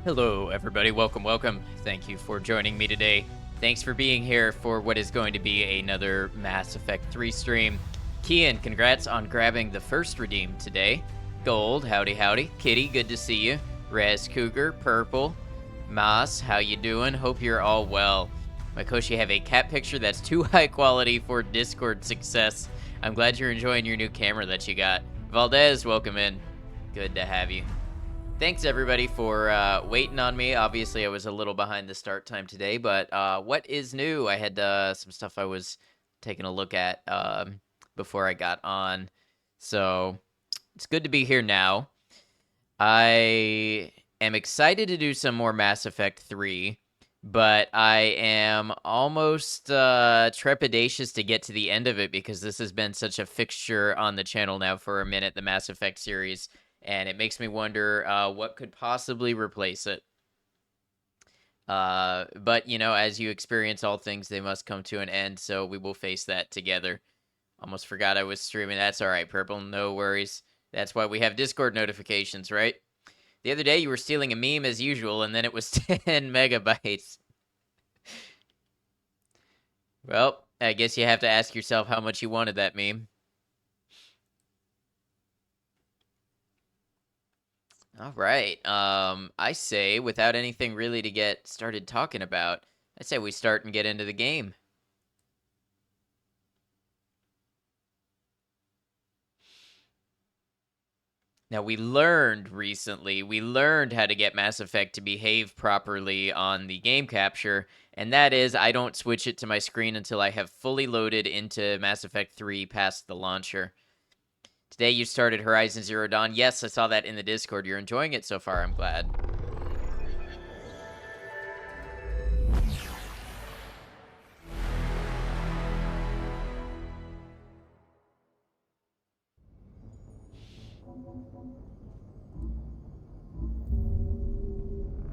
Hello, everybody. Welcome, welcome. Thank you for joining me today. Thanks for being here for what is going to be another Mass Effect 3 stream. Kian, congrats on grabbing the first redeem today. Gold, howdy, howdy. Kitty, good to see you. Res Cougar, Purple. Mas, how you doing? Hope you're all well. Mikoshi, have a cat picture that's too high quality for Discord success. I'm glad you're enjoying your new camera that you got. Valdez, welcome in. Good to have you. Thanks, everybody, for waiting on me. Obviously, I was a little behind the start time today, but what is new? I had some stuff I was taking a look at before I got on. So it's good to be here now. I am excited to do some more Mass Effect 3, but I am almost trepidatious to get to the end of it because this has been such a fixture on the channel now for a minute, the Mass Effect series. And it makes me wonder what could possibly replace it. But, you know, as you experience all things, they must come to an end, so we will face that together. Almost forgot I was streaming. That's all right, Purple. No worries. That's why we have Discord notifications, right? The other day, you were stealing a meme as usual, and then it was 10 megabytes. Well, I guess you have to ask yourself how much you wanted that meme. All right. I say, without anything really to get started talking about, I say we start and get into the game. Now, we learned recently, how to get Mass Effect to behave properly on the game capture, and that is I don't switch it to my screen until I have fully loaded into Mass Effect 3 past the launcher. Today you started Horizon Zero Dawn. Yes, I saw that in the Discord. You're enjoying it so far, I'm glad.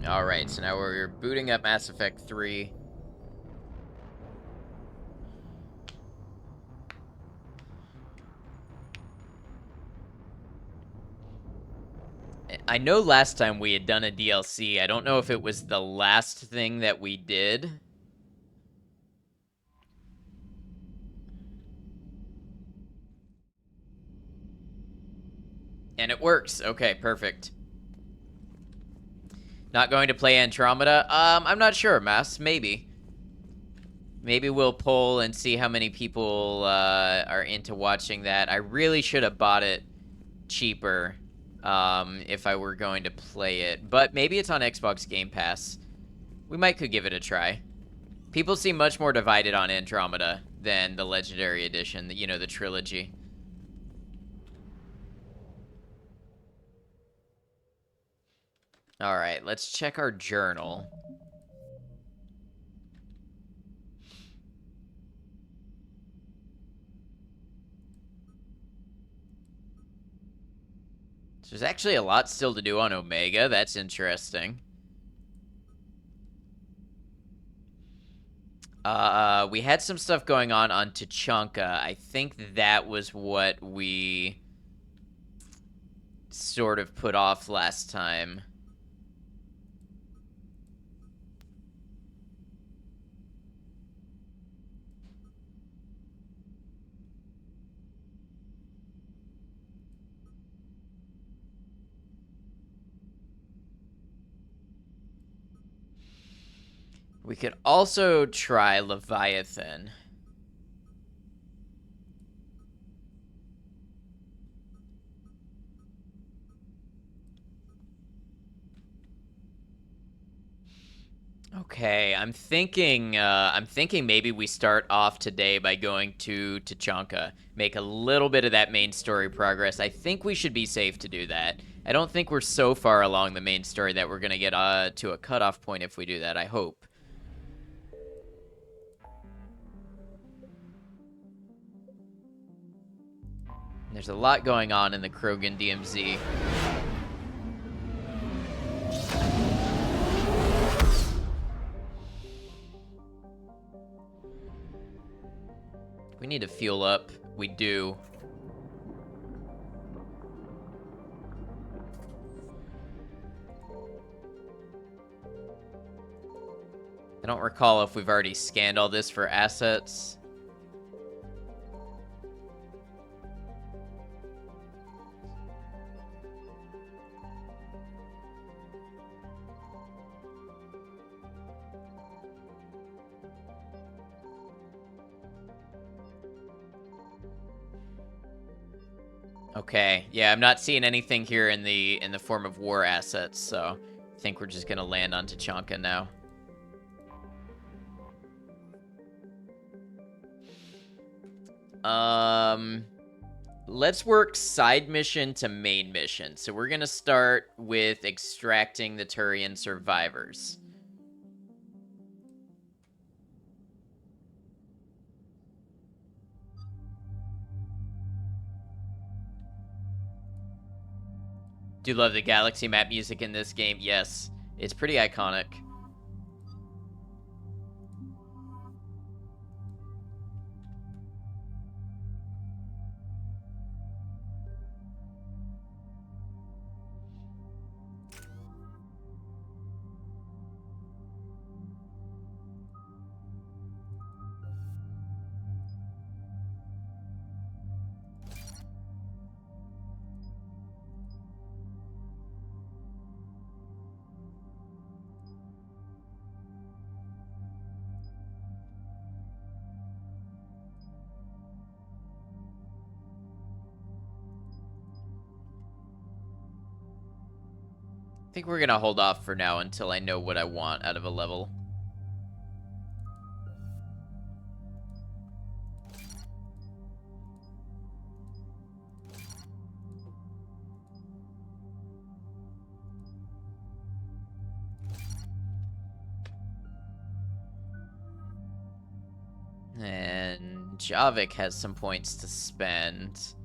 Alright, so now we're booting up Mass Effect 3. I know last time we had done a DLC. I don't know if it was the last thing that we did. And it works. Okay, perfect. Not going to play Andromeda? I'm not sure, Mass. Maybe. Maybe we'll poll and see how many people are into watching that. I really should have bought it cheaper if I were going to play it. But maybe it's on Xbox Game Pass. We might could give it a try. People seem much more divided on Andromeda than the Legendary Edition, you know, the trilogy. All right, let's check our journal. So there's actually a lot still to do on Omega. That's interesting. We had some stuff going on Tuchanka. I think that was what we sort of put off last time. We could also try Leviathan. Okay, I'm thinking maybe we start off today by going to Tuchanka, make a little bit of that main story progress. I think we should be safe to do that. I don't think we're so far along the main story that we're gonna get to a cutoff point if we do that. I hope. There's a lot going on in the Krogan DMZ. We need to fuel up. We do. I don't recall if we've already scanned all this for assets. Okay, yeah, I'm not seeing anything here in the form of war assets, so I think we're just gonna land on Tachanka now. Let's work side mission to main mission. So we're gonna start with extracting the Turian survivors. Do love the galaxy map music in this game. Yes, it's pretty iconic. I think we're gonna hold off for now until I know what I want out of a level. And Javik has some points to spend.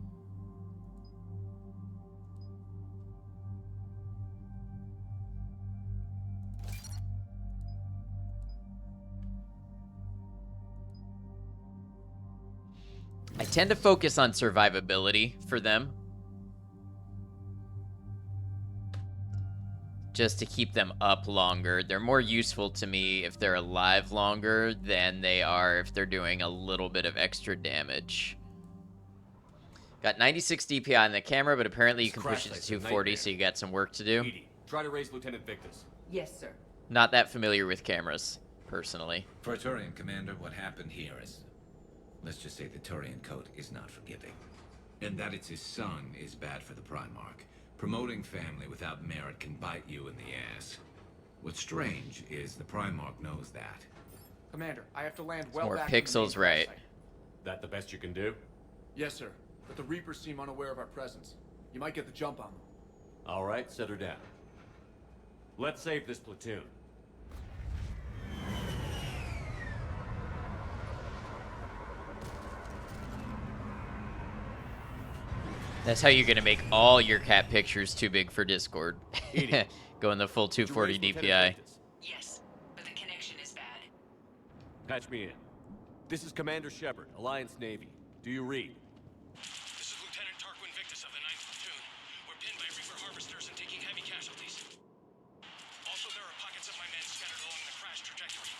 I tend to focus on survivability for them, just to keep them up longer. They're more useful to me if they're alive longer than they are if they're doing a little bit of extra damage. Got 96 DPI on the camera, but apparently you can push it to 240, so you got some work to do. Edie, try to raise Lieutenant Victus. Yes, sir. Not that familiar with cameras, personally. For a Turian commander, what happened here is... let's just say the Turian code is not forgiving. And that it's his son is bad for the Primarch. Promoting family without merit can bite you in the ass. What's strange is the Primarch knows that. Commander, I have to land well More back pixels, in the main right? site. That the best you can do? Yes, sir. But the Reapers seem unaware of our presence. You might get the jump on them. All right, set her down. Let's save this platoon. That's how you're gonna make all your cat pictures too big for Discord. Edie, Going the full Did you 240 raise Lieutenant DPI. Victus? Yes, but the connection is bad. Patch me in. This is Commander Shepard, Alliance Navy. Do you read? This is Lieutenant Tarquin Victus of the 9th Platoon. We're pinned by Reaper harvesters and taking heavy casualties. Also, there are pockets of my men scattered along the crash trajectory.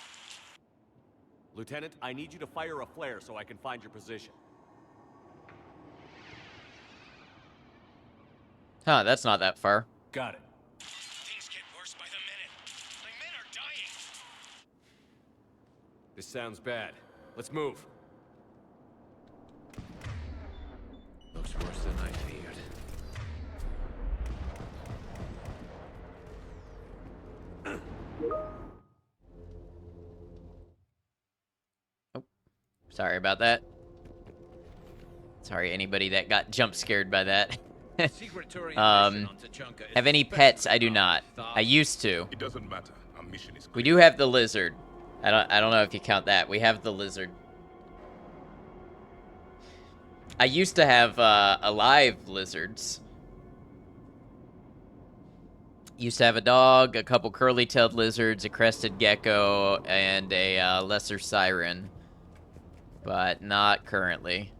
Lieutenant, I need you to fire a flare so I can find your position. Huh, that's not that far. Got it. Things get worse by the minute. My men are dying. This sounds bad. Let's move. Looks worse than I feared. Sorry about that. Sorry, anybody that got jump scared by that. Secret Turian mission on Tachanka is Have any especially pets? I do not. thought- I used to. It doesn't matter. Our mission is We clear. do have the lizard. I don't know if you count that. We have the lizard. I used to have alive lizards. Used to have a dog, a couple curly-tailed lizards, a crested gecko, and a lesser siren. But not currently.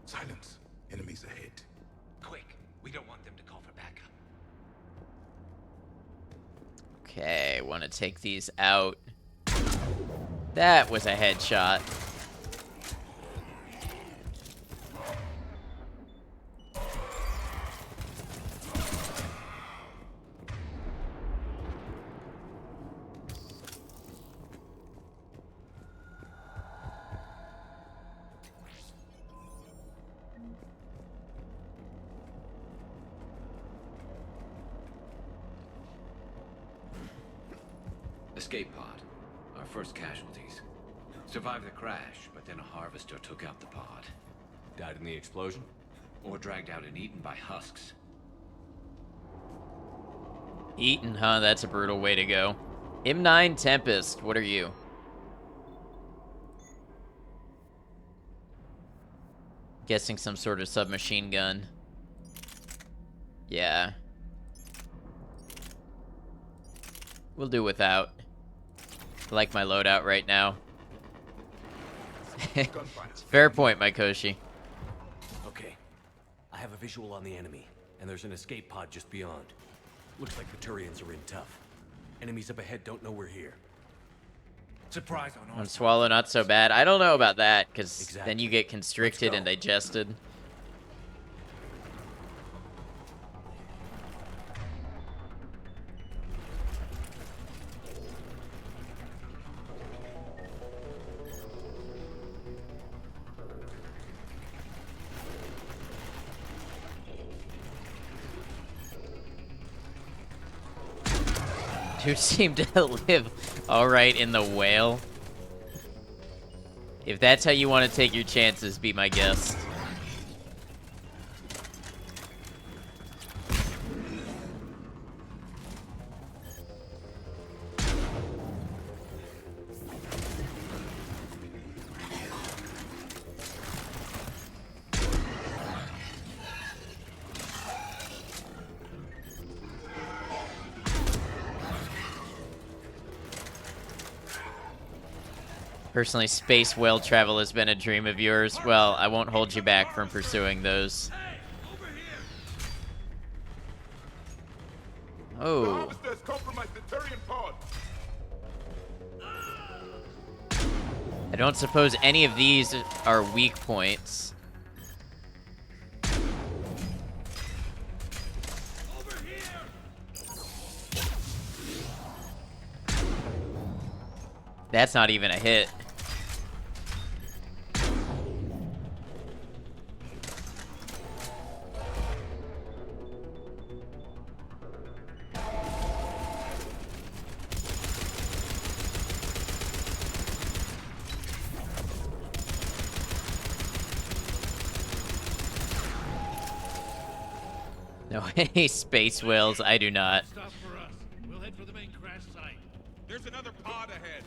Silence. Enemies ahead. Quick, Okay, want to take these out. That was a headshot. Escape pod. Our first casualties. Survived the crash, but then a harvester took out the pod. Died in the explosion? Or dragged out and eaten by husks. Eaten, huh? That's a brutal way to go. M9 Tempest, what are you? Guessing some sort of submachine gun. Yeah. We'll do without. I like my loadout right now. Fair point, my Koshi. Okay. I have a visual on the enemy, and there's an escape pod just beyond. Looks like the Turians are in tough. Enemies up ahead don't know we're here. Surprise on On Swallow, not so bad. I don't know about that, because Exactly. then you get constricted Let's go. and digested. Dude seemed to live alright in the whale. If that's how you want to take your chances, be my guest. Personally, space whale travel has been a dream of yours. Well, I won't hold you back from pursuing those. Oh. Harvesters compromised the Turian pod. I don't suppose any of these are weak points. That's not even a hit. No, any space whales, I do not. Stop for us. We'll head for the main crash site. There's another pod ahead.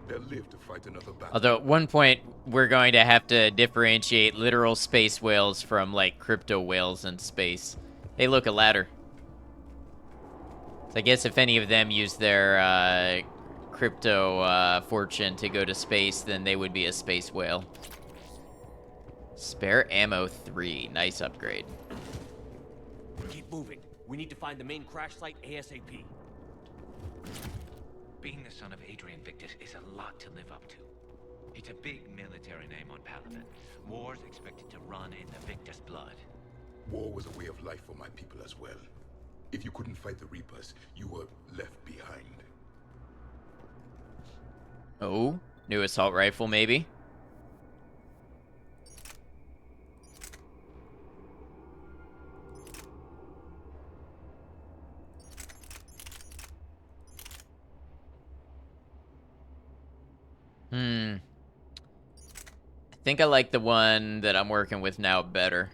They'll live to fight another battle. Although at one point, we're going to have to differentiate literal space whales from, like, crypto whales in space. Hey, look, a ladder. So I guess if any of them use their crypto fortune to go to space, then they would be a space whale. Spare ammo 3. Nice upgrade. Keep moving. We need to find the main crash site ASAP. Being the son of Adrian Victus is a lot to live up to. It's a big military name on Palaven. War's expected to run in the Victus blood. War was a way of life for my people as well. If you couldn't fight the Reapers, you were left behind. Oh, new assault rifle, maybe? I think I like the one that I'm working with now better.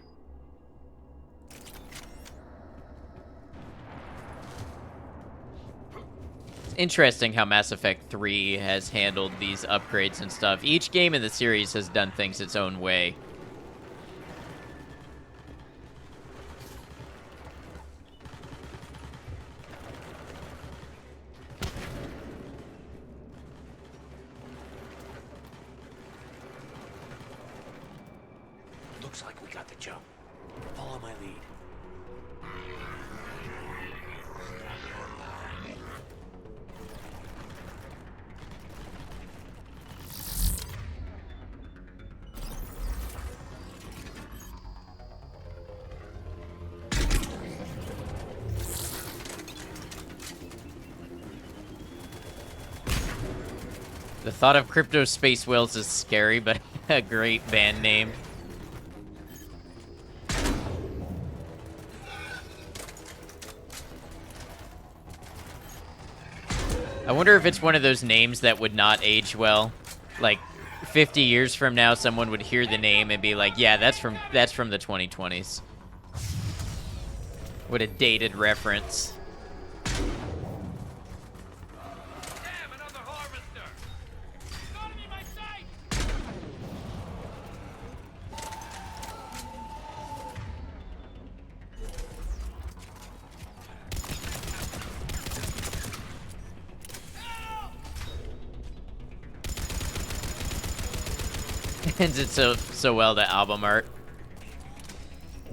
It's interesting how Mass Effect 3 has handled these upgrades and stuff. Each game in the series has done things its own way. Looks like we got the jump. Follow my lead. The thought of Crypto Space Whales is scary, but a great band name. I wonder if it's one of those names that would not age well. Like 50 years from now, someone would hear the name and be like, "Yeah, that's from the 2020s." What a dated reference. Damn, another harvester! Got him in my sight! Ends it so well to album art.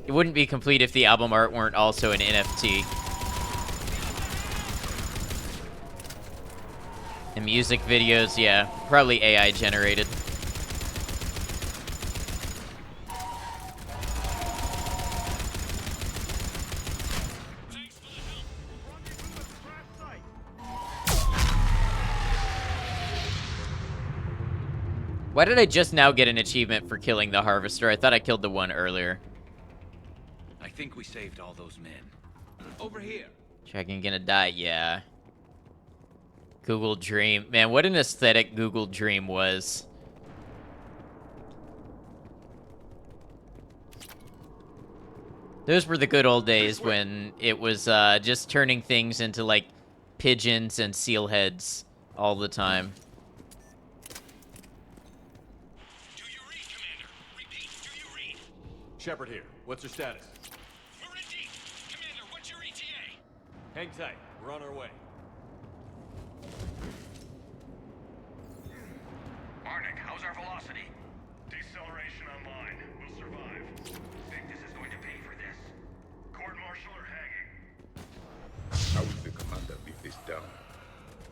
It wouldn't be complete if the album art weren't also an NFT. And music videos, yeah, probably AI generated. Thanks for the help. Rendezvous at the crash site. Why did I just now get an achievement for killing the Harvester? I thought I killed the one earlier. I think we saved all those men. Over here. Dragon gonna die, yeah. Google Dream. Man, what an aesthetic Google Dream was. Those were the good old days when it was just turning things into, like, pigeons and seal heads all the time. Do you read, Commander? Repeat, do you read? Shepard here. What's your status? We're in deep. Commander, what's your ETA? Hang tight. We're on our way. Arnik, how's our velocity? Deceleration online. We'll survive. Victus is going to pay for this. Court-martial or hanging? How will the commander leave this down?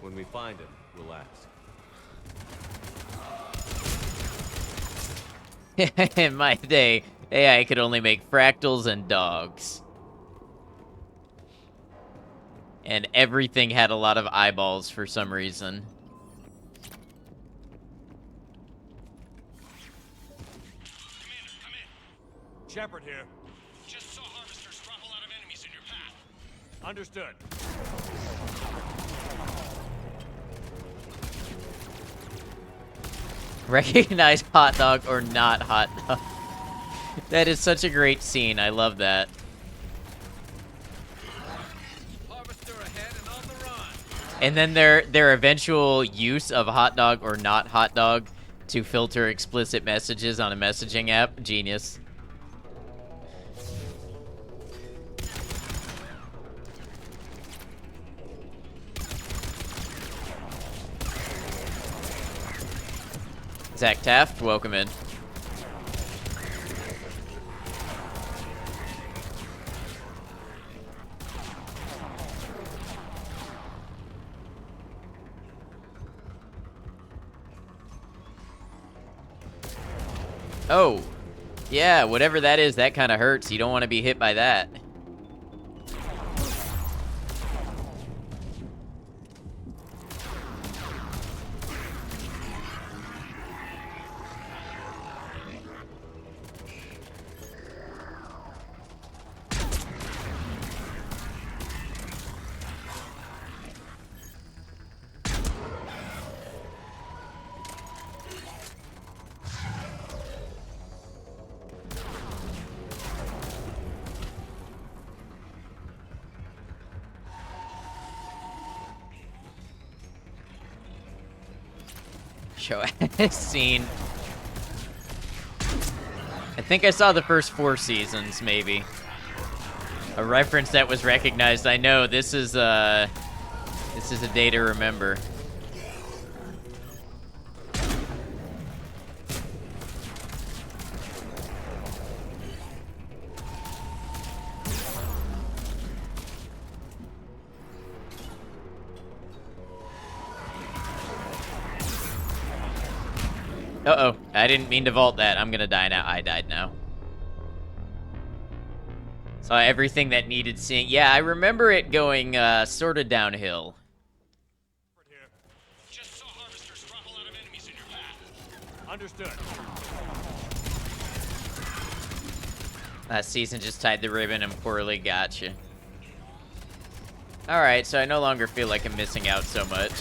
When we find him, we'll ask. In my day, AI could only make fractals and dogs. And everything had a lot of eyeballs for some reason. Commander, come in. Shepard here. Just saw harvesters drop a lot of enemies in your path. Understood. Recognize hot dog or not hot dog. That is such a great scene. I love that. Harvester ahead and on the run. And then their eventual use of hot dog or not hot dog to filter explicit messages on a messaging app. Genius. Zach Taft, welcome in. Oh, yeah, whatever that is, that kind of hurts. You don't want to be hit by that. Show scene. I think I saw the first 4 seasons, maybe. A reference that was recognized. I know this is a day to remember. Uh-oh, I didn't mean to vault that. I'm gonna die now. I died now. Saw everything that needed seeing. Yeah, I remember it going sort of downhill. Just saw harvesters drop a lot of Understood. Last season just tied the ribbon and poorly got you. Alright, so I no longer feel like I'm missing out so much.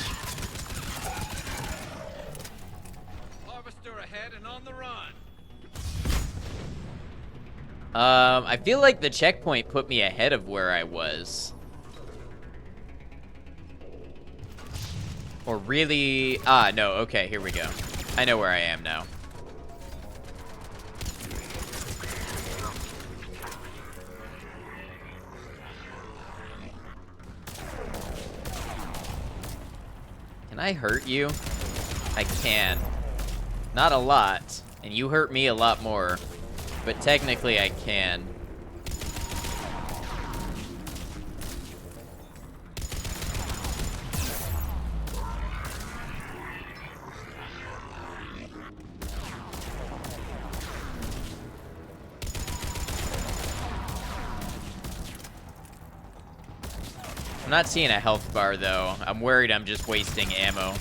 Harvester ahead and on the run. I feel like the checkpoint put me ahead of where I was. Or really... Ah, no, okay, here we go. I know where I am now. Can I hurt you? I can. Not a lot, and you hurt me a lot more. But technically I can. I'm not seeing a health bar though. I'm worried I'm just wasting ammo.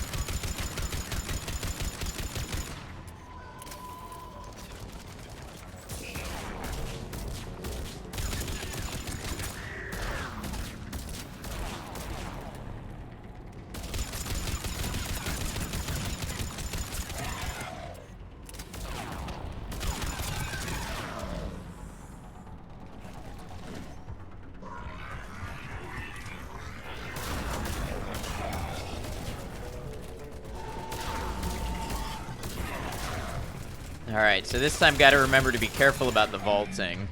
Alright, so this time gotta remember to be careful about the vaulting.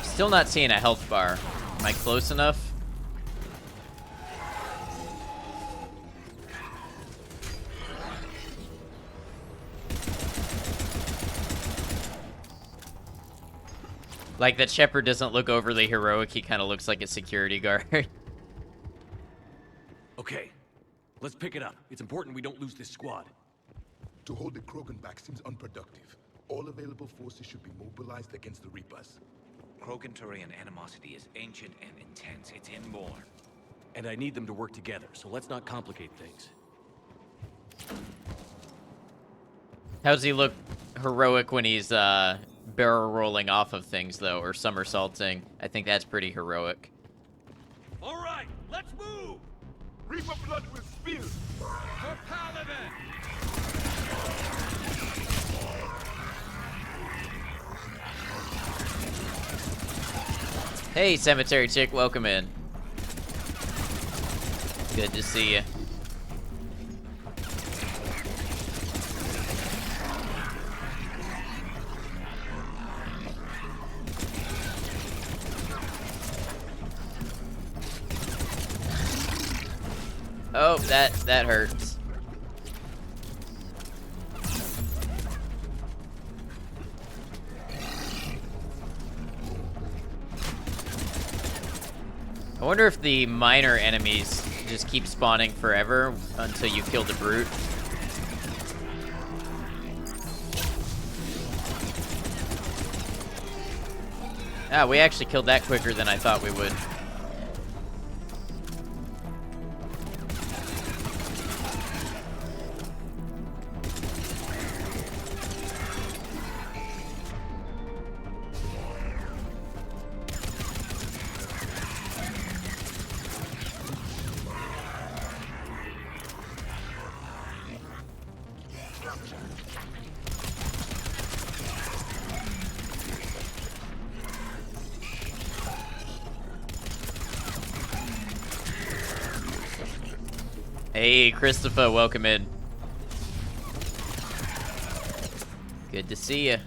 Still not seeing a health bar. Am I close enough? Like, that Shepard doesn't look overly heroic, he kind of looks like a security guard. Okay, let's pick it up. It's important we don't lose this squad. To hold the Krogan back seems unproductive. All available forces should be mobilized against the Reapers. Krogan-Turian animosity is ancient and intense. It's inborn. And I need them to work together, so let's not complicate things. How's he look heroic when he's barrel rolling off of things, though, or somersaulting? I think that's pretty heroic. All right, let's move! Reaper blood will spill! For Paladin! Hey, Cemetery Chick, welcome in. Good to see you. Oh, that hurts. I wonder if the minor enemies just keep spawning forever until you kill the brute. Ah, we actually killed that quicker than I thought we would. Hey, Christopher, welcome in. Good to see you.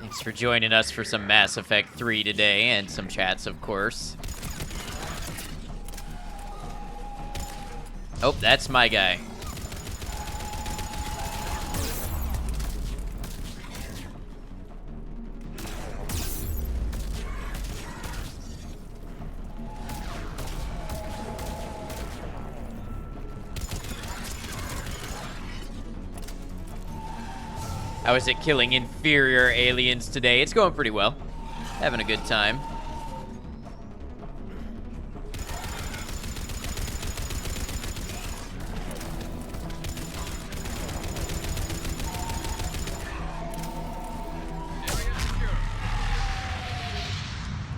Thanks for joining us for some Mass Effect 3 today, and some chats, of course. Oh, that's my guy. How is it killing inferior aliens today? It's going pretty well. Having a good time.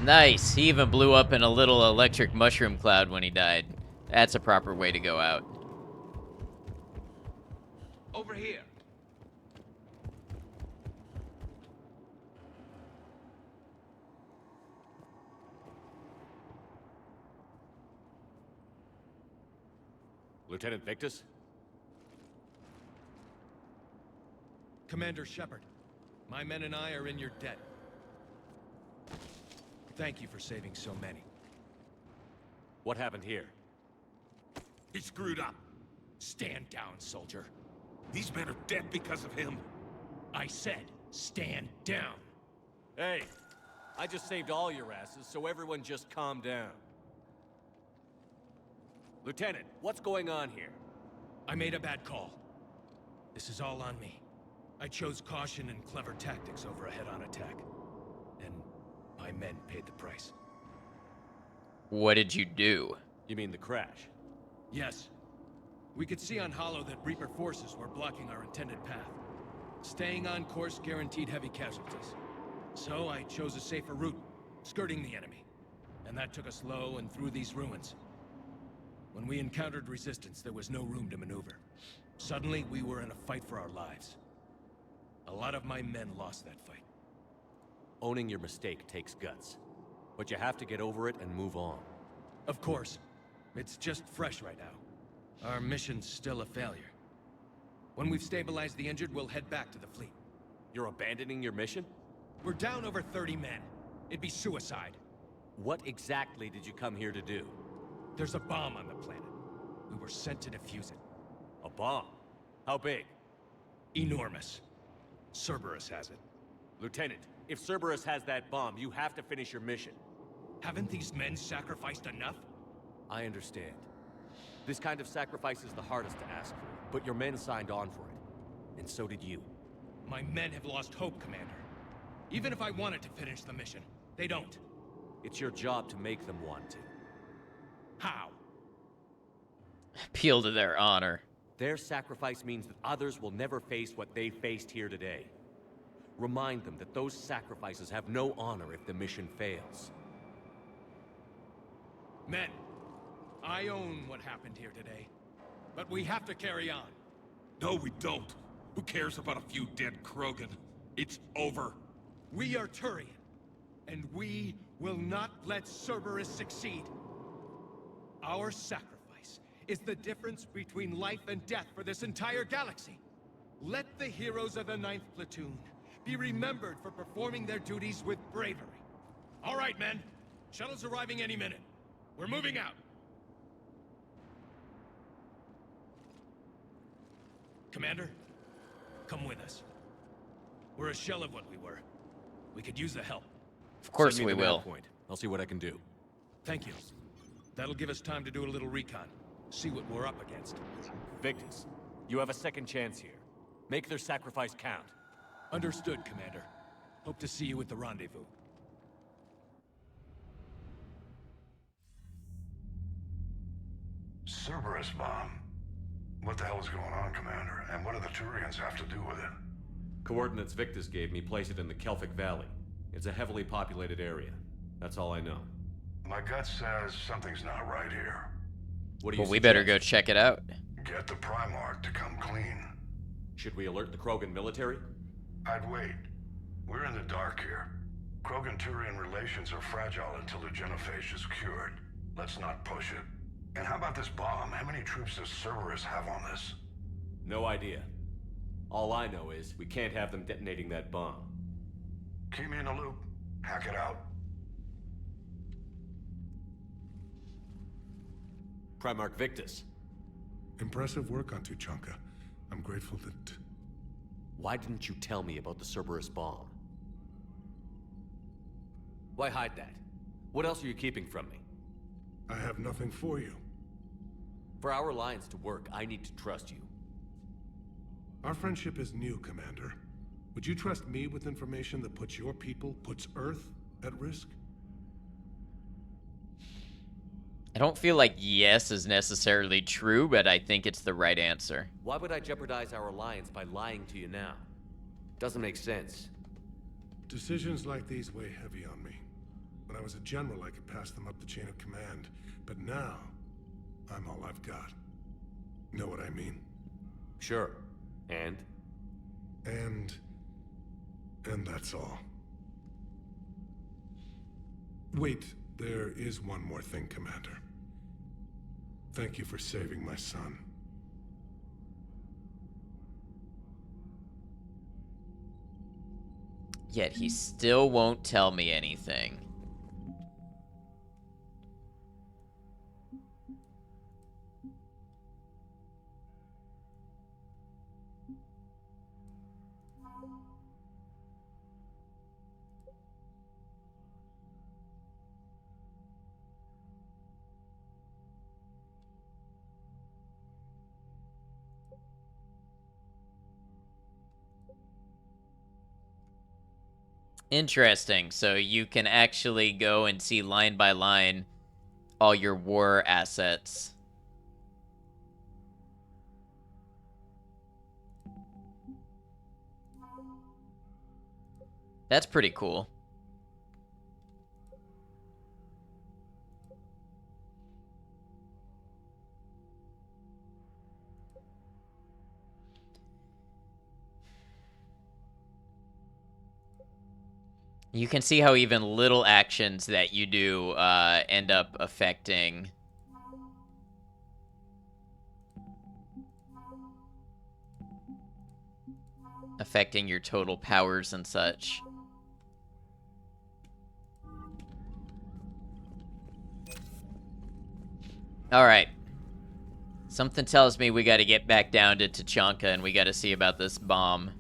Nice. He even blew up in a little electric mushroom cloud when he died. That's a proper way to go out. Over here. Lieutenant Victus? Commander Shepard, my men and I are in your debt. Thank you for saving so many. What happened here? He screwed up. Stand down, soldier. These men are dead because of him. I said, stand down. Hey, I just saved all your asses, so everyone just calm down. Lieutenant, what's going on here? I made a bad call. This is all on me. I chose caution and clever tactics over a head-on attack. And my men paid the price. What did you do? You mean the crash? Yes. We could see on Hollow that Reaper forces were blocking our intended path. Staying on course guaranteed heavy casualties. So I chose a safer route, skirting the enemy. And that took us low and through these ruins. When we encountered resistance, there was no room to maneuver. Suddenly, we were in a fight for our lives. A lot of my men lost that fight. Owning your mistake takes guts. But you have to get over it and move on. Of course. It's just fresh right now. Our mission's still a failure. When we've stabilized the injured, we'll head back to the fleet. You're abandoning your mission? We're down over 30 men. It'd be suicide. What exactly did you come here to do? There's a bomb on the planet. We were sent to defuse it. A bomb? How big? Enormous. Cerberus has it. Lieutenant, if Cerberus has that bomb, you have to finish your mission. Haven't these men sacrificed enough? I understand. This kind of sacrifice is the hardest to ask for, but your men signed on for it. And so did you. My men have lost hope, Commander. Even if I wanted to finish the mission, they don't. It's your job to make them want to. How? Appeal to their honor. Their sacrifice means that others will never face what they faced here today. Remind them that those sacrifices have no honor if the mission fails. Men, I own what happened here today. But we have to carry on. No, we don't. Who cares about a few dead Krogan? It's over. We are Turian, and we will not let Cerberus succeed. Our sacrifice is the difference between life and death for this entire galaxy. Let the heroes of the 9th Platoon be remembered for performing their duties with bravery. All right, men. Shuttle's arriving any minute. We're moving out. Commander, come with us. We're a shell of what we were. We could use the help. Of course Send me we the nav will. point. I'll see what I can do. Thank you. That'll give us time to do a little recon. See what we're up against. Victus, you have a second chance here. Make their sacrifice count. Understood, Commander. Hope to see you at the rendezvous. Cerberus bomb. What the hell is going on, Commander? And what do the Turians have to do with it? Coordinates Victus gave me place it in the Kelphic Valley. It's a heavily populated area. That's all I know. My gut says something's not right here. What do you Well, we better go suggest? check it out. Get the Primarch to come clean. Should we alert the Krogan military? I'd wait. We're in the dark here. Krogan-Turian relations are fragile until the genophage is cured. Let's not push it. And how about this bomb? How many troops does Cerberus have on this? No idea. All I know is we can't have them detonating that bomb. Keep me in the loop. Hack it out. Primarch Victus. Impressive work on Tuchanka. I'm grateful that... Why didn't you tell me about the Cerberus bomb? Why hide that? What else are you keeping from me? I have nothing for you. For our alliance to work, I need to trust you. Our friendship is new, Commander. Would you trust me with information that puts your people, puts Earth, at risk? I don't feel like yes is necessarily true, but I think it's the right answer. Why would I jeopardize our alliance by lying to you now? Doesn't make sense. Decisions like these weigh heavy on me. When I was a general, I could pass them up the chain of command. But now, I'm all I've got. Know what I mean? Sure. And? And that's all. Wait, there is one more thing, Commander. Thank you for saving my son. Yet he still won't tell me anything. Interesting. So you can actually go and see line by line all your war assets. That's pretty cool. You can see how even little actions that you do end up affecting your total powers and such. Alright. Something tells me we gotta get back down to Tuchanka and we gotta see about this bomb.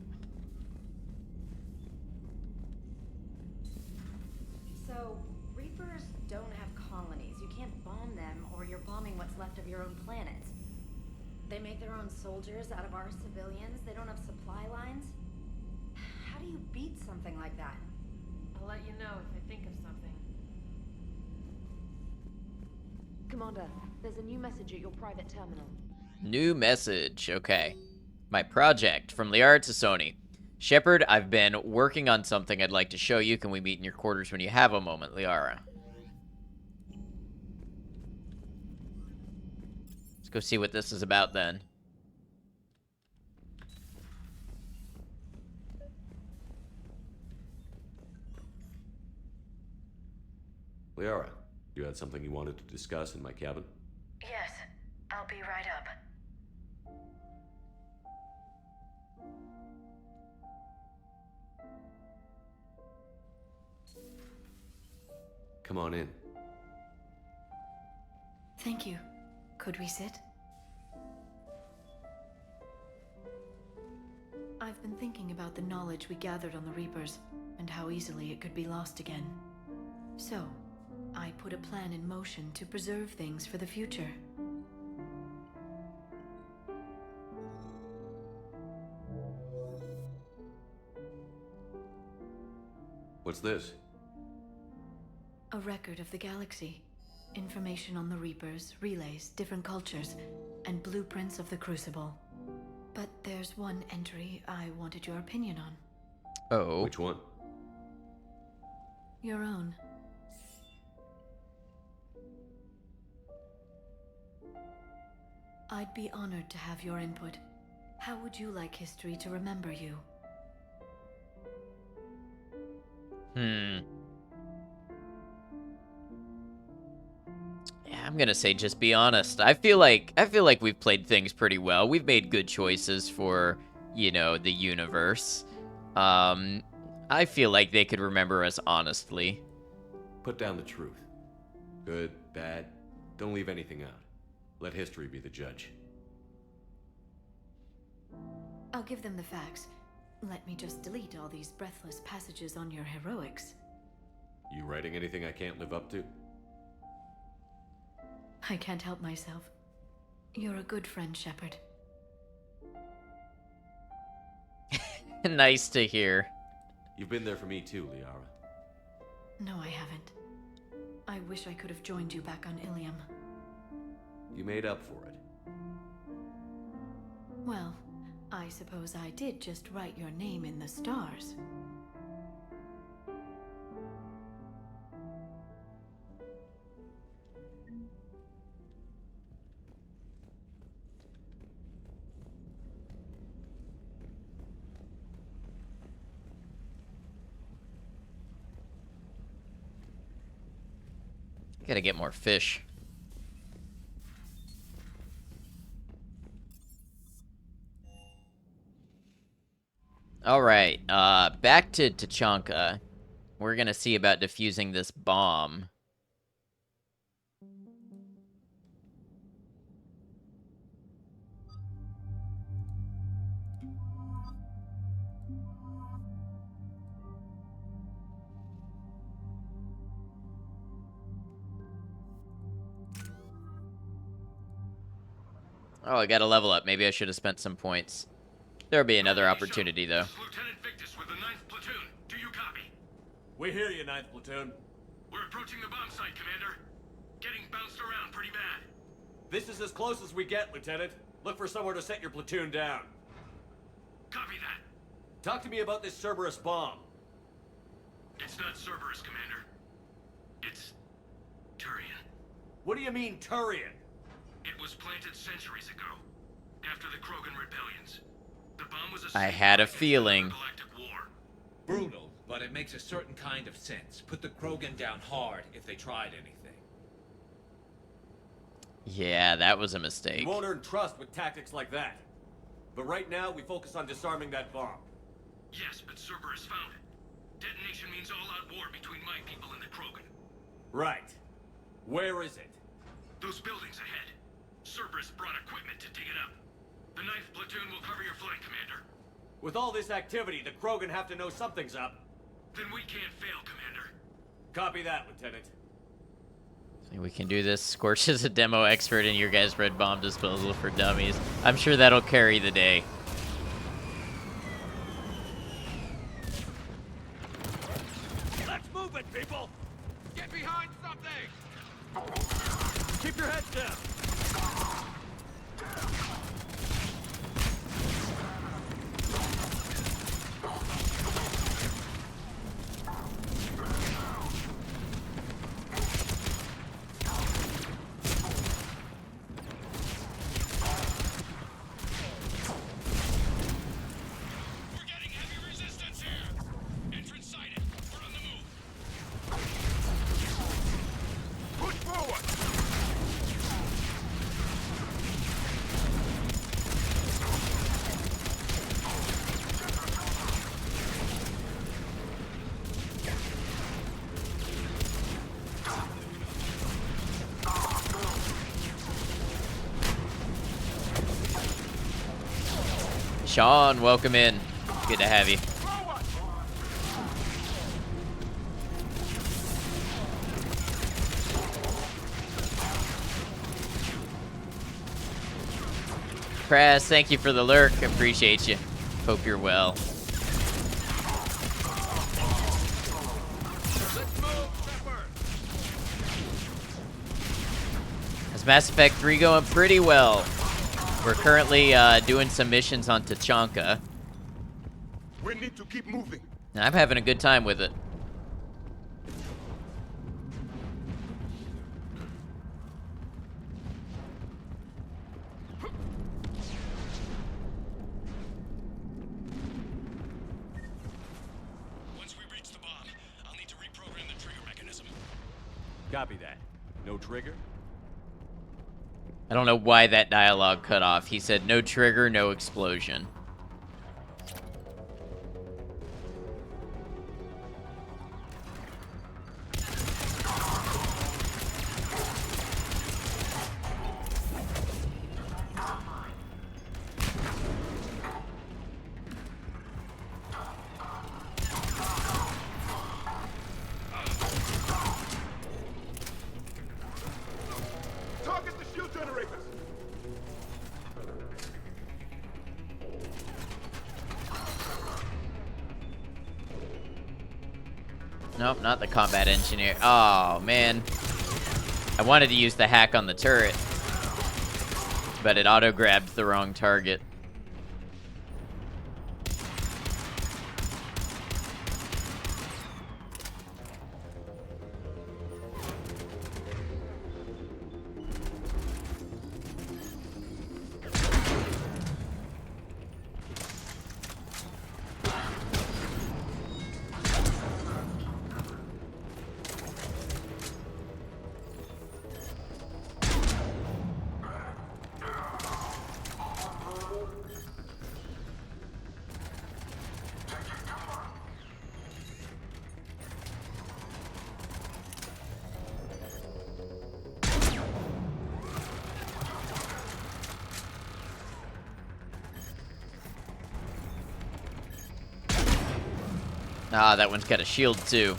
So, Reapers don't have colonies. You can't bomb them or you're bombing what's left of your own planet. They make their own soldiers out of our civilians. They don't have supply lines. How do you beat something like that? I'll let you know if I think of something. Commander, there's a new message at your private terminal. New message, okay. My project, from Liara to Sony. Shepard, I've been working on something I'd like to show you. Can we meet in your quarters when you have a moment, Liara? Let's go see what this is about then. Liara, you had something you wanted to discuss in my cabin? Yes, I'll be right up. Come on in. Thank you. Could we sit? I've been thinking about the knowledge we gathered on the Reapers, and how easily it could be lost again. So, I put a plan in motion to preserve things for the future. What's this? A record of the galaxy. Information on the Reapers, relays, different cultures, and blueprints of the Crucible. But there's one entry I wanted your opinion on. Oh. Which one? Your own. I'd be honored to have your input. How would you like history to remember you? Yeah, I'm gonna say just be honest. I feel like we've played things pretty well. We've made good choices for, you know, the universe. I feel like they could remember us honestly. Put down the truth. Good, bad, don't leave anything out. Let history be the judge. I'll give them the facts. Let me just delete all these breathless passages on your heroics. You writing anything I can't live up to? I can't help myself. You're a good friend, Shepard. Nice to hear. You've been there for me too, Liara. No, I haven't. I wish I could have joined you back on Ilium. You made up for it. Well, I suppose I did just write your name in the stars. Gotta get more fish. Alright, back to Tachanka. We're gonna see about defusing this bomb. Oh, I gotta level up. Maybe I should have spent some points. There'll be another opportunity, though. Lieutenant Victus with the 9th Platoon. Do you copy? We hear you, 9th Platoon. We're approaching the bomb site, Commander. Getting bounced around pretty bad. This is as close as we get, Lieutenant. Look for somewhere to set your platoon down. Copy that. Talk to me about this Cerberus bomb. It's not Cerberus, Commander. It's Turian. What do you mean, Turian? It was planted centuries ago, after the Krogan rebellions. The bomb was I had a feeling. Galactic war. Brutal, but it makes a certain kind of sense. Put the Krogan down hard if they tried anything. Yeah, that was a mistake. You won't earn trust with tactics like that. But right now, we focus on disarming that bomb. Yes, but Cerberus found it. Detonation means all-out war between my people and the Krogan. Right. Where is it? Those buildings ahead. Cerberus brought equipment to dig it up. The 9th Platoon will cover your flank, Commander. With all this activity, the Krogan have to know something's up. Then we can't fail, Commander. Copy that, Lieutenant. I think we can do this. Scorch is a demo expert in your guys' red bomb disposal for dummies. I'm sure that'll carry the day. Let's move it, people! Get behind something! Keep your heads down! We're getting heavy resistance here! Entrance sighted. We're on the move. Push forward! Sean, welcome in. Good to have you. Press, thank you for the lurk. Appreciate you. Hope you're well. Is Mass Effect 3 going pretty well? We're currently doing some missions on Tachanka. We need to keep moving. And I'm having a good time with it. Once we reach the bomb, I'll need to reprogram the trigger mechanism. Copy that. No trigger? I don't know why that dialogue cut off. He said no trigger, no explosion. Nope, not the combat engineer. Oh, man. I wanted to use the hack on the turret, but it auto-grabbed the wrong target. Ah, that one's got a shield too.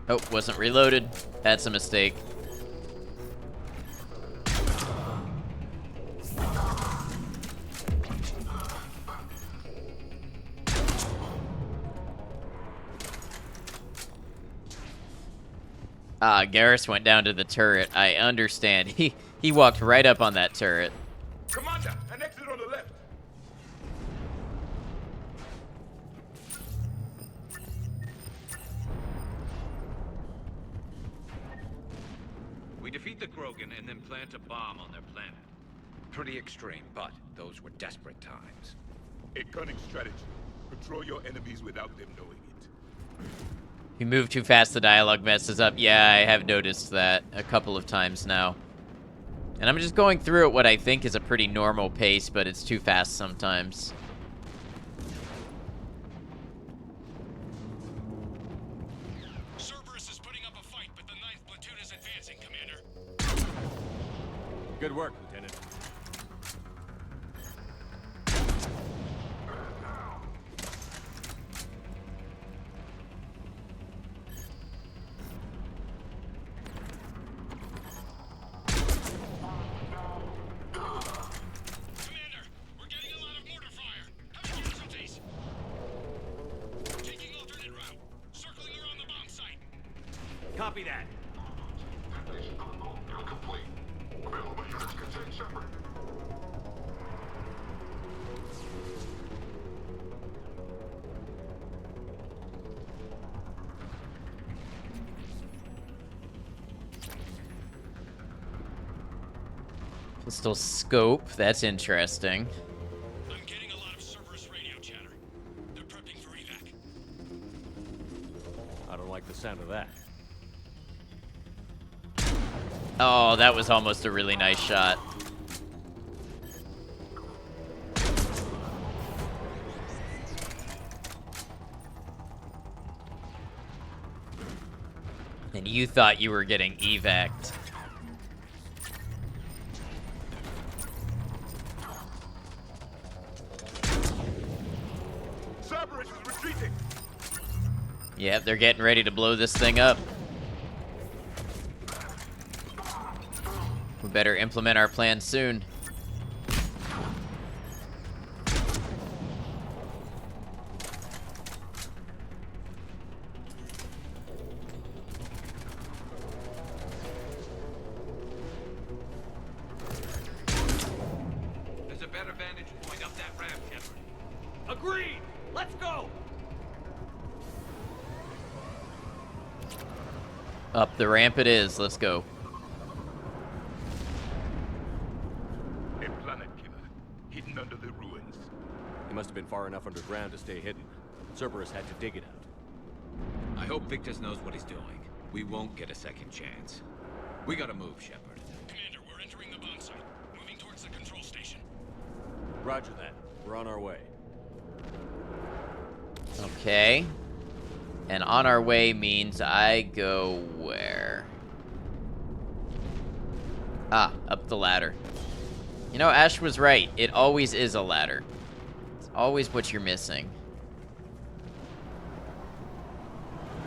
Oh, wasn't reloaded. That's a mistake. Ah, Garrus went down to the turret. I understand. He walked right up on that turret. Commander, an exit on the left. We defeat the Krogan and then plant a bomb on their planet. Pretty extreme, but those were desperate times. A cunning strategy. Control your enemies without them knowing it. You move too fast, the dialogue messes up. Yeah, I have noticed that a couple of times now. And I'm just going through at what I think is a pretty normal pace, but it's too fast sometimes. Cerberus is putting up a fight, but the 9th platoon is advancing, Commander. Good work, Lieutenant. Commander, we're getting a lot of mortar fire. Heavy casualties. Taking alternate route. Circling around the bomb site. Copy that. Pistol scope. That's interesting. I'm getting a lot of Cerberus radio chatter. They're prepping for evac. I don't like the sound of that. Oh, that was almost a really nice shot. And you thought you were getting evac'd. Cerberus is retreating. Yep, they're getting ready to blow this thing up. We better implement our plan soon. There's a better vantage point up that ramp, Shepard. Agreed! Let's go! Up the ramp it is. Let's go. A planet killer, hidden under the ruins. He must have been far enough underground to stay hidden. Cerberus had to dig it out. I hope Victus knows what he's doing. We won't get a second chance. We gotta move, Shepard. Commander, we're entering the bomb site. Moving towards the control station. Roger that. We're on our way. Okay. And on our way means I go where? Ah, up the ladder. You know, Ash was right. It always is a ladder. It's always what you're missing.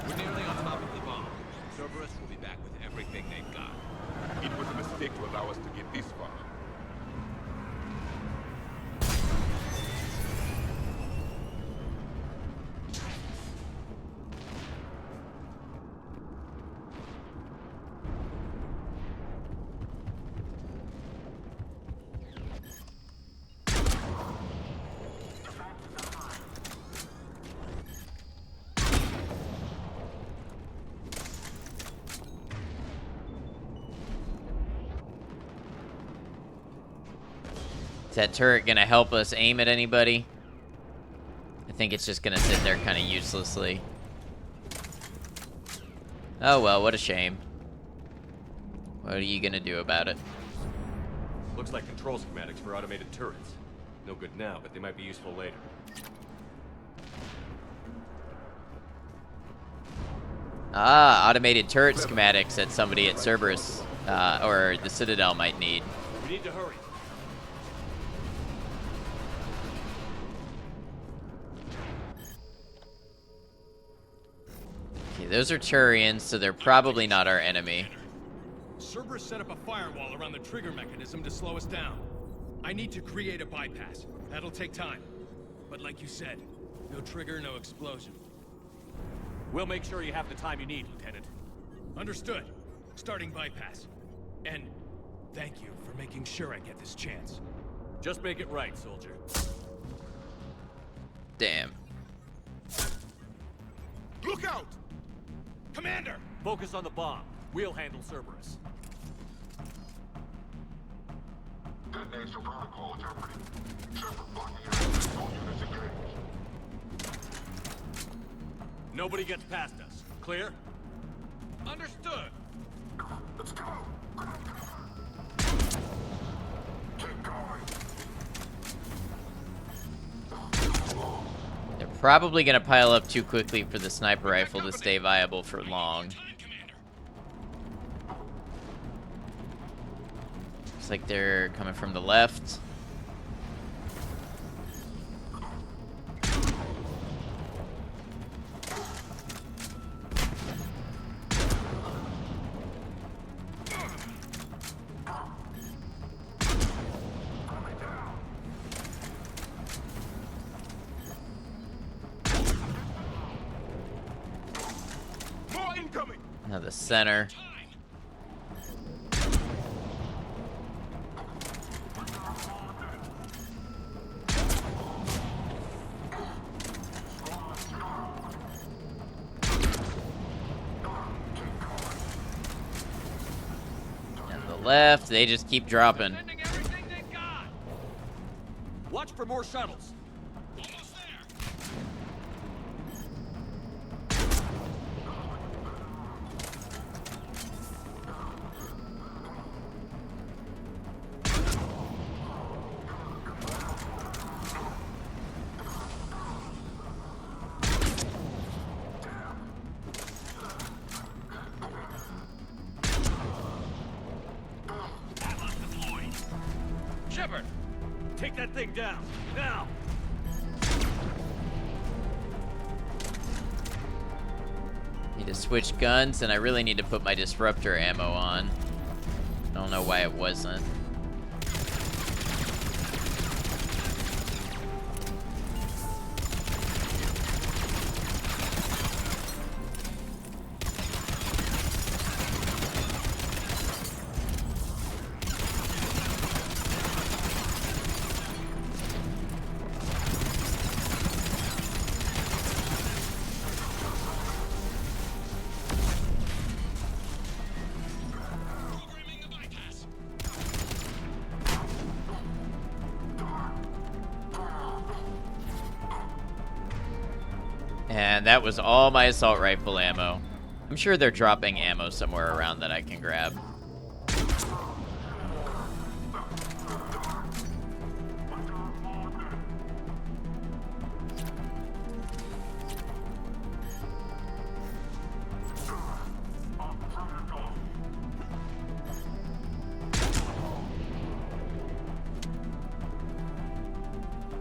We're nearly on top of the bomb. Cerberus will be back with everything they've got. It was a mistake. take to allow us to get this far. Is that turret gonna help us aim at anybody? I think it's just gonna sit there kind of uselessly. Oh well, what a shame. What are you gonna do about it? Looks like control schematics for automated turrets. No good now, but they might be useful later. Ah, automated turret schematics that somebody at Cerberus or the Citadel might need. We need to hurry. Okay, those are Turians, so they're probably not our enemy. Cerberus set up a firewall around the trigger mechanism to slow us down. I need to create a bypass. That'll take time. But like you said, no trigger, no explosion. We'll make sure you have the time you need, Lieutenant. Understood. Starting bypass. And thank you for making sure I get this chance. Just make it right, soldier. Damn. Look out! Commander! Focus on the bomb. We'll handle Cerberus. Detonation protocol interpreted. Shepard blocking access. All units engaged. Nobody gets past us. Clear? Understood! Let's go! Keep going! They're probably gonna pile up too quickly for the sniper rifle to stay viable for long. Looks like they're coming from the left. More incoming! Now the center. And the left, they just keep dropping. Watch for more shuttles. Almost there. Atlas deployed. Shepard! Take that thing down. Now! Need to switch guns, and I really need to put my disruptor ammo on. I don't know why it wasn't. Programming the bypass. And that was all my assault rifle ammo. I'm sure they're dropping ammo somewhere around that I can grab.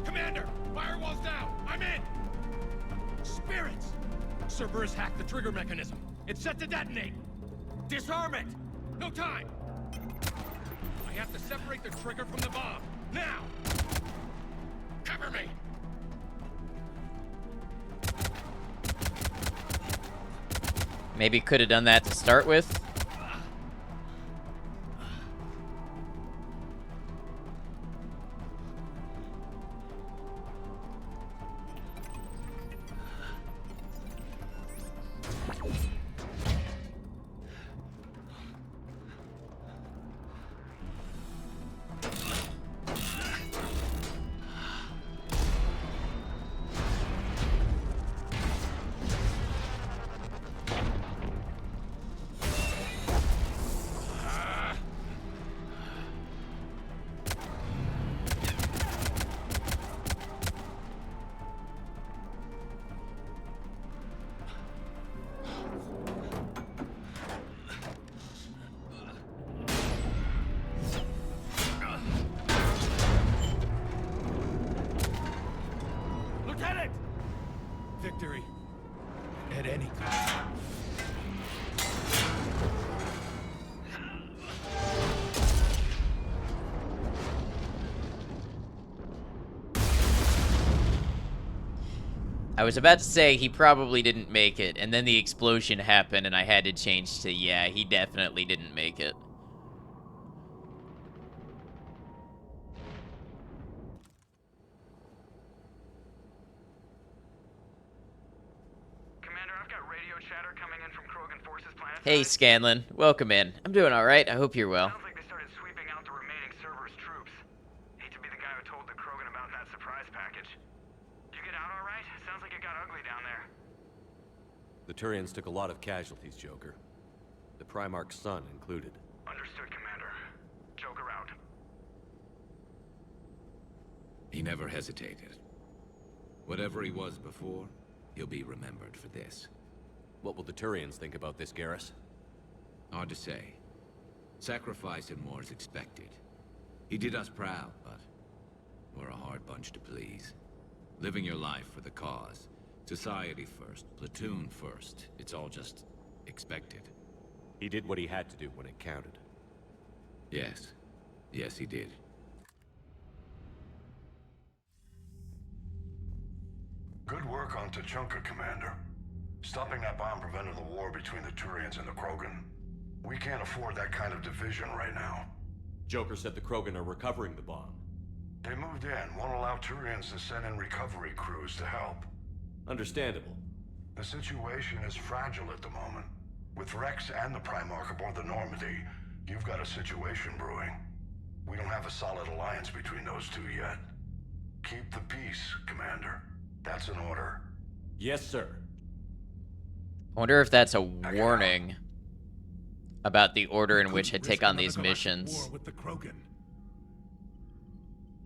Commander! Firewall's down! I'm in! Spirits! Cerberus hacked the trigger mechanism. It's set to detonate! Disarm it! No time! I have to separate the trigger from the bomb. Now! Cover me! Maybe could have done that to start with. Lieutenant! Victory. At any cost. I was about to say he probably didn't make it, and then the explosion happened, and I had to change to, yeah, he definitely didn't make it. Commander, I've got radio chatter coming in from Krogan forces planet. Hey, Scanlan. Welcome in. I'm doing alright. I hope you're well. Sounds like they started sweeping out the remaining Cerberus troops. Hate to be the guy who told the Krogan about that surprise package. Did you get out alright? Sounds like it got ugly down there. The Turians took a lot of casualties, Joker. The Primarch's son included. Understood, Commander. Joker out. He never hesitated. Whatever he was before, he'll be remembered for this. What will the Turians think about this, Garrus? Hard to say. Sacrifice and more is expected. He did us proud, but we're a hard bunch to please. Living your life for the cause. Society first, platoon first. It's all just expected. He did what he had to do when it counted. Yes. Yes, he did. Good work on Tuchanka, Commander. Stopping that bomb prevented the war between the Turians and the Krogan. We can't afford that kind of division right now. Joker said the Krogan are recovering the bomb. They moved in, won't allow Turians to send in recovery crews to help. Understandable. The situation is fragile at the moment. With Rex and the Primarch aboard the Normandy, you've got a situation brewing. We don't have a solid alliance between those two yet. Keep the peace, Commander. That's an order. Yes, sir. I wonder if that's a warning about the order in which I take on these missions. War with the Krogan.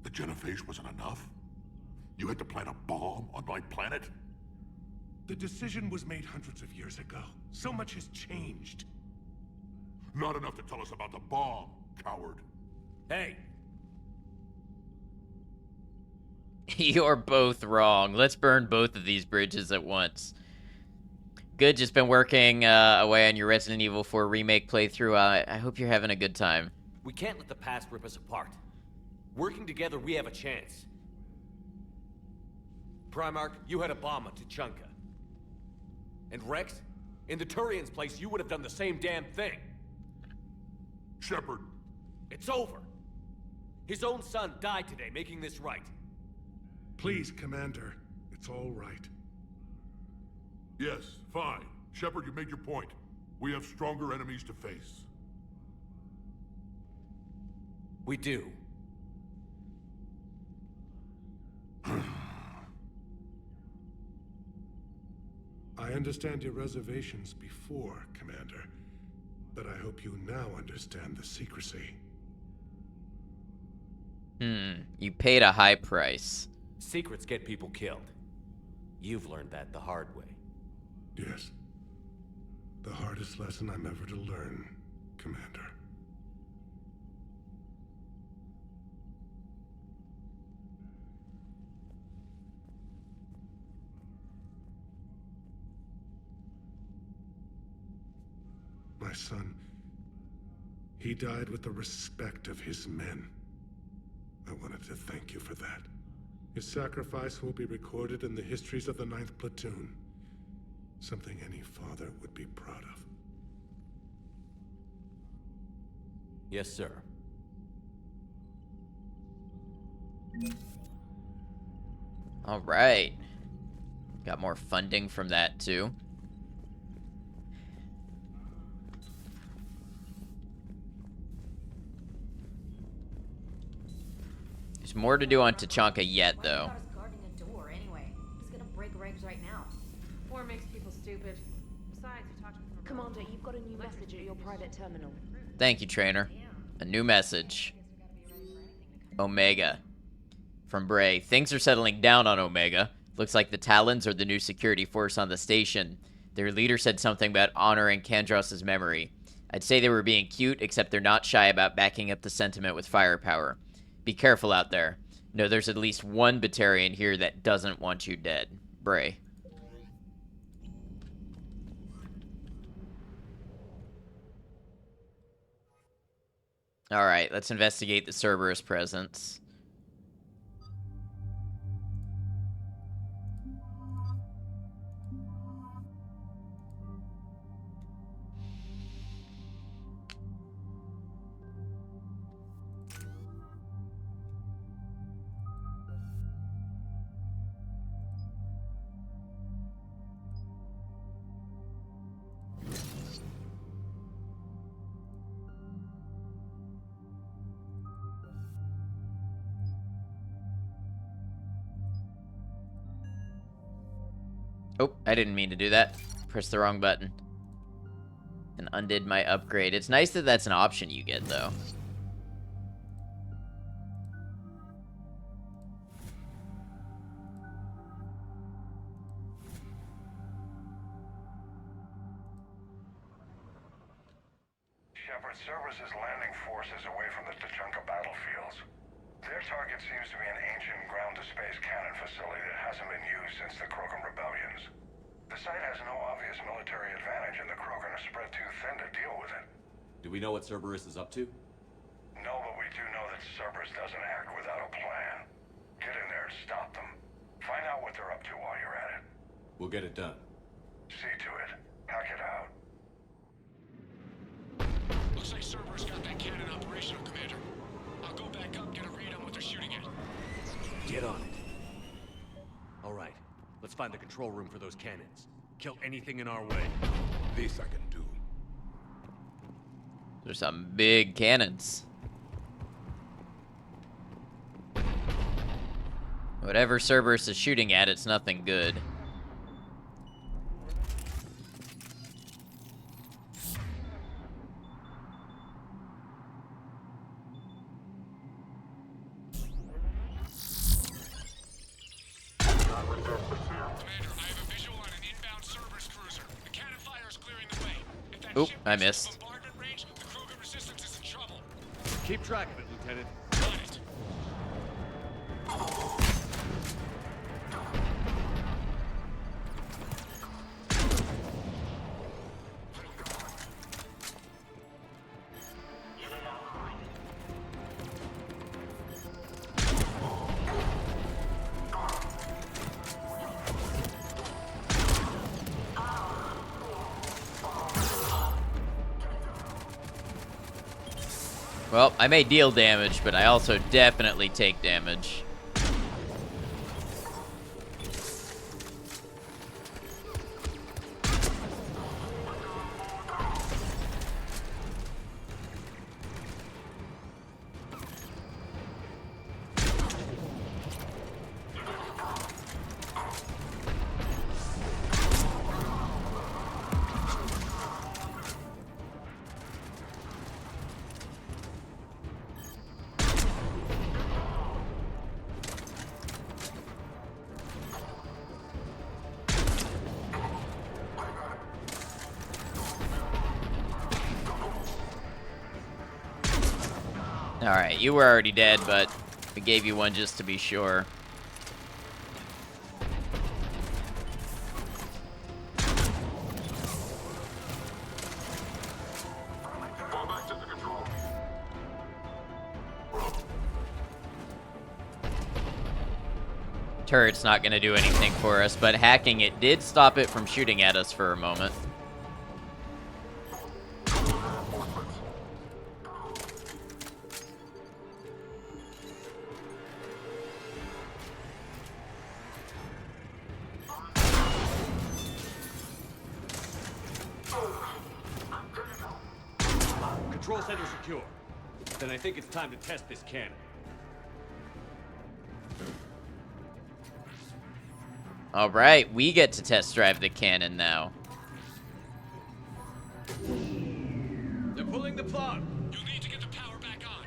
The Genophage wasn't enough? You had to plant a bomb on my planet? The decision was made hundreds of years ago. So much has changed. Not enough to tell us about the bomb, coward. Hey! You're both wrong. Let's burn both of these bridges at once. Good, just been working away on your Resident Evil 4 remake playthrough. I hope you're having a good time. We can't let the past rip us apart. Working together, we have a chance. Primarch, you had a bomb on Tuchanka. And Rex, in the Turian's place, you would have done the same damn thing. Shepard. It's over. His own son died today, making this right. Please, Commander. It's all right. Yes, fine. Shepard, you made your point. We have stronger enemies to face. We do. I understand your reservations before, Commander. But I hope you now understand the secrecy. You paid a high price. Secrets get people killed. You've learned that the hard way. Yes. The hardest lesson I'm ever to learn, Commander. My son, He died with the respect of his men. I wanted to thank you for that. His sacrifice will be recorded in the histories of the 9th Platoon. Something any father would be proud of. Yes, sir. All right. Got more funding from that, too. There's more to do on Tachanka yet, though. Why is guarding a door anyway? He's gonna break regs right now. War makes people stupid. Besides, you talked to me from Commander, you've got a new message at your private terminal. Thank you, trainer. A new message. Omega. From Bray. Things are settling down on Omega. Looks like the Talons are the new security force on the station. Their leader said something about honoring Kandros' memory. I'd say they were being cute, except they're not shy about backing up the sentiment with firepower. Be careful out there. No, there's at least one Batarian here that doesn't want you dead. Bray. Alright, let's investigate the Cerberus presence. Oh, I didn't mean to do that. Pressed the wrong button. And undid my upgrade. It's nice that that's an option you get, though. Shepard, Cerberus is landing forces away from the Tachanka battlefields. Their target seems to be an ancient ground-to-space cannon facility that hasn't been used since the Krogan rebellions. The site has no obvious military advantage, and the Krogan are spread too thin to deal with it. Do we know what Cerberus is up to? No, but we do know that Cerberus doesn't act without a plan. Get in there and stop them. Find out what they're up to while you're at it. We'll get it done. See to it. Hack it out. Looks like Cerberus got that cannon operational, Commander. I'll go back up, get a read on what they're shooting at. Get on it. All right, let's find the control room for those cannons. Kill anything in our way. This I can do. There's some big cannons. Whatever Cerberus is shooting at, it's nothing good. Oop, I missed. Keep track of it, Lieutenant. Well, I may deal damage, but I also definitely take damage. Alright, you were already dead, but we gave you one just to be sure. Fall back to the control. Turret's not going to do anything for us, but hacking it did stop it from shooting at us for a moment. Control center secure. Then I think it's time to test this cannon. All right, we get to test drive the cannon now. They're pulling the plug. You'll need to get the power back on.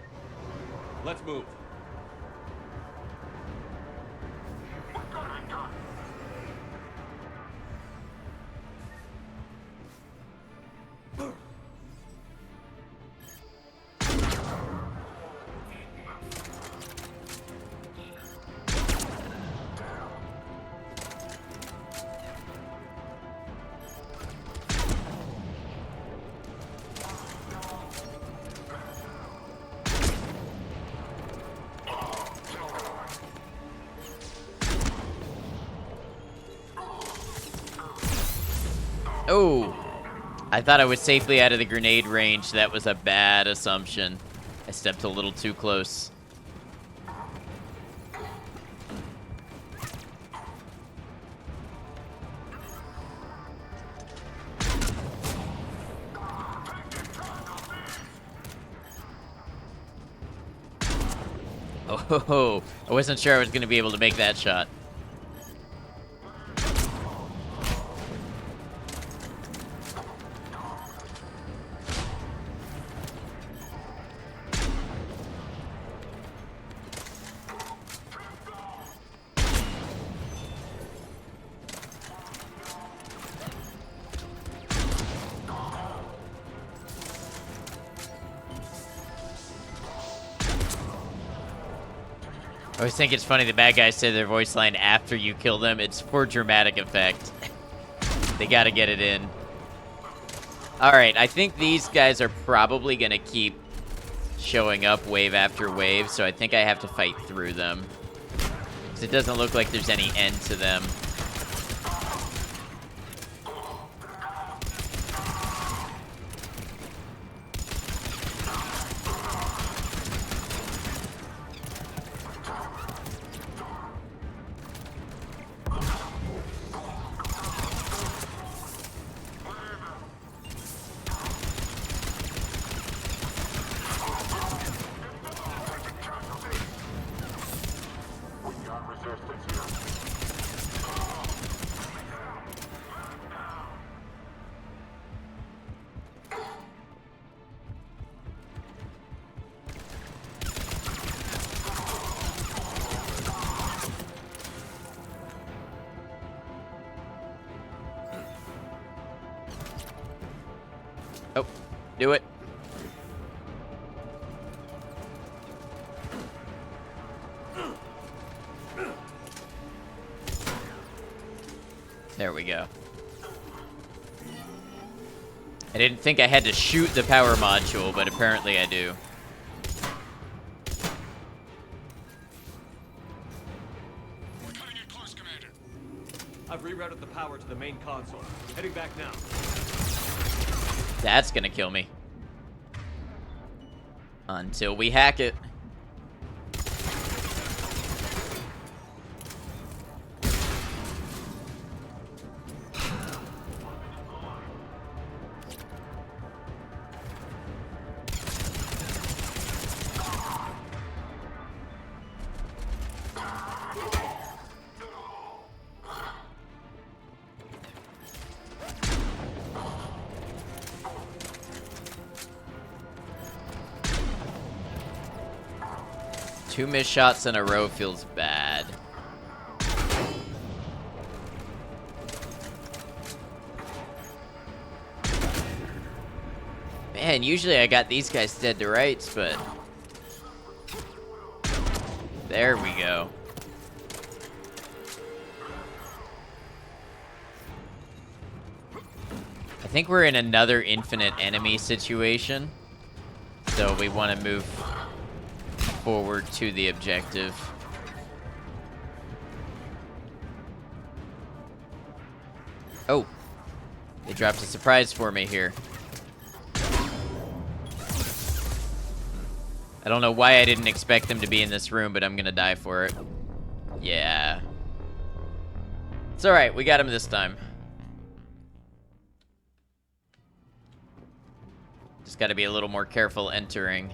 Let's move. Oh, I thought I was safely out of the grenade range. That was a bad assumption. I stepped a little too close. Oh, I wasn't sure I was going to be able to make that shot. I always think it's funny the bad guys say their voice line after you kill them. It's for dramatic effect. They gotta get it in. Alright, I think these guys are probably gonna keep showing up wave after wave, so I think I have to fight through them. Because it doesn't look like there's any end to them. Oh, do it. There we go. I didn't think I had to shoot the power module, but apparently I do. We're cutting it close, Commander. I've rerouted the power to the main console. Heading back now. That's gonna kill me. Until we hack it. Two missed shots in a row feels bad. Man, usually I got these guys dead to rights, but... There we go. I think we're in another infinite enemy situation. So we want to move forward to the objective. Oh, they dropped a surprise for me here. I don't know why I didn't expect them to be in this room, but I'm gonna die for it. Yeah. It's alright, we got him this time. Just gotta be a little more careful entering.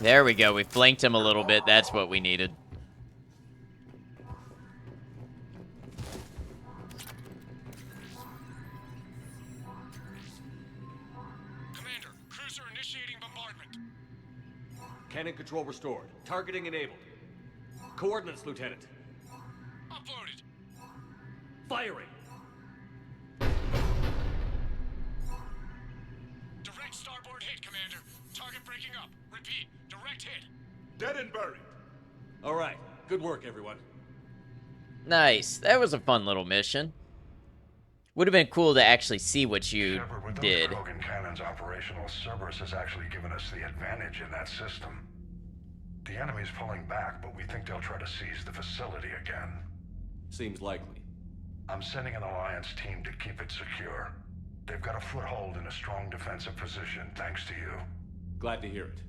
There we go. We flanked him a little bit. That's what we needed. Commander, cruiser initiating bombardment. Cannon control restored. Targeting enabled. Coordinates, Lieutenant. Uploaded. Firing. Direct starboard hit, Commander. Target breaking up. Repeat, direct hit. Dead and buried. All right. Good work, everyone. Nice. That was a fun little mission. Would have been cool to actually see what you Shepard, with those did. Krogan cannons operational, Cerberus has actually given us the advantage in that system. The enemy's pulling back, but we think they'll try to seize the facility again. Seems likely. I'm sending an Alliance team to keep it secure. They've got a foothold in a strong defensive position, thanks to you. Glad to hear it.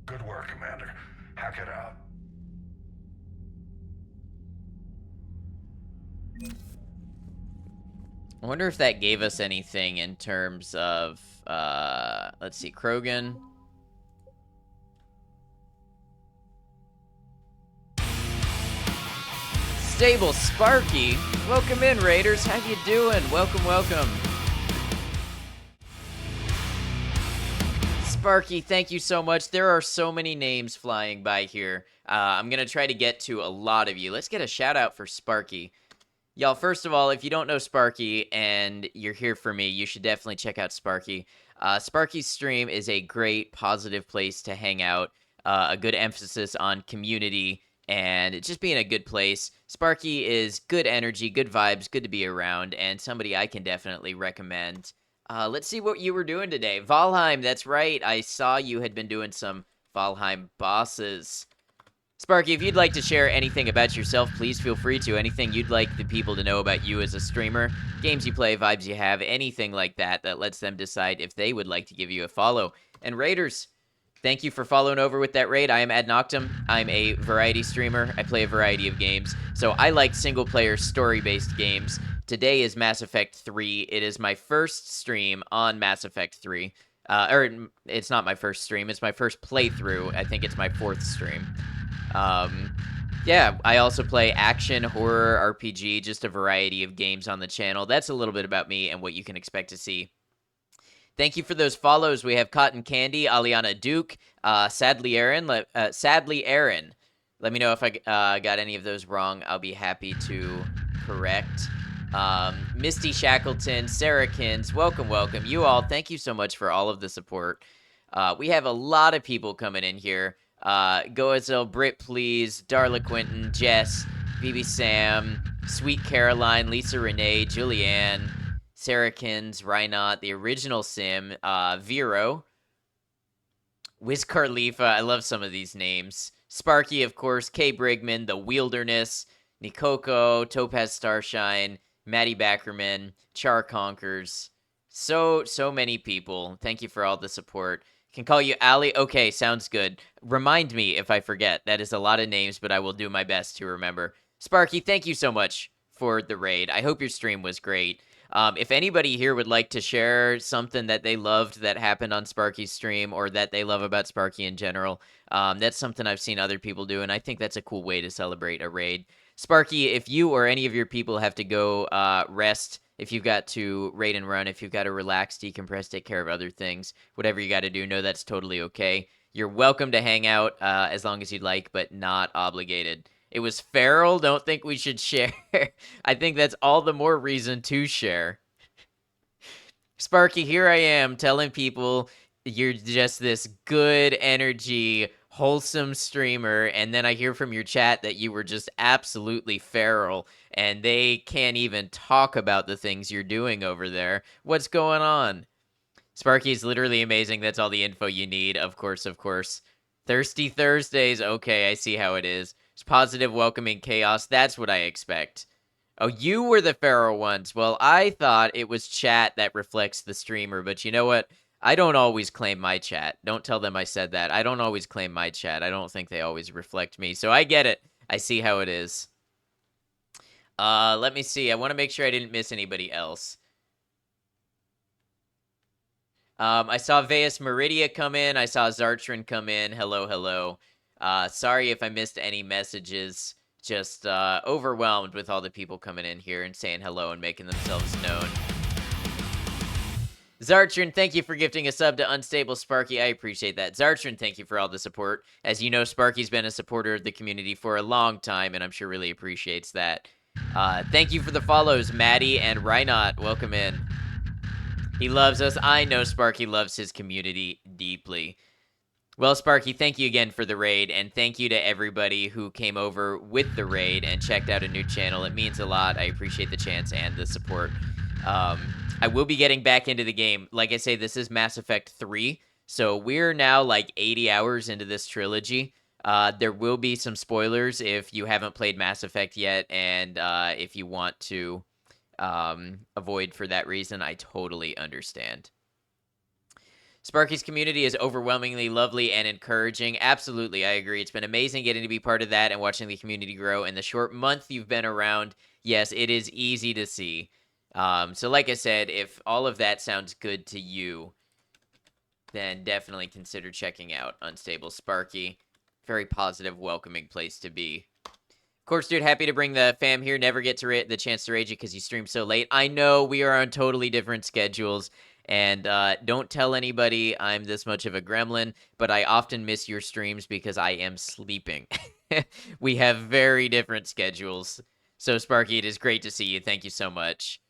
Good work, Commander. Hack it out. I wonder if that gave us anything in terms of, let's see, Krogan. Stable Sparky. Welcome in, Raiders. How you doing? Welcome, welcome. Sparky, thank you so much. There are so many names flying by here. I'm going to try to get to a lot of you. Let's get a shout out for Sparky. Y'all, first of all, if you don't know Sparky and you're here for me, you should definitely check out Sparky. Sparky's stream is a great, positive place to hang out. A good emphasis on community and it just being a good place. Sparky is good energy, good vibes, good to be around, and somebody I can definitely recommend. Let's see what you were doing today. Valheim, that's right. I saw you had been doing some Valheim bosses. Sparky, if you'd like to share anything about yourself, please feel free to. Anything you'd like the people to know about you as a streamer, games you play, vibes you have, anything like that that lets them decide if they would like to give you a follow. And Raiders, thank you for following over with that raid. I am Ad Noctum. I'm a variety streamer. I play a variety of games. So I like single-player, story-based games. Today is Mass Effect 3. It is my first stream on Mass Effect 3. Or it's not my first stream. It's my first playthrough. I think it's my fourth stream. Yeah, I also play action, horror, RPG, just a variety of games on the channel. That's a little bit about me and what you can expect to see. Thank you for those follows. We have Cotton Candy, Aliana Duke, Sadly Aaron. Let me know if I got any of those wrong. I'll be happy to correct. Misty Shackleton, Sarahkins, welcome. You all, thank you so much for all of the support. We have a lot of people coming in here. Goazel, Brit Please, Darla Quinton, Jess, BB Sam, Sweet Caroline, Lisa Renee, Julianne, Sarahkins, Reinot, the original Sim, Vero, Wiz Khalifa, I love some of these names. Sparky, of course, Kay Brigman, The Wilderness, Nikoko, Topaz Starshine, Maddie Backerman, Char Conkers. So many people. Thank you for all the support. Can call you Ali. Okay, sounds good. Remind me if I forget. That is a lot of names, but I will do my best to remember. Sparky, thank you so much for the raid. I hope your stream was great. If anybody here would like to share something that they loved that happened on Sparky's stream or that they love about Sparky in general, that's something I've seen other people do, and I think that's a cool way to celebrate a raid. Sparky, if you or any of your people have to go rest, if you've got to raid and run, if you've got to relax, decompress, take care of other things, whatever you got to do, know that's totally okay. You're welcome to hang out as long as you'd like, but not obligated. It was feral. Don't think we should share. I think that's all the more reason to share. Sparky, here I am telling people you're just this good energy, wholesome streamer, and then I hear from your chat that you were just absolutely feral, and they can't even talk about the things you're doing over there. What's going on? Sparky's literally amazing. That's all the info you need. Of course, of course. Thirsty Thursdays. Okay, I see how it is. It's positive, welcoming chaos. That's what I expect. Oh, you were the feral ones. Well, I thought it was chat that reflects the streamer, but you know what? I don't always claim my chat. Don't tell them I said that. I don't always claim my chat. I don't think they always reflect me. So I get it. I see how it is. Let me see. I want to make sure I didn't miss anybody else. I saw Veus Meridia come in. I saw Zartron come in. Hello, hello. Sorry if I missed any messages. Just overwhelmed with all the people coming in here and saying hello and making themselves known. Zartron, thank you for gifting a sub to Unstable Sparky. I appreciate that. Zartron, thank you for all the support. As you know, Sparky's been a supporter of the community for a long time, and I'm sure really appreciates that. Thank you for the follows, Maddie and Reinot. Welcome in. He loves us. I know Sparky loves his community deeply. Well, Sparky, thank you again for the raid, and thank you to everybody who came over with the raid and checked out a new channel. It means a lot. I appreciate the chance and the support. I will be getting back into the game. Like I say, this is Mass Effect 3, so we're now like 80 hours into this trilogy. There will be some spoilers if you haven't played Mass Effect yet, and if you want to avoid for that reason, I totally understand. Sparky's community is overwhelmingly lovely and encouraging. Absolutely, I agree. It's been amazing getting to be part of that and watching the community grow. In the short month you've been around, yes, it is easy to see. So like I said, if all of that sounds good to you, then definitely consider checking out Unstable Sparky. Very positive, welcoming place to be. Of course, dude, happy to bring the fam here. Never get to the chance to rage it because you stream so late. I know we are on totally different schedules. And don't tell anybody I'm this much of a gremlin, but I often miss your streams because I am sleeping. We have very different schedules. So, Sparky, it is great to see you. Thank you so much.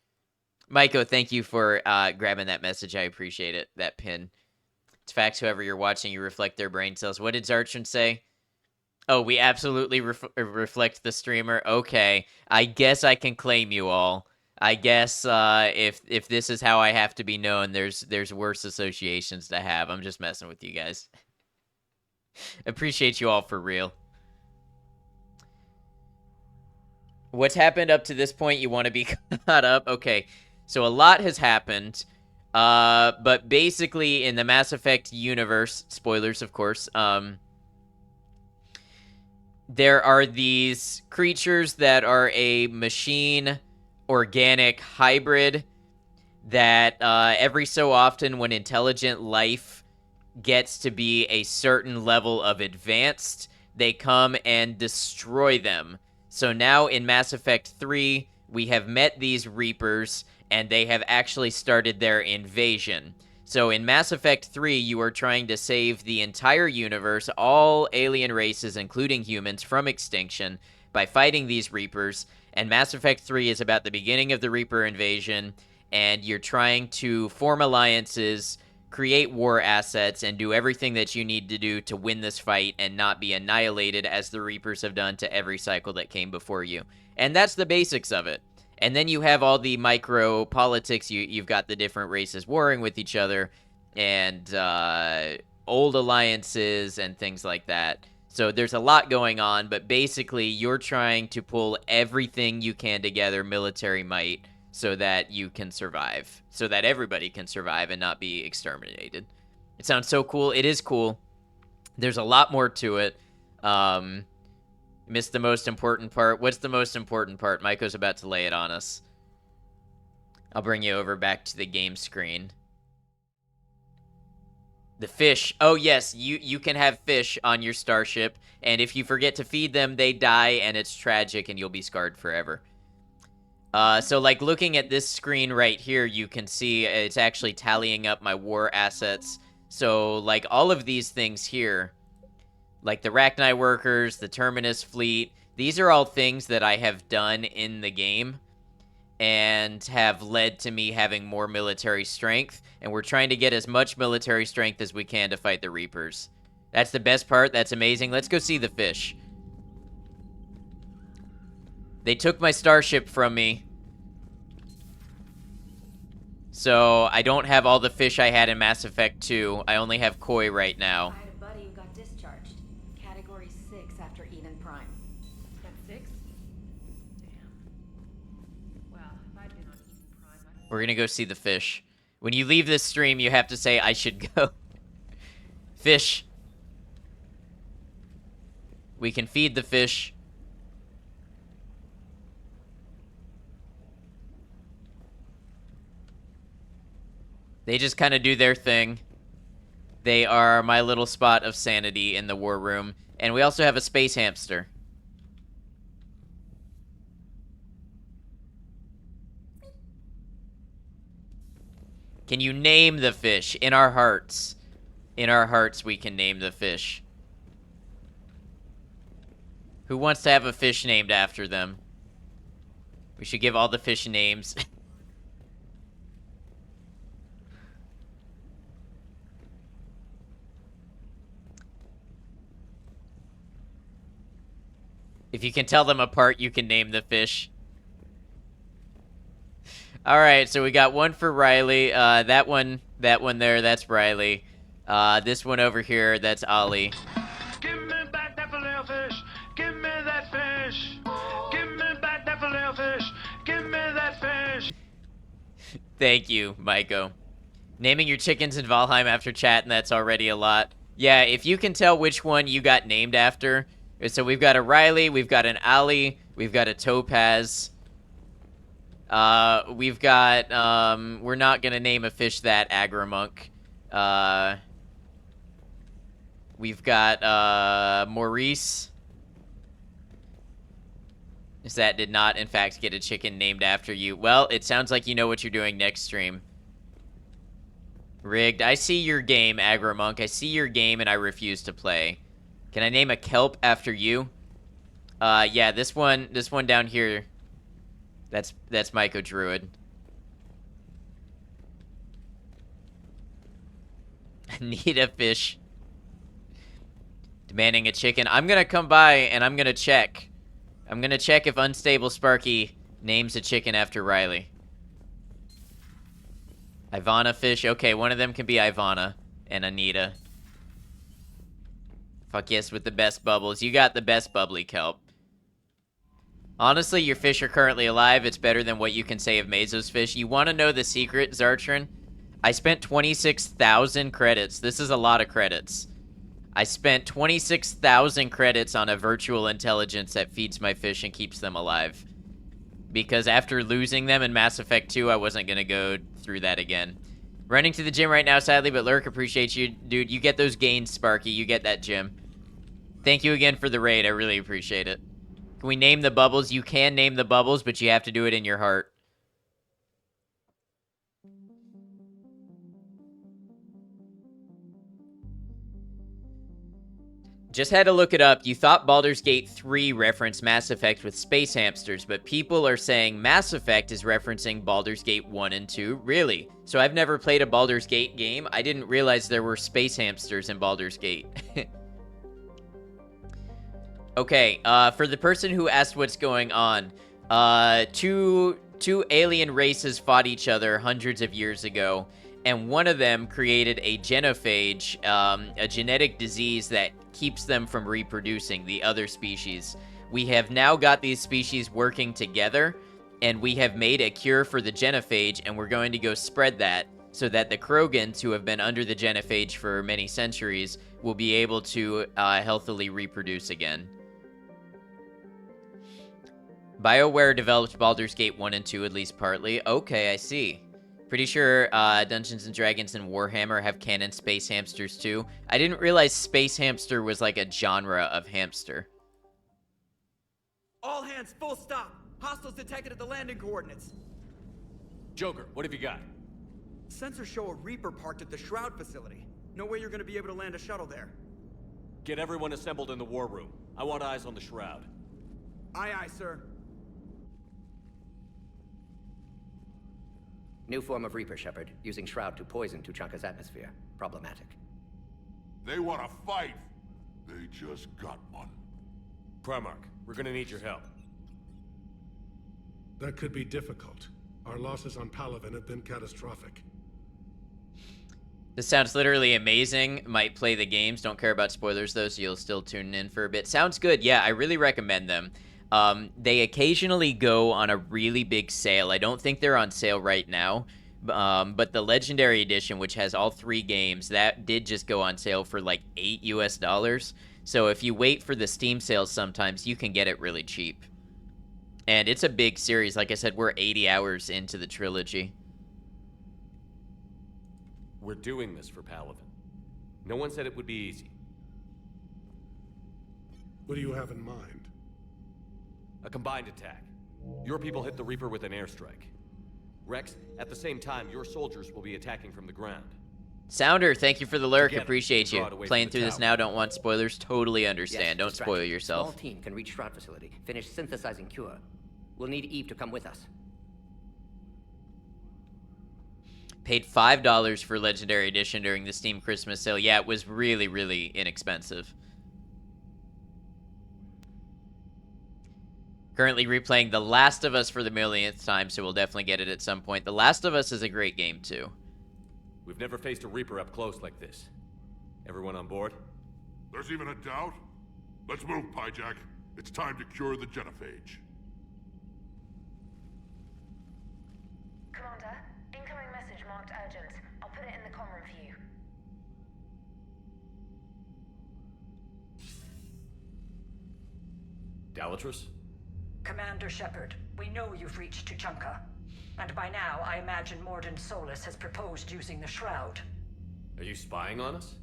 Maiko, thank you for grabbing that message. I appreciate it, that pin. It's facts, whoever you're watching, you reflect their brain cells. What did Zartron say? Oh, we absolutely reflect the streamer. Okay, I guess I can claim you all. I guess if this is how I have to be known, there's worse associations to have. I'm just messing with you guys. Appreciate you all for real. What's happened up to this point? You want to be caught up? Okay, so a lot has happened. But basically in the Mass Effect universe, spoilers of course, there are these creatures that are a machine organic hybrid that every so often when intelligent life gets to be a certain level of advanced, they come and destroy them. So now in Mass Effect 3, we have met these Reapers, and they have actually started their invasion. So in Mass Effect 3, you are trying to save the entire universe, all alien races, including humans, from extinction by fighting these Reapers. And Mass Effect 3 is about the beginning of the Reaper invasion, and you're trying to form alliances, create war assets, and do everything that you need to do to win this fight and not be annihilated as the Reapers have done to every cycle that came before you. And that's the basics of it. And then you have all the micro politics. You've got the different races warring with each other, and old alliances and things like that. So there's a lot going on, but basically you're trying to pull everything you can together, military might, so that you can survive. So that everybody can survive and not be exterminated. It sounds so cool. It is cool. There's a lot more to it. Missed the most important part. What's the most important part? Maiko's about to lay it on us. I'll bring you over back to the game screen. The fish. Oh, yes, you can have fish on your starship, and if you forget to feed them, they die, and it's tragic, and you'll be scarred forever. So, like, looking at this screen right here, you can see it's actually tallying up my war assets. So, like, all of these things here, like the Rachni workers, the Terminus fleet, these are all things that I have done in the game and have led to me having more military strength, and we're trying to get as much military strength as we can to fight the Reapers. That's the best part. That's amazing. Let's go see the fish. They took my starship from me, so I don't have all the fish I had in Mass Effect 2. I only have koi right now. I had a buddy who got discharged. Category 6 after Eden Prime. That's 6? Damn. Well, if I'd been on Eden Prime, We're gonna go see the fish. When you leave this stream, you have to say, I should go. Fish. We can feed the fish. They just kind of do their thing. They are my little spot of sanity in the war room. And we also have a space hamster. Can you name the fish? In our hearts. In our hearts, we can name the fish. Who wants to have a fish named after them? We should give all the fish names. If you can tell them apart, you can name the fish. Alright, so we got one for Riley. That one there, that's Riley. This one over here, that's Ollie. Give me back that filet-o-fish. Give me that fish. Give me back that filet-o-fish. Give me that fish. Thank you, Maiko. Naming your chickens in Valheim after chat, and that's already a lot. Yeah, if you can tell which one you got named after. So we've got a Riley, we've got an Ollie, we've got a Topaz. We've got, we're not gonna name a fish that, Agramunk. We've got, Maurice. That did not, in fact, get a chicken named after you. Well, it sounds like you know what you're doing next stream. Rigged. I see your game, Agramunk. I see your game, and I refuse to play. Can I name a kelp after you? Yeah, this one down here. That's Myco Druid. Need a fish. Demanding a chicken. I'm gonna come by and I'm gonna check. I'm gonna check if Unstable Sparky names a chicken after Riley. Ivana fish. Okay, one of them can be Ivana and Anita. Fuck yes, with the best bubbles. You got the best bubbly kelp. Honestly, your fish are currently alive. It's better than what you can say of Mezo's fish. You want to know the secret, Zartran? I spent 26,000 credits. This is a lot of credits. I spent 26,000 credits on a virtual intelligence that feeds my fish and keeps them alive. Because after losing them in Mass Effect 2, I wasn't going to go through that again. Running to the gym right now, sadly, but Lurk, appreciates you. Dude, you get those gains, Sparky. You get that gym. Thank you again for the raid. I really appreciate it. Can we name the bubbles? You can name the bubbles, but you have to do it in your heart. Just had to look it up. You thought Baldur's Gate 3 referenced Mass Effect with space hamsters, but people are saying Mass Effect is referencing Baldur's Gate 1 and 2. Really? So I've never played a Baldur's Gate game. I didn't realize there were space hamsters in Baldur's Gate. Okay, for the person who asked what's going on, two alien races fought each other hundreds of years ago, and one of them created a genophage, a genetic disease that keeps them from reproducing, the other species. We have now got these species working together, and we have made a cure for the genophage, and we're going to go spread that so that the Krogans, who have been under the genophage for many centuries, will be able to healthily reproduce again. BioWare developed Baldur's Gate 1 and 2 at least partly. Okay, I see. Pretty sure Dungeons & Dragons and Warhammer have canon space hamsters too. I didn't realize space hamster was like a genre of hamster. All hands, full stop. Hostiles detected at the landing coordinates. Joker, what have you got? Sensors show a Reaper parked at the Shroud facility. No way you're gonna be able to land a shuttle there. Get everyone assembled in the war room. I want eyes on the Shroud. Aye, aye, sir. New form of Reaper, Shepard, using Shroud to poison Tuchanka's atmosphere. Problematic. They want to fight. They just got one. Primarch, we're gonna need your help. That could be difficult. Our losses on Palaven have been catastrophic. This sounds literally amazing. Might play the games. Don't care about spoilers though, so you'll still tune in for a bit. Sounds good. Yeah, I really recommend them. They occasionally go on a really big sale. I don't think they're on sale right now. But the Legendary Edition, which has all 3 games, that did just go on sale for like $8 US. So if you wait for the Steam sales sometimes, you can get it really cheap. And it's a big series. Like I said, we're 80 hours into the trilogy. We're doing this for Palaven. No one said it would be easy. What do you have in mind? A combined attack. Your people hit the Reaper with an airstrike. Rex, at the same time, your soldiers will be attacking from the ground. Sounder, thank you for the lurk. Together, Appreciate you. draw it away Playing from the through this tower. now, don't want spoilers. Totally understand. Yes, Don't spoil distraction. yourself. Small team can reach Shroud facility. Finish synthesizing Cure. We'll need Eve to come with us. Paid $5 for Legendary Edition during the Steam Christmas sale. Yeah, it was really, really inexpensive. Currently replaying The Last of Us for the millionth time, so we'll definitely get it at some point. The Last of Us is a great game, too. We've never faced a Reaper up close like this. Everyone on board? There's even a doubt? Let's move, Pyjack. It's time to cure the genophage. Commander, incoming message marked urgent. I'll put it in the comm room for you. Dalatrus? Commander Shepard, we know you've reached Tuchanka. And by now, I imagine Mordin Solus has proposed using the Shroud. Are you spying on us?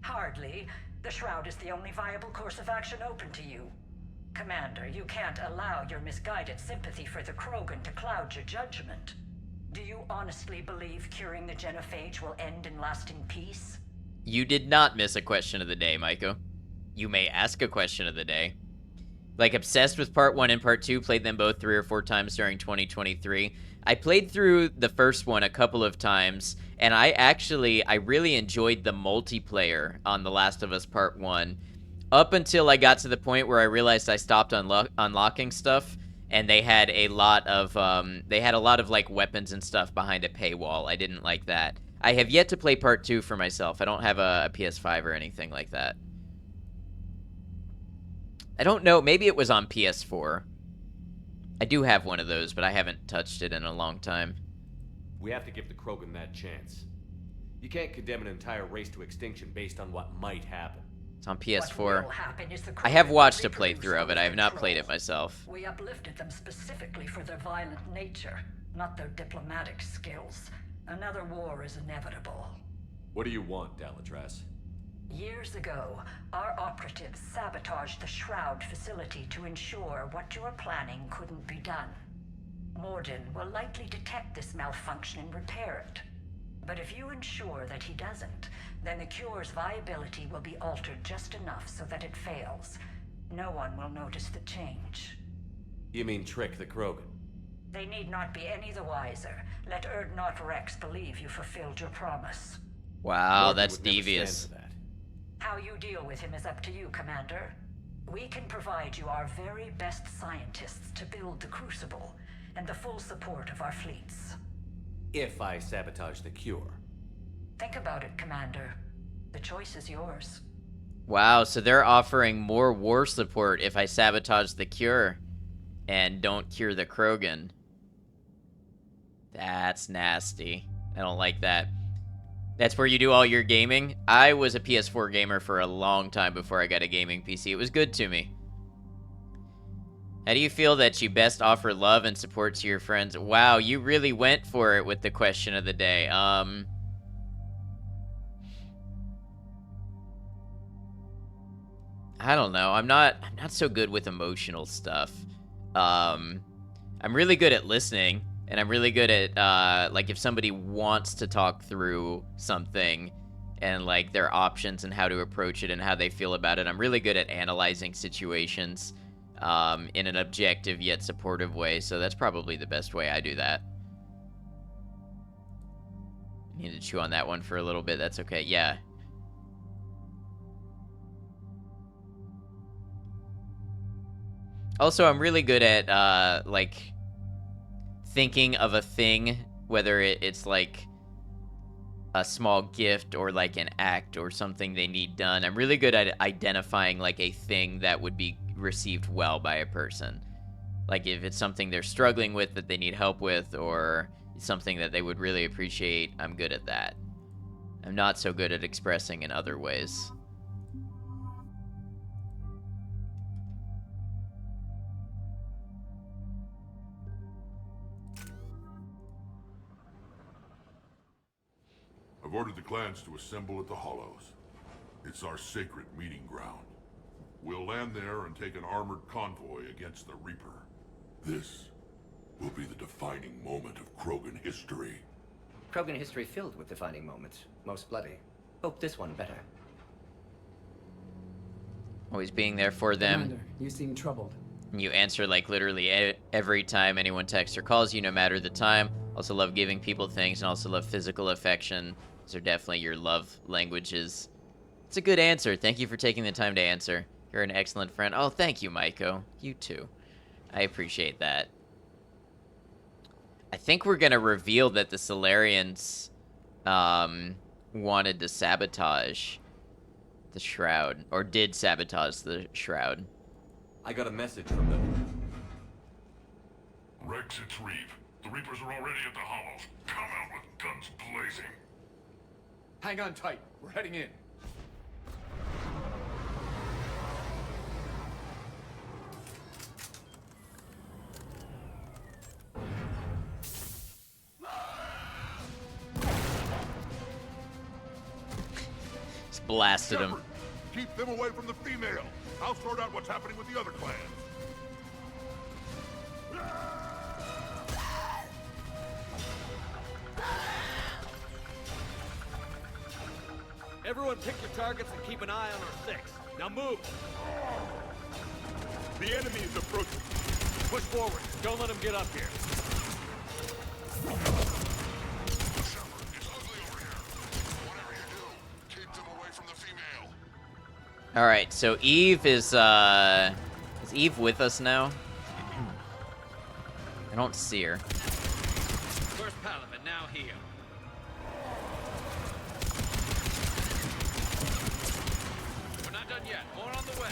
Hardly. The Shroud is the only viable course of action open to you. Commander, you can't allow your misguided sympathy for the Krogan to cloud your judgment. Do you honestly believe curing the genophage will end in lasting peace? You did not miss a question of the day, Maiko. You may ask a question of the day. Like, obsessed with Part 1 and Part 2, played them both 3 or 4 times during 2023. I played through the first one a couple of times, and I really enjoyed the multiplayer on The Last of Us Part 1, up until I got to the point where I realized I stopped unlocking stuff, and they had a lot of, like, weapons and stuff behind a paywall. I didn't like that. I have yet to play Part 2 for myself. I don't have a PS5 or anything like that. I don't know. Maybe it was on PS4. I do have one of those, but I haven't touched it in a long time. We have to give the Krogan that chance. You can't condemn an entire race to extinction based on what might happen. It's on PS4. will happen is the I have Krogan watched a reproduce playthrough of it. I have not control. played it myself. We uplifted them specifically for their violent nature, not their diplomatic skills. Another war is inevitable. What do you want, Dalatrass? Years ago, our operatives sabotaged the Shroud facility to ensure what you were planning couldn't be done. Mordin will likely detect this malfunction and repair it. But if you ensure that he doesn't, then the cure's viability will be altered just enough so that it fails. No one will notice the change. You mean trick the Krogan? They need not be any the wiser. Let Urdnot Rex believe you fulfilled your promise. Wow, Mordin that's would never devious. stand for that. How you deal with him is up to you, Commander. We can provide you our very best scientists to build the Crucible, and the full support of our fleets. If I sabotage the cure. Think about it, Commander. The choice is yours. Wow, so they're offering more war support if I sabotage the cure and don't cure the Krogan. That's nasty. I don't like that. That's where you do all your gaming? I was a PS4 gamer for a long time before I got a gaming PC. It was good to me. How do you feel that you best offer love and support to your friends? Wow, you really went for it with the question of the day. I don't know. I'm not so good with emotional stuff. I'm really good at listening, and I'm really good at like if somebody wants to talk through something and like their options and how to approach it and how they feel about it. I'm really good at analyzing situations in an objective yet supportive way, so that's probably the best way I do that. Need to chew on that one for a little bit. That's okay. Yeah. Also, I'm really good at like thinking of a thing, whether it's like a small gift or like an act or something they need done. I'm really good at identifying like a thing that would be received well by a person. Like if it's something they're struggling with that they need help with, or something that they would really appreciate, I'm good at that. I'm not so good at expressing in other ways. I've ordered the clans to assemble at the Hollows. It's our sacred meeting ground. We'll land there and take an armored convoy against the Reaper. This will be the defining moment of Krogan history. Krogan history filled with defining moments, most bloody. Hope this one better. Always being there for them. Commander, you seem troubled. You answer like literally every time anyone texts or calls you, no matter the time. Also love giving people things, and also love physical affection. Those are definitely your love languages. It's a good answer. Thank you for taking the time to answer. You're an excellent friend. Oh, thank you, Maiko. You too. I appreciate that. I think we're going to reveal that the Salarians wanted to sabotage the Shroud, or did sabotage the Shroud. I got a message from them. Rex, it's Reeve. The Reapers are already at the Hollows. Come out with guns blazing. Hang on tight. We're heading in. Just blasted him. Shepard, keep them away from the female. I'll sort out what's happening with the other clans. Everyone pick your targets and keep an eye on our six. Now move! The enemy is approaching. Push forward. Don't let them get up here. Shepard, it's ugly over here. Whatever you do, keep them away from the female. All right, so Eve is Eve with us now? I don't see her. First Palaven, now here. We're not done yet. More on the way.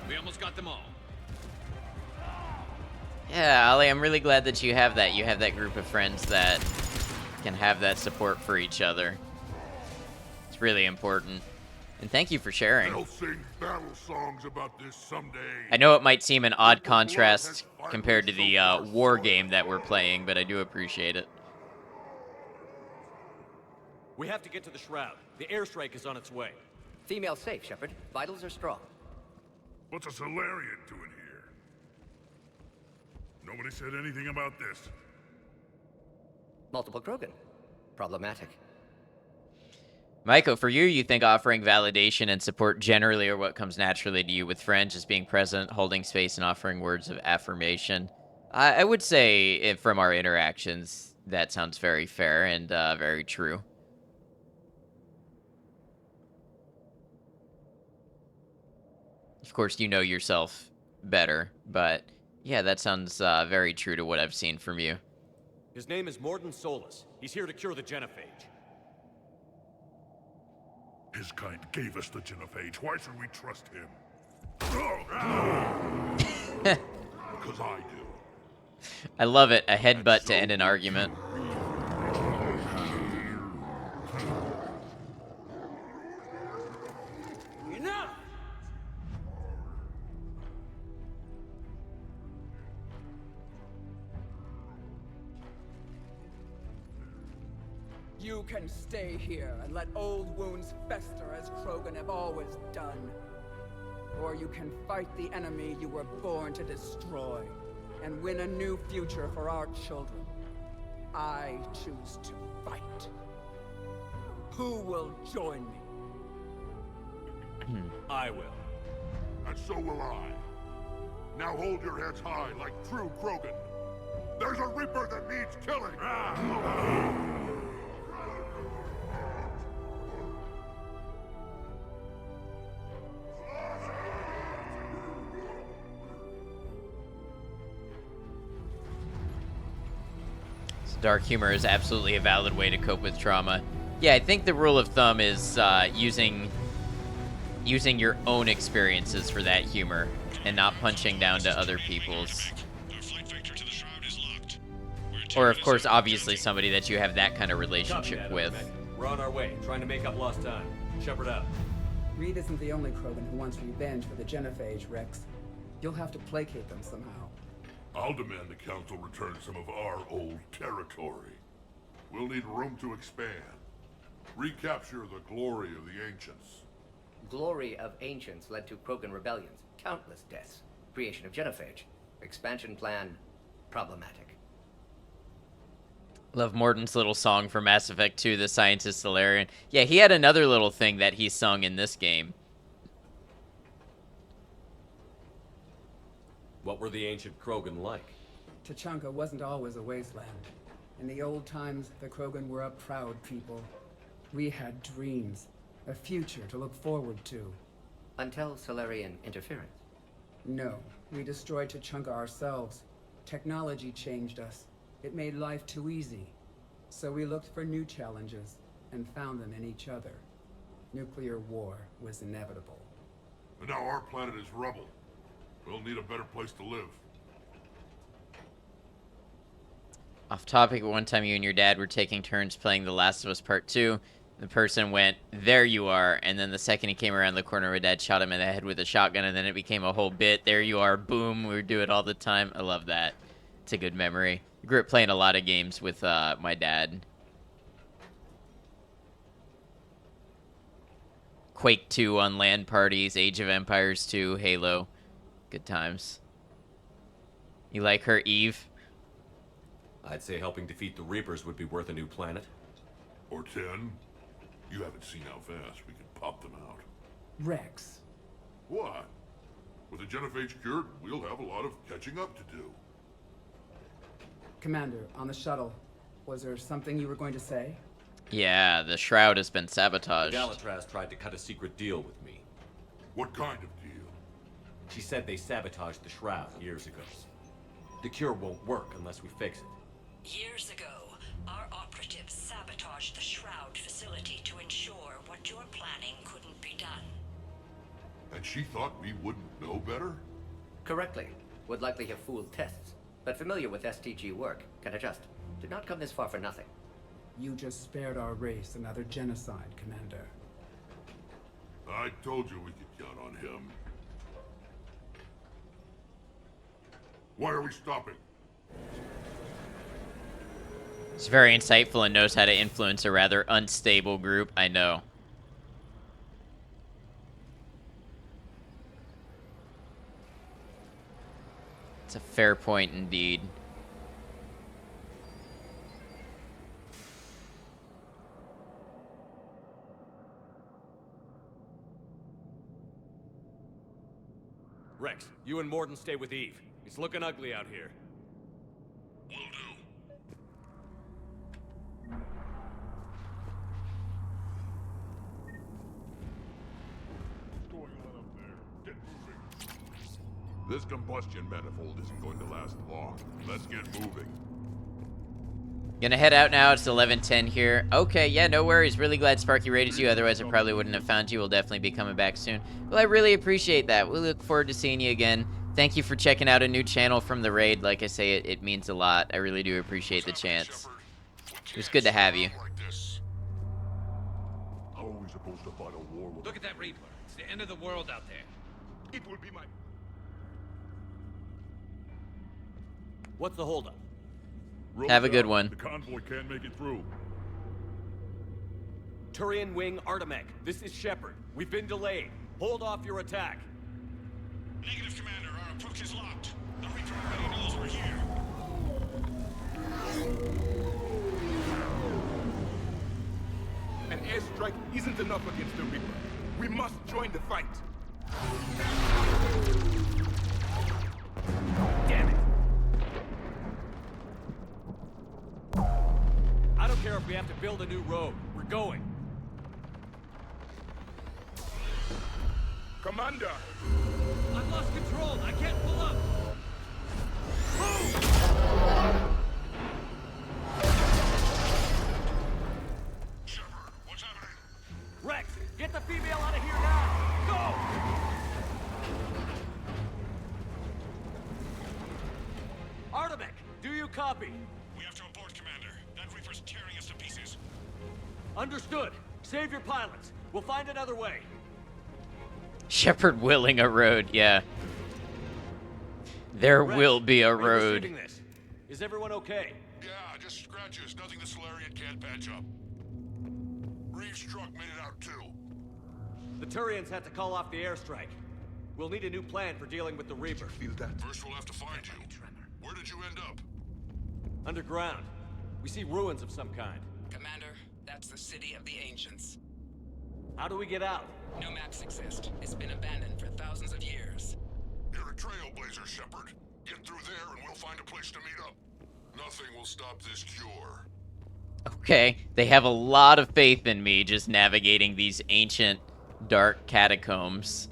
We almost got them all. Yeah, Ali, I'm really glad that you have that. You have that group of friends that can have that support for each other. It's really important. And thank you for sharing. They'll sing battle songs about this someday. I know it might seem an odd contrast compared to the war game that we're playing, but I do appreciate it. We have to get to the Shroud. The airstrike is on its way. Female safe, Shepard. Vitals are strong. What's a Salarian doing here? Nobody said anything about this. Multiple Krogan. Problematic. Maiko, for you, you think offering validation and support generally are what comes naturally to you with friends, just being present, holding space, and offering words of affirmation. I would say, from our interactions, that sounds very fair and very true. Of course, you know yourself better, but yeah, that sounds very true to what I've seen from you. His name is Mordin Solus. He's here to cure the Genophage. His kind gave us the Genophage. Why should we trust him? as I do. I love it. A headbutt to end an argument. Enough! You can stay here and let old wounds fester as Krogan have always done. Or you can fight the enemy you were born to destroy and win a new future for our children. I choose to fight. Who will join me? I will. And so will I. Now hold your heads high like true Krogan. There's a Reaper that needs killing! Dark humor is absolutely a valid way to cope with trauma. Yeah, I think the rule of thumb is using your own experiences for that humor and not punching down to other people's. Or, of course, obviously somebody that you have that kind of relationship with. We're on our way, trying to make up lost time. Shepard out. Reed isn't the only Krogan who wants revenge for the Genophage, Rex. You'll have to placate them somehow. I'll demand the Council return some of our old territory. We'll need room to expand. Recapture the glory of the Ancients. Glory of Ancients led to Krogan rebellions, countless deaths, creation of Genophage. Expansion plan, problematic. Love Morton's little song for Mass Effect 2, The Scientist Salarian. Yeah, he had another little thing that he sung in this game. What were the ancient Krogan like? Tuchanka wasn't always a wasteland. In the old times, the Krogan were a proud people. We had dreams, a future to look forward to. Until Salarian interference. No, we destroyed Tuchanka ourselves. Technology changed us. It made life too easy. So we looked for new challenges and found them in each other. Nuclear war was inevitable. And now our planet is rubble. We'll need a better place to live. Off topic, one time you and your dad were taking turns playing The Last of Us Part 2. The person went, "There you are," and then the second he came around the corner, my dad shot him in the head with a shotgun, and then it became a whole bit. "There you are," boom. We would do it all the time. I love that. It's a good memory. I grew up playing a lot of games with my dad. Quake 2 on LAN parties, Age of Empires 2, Halo. Good times. You like her, Eve? I'd say helping defeat the Reapers would be worth a new planet. Or 10. You haven't seen how fast we can pop them out. Rex. What? With the Genophage cured, we'll have a lot of catching up to do. Commander, on the shuttle, was there something you were going to say? Yeah, the Shroud has been sabotaged. Galvatraz tried to cut a secret deal with me. What kind of deal? She said they sabotaged the Shroud years ago. The cure won't work unless we fix it. Years ago, our operatives sabotaged the Shroud facility to ensure what you're planning couldn't be done. And she thought we wouldn't know better? Correctly. Would likely have fooled tests, but familiar with STG work, can adjust. Did not come this far for nothing. You just spared our race another genocide, Commander. I told you we could count on him. Why are we stopping? He's very insightful and knows how to influence a rather unstable group. I know. It's a fair point indeed. Rex, you and Mordin stay with Eve. It's looking ugly out here. Will do. What's going on up there? Get moving. This combustion manifold isn't going to last long. Let's get moving. Gonna head out now. It's 11:10 here. Okay, yeah, no worries. Really glad Sparky raided you. Otherwise, I probably wouldn't have found you. We'll definitely be coming back soon. Well, I really appreciate that. We look forward to seeing you again. Thank you for checking out a new channel from the raid. Like I say, it means a lot. I really do appreciate the chance. It was good to have you. How are we supposed to fight a war with... Look at that Reaper. It's the end of the world out there. It will be my... What's the holdup? Have a good one. The convoy can't make it through. Turian Wing Artemek, this is Shepard. We've been delayed. Hold off your attack. Negative, Commander. Our approach is locked. The Reaper already knows we're here. An airstrike isn't enough against the Reaper. We must join the fight. Damn it. I don't care if we have to build a new road. We're going. Commander! I've lost control. I can't pull up. Shepard, what's happening? Rex, get the female out of here now. Go! Artemek, do you copy? We have to abort, Commander. That Reaper's tearing us to pieces. Understood. Save your pilots. We'll find another way. Shepard willing a road, yeah. There Rex, will be a are you road. receiving this? Is everyone okay? Yeah, just scratches. Nothing the Solarian can't patch up. Reeves' truck made it out too. The Turians had to call off the airstrike. We'll need a new plan for dealing with the Reaper. Feel that? First we'll have to find you. Where did you end up? Underground. We see ruins of some kind. Commander, that's the City of the Ancients. How do we get out? No maps exist. It's been abandoned for thousands of years. You're a trailblazer, Shepard. Get through there and we'll find a place to meet up. Nothing will stop this cure. Okay, they have a lot of faith in me just navigating these ancient, dark catacombs.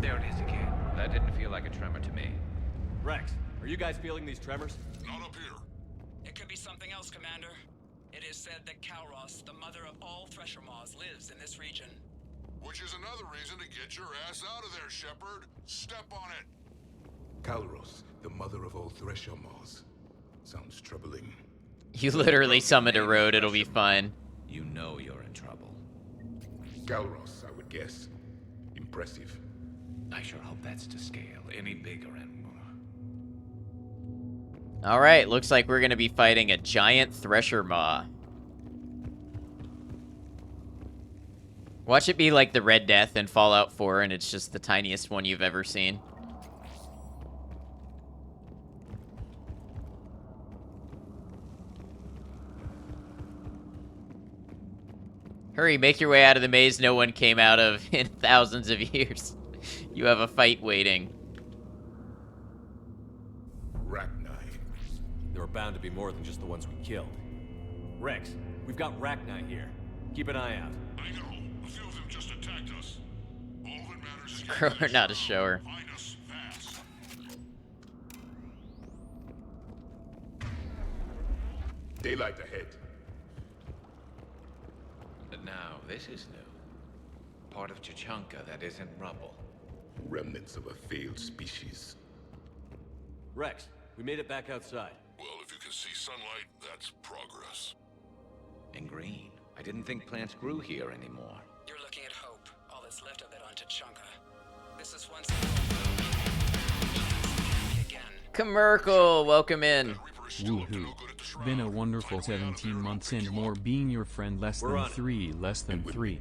There it is again. That didn't feel like a tremor to me. Rex, are you guys feeling these tremors? Not up here. It could be something else, Commander. It is said that Kalros, the mother of all Thresher Maws, lives in this region. Which is another reason to get your ass out of there, Shepard. Step on it. Kalros, the mother of all Thresher Maws. Sounds troubling. You literally summoned a road, it'll be fine. You know you're in trouble. Kalros, I would guess. Impressive. I sure hope that's to scale. Any bigger and more. Alright, looks like we're gonna be fighting a giant Thresher Maw. Watch it be like the Red Death in Fallout 4 and it's just the tiniest one you've ever seen. Hurry, make your way out of the maze no one came out of in thousands of years. You have a fight waiting. Rachni. There are bound to be more than just the ones we killed. Rex, we've got Rachni here. Keep an eye out. I know. A few of them just attacked us. All that matters is Screw her, not a shower. find us fast. Daylight ahead. But now, this is new. Part of Chichanka that isn't rubble. Remnants of a failed species. Rex, we made it back outside. Well, if you can see sunlight, that's progress. And green. I didn't think plants grew here anymore. You're looking at hope, all that's left of it on Tachanka. This is once again. Commercial, welcome in. Woohoo. Been a wonderful 17 months and more being your friend less than 3, less than 3.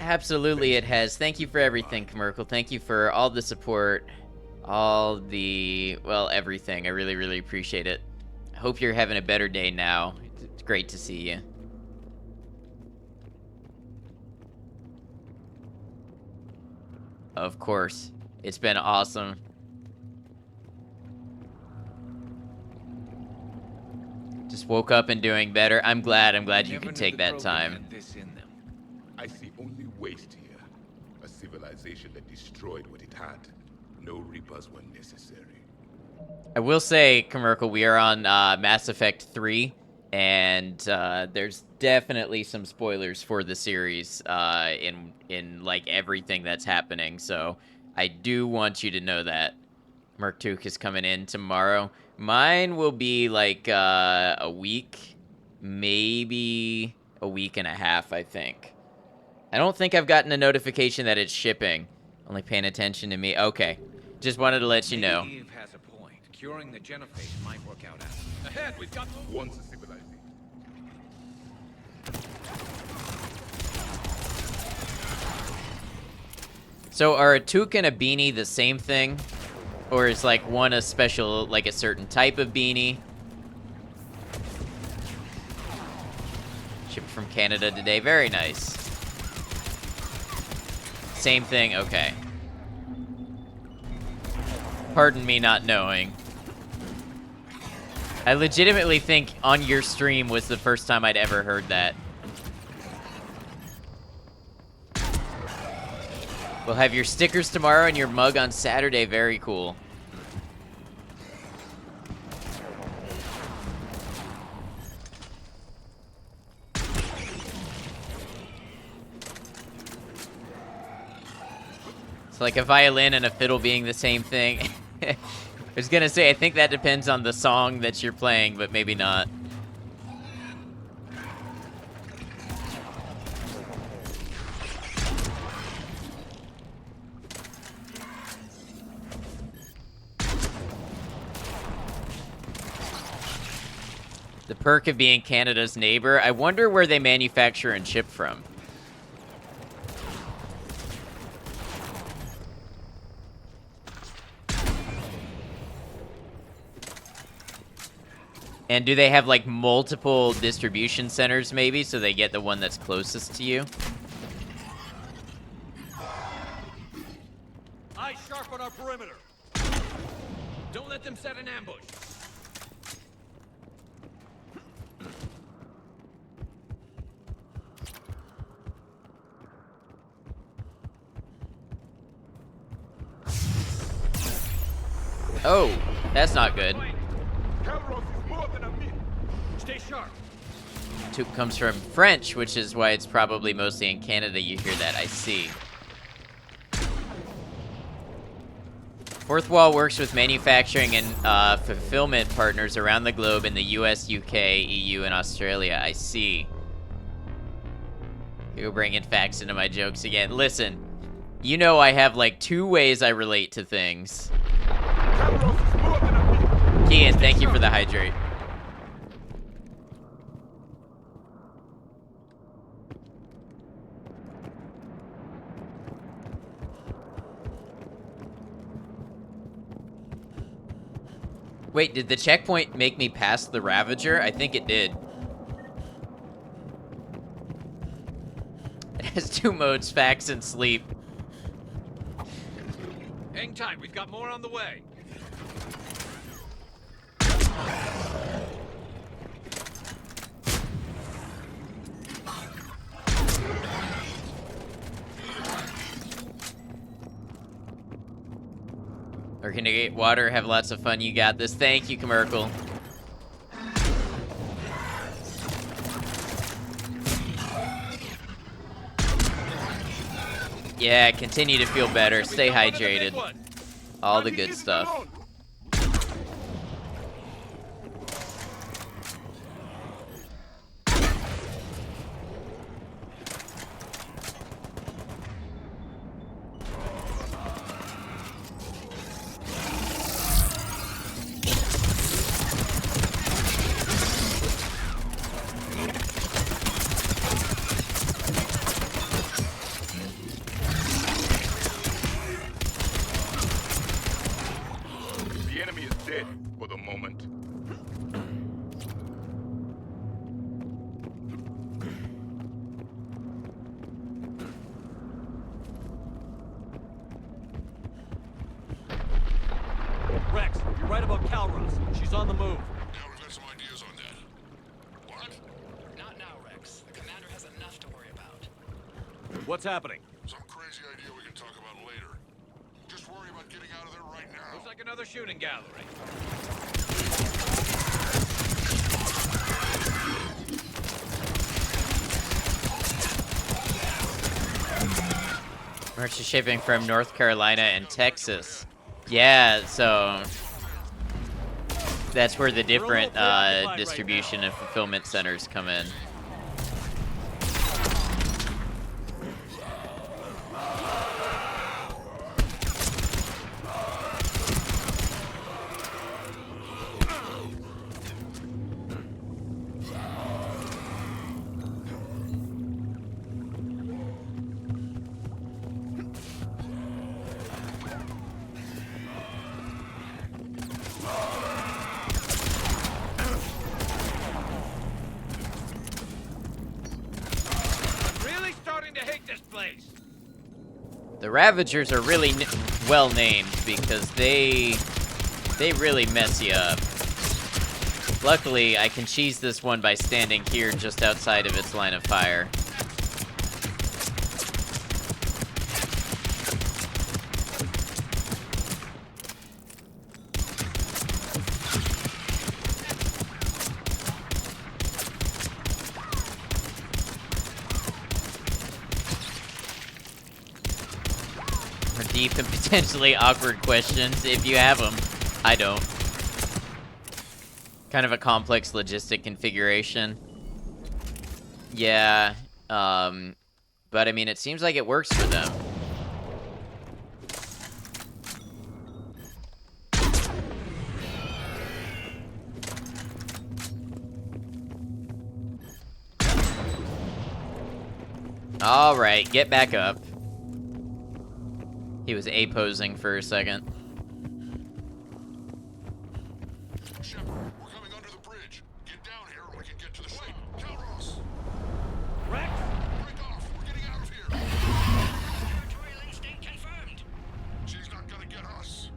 Absolutely it has. Thank you for everything, Commercial. Thank you for all the support, all the, well, everything. I really, really appreciate it. I hope you're having a better day now. It's great to see you. Of course. It's been awesome. Just woke up and doing better. I'm glad you could take that time. I see only waste here. A civilization that destroyed what it had. No Reapers were necessary. I will say, Commercial, we are on Mass Effect 3, and there's definitely some spoilers for the series in like everything that's happening. So I do want you to know that. Merktuk is coming in tomorrow. Mine will be like a week, maybe a week and a half, I think. I don't think I've gotten a notification that it's shipping. Only paying attention to me. Okay. Just wanted to let you know. Eve has a point. Curing the genophage might work out as Ahead, we've got once a civilization. So are a toque and a beanie the same thing? Or is like one a special, like a certain type of beanie? Shipped from Canada today. Very nice. Same thing? Okay. Pardon me not knowing. I legitimately think on your stream was the first time I'd ever heard that. We'll have your stickers tomorrow and your mug on Saturday. Very cool. It's like a violin and a fiddle being the same thing. I was gonna say, I think that depends on the song that you're playing, but maybe not. The perk of being Canada's neighbor. I wonder where they manufacture and ship from. And do they have like multiple distribution centers maybe, so they get the one that's closest to you? Eyes sharp on our perimeter. Don't let them set an ambush. Oh, that's not good. Stay sharp. Toque comes from French, which is why it's probably mostly in Canada you hear that, I see. Fourth Wall works with manufacturing and fulfillment partners around the globe in the US, UK, EU, and Australia, I see. You're bringing facts into my jokes again. Listen, you know I have like 2 ways I relate to things. Kian, thank you for the hydrate. Wait, did the checkpoint make me pass the Ravager? I think it did. It has 2 modes, facts and sleep. Hang tight, we've got more on the way. We're gonna get water, have lots of fun. You got this. Thank you, Commercial. Yeah, continue to feel better. Stay hydrated. All the good stuff. Rex, you're right about Calros. She's on the move. Yeah, we've got some ideas on that. What? Not now, Rex. The commander has enough to worry about. What's happening? Some crazy idea we can talk about later. Just worry about getting out of there right now. Looks like another shooting gallery. Merch is shipping from North Carolina and Texas. Yeah, so that's where the different distribution and fulfillment centers come in. The Ravagers are really well named because they really mess you up. Luckily, I can cheese this one by standing here just outside of its line of fire. Deep and potentially awkward questions, if you have them. I don't. Kind of a complex logistic configuration. Yeah, but I mean, it seems like it works for them. All right, get back up. He was A-posing for a second. Shepard, we're coming under the bridge. Get down here and we can get to the ship. Calros! Rex? Break off! We're getting out of here! Territorial instinct confirmed. She's not gonna get us.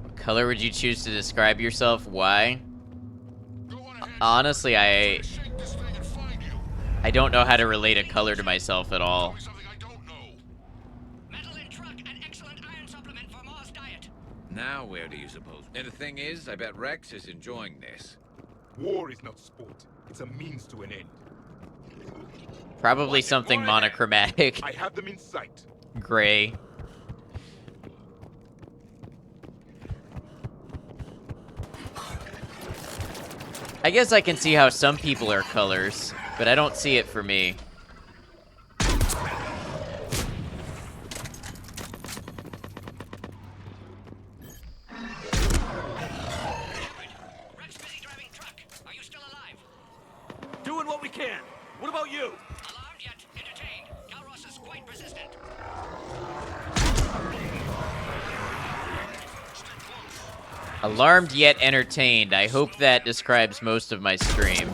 What color would you choose to describe yourself? Why? Honestly, I don't know how to relate a color to myself at all. Now where do you suppose? And the thing is, I bet Rex is enjoying this. War is not sport. It's a means to an end. Probably something monochromatic. I have them in sight. Gray. I guess I can see how some people are colors, but I don't see it for me. Doing what we can. What about you? Alarmed yet entertained. Calros is quite persistent. Alarmed yet entertained. I hope that describes most of my stream.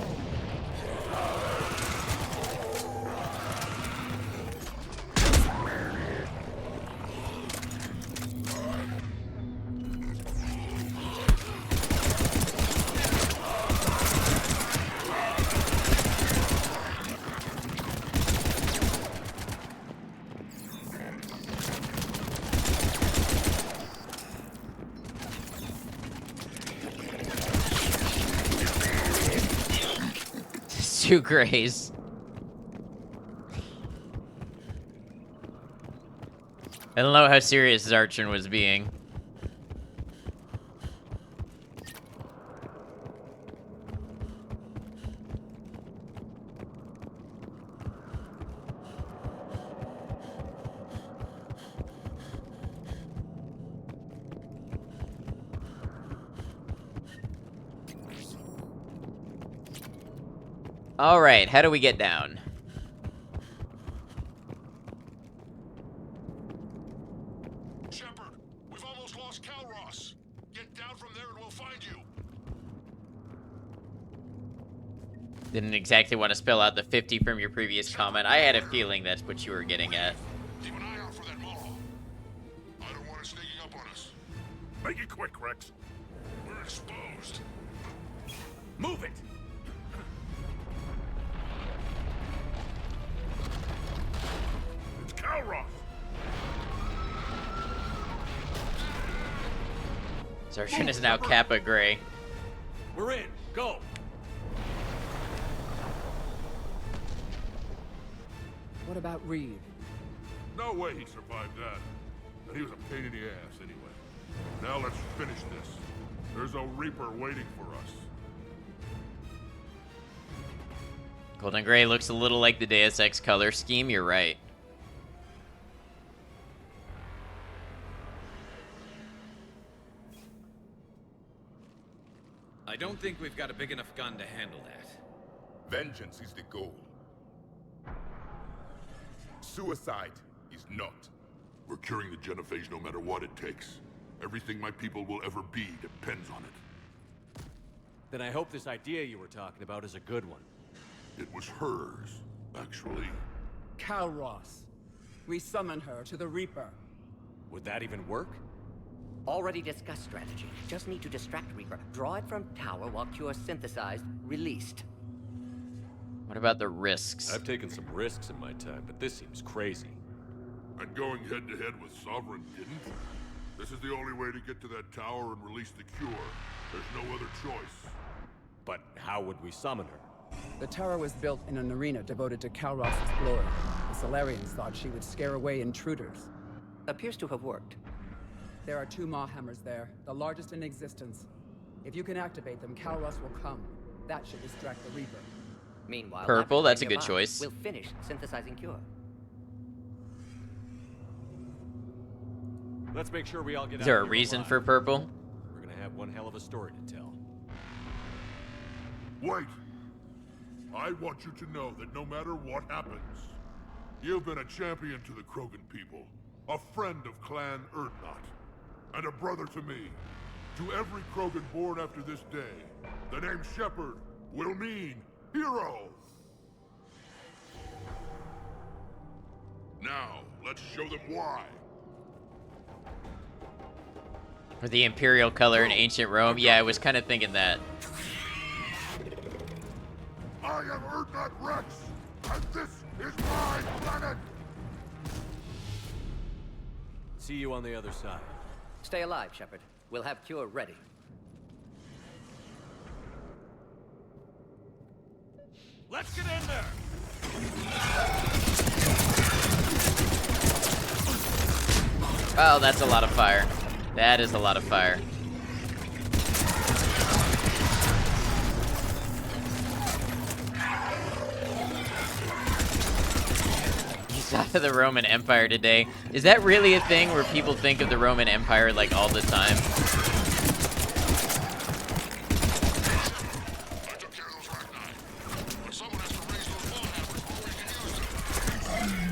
Two grays. I don't know how serious Zarchin was being. All right, how do we get down? Shepard, we've almost lost Calros. Get down from there and we'll find you. Didn't exactly want to spell out the 50 from your previous comment. I had a feeling that's what you were getting at. Keep an eye out for that mall. I don't want it sneaking up on us. Make it quick, Rex. We're exposed. Move it! Calros! Sergeant is now Kappa Gray. We're in. Go. What about Reed? No way he survived that. And he was a pain in the ass anyway. Now let's finish this. There's a Reaper waiting for us. Golden Gray looks a little like the Deus Ex color scheme, you're right. I don't think we've got a big enough gun to handle that. Vengeance is the goal. Suicide is not. We're curing the genophage no matter what it takes. Everything my people will ever be depends on it. Then I hope this idea you were talking about is a good one. It was hers, actually. Kalros. We summon her to the Reaper. Would that even work? Already discussed strategy. Just need to distract Reaper. Draw it from tower while Cure synthesized, released. What about the risks? I've taken some risks in my time, but this seems crazy. And going head-to-head with Sovereign didn't? This is the only way to get to that tower and release the Cure. There's no other choice. But how would we summon her? The tower was built in an arena devoted to Kalros' glory. The Solarians thought she would scare away intruders. Appears to have worked. There are 2 Maw hammers there, the largest in existence. If you can activate them, Kalros will come. That should distract the Reaper. Meanwhile, Purple, that's a good nearby, choice. We'll finish synthesizing Cure. Let's make sure we all get out Is there a of here reason alive. for purple? We're gonna have one hell of a story to tell. Wait! I want you to know that no matter what happens, you've been a champion to the Krogan people, a friend of Clan Urdnot, and a brother to me. To every Krogan born after this day, the name Shepard will mean hero! Now, let's show them why. Or the Imperial color in ancient Rome? Yeah, I was kind of thinking that. I am Urdnot Rex, and this is my planet! See you on the other side. Stay alive, Shepard. We'll have Cure ready. Let's get in there! Oh, that's a lot of fire. That is a lot of fire. He's out of the Roman Empire today. Is that really a thing where people think of the Roman Empire like all the time?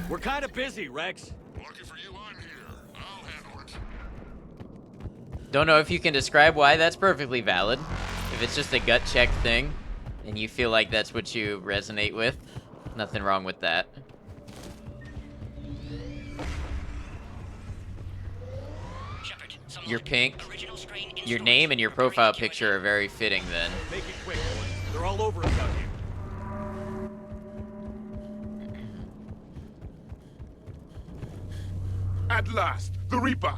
We're kind of busy, Rex. Lucky for you, I'm here. I'll handle it. Don't know if you can describe why. That's perfectly valid. If it's just a gut check thing, and you feel like that's what you resonate with, nothing wrong with that. Your pink, your name and your profile picture are very fitting then. Make it quick, boys. They're all over us out here. At last, the Reaper!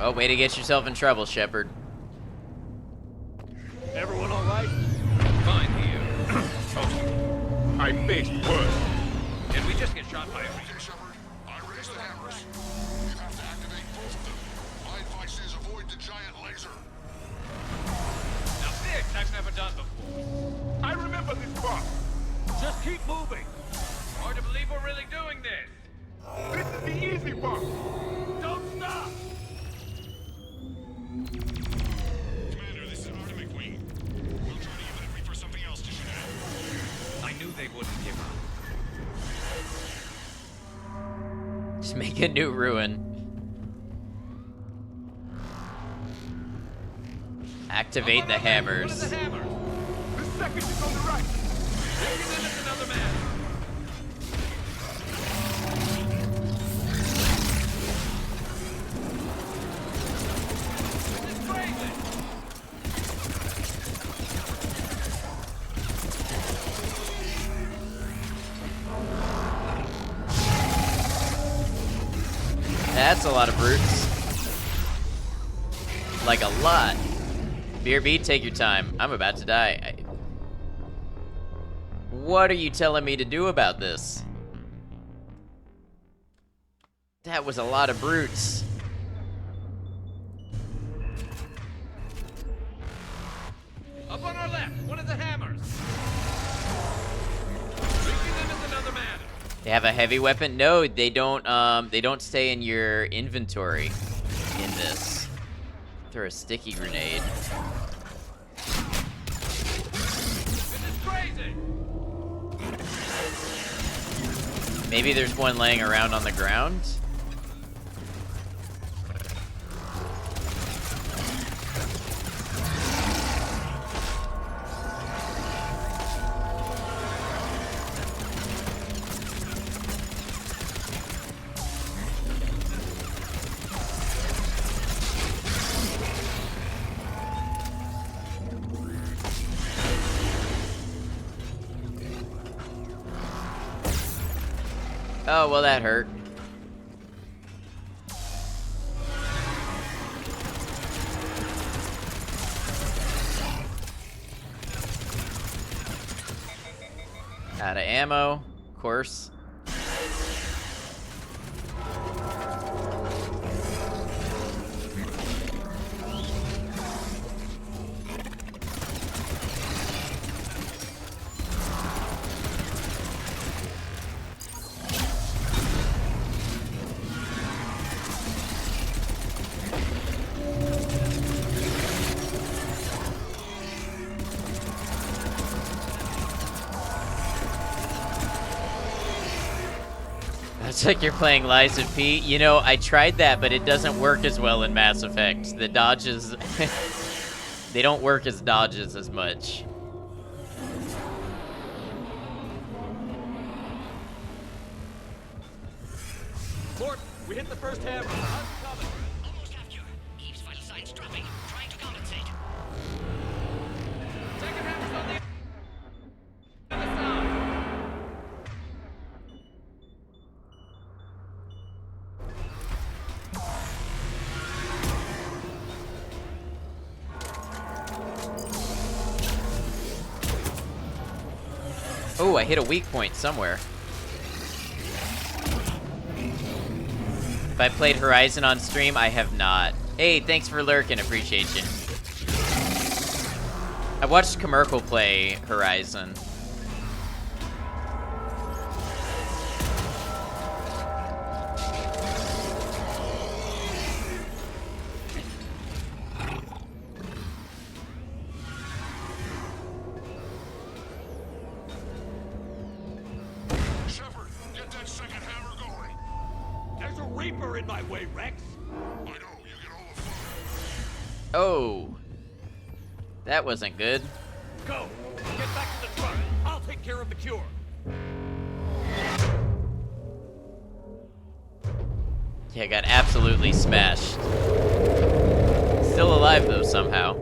Oh, way to get yourself in trouble, Shepard. Everyone all right? Fine here. I faced worse. Did we just get shot by a Shepard, I raised the hammers. You have to activate both of them. My advice is avoid the giant laser. Now this I've never done before. I remember this part. Just keep moving. Hard to believe we're really doing this. This is the easy part. Don't stop! Commander, this is Artemic Wing. We'll try to give that Reaper something else to shoot at. I knew they wouldn't give up. Just make a new ruin. Activate the hammers. What are the hammers? The second is on the right. Maybe then it's another man. This is crazy. That's a lot of brutes. Like a lot. BRB, take your time. I'm about to die. What are you telling me to do about this? That was a lot of brutes. Up on our left, one of the hammers. Reaching them is another man. They have a heavy weapon? No, they don't stay in your inventory in this. Throw a sticky grenade. This is crazy. Maybe there's one laying around on the ground? Oh, well, that hurt. Out of ammo, of course. It's like you're playing Lies of P. You know, I tried that, but it doesn't work as well in Mass Effect. The dodges, they don't work as dodges as much. Mort, we hit the first hammer. I'm coming. Almost have you. Eve's vital signs dropping. Trying to compensate. Second hammer's on the other side. Oh, I hit a weak point somewhere. If I played Horizon on stream, I have not. Hey, thanks for lurking, appreciate you. I watched Commercial play Horizon. Shepard, get that second hammer going. There's a Reaper in my way, Rex. I know, you get all the fun. Oh. That wasn't good. Go. Get back to the truck. I'll take care of the cure. Yeah, got absolutely smashed. Still alive, though, somehow.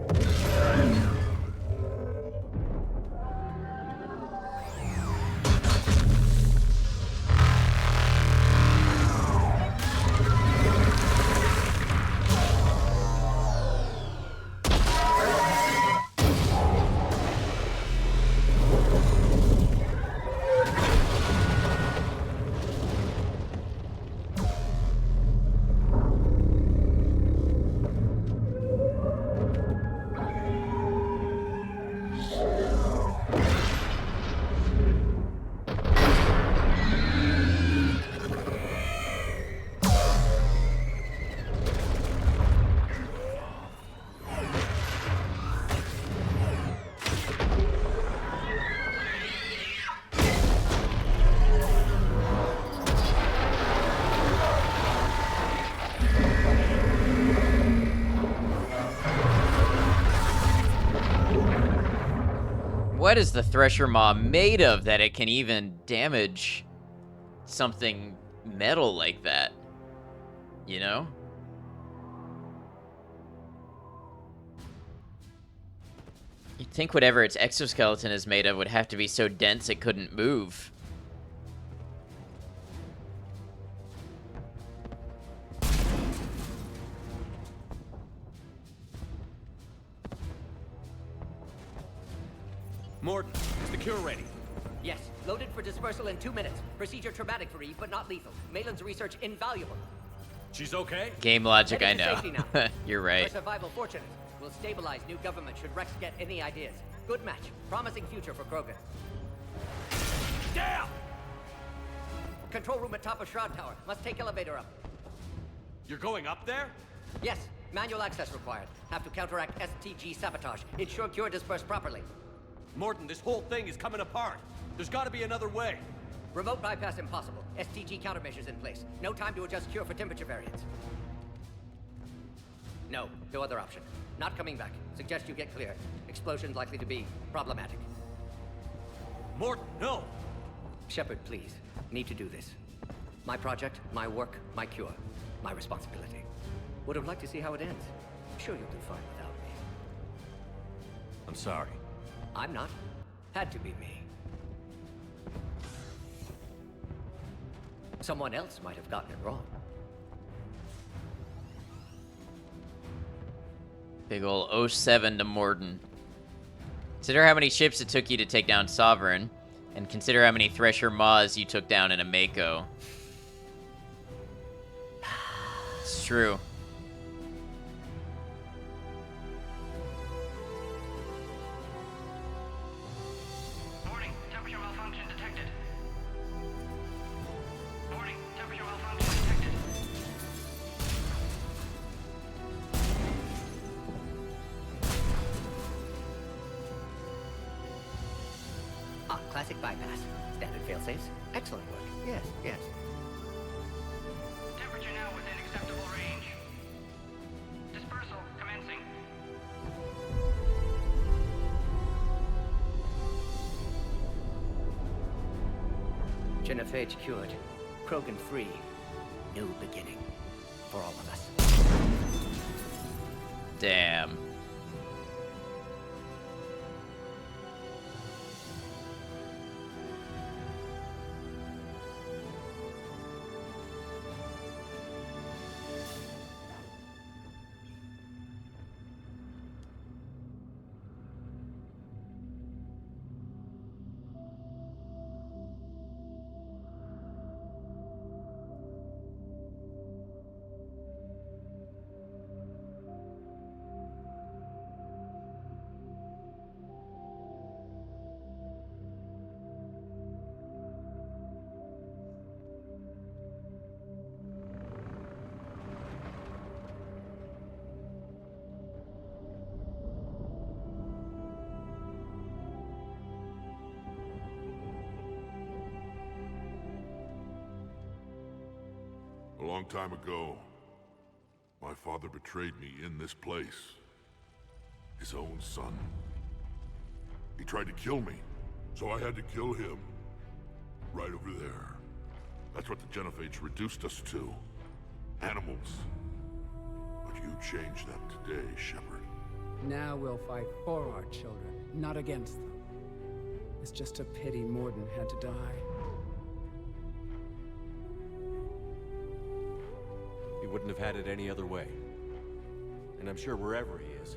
What is the Thresher Maw made of that it can even damage something metal like that? You know? You'd think whatever its exoskeleton is made of would have to be so dense it couldn't move. Cure ready. Yes, loaded for dispersal in 2 minutes. Procedure traumatic for Eve, but not lethal. Malin's research invaluable. She's okay? Game logic, I Headed to know. safety now. You're Her right. survival fortunate. Will stabilize new government should Rex get any ideas. Good match. Promising future for Krogan. Damn! Control room at top of Shroud Tower. Must take elevator up. You're going up there? Yes, manual access required. Have to counteract STG sabotage. Ensure Cure dispersed properly. Mordin, this whole thing is coming apart. There's gotta be another way. Remote bypass impossible. STG countermeasures in place. No time to adjust Cure for temperature variance. No other option. Not coming back. Suggest you get clear. Explosion likely to be problematic. Mordin, no! Shepard, please. Need to do this. My project, my work, my cure. My responsibility. Would have liked to see how it ends. Sure you'll do fine without me. I'm sorry. I'm not. Had to be me. Someone else might have gotten it wrong. Big ol' 07 to Mordin. Consider how many ships it took you to take down Sovereign, and consider how many Thresher Maws you took down in a Mako. It's true. Warning, temperature malfunction detected. Warning, temperature malfunction detected. Ah, classic bypass. Standard failsafes. Excellent work. Yes, yes. Temperature now within acceptable range. Dispersal commencing. Genophage cured. Krogan free. New beginning. For all of us. Damn. A long time ago, my father betrayed me in this place. His own son. He tried to kill me, so I had to kill him. Right over there. That's what the Genophage reduced us to. Animals. But you changed that today, Shepard. Now we'll fight for our children, not against them. It's just a pity Mordin had to die. He wouldn't have had it any other way. And I'm sure wherever he is,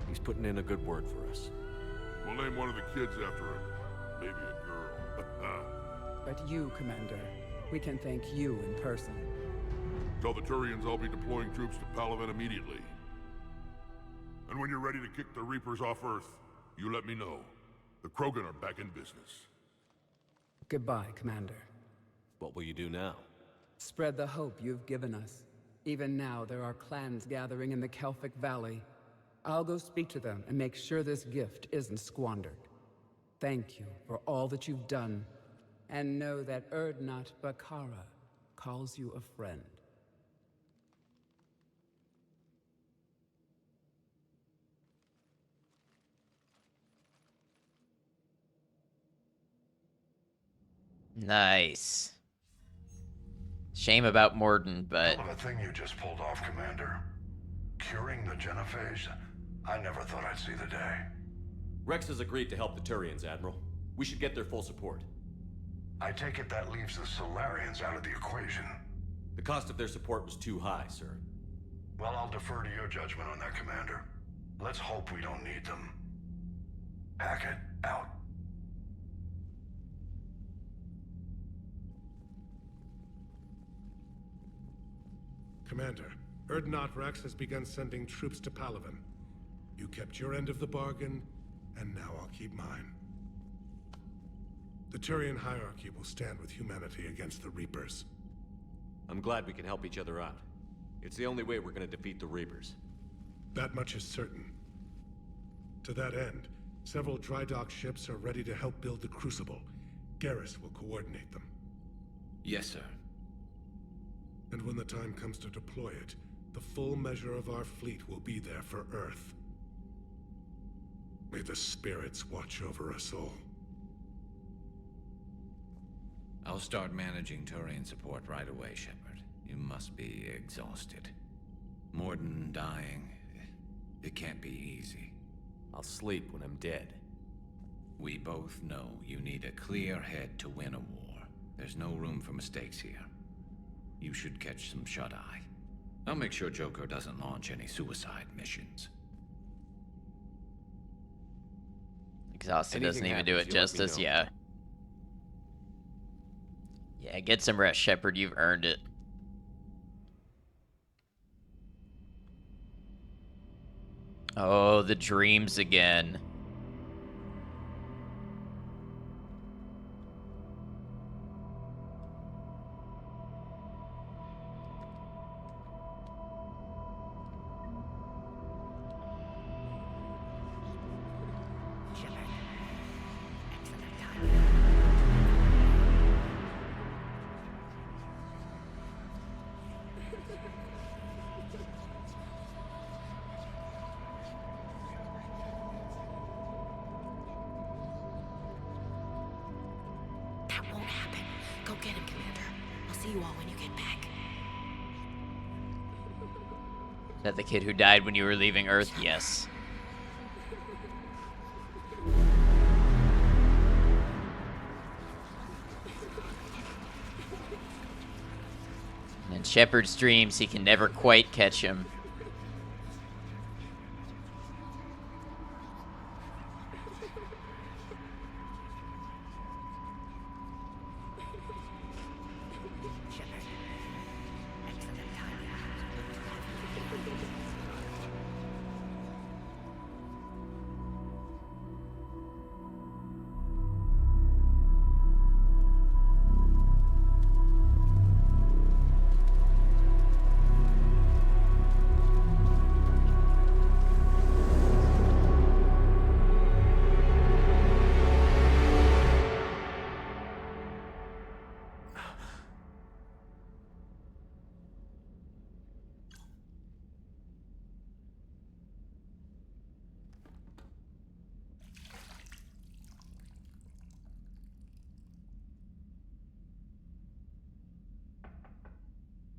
he's putting in a good word for us. We'll name one of the kids after him. Maybe a girl. But you, Commander, we can thank you in person. Tell the Turians I'll be deploying troops to Palaven immediately. And when you're ready to kick the Reapers off Earth, you let me know. The Krogan are back in business. Goodbye, Commander. What will you do now? Spread the hope you've given us. Even now, there are clans gathering in the Kelphic Valley. I'll go speak to them and make sure this gift isn't squandered. Thank you for all that you've done, and know that Urdnot Bakara calls you a friend. Nice. Shame about Mordin, but... Hell of a thing you just pulled off, Commander. Curing the Genophage? I never thought I'd see the day. Rex has agreed to help the Turians, Admiral. We should get their full support. I take it that leaves the Solarians out of the equation. The cost of their support was too high, sir. Well, I'll defer to your judgment on that, Commander. Let's hope we don't need them. Hackett, out. Commander, Urdnot Rex has begun sending troops to Palaven. You kept your end of the bargain, and now I'll keep mine. The Turian hierarchy will stand with humanity against the Reapers. I'm glad we can help each other out. It's the only way we're gonna defeat the Reapers. That much is certain. To that end, several dry dock ships are ready to help build the Crucible. Garrus will coordinate them. Yes, sir. And when the time comes to deploy it, the full measure of our fleet will be there for Earth. May the spirits watch over us all. I'll start managing Turian support right away, Shepard. You must be exhausted. Mordin dying, it can't be easy. I'll sleep when I'm dead. We both know you need a clear head to win a war. There's no room for mistakes here. You should catch some shut-eye. I'll make sure Joker doesn't launch any suicide missions. Exhausted Anything doesn't even do it happens, you let me justice, know. yeah. Yeah, get some rest, Shepard. You've earned it. Oh, the dreams again. That won't happen. Go get him, Commander. I'll see you all when you get back. Is that the kid who died when you were leaving Earth? Yes. And in Shepard's dreams, he can never quite catch him.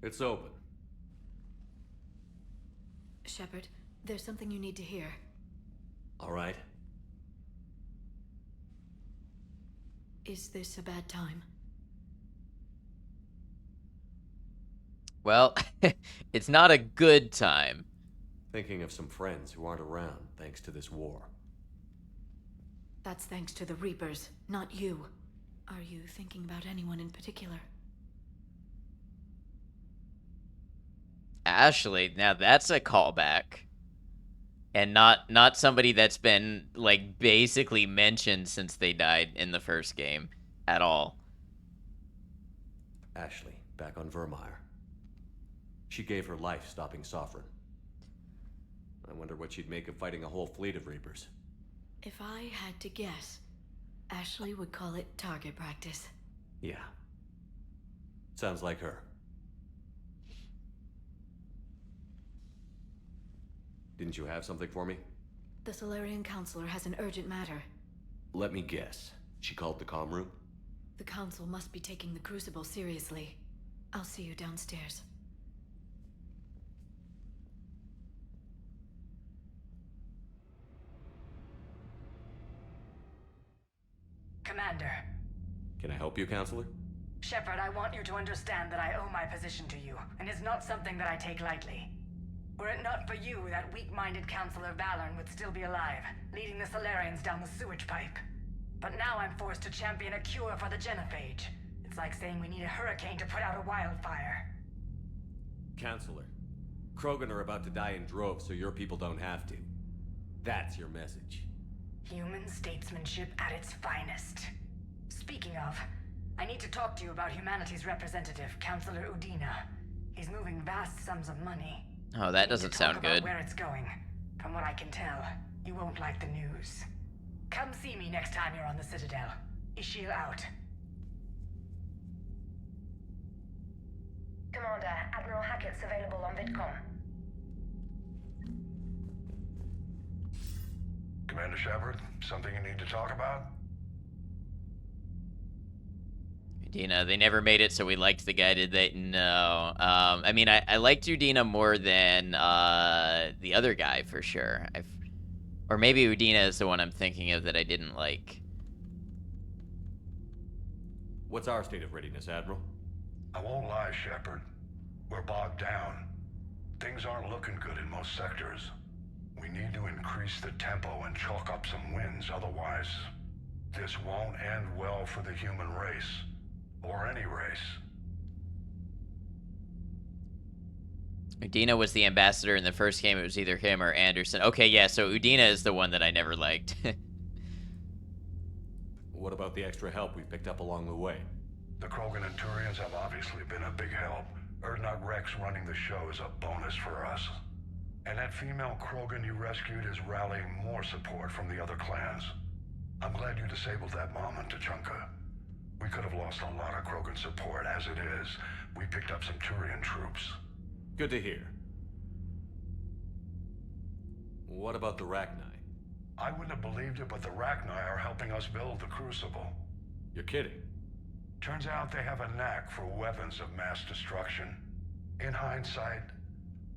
It's open. Shepard, there's something you need to hear. All right. Is this a bad time? Well, it's not a good time. Thinking of some friends who aren't around thanks to this war. That's thanks to the Reapers, not you. Are you thinking about anyone in particular? Ashley, now that's a callback. And not somebody that's been, like, basically mentioned since they died in the first game at all. Ashley, back on Vermeer. She gave her life stopping Sovereign. I wonder what she'd make of fighting a whole fleet of Reapers. If I had to guess, Ashley would call it target practice. Yeah. Sounds like her. Didn't you have something for me? The Solarian Counselor has an urgent matter. Let me guess. She called the comm room? The Council must be taking the Crucible seriously. I'll see you downstairs. Commander. Can I help you, Counselor? Shepard, I want you to understand that I owe my position to you, and it's not something that I take lightly. Were it not for you, that weak-minded Counselor Valorn would still be alive, leading the Solarians down the sewage pipe. But now I'm forced to champion a cure for the genophage. It's like saying we need a hurricane to put out a wildfire. Counselor, Krogan are about to die in droves so your people don't have to. That's your message. Human statesmanship at its finest. Speaking of, I need to talk to you about humanity's representative, Counselor Udina. He's moving vast sums of money. Oh, that doesn't sound good. Where it's going. From what I can tell, you won't like the news. Come see me next time you're on the Citadel. Ishil out. Commander, Admiral Hackett's available on VidCom. Commander Shepard, something you need to talk about? Udina, they never made it, so we liked the guy, did they? No. I mean, I liked Udina more than the other guy, for sure. Or maybe Udina is the one I'm thinking of that I didn't like. What's our state of readiness, Admiral? I won't lie, Shepard. We're bogged down. Things aren't looking good in most sectors. We need to increase the tempo and chalk up some wins, otherwise this won't end well for the human race. Or any race. Udina was the ambassador in the first game. It was either him or Anderson. Okay, yeah, so Udina is the one that I never liked. What about the extra help we picked up along the way? The Krogan and Turians have obviously been a big help. Urdnot Rex running the show is a bonus for us. And that female Krogan you rescued is rallying more support from the other clans. I'm glad you disabled that mom in Tuchanka. We could have lost a lot of Krogan support. As it is, we picked up some Turian troops. Good to hear. What about the Rachni? I wouldn't have believed it, but the Rachni are helping us build the Crucible. You're kidding. Turns out they have a knack for weapons of mass destruction. In hindsight,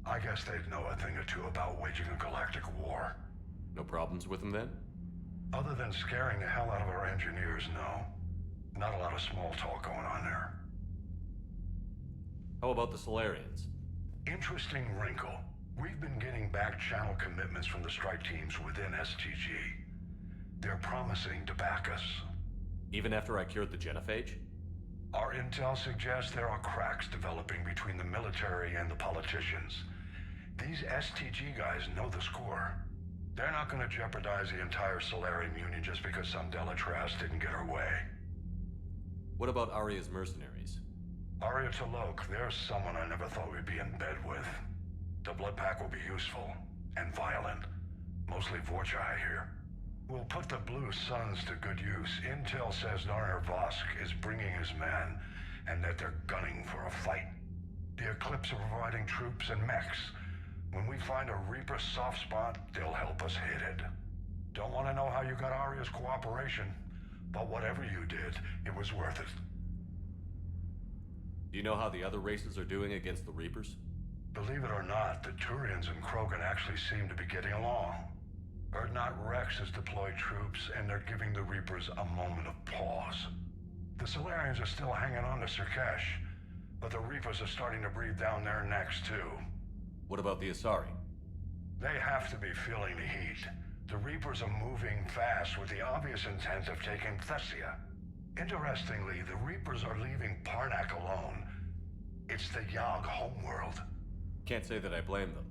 I guess they'd know a thing or two about waging a galactic war. No problems with them then? Other than scaring the hell out of our engineers, no. Not a lot of small talk going on there. How about the Solarians? Interesting wrinkle. We've been getting back channel commitments from the strike teams within STG. They're promising to back us. Even after I cured the genophage? Our intel suggests there are cracks developing between the military and the politicians. These STG guys know the score. They're not going to jeopardize the entire Solarian Union just because some Delatras didn't get her way. What about Aria's mercenaries? Aria T'Loak, there's someone I never thought we'd be in bed with. The blood pack will be useful, and violent. Mostly Vorcha, I hear. We'll put the Blue Suns to good use. Intel says Narner Vosk is bringing his men, and that they're gunning for a fight. The Eclipse are providing troops and mechs. When we find a Reaper soft spot, they'll help us hit it. Don't want to know how you got Aria's cooperation, but whatever you did, it was worth it. Do you know how the other races are doing against the Reapers? Believe it or not, the Turians and Krogan actually seem to be getting along. Urdnot Rex has deployed troops, and they're giving the Reapers a moment of pause. The Solarians are still hanging on to Surkesh, but the Reapers are starting to breathe down their necks too. What about the Asari? They have to be feeling the heat. The Reapers are moving fast with the obvious intent of taking Thessia. Interestingly, the Reapers are leaving Parnak alone. It's the Yogg homeworld. Can't say that I blame them.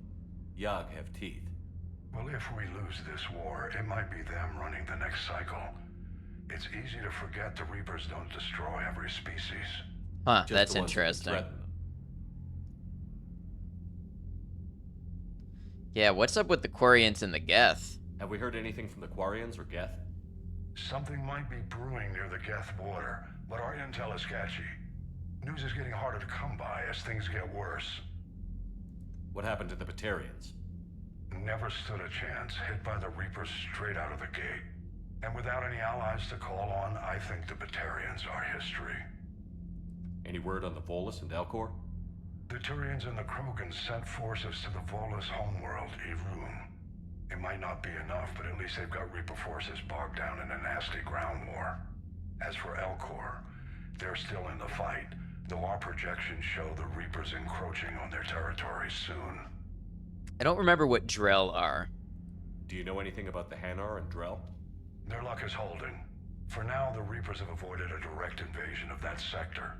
Yogg have teeth. Well, if we lose this war, it might be them running the next cycle. It's easy to forget the Reapers don't destroy every species. Huh, that's interesting. Yeah, what's up with the Quarians and the Geth? Have we heard anything from the Quarians or Geth? Something might be brewing near the Geth border, but our intel is sketchy. News is getting harder to come by as things get worse. What happened to the Batarians? Never stood a chance, hit by the Reapers straight out of the gate. And without any allies to call on, I think the Batarians are history. Any word on the Volus and Elcor? The Turians and the Krogan sent forces to the Volus homeworld, Irun. It might not be enough, but at least they've got Reaper forces bogged down in a nasty ground war. As for Elcor, they're still in the fight, though our projections show the Reapers encroaching on their territory soon. I don't remember what Drell are. Do you know anything about the Hanar and Drell? Their luck is holding. For now, the Reapers have avoided a direct invasion of that sector.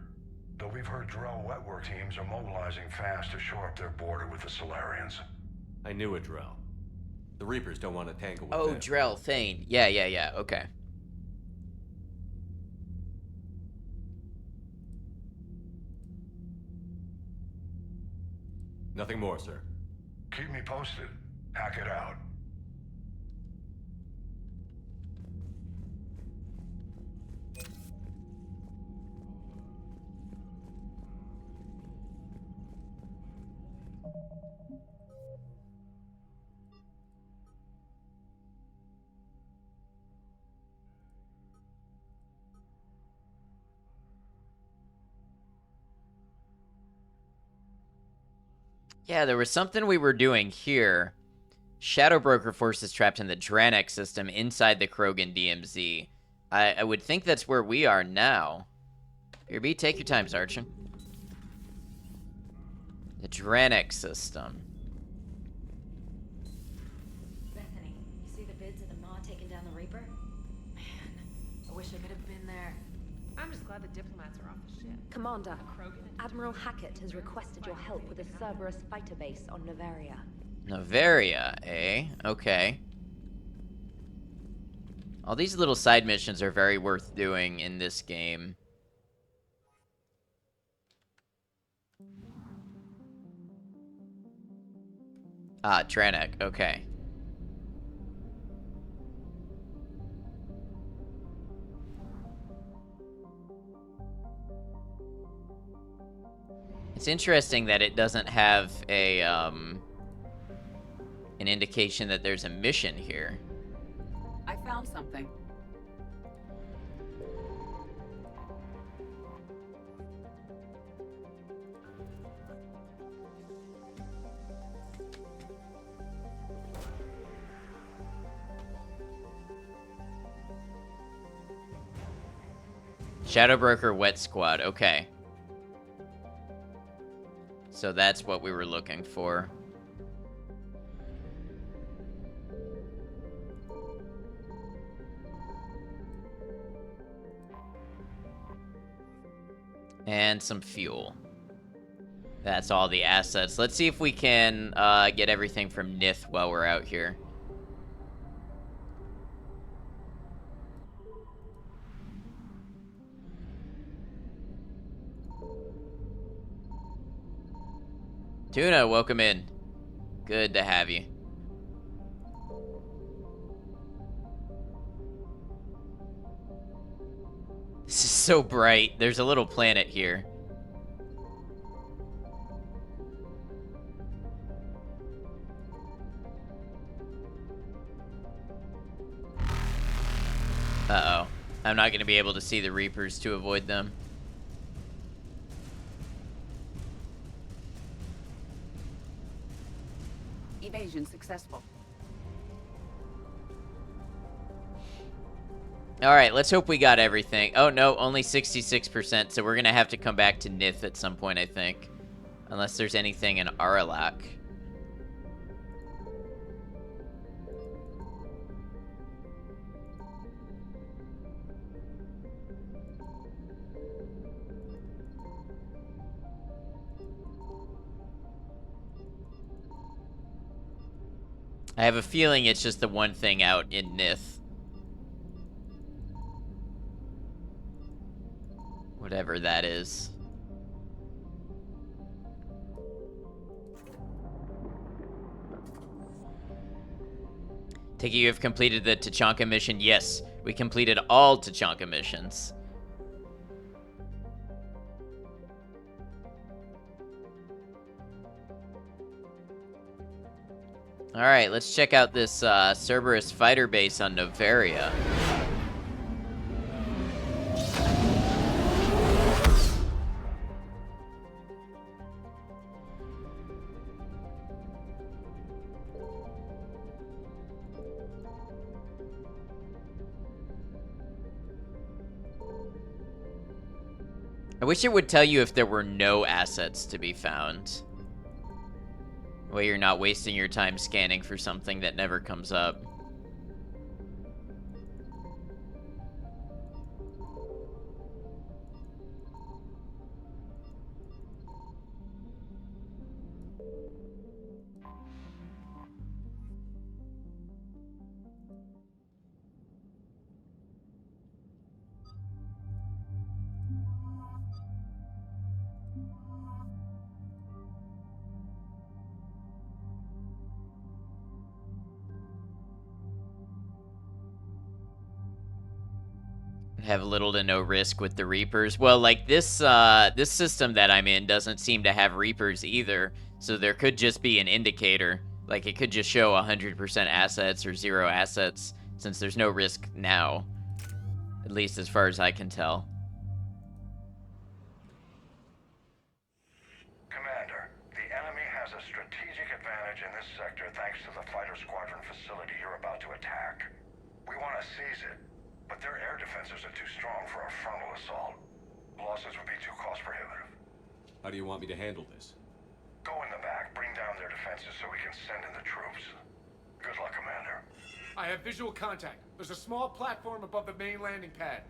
Though we've heard Drell wetwork teams are mobilizing fast to shore up their border with the Solarians. I knew a Drell. The Reapers don't want to tangle with Oh, them. Drell, Thane. Yeah, okay. Nothing more, sir. Keep me posted. Hack it out. Yeah, there was something we were doing here. Shadow Broker forces trapped in the Dranek system inside the Krogan DMZ. I would think that's where we are now. Here, B, take your time, Sergeant. The Dranek system. Bethany, you see the vids of the Maw taking down the Reaper? Man, I wish I could have been there. I'm just glad the diplomats are off the ship. Commander, Admiral Hackett has requested your help with a Cerberus fighter base on Noveria. Noveria, eh? Okay. All these little side missions are very worth doing in this game. Ah, Dranek, okay. It's interesting that it doesn't have a, an indication that there's a mission here. I found something. Shadow Broker Wet Squad, okay. So that's what we were looking for. And some fuel. That's all the assets. Let's see if we can get everything from Nith while we're out here. Tuna, welcome in. Good to have you. This is so bright. There's a little planet here. Uh-oh. I'm not going to be able to see the Reapers to avoid them. Evasion successful. Alright, let's hope we got everything. Oh, no, only 66%, so we're going to have to come back to Nith at some point, I think. Unless there's anything in Aralak. I have a feeling it's just the one thing out in Nith. Whatever that is. Take it you have completed the Tachanka mission? Yes, we completed all Tachanka missions. Alright, let's check out this Cerberus fighter base on Noveria. I wish it would tell you if there were no assets to be found. Way you're not wasting your time scanning for something that never comes up. Have little to no risk with the Reapers. Well, like this this system that I'm in doesn't seem to have Reapers either, so there could just be an indicator. Like it could just show 100% assets or 0 assets, since there's no risk now, at least as far as I can tell. Commander, the enemy has a strategic advantage in this sector thanks to the fighter squadron facility you're about to attack. We want to seize it, but their air defenses are too strong for a frontal assault. Losses would be too cost prohibitive. How do you want me to handle this? Go in the back, bring down their defenses so we can send in the troops. Good luck, Commander. I have visual contact. There's a small platform above the main landing pad.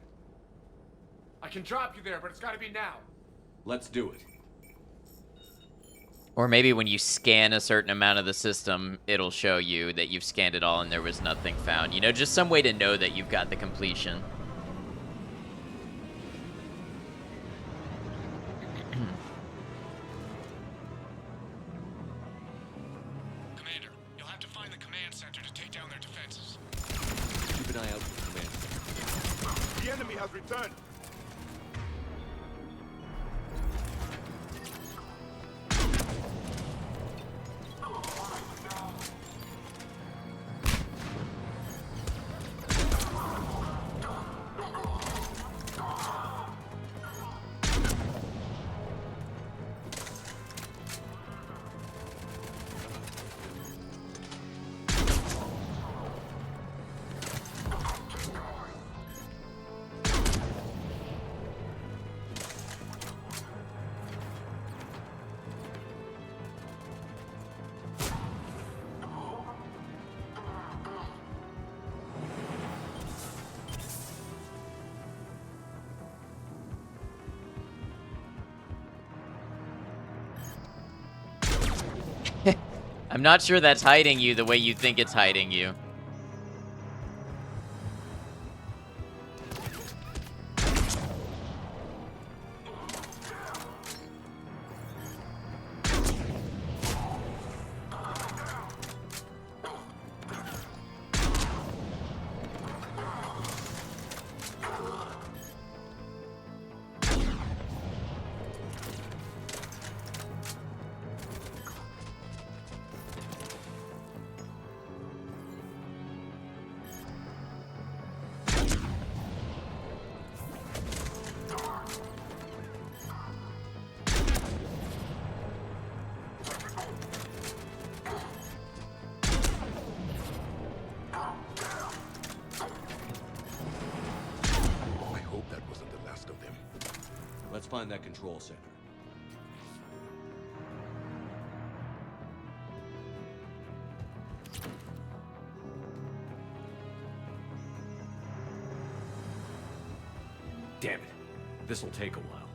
I can drop you there, but it's gotta be now. Let's do it. Or maybe when you scan a certain amount of the system, it'll show you that you've scanned it all and there was nothing found. You know, just some way to know that you've got the completion. Commander, you'll have to find the command center to take down their defenses. Keep an eye out for the command. The enemy has returned. I'm not sure that's hiding you the way you think it's hiding you. Let's find that control center. Damn it. This'll take a while.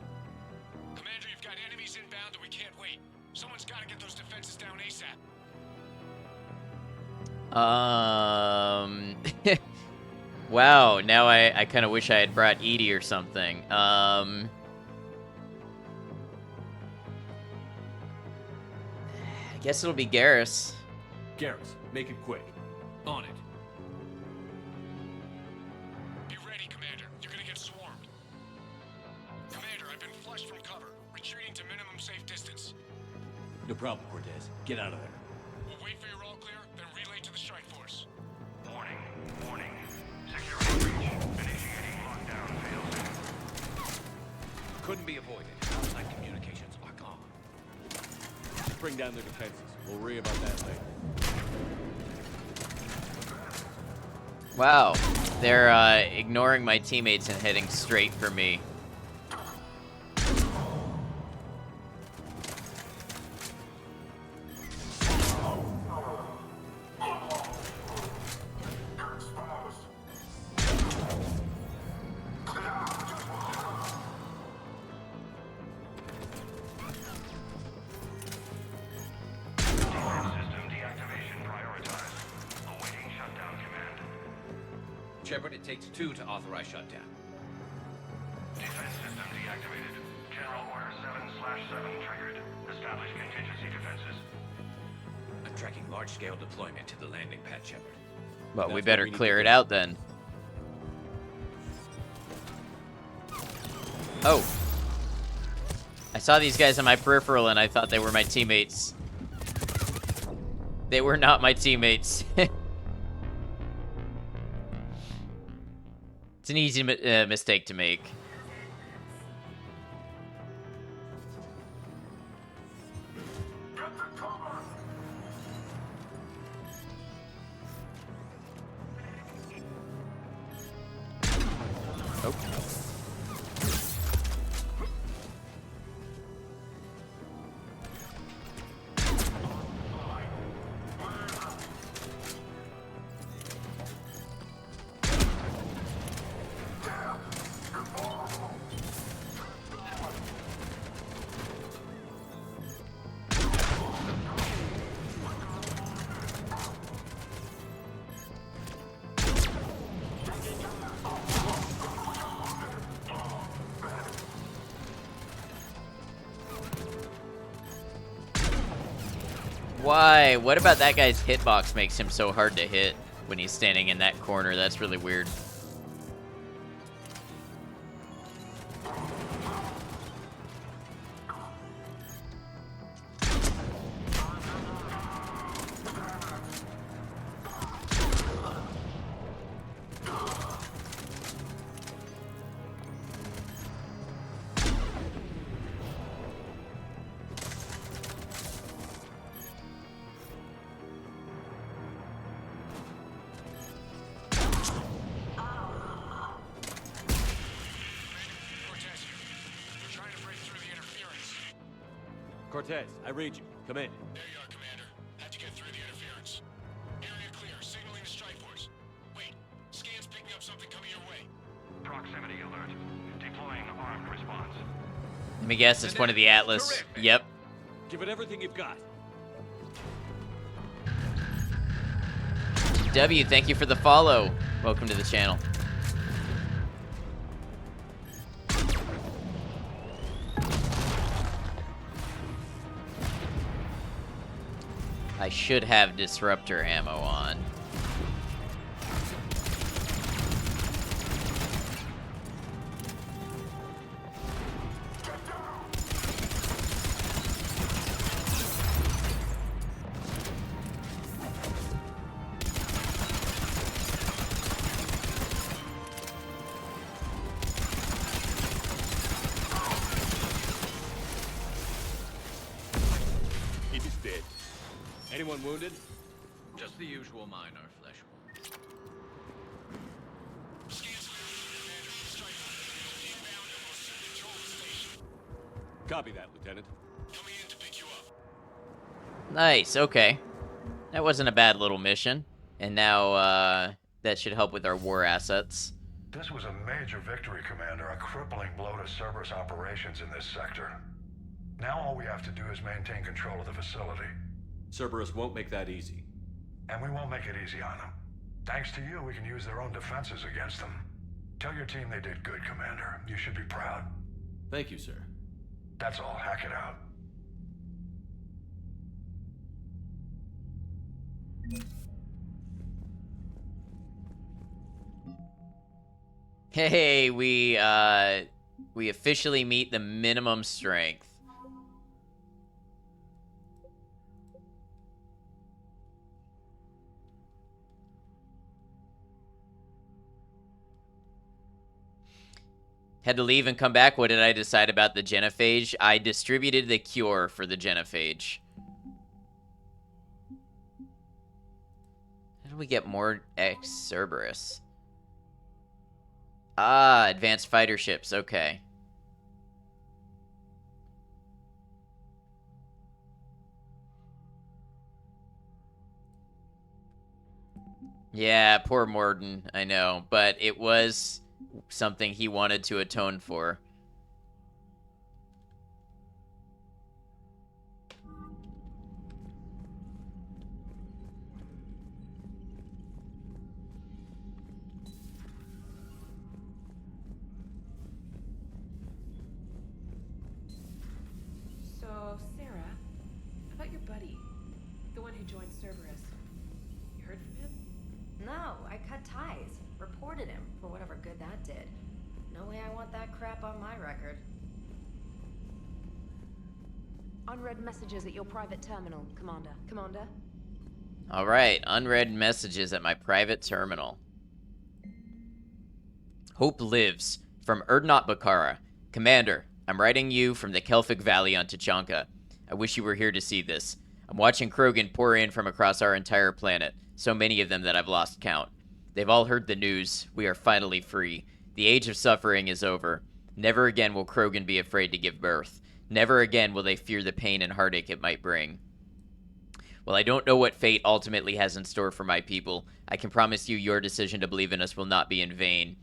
Commander, you've got enemies inbound and we can't wait. Someone's got to get those defenses down ASAP. Wow, now I kind of wish I had brought Edie or something. I guess it'll be Garrus. Garrus, make it quick. On it. Be ready, Commander. You're gonna get swarmed. Commander, I've been flushed from cover. Retreating to minimum safe distance. No problem, Cortez. Get out of there. We'll wait for your all clear, then relay to the strike force. Warning. Security breach. Initiating lockdown failsafe. Couldn't be avoided. Outside communications are gone. Just bring down their defenses. We'll worry about that later. Wow, they're ignoring my teammates and heading straight for me. Shepard, it takes 2 to authorize shutdown. Defense system deactivated. General Order 7/7 triggered. Establish contingency defenses. I'm tracking large-scale deployment to the landing pad, Shepard. Well, we That's better what we need clear to it do. out then. Oh. I saw these guys on my peripheral and I thought they were my teammates. They were not my teammates. It's an easy mistake to make. Oh. Why? What about that guy's hitbox makes him so hard to hit when he's standing in that corner? That's really weird. Cortez, I read you. Come in. There you are, Commander. Had to get through the interference. Area clear. Signaling the strike force. Wait. Scans picking up something coming your way. Proximity alert. Deploying armed response. Let me guess, it's one of the Atlas. Terrific. Yep. Give it everything you've got. W, thank you for the follow. Welcome to the channel. I should have disruptor ammo on. He is dead. Anyone wounded? Just the usual minor flesh wounds. Copy that, Lieutenant. Nice, okay. That wasn't a bad little mission. And now, that should help with our war assets. This was a major victory, Commander. A crippling blow to Cerberus operations in this sector. Now all we have to do is maintain control of the facility. Cerberus won't make that easy. And we won't make it easy on them. Thanks to you, we can use their own defenses against them. Tell your team they did good, Commander. You should be proud. Thank you, sir. That's all. Hack it out. Hey, we officially meet the minimum strength. Had to leave and come back. What did I decide about the genophage? I distributed the cure for the genophage. How do we get more ex-Cerberus? Ah, advanced fighter ships. Okay. Yeah, poor Morden. I know, but it was something he wanted to atone for. buddy. The one who joined Cerberus. You heard from him? No, I cut ties. Reported him for whatever good that did. No way I want that crap on my record. Unread messages at your private terminal, Commander. Commander? Alright, unread messages at my private terminal. Hope lives. From Erdnot Bakara. Commander, I'm writing you from the Kelphic Valley on Tuchanka. I wish you were here to see this. I'm watching Krogan pour in from across our entire planet. So many of them that I've lost count. They've all heard the news. We are finally free. The age of suffering is over. Never again will Krogan be afraid to give birth. Never again will they fear the pain and heartache it might bring. While I don't know what fate ultimately has in store for my people, I can promise you your decision to believe in us will not be in vain.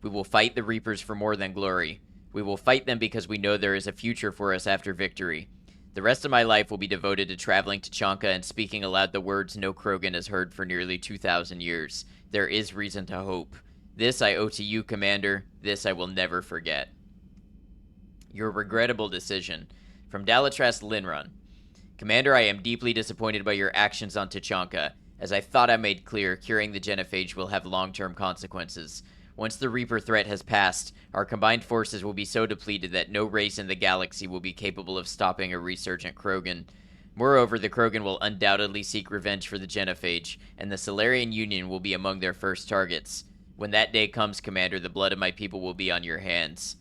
We will fight the Reapers for more than glory. We will fight them because we know there is a future for us after victory. The rest of my life will be devoted to traveling to Tuchanka and speaking aloud the words no Krogan has heard for nearly 2,000 years. There is reason to hope. This I owe to you, Commander. This I will never forget. Your regrettable decision. From Dalatras Linrun. Commander, I am deeply disappointed by your actions on Tuchanka. As I thought I made clear, curing the genophage will have long-term consequences. Once the Reaper threat has passed, our combined forces will be so depleted that no race in the galaxy will be capable of stopping a resurgent Krogan. Moreover, the Krogan will undoubtedly seek revenge for the genophage, and the Salarian Union will be among their first targets. When that day comes, Commander, the blood of my people will be on your hands.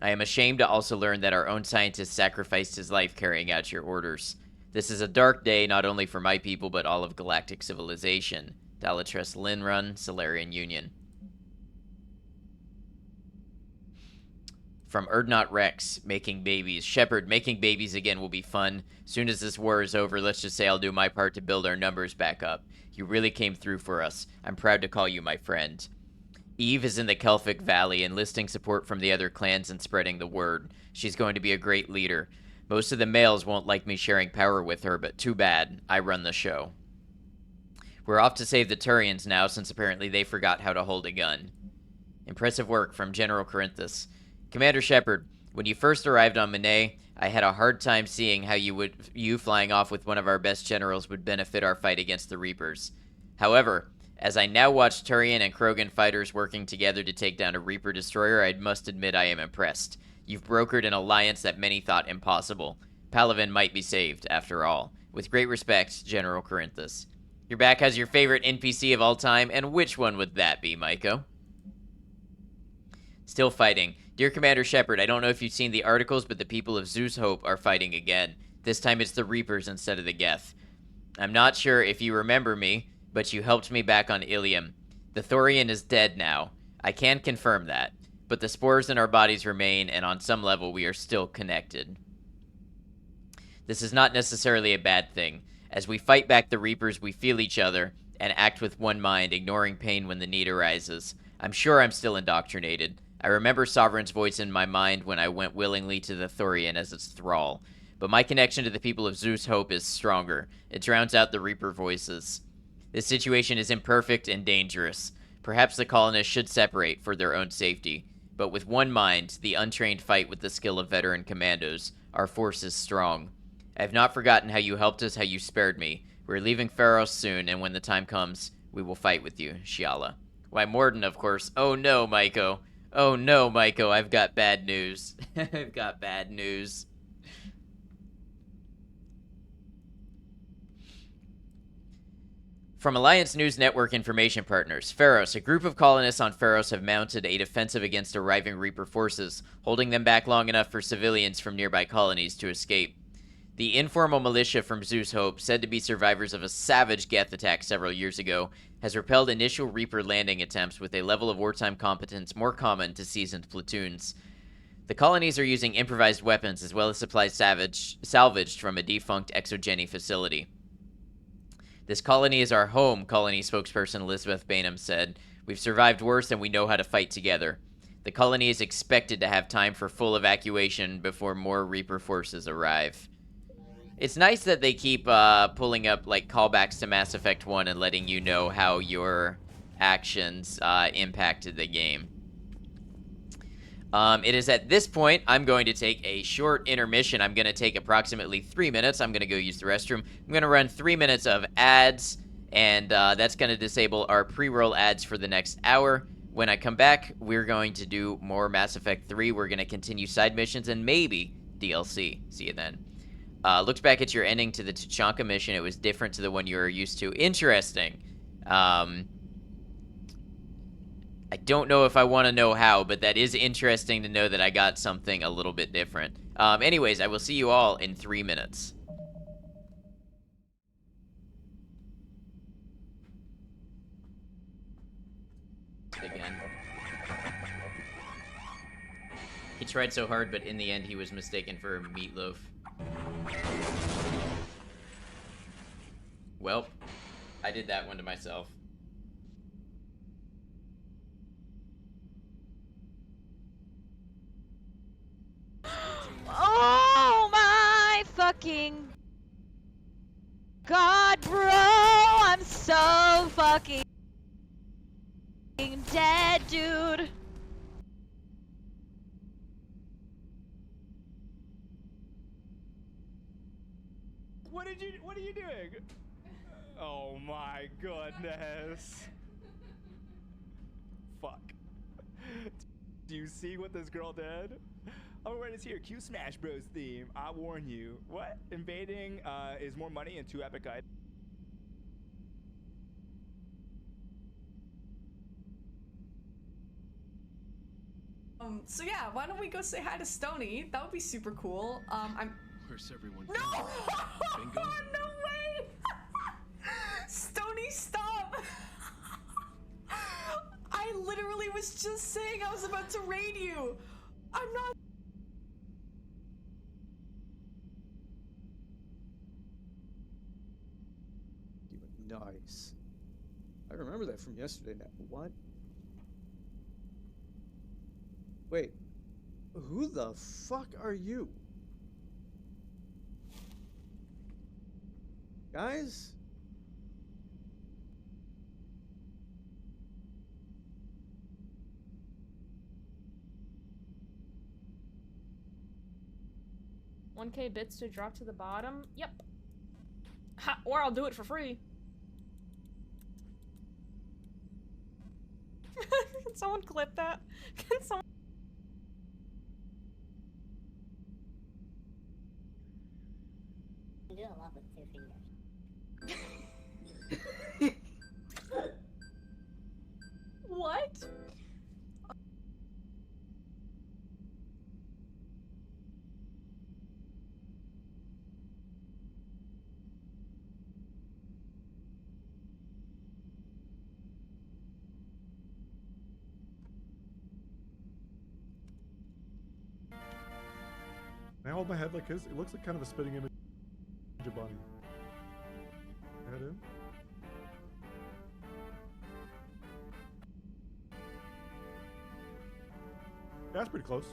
I am ashamed to also learn that our own scientist sacrificed his life carrying out your orders. This is a dark day not only for my people, but all of galactic civilization. Dalatras Linrun, Salarian Union. From Erdnot Rex, making babies. Shepard, making babies again will be fun. Soon as this war is over, let's just say I'll do my part to build our numbers back up. You really came through for us. I'm proud to call you my friend. Eve is in the Kelphic Valley, enlisting support from the other clans and spreading the word. She's going to be a great leader. Most of the males won't like me sharing power with her, but too bad. I run the show. We're off to save the Turians now, since apparently they forgot how to hold a gun. Impressive work from General Corinthus. Commander Shepard, when you first arrived on Mene, I had a hard time seeing how you flying off with one of our best generals would benefit our fight against the Reapers. However, as I now watch Turian and Krogan fighters working together to take down a Reaper destroyer, I must admit I am impressed. You've brokered an alliance that many thought impossible. Palaven might be saved, after all. With great respect, General Corinthus. Your back has your favorite NPC of all time, and which one would that be, Maiko? Still fighting. Dear Commander Shepard, I don't know if you've seen the articles, but the people of Zeus Hope are fighting again. This time it's the Reapers instead of the Geth. I'm not sure if you remember me, but you helped me back on Ilium. The Thorian is dead now. I can confirm that. But the spores in our bodies remain, and on some level we are still connected. This is not necessarily a bad thing. As we fight back the Reapers, we feel each other, and act with one mind, ignoring pain when the need arises. I'm sure I'm still indoctrinated. I remember Sovereign's voice in my mind when I went willingly to the Thorian as its thrall. But my connection to the people of Zeus Hope is stronger. It drowns out the Reaper voices. This situation is imperfect and dangerous. Perhaps the colonists should separate for their own safety. But with one mind, the untrained fight with the skill of veteran commandos. Our force is strong. I have not forgotten how you helped us, how you spared me. We're leaving Pharos soon, and when the time comes, we will fight with you, Shiala. Why, Mordin, of course. Oh no, Maiko. Oh no, Maiko, I've got bad news. I've got bad news. From Alliance News Network information partners, Pharos, a group of colonists on Pharos have mounted a defensive against arriving Reaper forces, holding them back long enough for civilians from nearby colonies to escape. The informal militia from Zeus Hope, said to be survivors of a savage Geth attack several years ago, has repelled initial Reaper landing attempts with a level of wartime competence more common to seasoned platoons. The colonies are using improvised weapons as well as supplies salvaged from a defunct exogeny facility. This colony is our home, colony spokesperson Elizabeth Bainham said. We've survived worse and we know how to fight together. The colony is expected to have time for full evacuation before more Reaper forces arrive. It's nice that they keep pulling up like callbacks to Mass Effect 1 and letting you know how your actions impacted the game. It is at this point I'm going to take a short intermission. I'm going to take approximately 3 minutes. I'm going to go use the restroom. I'm going to run 3 minutes of ads, and that's going to disable our pre-roll ads for the next hour. When I come back, we're going to do more Mass Effect 3. We're going to continue side missions and maybe DLC. See you then. Looked back at your ending to the Tuchanka mission. It was different to the one you were used to. Interesting. I don't know if I want to know how, but that is interesting to know that I got something a little bit different. Anyways, I will see you all in 3 minutes. Again. He tried so hard, but in the end, he was mistaken for Meatloaf. Well, I did that one to myself. Oh my fucking God, bro! I'm so fucking dead, dude. What are you doing? Oh my goodness. Fuck. Do you see what this girl did? Oh, right, it's here. Q Smash Bros theme. I warn you. What? Invading is more money and 2 epic items. So yeah, why don't we go say hi to Stony? That would be super cool. Where's everyone? No! Bingo? No way! Stony, stop! I literally was just saying I was about to raid you. I'm not. Nice. I remember that from yesterday. Now, what? Wait. Who the fuck are you? Guys? $1K bits to drop to the bottom? Yep. Ha, or I'll do it for free. Can someone clip that? Can someone... You do a lot with 2 fingers. What? Can I hold my head like his? It looks like kind of a spitting image of Bonnie. Head in. That's pretty close.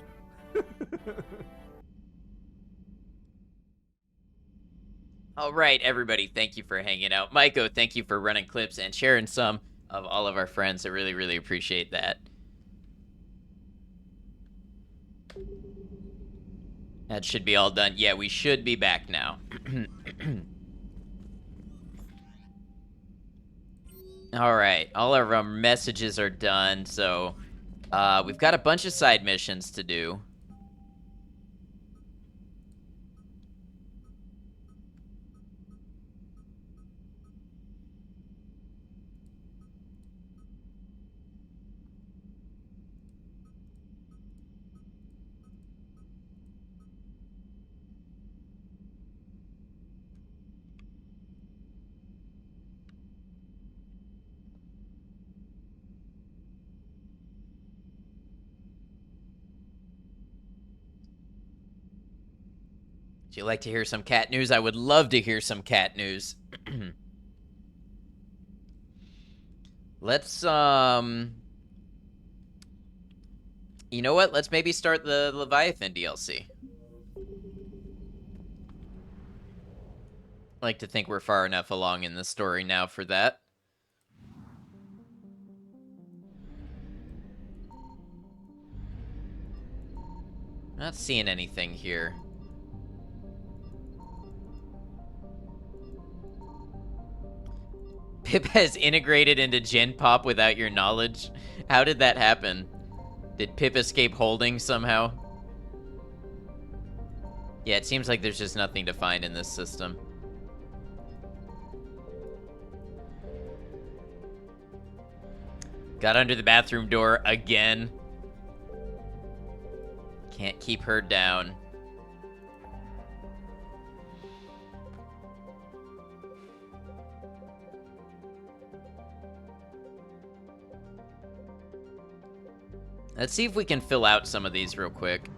All right, everybody, thank you for hanging out. Maiko, thank you for running clips and sharing some of all of our friends. I really, really appreciate that. That should be all done. Yeah, we should be back now. All right, all of our messages are done, so we've got a bunch of side missions to do. Would you like to hear some cat news? I would love to hear some cat news. Let's, you know what? Let's maybe start the Leviathan DLC. I like to think we're far enough along in the story now for that. Not seeing anything here. Pip has integrated into Gen Pop without your knowledge. How did that happen? Did Pip escape holding somehow? Yeah, it seems like there's just nothing to find in this system. Got under the bathroom door again. Can't keep her down. Let's see if we can fill out some of these real quick.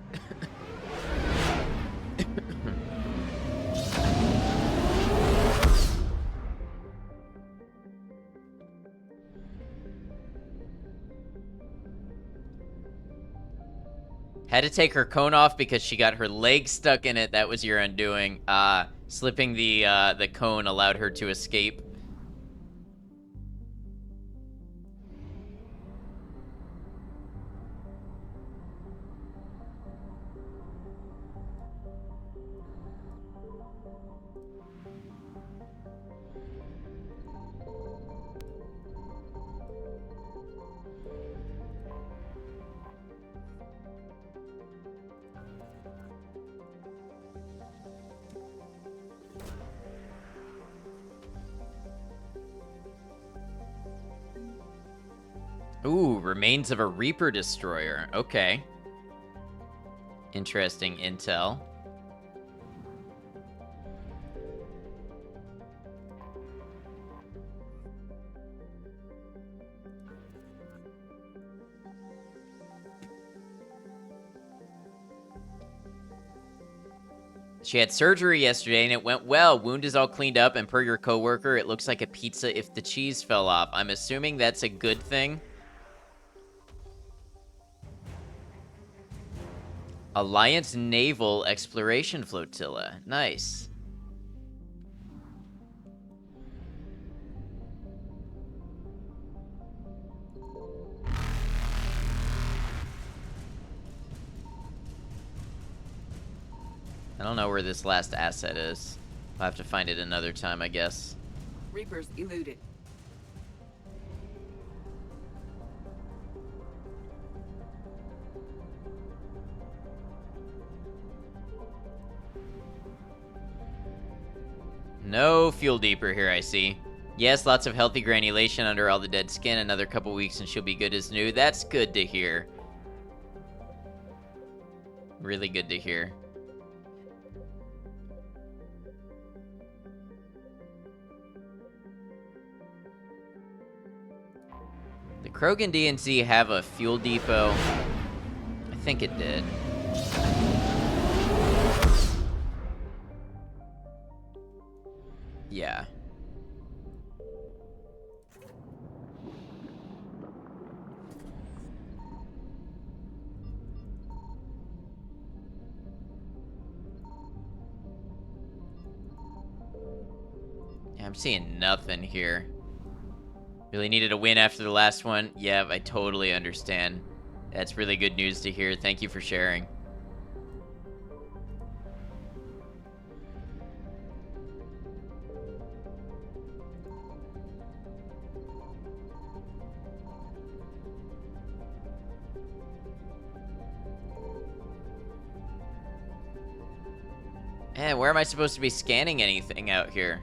Had to take her cone off because she got her leg stuck in it. That was your undoing. Slipping the cone allowed her to escape. Ooh, remains of a Reaper destroyer. Okay. Interesting intel. She had surgery yesterday and it went well. Wound is all cleaned up and per your coworker, it looks like a pizza if the cheese fell off. I'm assuming that's a good thing. Alliance Naval Exploration Flotilla. Nice. I don't know where this last asset is. I'll have to find it another time, I guess. Reapers eluded. No fuel deeper here, I see. Yes, lots of healthy granulation under all the dead skin. Another couple weeks and she'll be good as new. That's good to hear. Really good to hear. The Krogan DNC have a fuel depot? I think it did. Yeah. I'm seeing nothing here. Really needed a win after the last one. Yeah, I totally understand. That's really good news to hear. Thank you for sharing. Where am I supposed to be scanning anything out here?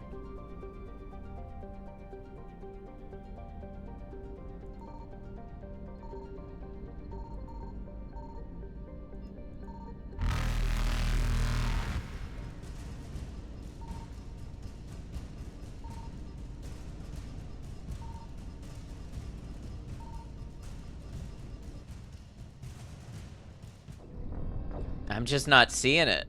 I'm just not seeing it.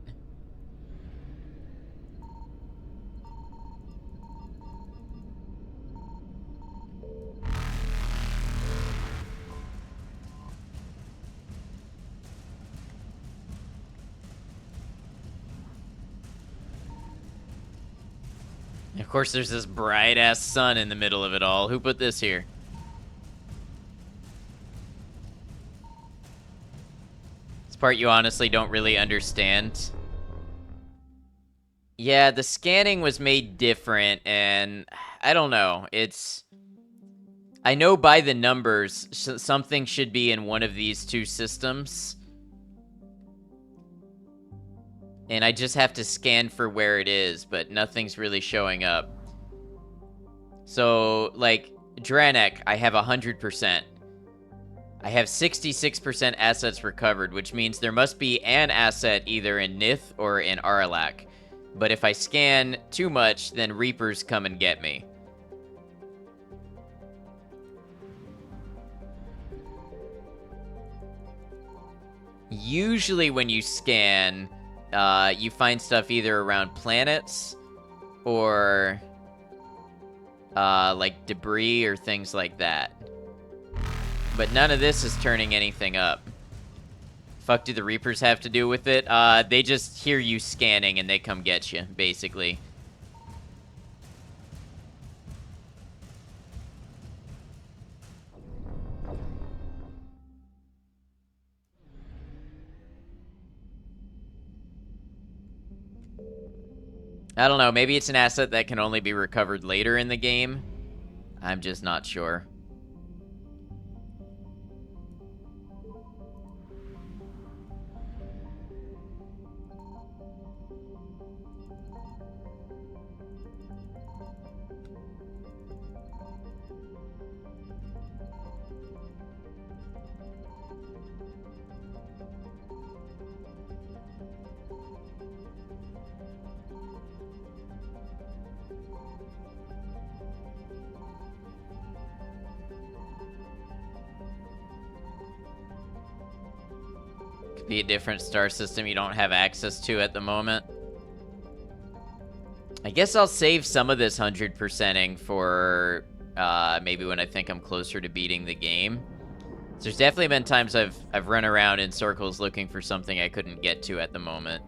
Of course, there's this bright-ass sun in the middle of it all. Who put this here? part you honestly don't really understand. Yeah, the scanning was made different, and I don't know. I know by the numbers, something should be in one of these two systems. And I just have to scan for where it is, but nothing's really showing up. So, like, Draenei, I have 100%. I have 66% assets recovered, which means there must be an asset either in Nith or in Aralak. But if I scan too much, then Reapers come and get me. Usually when you scan, you find stuff either around planets or like debris or things like that. But none of this is turning anything up. Fuck do the Reapers have to do with it? They just hear you scanning and they come get you, basically. I don't know, maybe it's an asset that can only be recovered later in the game. I'm just not sure. Be a different star system you don't have access to at the moment. I guess I'll save some of this 100%ing for maybe when I think I'm closer to beating the game. So there's definitely been times I've run around in circles looking for something I couldn't get to at the moment.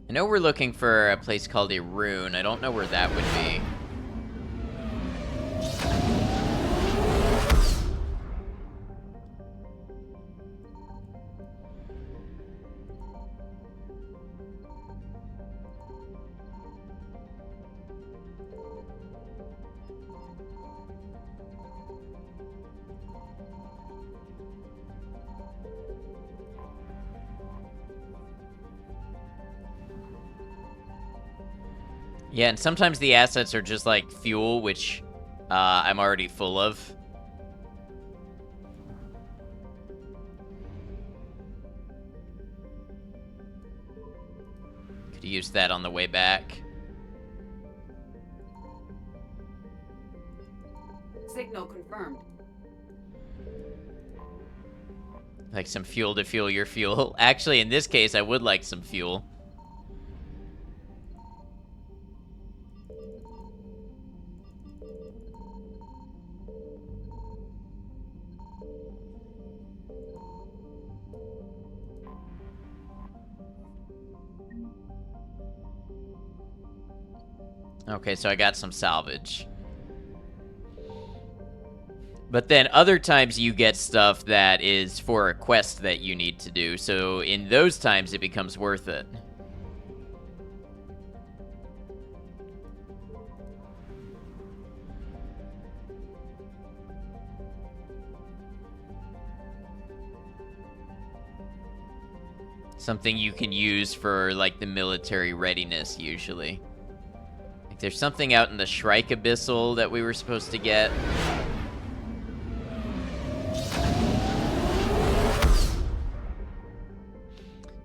I know we're looking for a place called a rune. I don't know where that would be. Yeah, and sometimes the assets are just like fuel, which I'm already full of. Could use that on the way back. Signal confirmed. Like some fuel to fuel your fuel. Actually, in this case, I would like some fuel. Okay, so I got some salvage. But then other times you get stuff that is for a quest that you need to do, so in those times it becomes worth it. Something you can use for, like, the military readiness, usually. Like, there's something out in the Shrike Abyssal that we were supposed to get.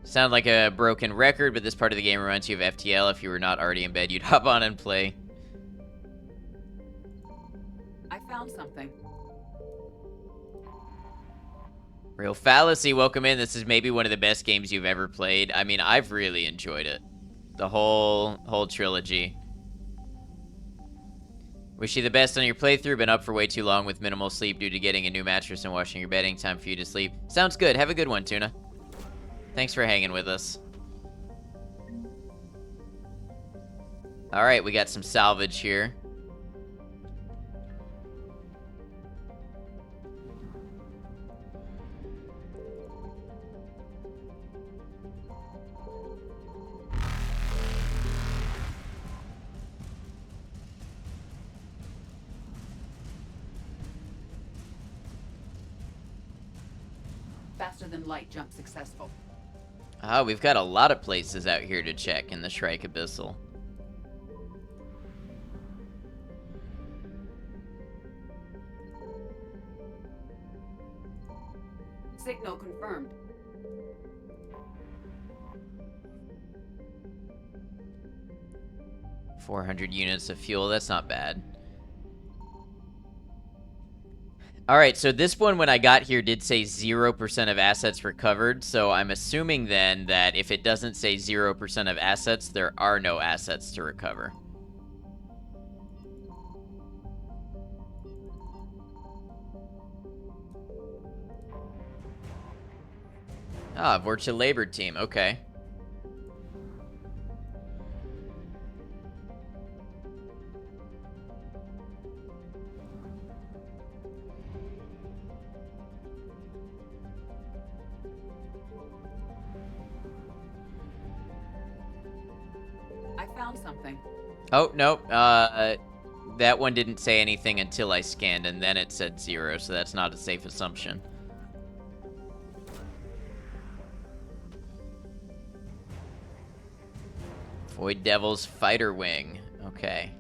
Sound like a broken record, but this part of the game reminds you of FTL. If you were not already in bed, you'd hop on and play. I found something. Real Fallacy, welcome in. This is maybe one of the best games you've ever played. I mean, I've really enjoyed it. The whole trilogy. Wish you the best on your playthrough. Been up for way too long with minimal sleep due to getting a new mattress and washing your bedding. Time for you to sleep. Sounds good. Have a good one, Tuna. Thanks for hanging with us. Alright, we got some salvage here. Faster than light jump successful. Ah, we've got a lot of places out here to check in the Shrike Abyssal. Signal confirmed. $400 units of fuel, that's not bad. Alright, so this one when I got here did say 0% of assets recovered, so I'm assuming then that if it doesn't say 0% of assets, there are no assets to recover. Ah, Vorcha Labor Team, okay. I found something. Oh, no, that one didn't say anything until I scanned, and then it said 0, so that's not a safe assumption. Void Devil's Fighter Wing. Okay.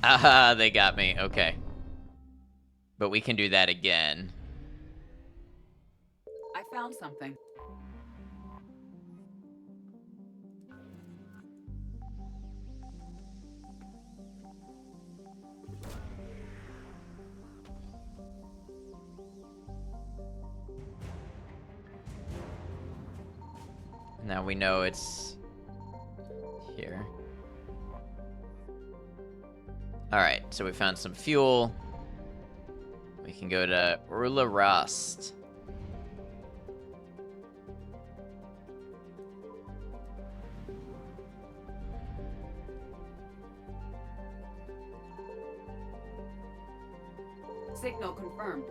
Aha, they got me. Okay. But we can do that again. I found something. Now we know it's here. Alright, so we found some fuel. We can go to Urla Rast. Signal confirmed.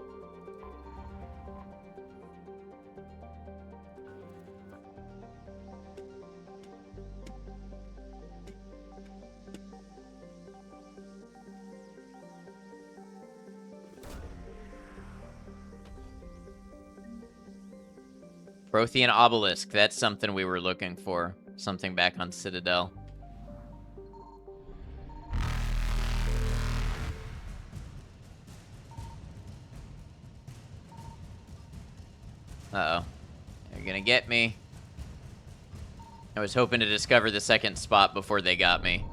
Prothean Obelisk, that's something we were looking for. Something back on Citadel. Uh-oh. They're gonna get me. I was hoping to discover the second spot before they got me.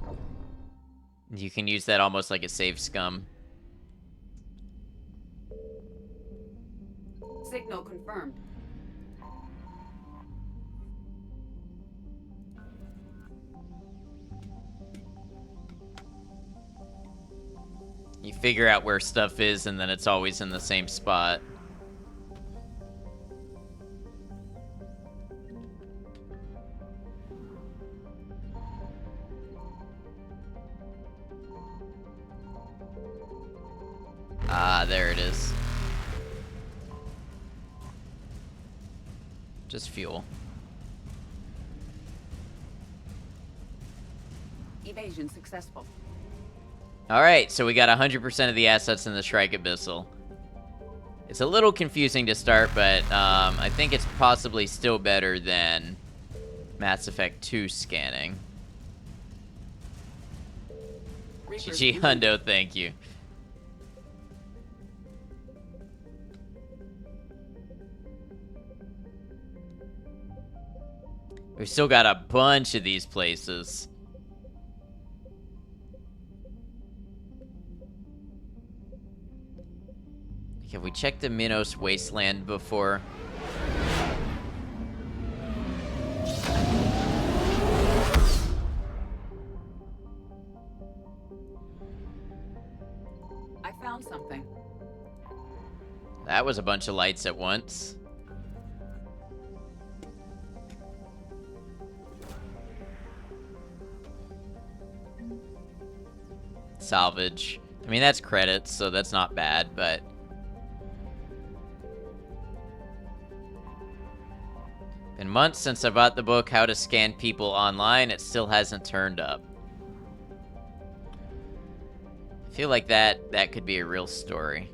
You can use that almost like a save scum. Signal confirmed. You figure out where stuff is, and then it's always in the same spot. Ah, there it is. Just fuel. Evasion successful. Alright, so we got 100% of the assets in the Shrike Abyssal. It's a little confusing to start, but I think it's possibly still better than Mass Effect 2 scanning. GG Hundo, thank you. We've still got a bunch of these places. Have we checked the Minos Wasteland before? I found something. That was a bunch of lights at once. Salvage. I mean, that's credits, so that's not bad, but... Been months since I bought the book, How to Scan People Online. It still hasn't turned up. I feel like that could be a real story.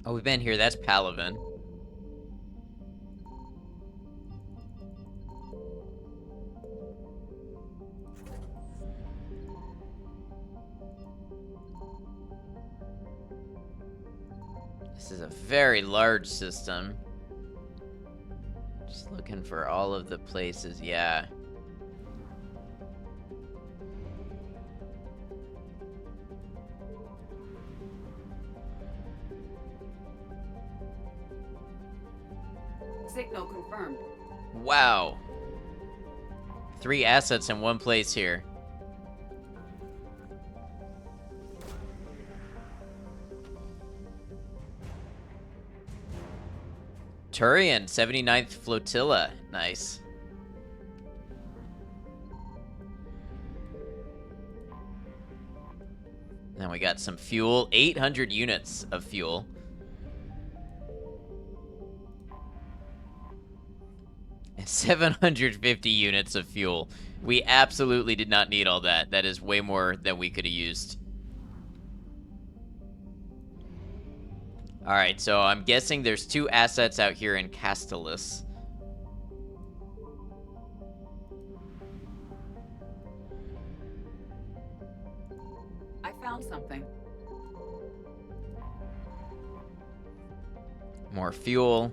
Oh, we've been here. That's Palaven. This is a very large system. Just looking for all of the places. Yeah. Signal confirmed. Wow. 3 assets in one place here. Turian, 79th Flotilla. Nice. Then we got some fuel. 800 units of fuel. And 750 units of fuel. We absolutely did not need all that. That is way more than we could have used. Alright, so I'm guessing there's 2 assets out here in Castellus. I found something. More fuel.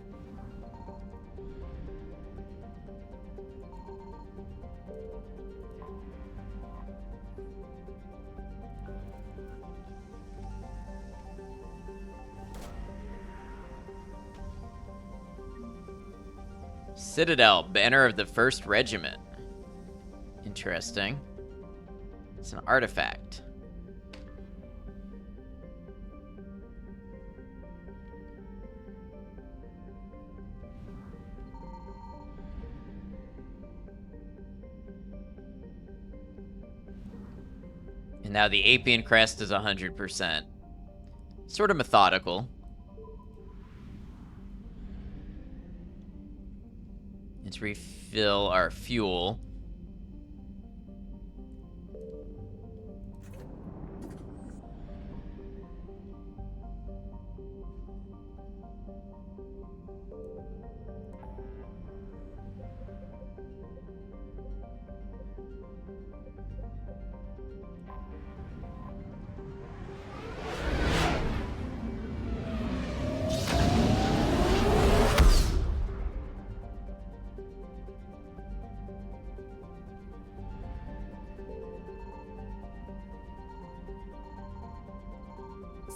Citadel, banner of the 1st Regiment. Interesting. It's an artifact. And now the Apian crest is 100%. Sort of methodical. Let's refill our fuel.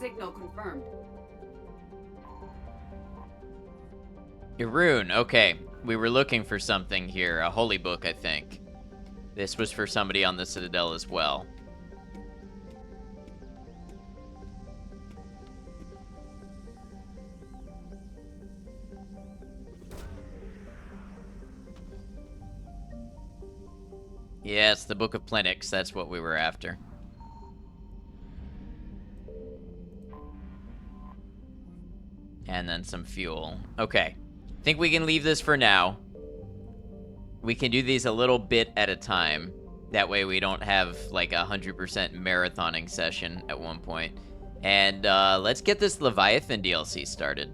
Signal confirmed. Irune, okay. We were looking for something here. A holy book, I think. This was for somebody on the Citadel as well. Yes, the Book of Plenix. That's what we were after. And then some fuel. Okay. Think we can leave this for now. We can do these a little bit at a time. That way we don't have like a 100% marathoning session at one point. And let's get this Leviathan DLC started.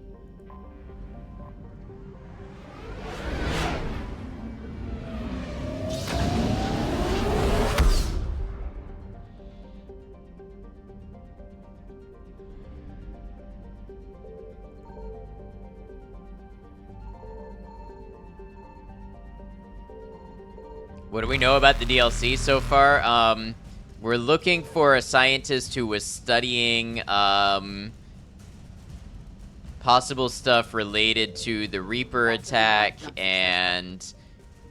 What do we know about the DLC so far? We're looking for a scientist who was studying possible stuff related to the Reaper attack and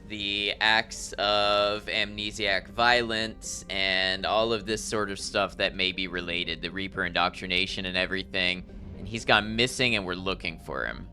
the acts of amnesiac violence and all of this sort of stuff that may be related, the Reaper indoctrination and everything. And he's gone missing and we're looking for him.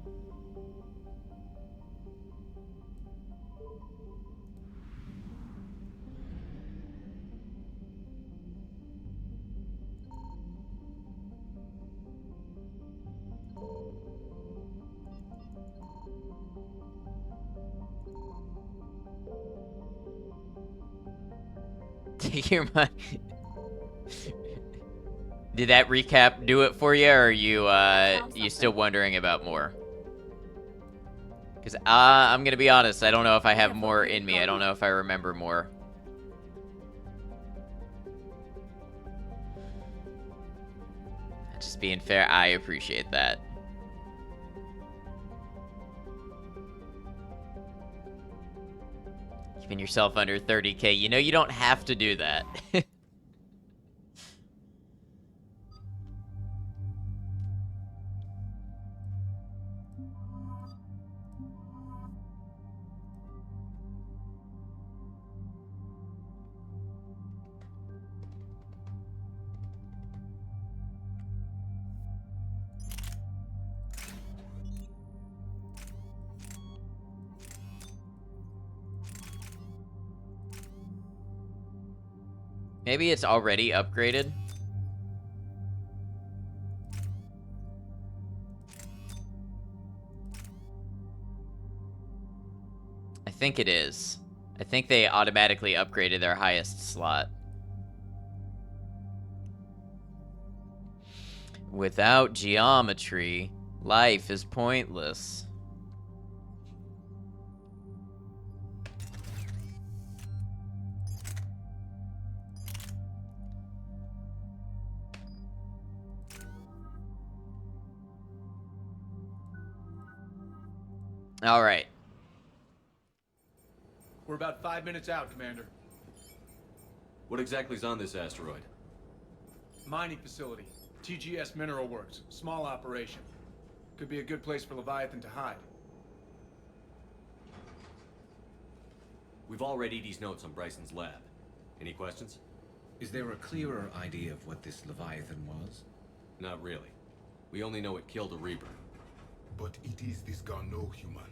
Take your money. Did that recap do it for you, or are you still wondering about more? Because I'm gonna be honest, I don't know if I have more in me. I don't know if I remember more. Just being fair, I appreciate that. Keeping yourself under 30K. You know you don't have to do that. Maybe it's already upgraded. I think it is. I think they automatically upgraded their highest slot. Without geometry, life is pointless. All right. We're about 5 minutes out, Commander. What exactly is on this asteroid? Mining facility. TGS Mineral Works. Small operation. Could be a good place for Leviathan to hide. We've all read Edie's notes on Bryson's lab. Any questions? Is there a clearer idea of what this Leviathan was? Not really. We only know it killed a Reaper. But it is this Garneau human,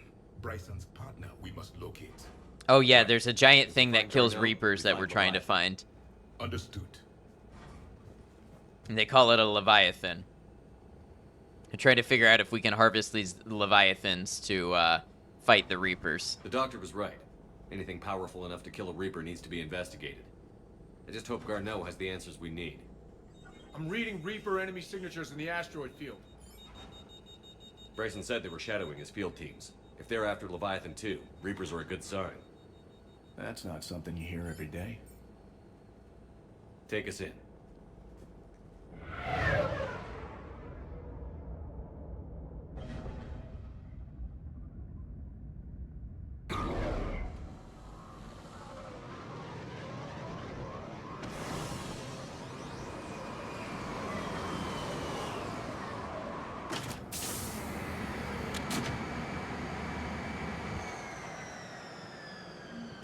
Bryson's partner, we must locate. Oh yeah, there's a giant thing that kills Reapers that we're trying to find. Understood. And they call it a Leviathan. I'm trying to figure out if we can harvest these Leviathans to fight the Reapers. The doctor was right. Anything powerful enough to kill a Reaper needs to be investigated. I just hope Garneau has the answers we need. I'm reading Reaper enemy signatures in the asteroid field. Bryson said they were shadowing his field teams. If they're after Leviathan too, Reapers are a good sign. That's not something you hear every day. Take us in.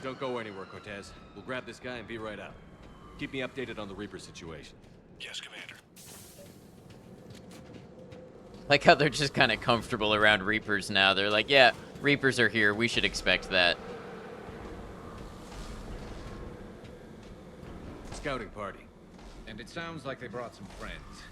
Don't go anywhere, Cortez. We'll grab this guy and be right out. Keep me updated on the Reaper situation. Yes, Commander. Like how they're just kind of comfortable around Reapers now. They're like, yeah, Reapers are here. We should expect that. Scouting party. And it sounds like they brought some friends.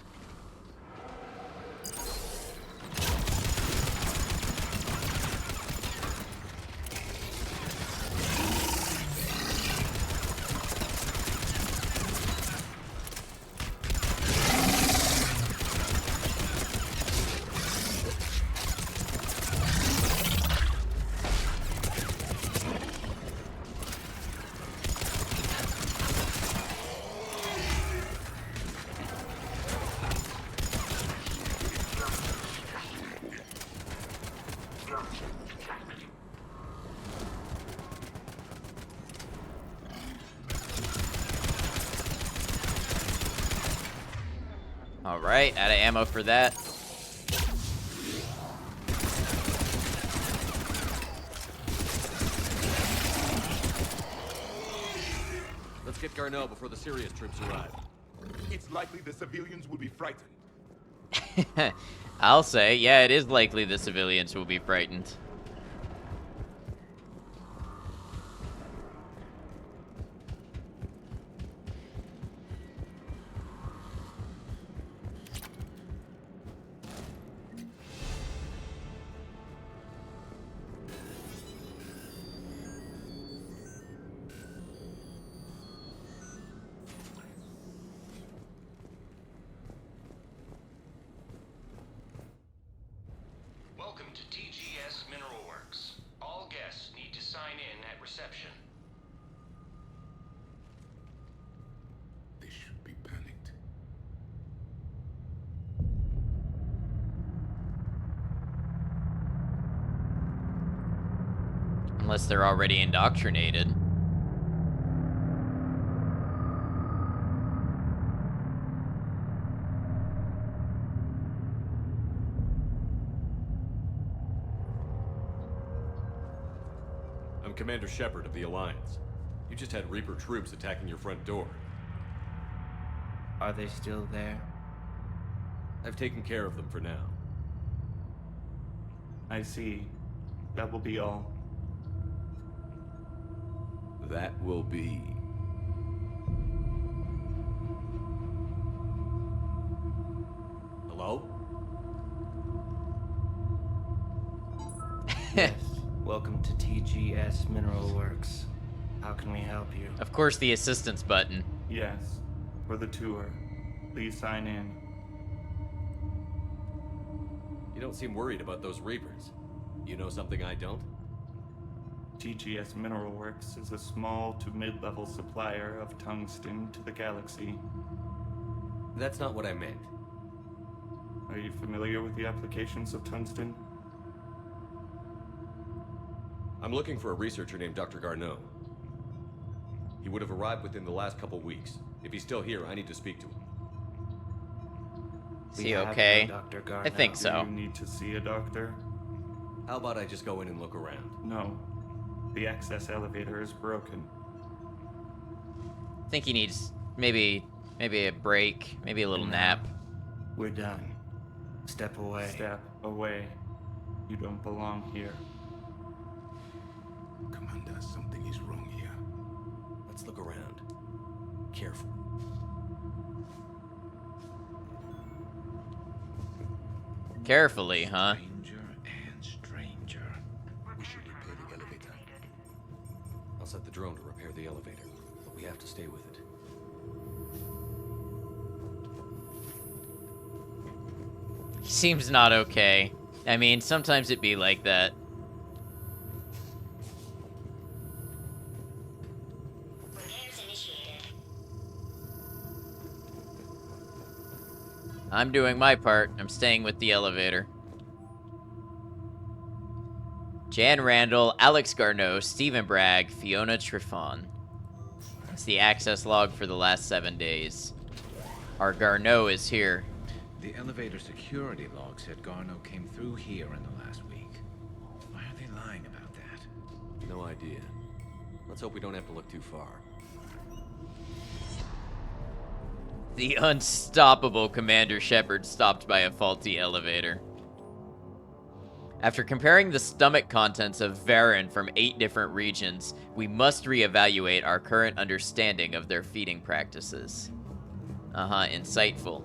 Alright, out of ammo for that. Let's get Garneau before the serious troops arrive. It's likely the civilians will be frightened. I'll say, yeah, it is likely the civilians will be frightened. Welcome to TGS Mineral Works. All guests need to sign in at reception. They should be panicked. Unless they're already indoctrinated. I'm Commander Shepard of the Alliance. You just had Reaper troops attacking your front door. Are they still there? I've taken care of them for now. I see. That will be all. That will be... Hello? Yes. Welcome to TGS Mineral Works. How can we help you? Of course, the assistance button. Yes. For the tour. Please sign in. You don't seem worried about those Reapers. You know something I don't? TGS Mineral Works is a small to mid-level supplier of tungsten to the galaxy. That's not what I meant. Are you familiar with the applications of tungsten? I'm looking for a researcher named Dr. Garneau. He would have arrived within the last couple weeks. If he's still here, I need to speak to him. Is he okay? Dr. I think so. Do you need to see a doctor? How about I just go in and look around? No. The access elevator is broken. I think he needs maybe a break, maybe a little nap. We're done. Step away. Step away. You don't belong here. Commander, something is wrong here. Let's look around. Careful. Carefully, huh? Stranger. We should repair the elevator. I'll set the drone to repair the elevator, but we have to stay with it. He seems not okay. I mean, sometimes it be like that. I'm doing my part. I'm staying with the elevator. Jan Randall, Alex Garneau, Stephen Bragg, Fiona Trifon. That's the access log for the last 7 days. Our Garneau is here. The elevator security log said Garneau came through here in the last week. Why are they lying about that? No idea. Let's hope we don't have to look too far. The unstoppable Commander Shepard stopped by a faulty elevator. After comparing the stomach contents of Varen from 8 different regions, we must reevaluate our current understanding of their feeding practices. Insightful.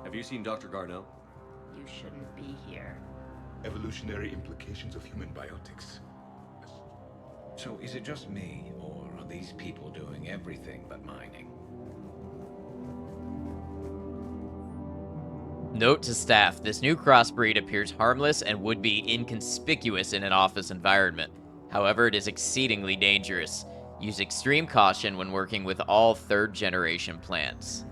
Have you seen Dr. Garneau? You shouldn't be here. Evolutionary implications of human biotics. So is it just me, or are these people doing everything but mining? Note to staff, this new crossbreed appears harmless and would be inconspicuous in an office environment. However, it is exceedingly dangerous. Use extreme caution when working with all 3rd-generation plants.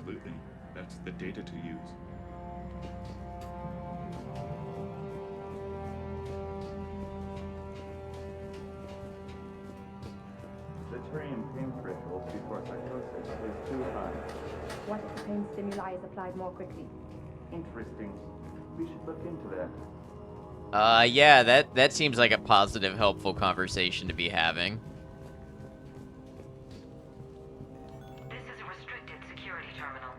Absolutely. That's the data to use. The Turian pain threshold before psychosis is too high. What if the pain stimuli is applied more quickly? Interesting. We should look into that. Yeah, that seems like a positive, helpful conversation to be having. This is a restricted security terminal.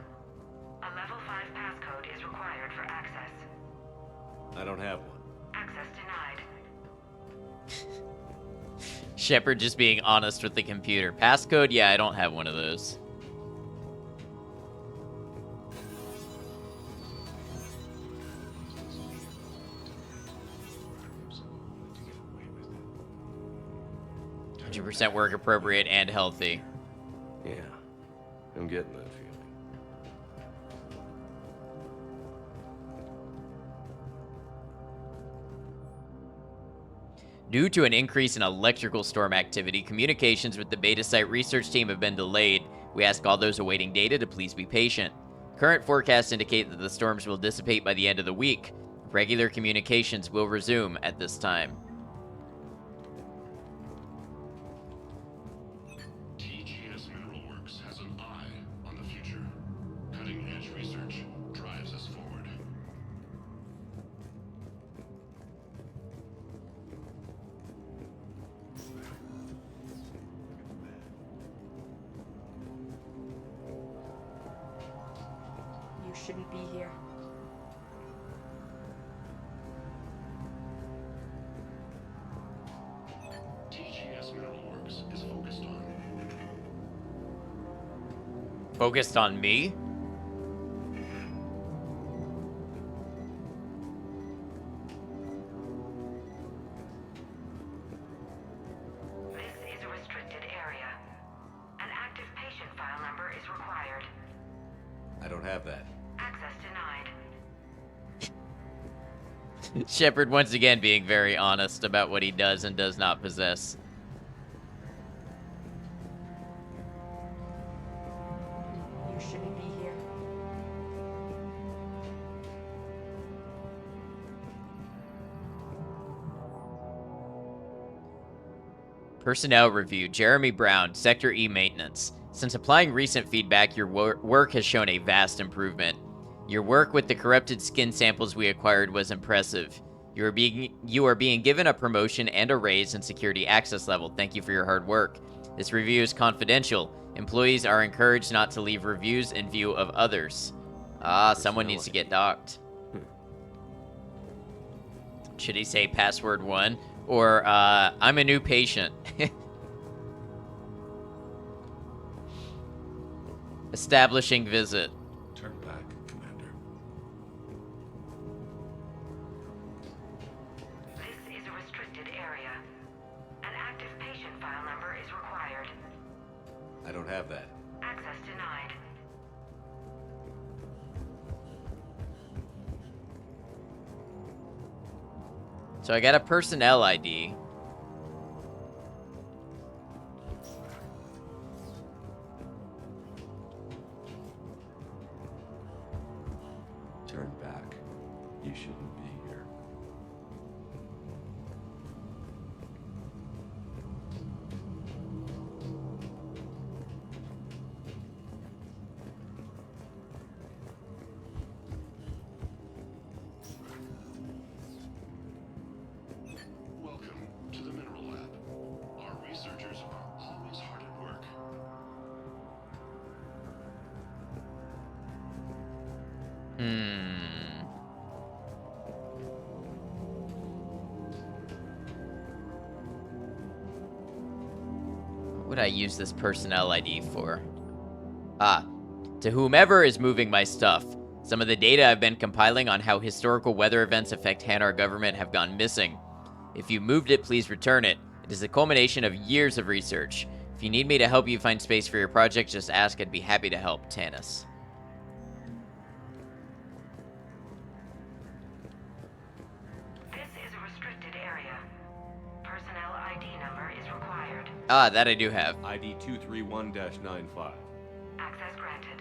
A level 5 passcode is required for access. I don't have one. Access denied. Shepard just being honest with the computer. Passcode? Yeah, I don't have one of those. %, work appropriate and healthy. Yeah, I'm getting that feeling. Due to an increase in electrical storm activity, communications with the beta site research team have been delayed. We ask all those awaiting data to please be patient. Current forecasts indicate that the storms will dissipate by the end of the week. Regular communications will resume at this time. TGS Mineral Works has an eye on the future. Cutting-edge research drives us forward. You shouldn't be here. TGS Mineral Works is focused on. Focused on me? This is a restricted area. An active patient file number is required. I don't have that. Access denied. Shepard once again being very honest about what he does and does not possess. You shouldn't be here. Personnel review. Jeremy Brown, Sector E Maintenance. Since applying recent feedback, your work has shown a vast improvement. Your work with the corrupted skin samples we acquired was impressive. You are being given a promotion and a raise in security access level. Thank you for your hard work. This review is confidential. Employees are encouraged not to leave reviews in view of others. Ah, someone needs to get docked. Should he say password 1? Or, I'm a new patient. Establishing visit. Turn back, Commander. This is a restricted area. An active patient file number is required. I don't have that. Access denied. So I got a personnel ID. Turn back. You shouldn't be here. Welcome to the Mineral Lab. Our researchers are always hard at work. What would I use this personnel ID for? Ah, to whomever is moving my stuff. Some of the data I've been compiling on how historical weather events affect Hanar government have gone missing. If you moved it, please return it. It is a culmination of years of research. If you need me to help you find space for your project, just ask. I'd be happy to help. Tanis. This is a restricted area. Personnel ID number is required. Ah, that I do have. ID 231-95. Access granted.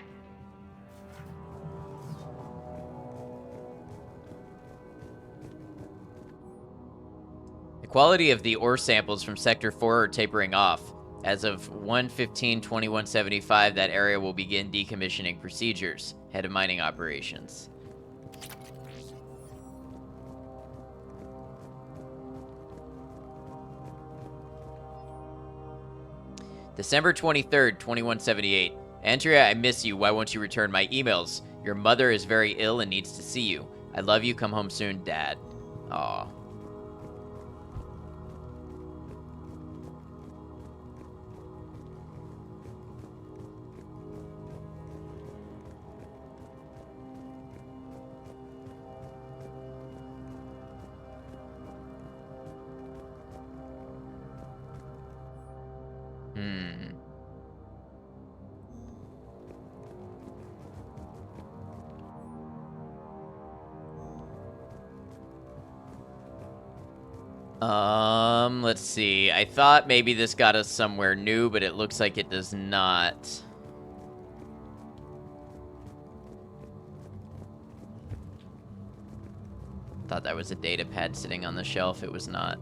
The quality of the ore samples from Sector 4 are tapering off. As of 1/15/2175, that area will begin decommissioning procedures. Head of mining operations. December 23rd, 2178. Andrea, I miss you. Why won't you return my emails? Your mother is very ill and needs to see you. I love you. Come home soon, Dad. Aw. Let's see. I thought maybe this got us somewhere new, but it looks like it does not. Thought that was a data pad sitting on the shelf. It was not.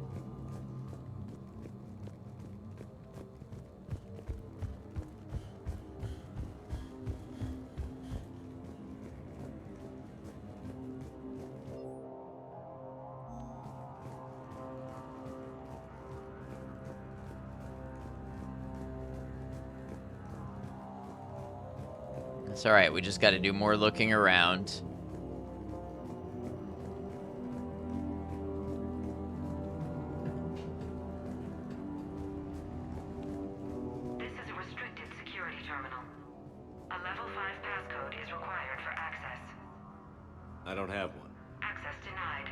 It's alright, we just gotta do more looking around. This is a restricted security terminal. A level 5 passcode is required for access. I don't have one. Access denied.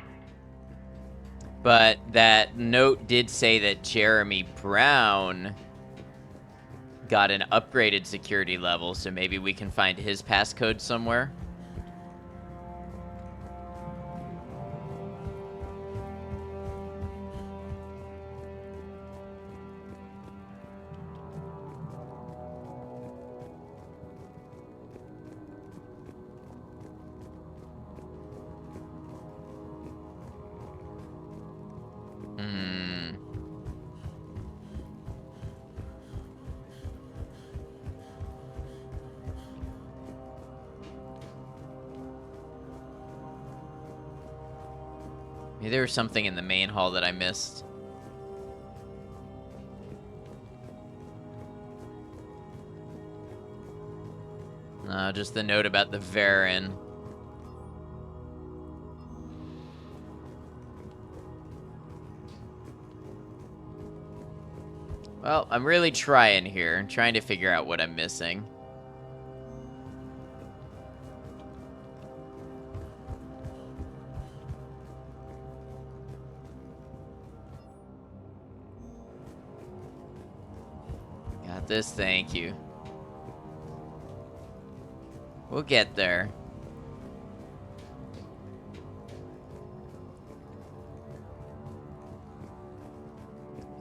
But that note did say that Jeremy Brown got an upgraded security level, so maybe we can find his passcode somewhere. Maybe there was something in the main hall that I missed. No, just the note about the Varen. Well, I'm really trying here, trying to figure out what I'm missing. Got this, thank you. We'll get there.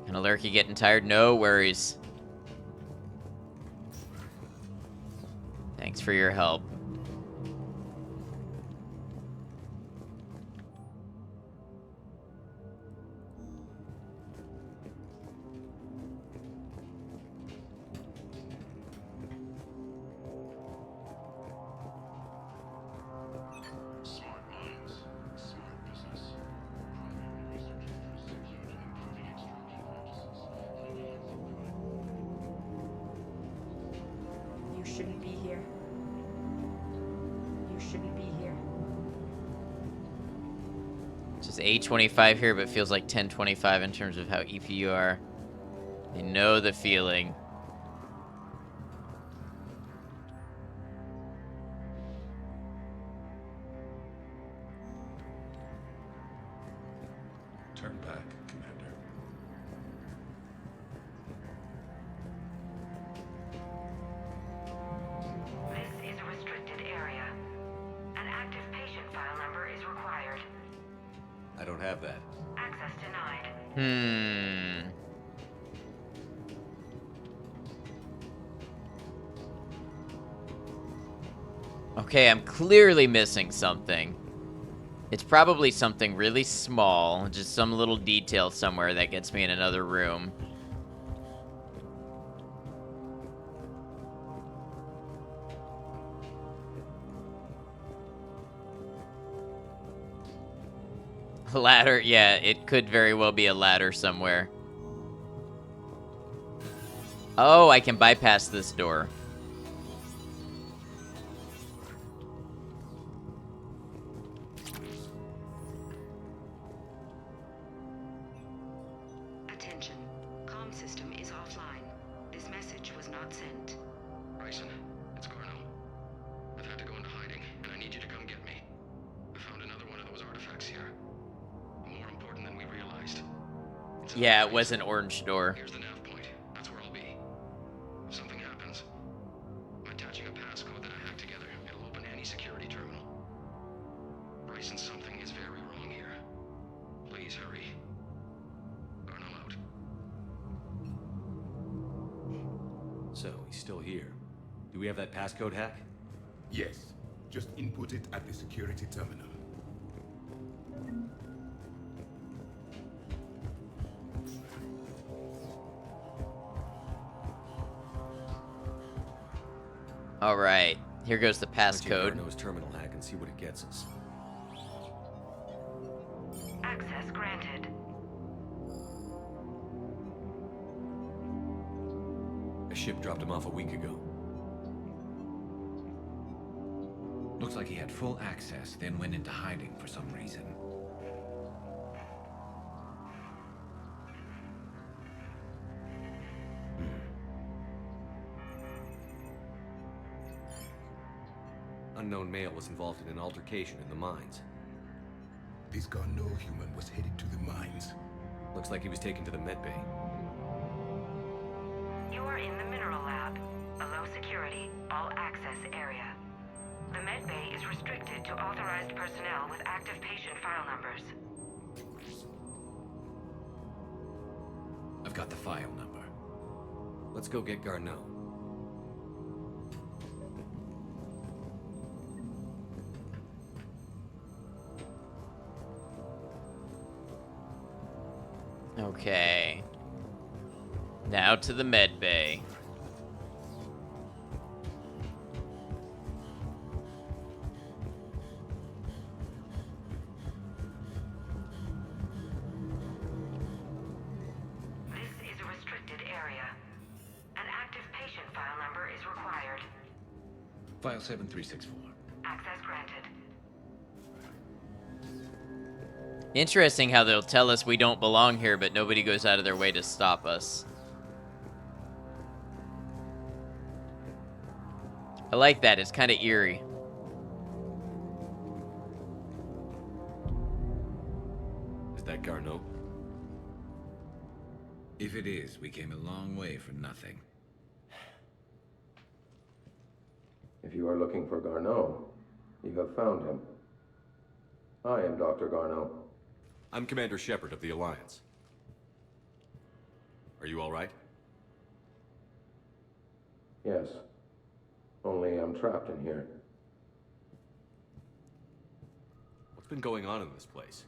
Kinda lurky getting tired? No worries. Thanks for your help. You shouldn't be here. You shouldn't be here. It's just 8:25 here, but feels like 10:25 in terms of how EP you are. I know the feeling. Turn back, Commander. This is a restricted area. An active patient file number is required. I don't have that. Access denied. Okay, I'm clearly missing something. It's probably something really small, just some little detail somewhere that gets me in another room. Ladder, yeah, it could very well be a ladder somewhere. Oh, I can bypass this door. Attention. Comm system is offline. This message was not sent. Bryson, it's Garno. I've had to go into hiding, and I need you to come get me. I found another one of those artifacts here. More important than we realized. Yeah, it was an orange door. Here's the nav point. That's where I'll be. If something happens, I'm attaching a passcode that I hacked together. It'll open any security terminal. Bryson, something is very wrong here. Please hurry. Garno out. So, he's still here. Do we have that passcode hack? Yes. Just input it at the security terminal. All right, here goes the Let's check passcode. Garno's terminal hack and see what it gets us. Access granted. A ship dropped him off a week ago. Looks like he had full access, then went into hiding for some reason. Unknown male was involved in an altercation in the mines. This Garneau human was headed to the mines. Looks like he was taken to the medbay. You are in the mineral lab, a low security, all access area. The medbay is restricted to authorized personnel with active patient file numbers. I've got the file number. Let's go get Garneau. Okay. Now to the med bay. This is a restricted area. An active patient file number is required. File 7364. Access granted. Interesting how they'll tell us we don't belong here, but nobody goes out of their way to stop us. I like that. It's kind of eerie. Is that Garneau? If it is, we came a long way for nothing. If you are looking for Garneau, you have found him. I am Dr. Garneau. I'm Commander Shepard of the Alliance. Are you all right? Yes. Only I'm trapped in here. What's been going on in this place?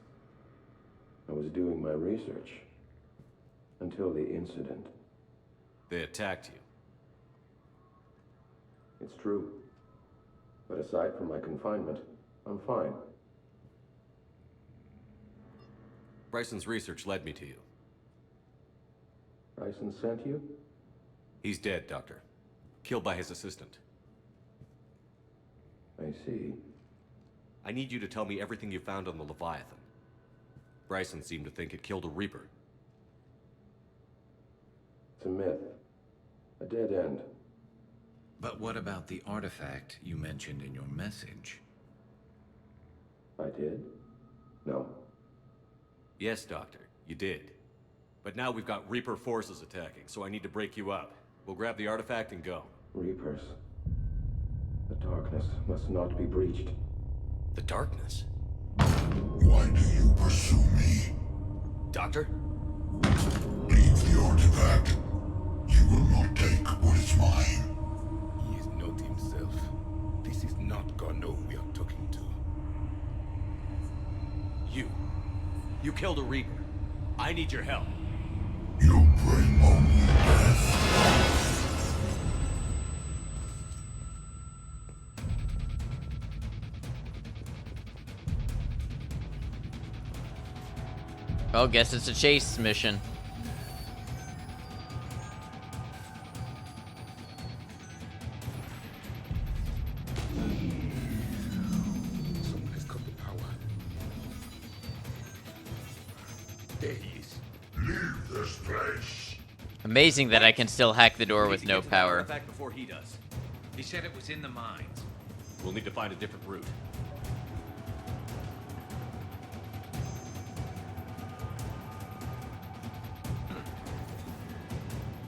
I was doing my research. Until the incident. They attacked you. It's true. But aside from my confinement, I'm fine. Bryson's research led me to you. Bryson sent you? He's dead, Doctor. Killed by his assistant. I see. I need you to tell me everything you found on the Leviathan. Bryson seemed to think it killed a Reaper. It's a myth. A dead end. But what about the artifact you mentioned in your message? I did? No. Yes, Doctor, you did. But now we've got Reaper forces attacking, so I need to break you up. We'll grab the artifact and go. Reapers. The darkness must not be breached. The darkness? Why do you pursue me? Doctor? Leave the artifact. You will not take what is mine. He is not himself. This is not Garneau we are talking to. You killed a Reaper. I need your help. You bring only death. Well, guess it's a chase mission. Someone has come to power. There he is. Leave this place. Amazing that I can still hack the door with no power. Back before he does. He said it was in the mines. We'll need to find a different route.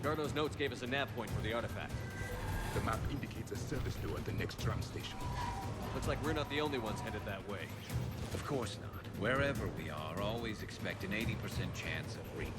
Garno's notes gave us a nav point for the artifact. The map indicates a service door at the next tram station. Looks like we're not the only ones headed that way. Of course not. Wherever we are, always expect an 80% chance of Reapers.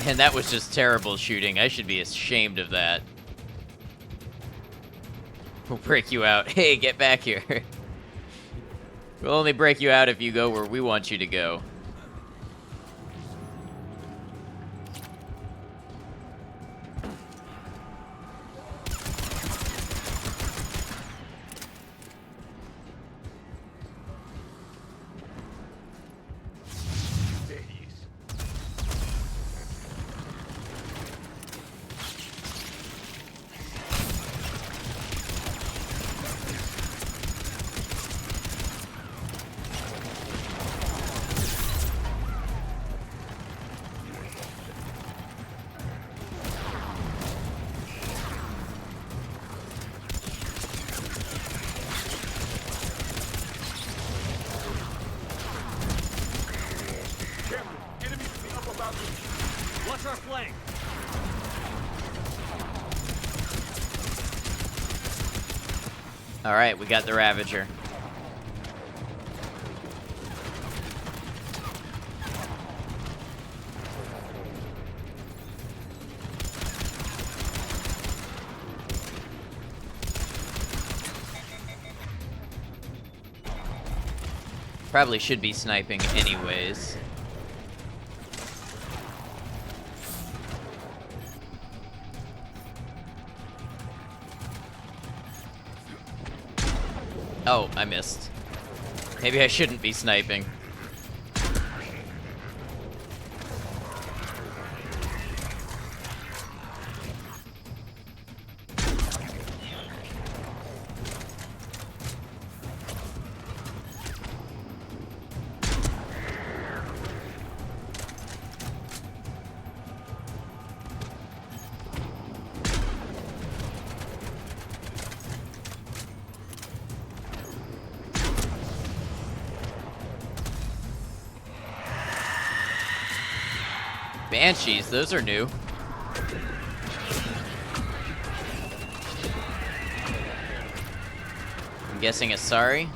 And that was just terrible shooting. I should be ashamed of that. We'll break you out. Hey, get back here. We'll only break you out if you go where we want you to go. There he is. Watch our flank! Alright, we got the Ravager. Probably should be sniping anyways. Oh, I missed. Maybe I shouldn't be sniping. Banshees, those are new. I'm guessing Asari.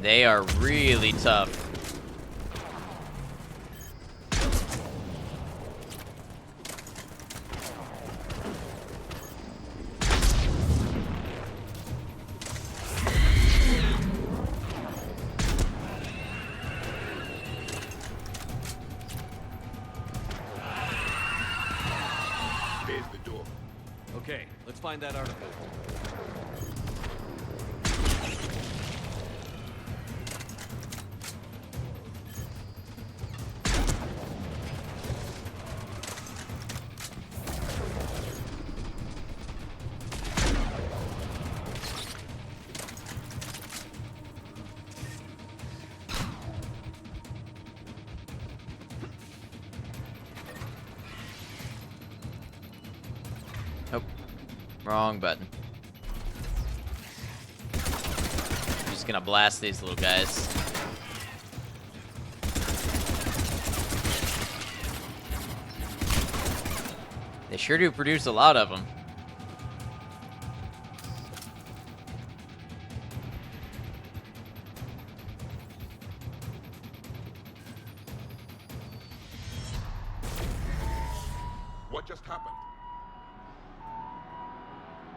They are really tough. There's the door. Okay, let's find that artifact. Wrong button. I'm just gonna blast these little guys. They sure do produce a lot of them. What just happened?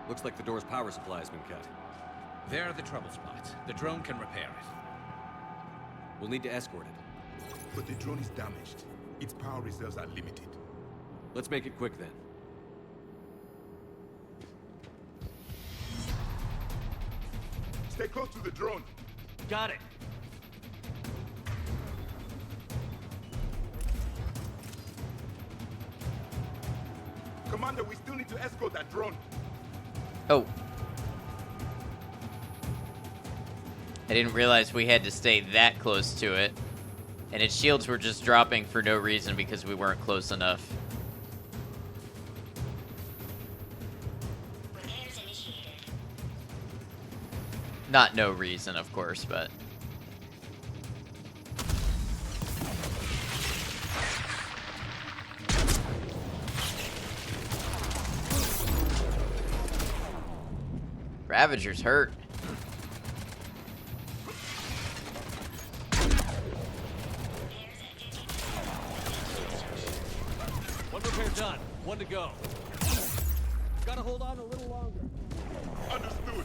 Looks like the door's power supply has been cut. There are the trouble spots. The drone can repair it. We'll need to escort it. But the drone is damaged. Its power reserves are limited. Let's make it quick then. Stay close to the drone. Got it. Commander, we still need to escort that drone. Oh. I didn't realize we had to stay that close to it. And its shields were just dropping for no reason because we weren't close enough. Not no reason, of course, but... Ravager's hurt. One repair done. One to go. Gotta hold on a little longer. Understood.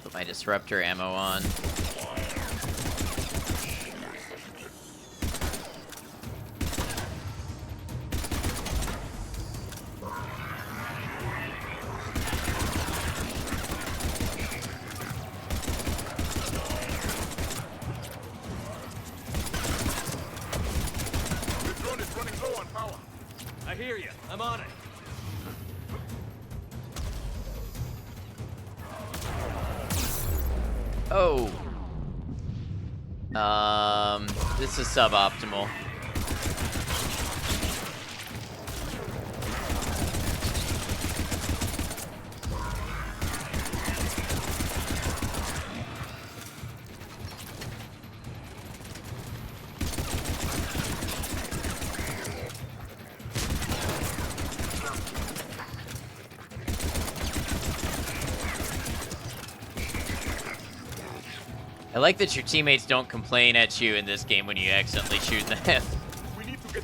Put my disruptor ammo on. The drone is running low on power. I hear you. I'm on it. Oh. This is suboptimal. I like that your teammates don't complain at you in this game when you accidentally shoot them.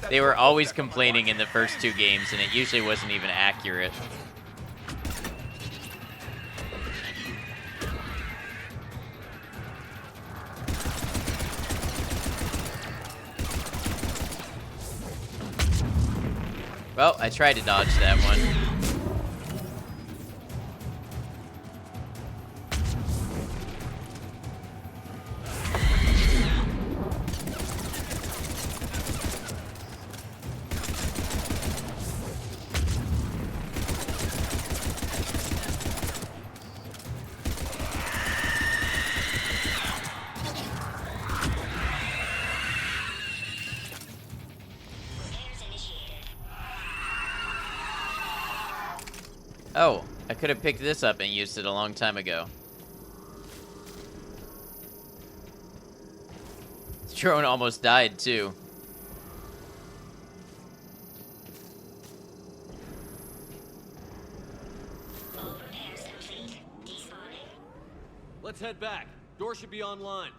They were always complaining in the first two games, and it usually wasn't even accurate. Well, I tried to dodge that one. Oh, I could have picked this up and used it a long time ago. The drone almost died, too. Let's head back. Door should be online.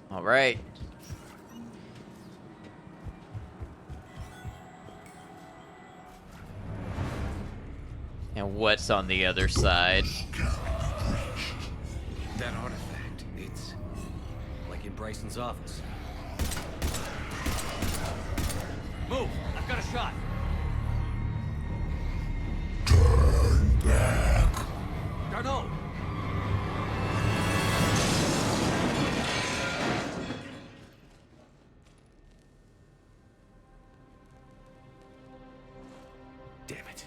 All right. And what's on the other side? That artifact, it's Like in Bryson's office. Move! I've got a shot! Turn back. Garneau! Damn it.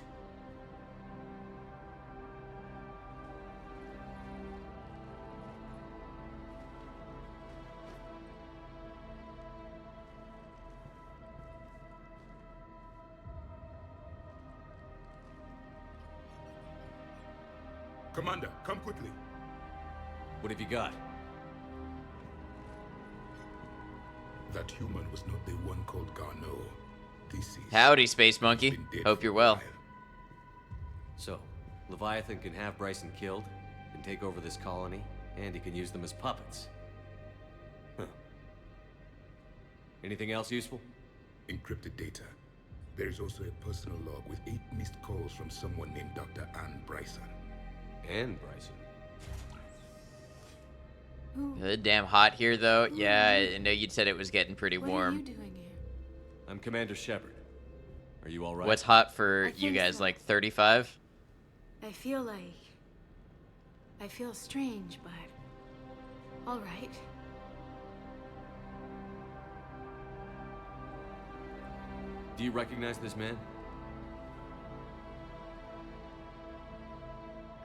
Commander, come quickly. What have you got? That human was not the one called Garneau. This is... Howdy, Space Monkey. Hope you're well. So, Leviathan can have Bryson killed, can take over this colony, and he can use them as puppets. Huh. Anything else useful? Encrypted data. There is also a personal log with 8 missed calls from someone named Dr. Anne Bryson. Anne Bryson? Good damn hot here, though. Yeah, I know you'd said it was getting pretty warm. I'm Commander Shepard. Are you all right? What's hot for you guys, like 35? I feel strange, but all right. Do you recognize this man?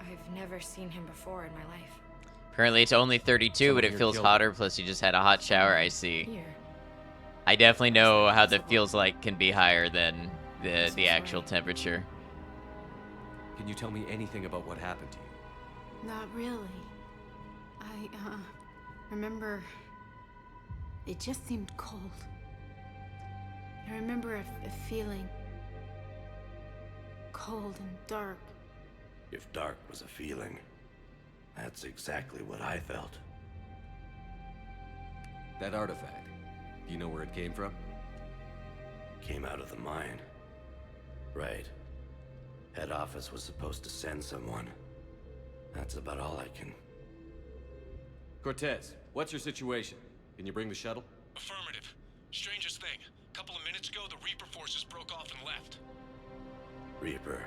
I've never seen him before in my life. Apparently it's only 32, but it feels hotter, plus you just had a hot shower, I see. I definitely know how the feels like can be higher than the actual temperature. Can you tell me anything about what happened to you? Not really. I remember it just seemed cold. I remember a feeling cold and dark. If dark was a feeling, that's exactly what I felt. That artifact, do you know where it came from? Came out of the mine. Right. Head office was supposed to send someone. That's about all I can... Cortez, what's your situation? Can you bring the shuttle? Affirmative. Strangest thing. A couple of minutes ago, the Reaper forces broke off and left. Reaper.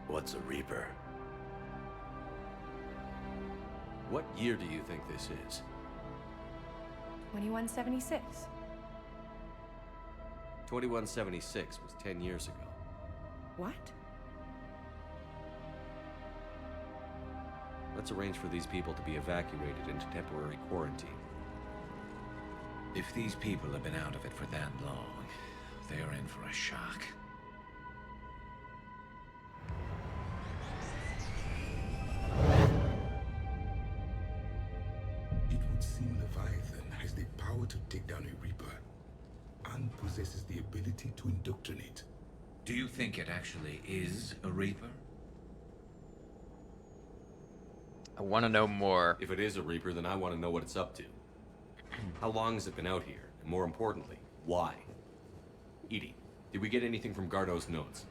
What's a Reaper? What year do you think this is? 2176. 2176 was 10 years ago. What? Let's arrange for these people to be evacuated into temporary quarantine. If these people have been out of it for that long, they're in for a shock. It would seem Leviathan has the power to take down a Reaper, and possesses the ability to indoctrinate. Do you think it actually is a Reaper? I want to know more. If it is a Reaper, then I want to know what it's up to. How long has it been out here? And more importantly, why? Edie, did we get anything from Garneau's notes?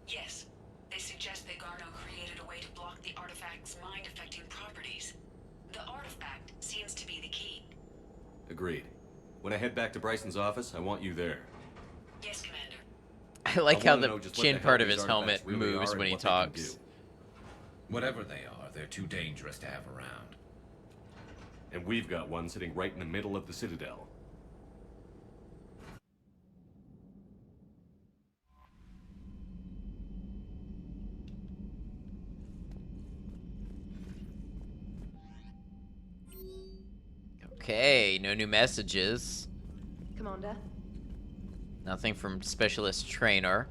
Yes. They suggest that Garneau created a way to block the artifact's mind-affecting properties. The artifact seems to be the key. Agreed. When I head back to Bryson's office, I want you there. Yes, Commander. I like how the just what chin the part hell of these his helmet artifacts really moves are when and he what they can talks. do. Whatever they are, they're too dangerous to have around. And we've got one sitting right in the middle of the Citadel. Okay, no new messages. Commander. Nothing from Specialist Trainer.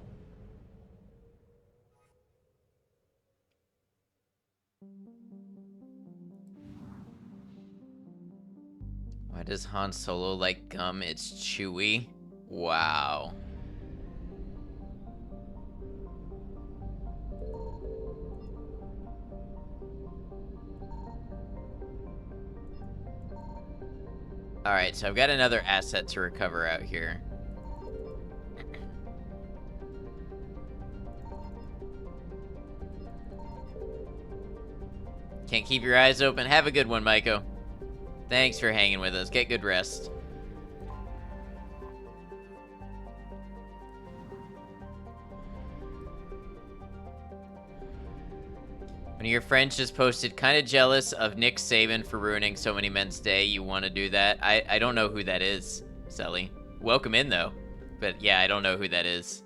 Why does Han Solo like gum? It's chewy. Wow. Alright, so I've got another asset to recover out here. Can't keep your eyes open. Have a good one, Maiko. Thanks for hanging with us. Get good rest. One of your friends just posted, kind of jealous of Nick Saban for ruining so many men's day. You want to do that? I don't know who that is, Selly. Welcome in, though. But yeah, I don't know who that is.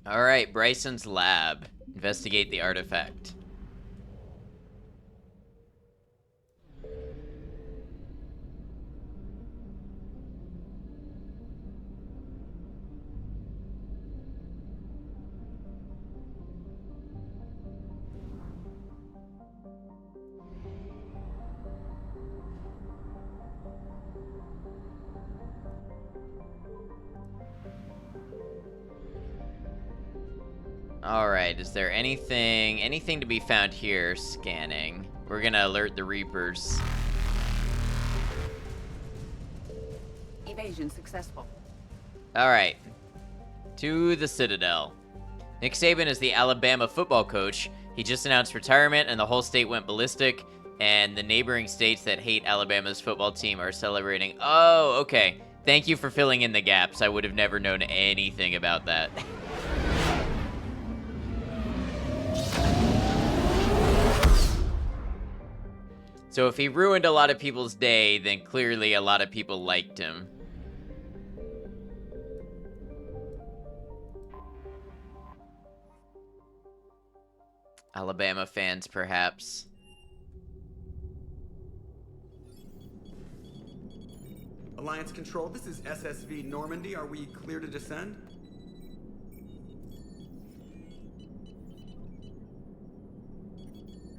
All right, Bryson's lab. Investigate the artifact. Alright, is there anything to be found here? Scanning. We're gonna alert the Reapers. Evasion successful. Alright. To the Citadel. Nick Saban is the Alabama football coach. He just announced retirement and the whole state went ballistic, and the neighboring states that hate Alabama's football team are celebrating. Oh, okay. Thank you for filling in the gaps. I would have never known anything about that. So if he ruined a lot of people's day, then clearly a lot of people liked him. Alabama fans, perhaps. Alliance Control, this is SSV Normandy. Are we clear to descend?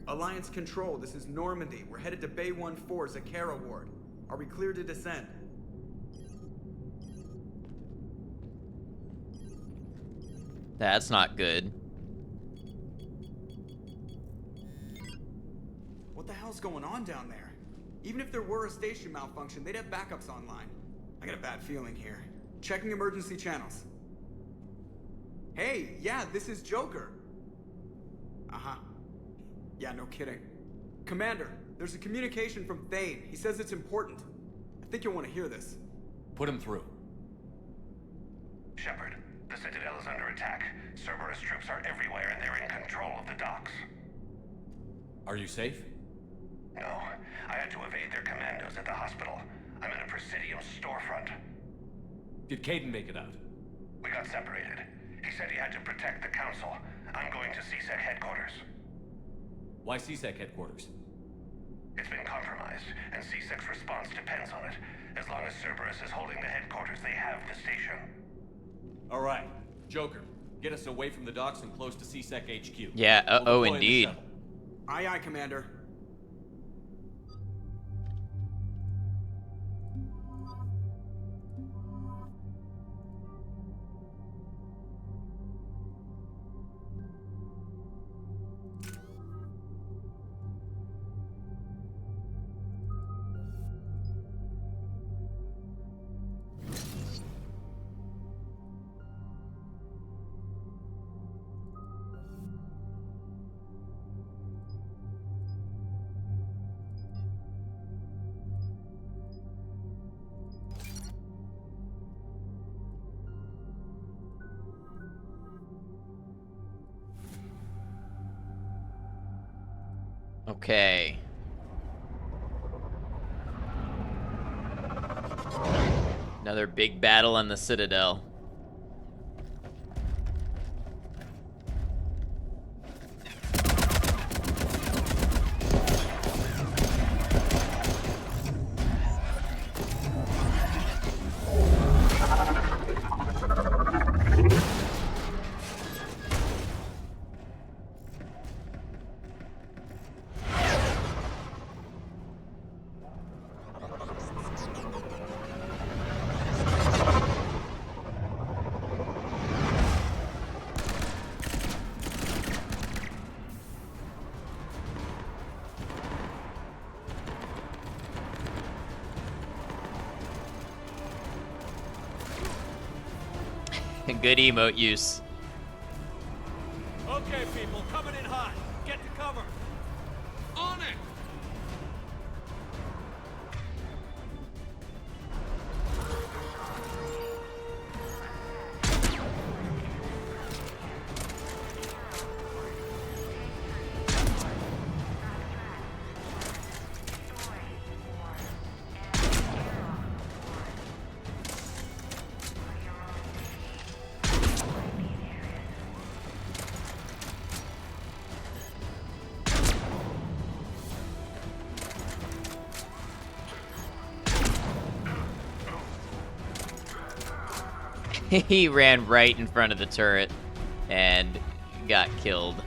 Alliance Control, this is Normandy. We're headed to Bay 1-4, Zakara Ward. Are we clear to descend? That's not good. What the hell's going on down there? Even if there were a station malfunction, they'd have backups online. I got a bad feeling here. Checking emergency channels. Hey, yeah, this is Joker. Uh-huh. Yeah, no kidding. Commander, there's a communication from Thane. He says it's important. I think you'll want to hear this. Put him through. Shepard, the Citadel is under attack. Cerberus troops are everywhere and they're in control of the docks. Are you safe? No, I had to evade their commandos at the hospital. I'm in a Presidium storefront. Did Kaidan make it out? We got separated. He said he had to protect the Council. I'm going to CSEC headquarters. Why CSEC headquarters? It's been compromised, and CSEC's response depends on it. As long as Cerberus is holding the headquarters, they have the station. All right, Joker, get us away from the docks and close to CSEC HQ. Yeah, We'll deploy indeed. the shuttle. Aye, aye, Commander. Okay. Another big battle on the Citadel. Good emote use. Okay, people, coming in hot. Get to cover. On it! He ran right in front of the turret and got killed.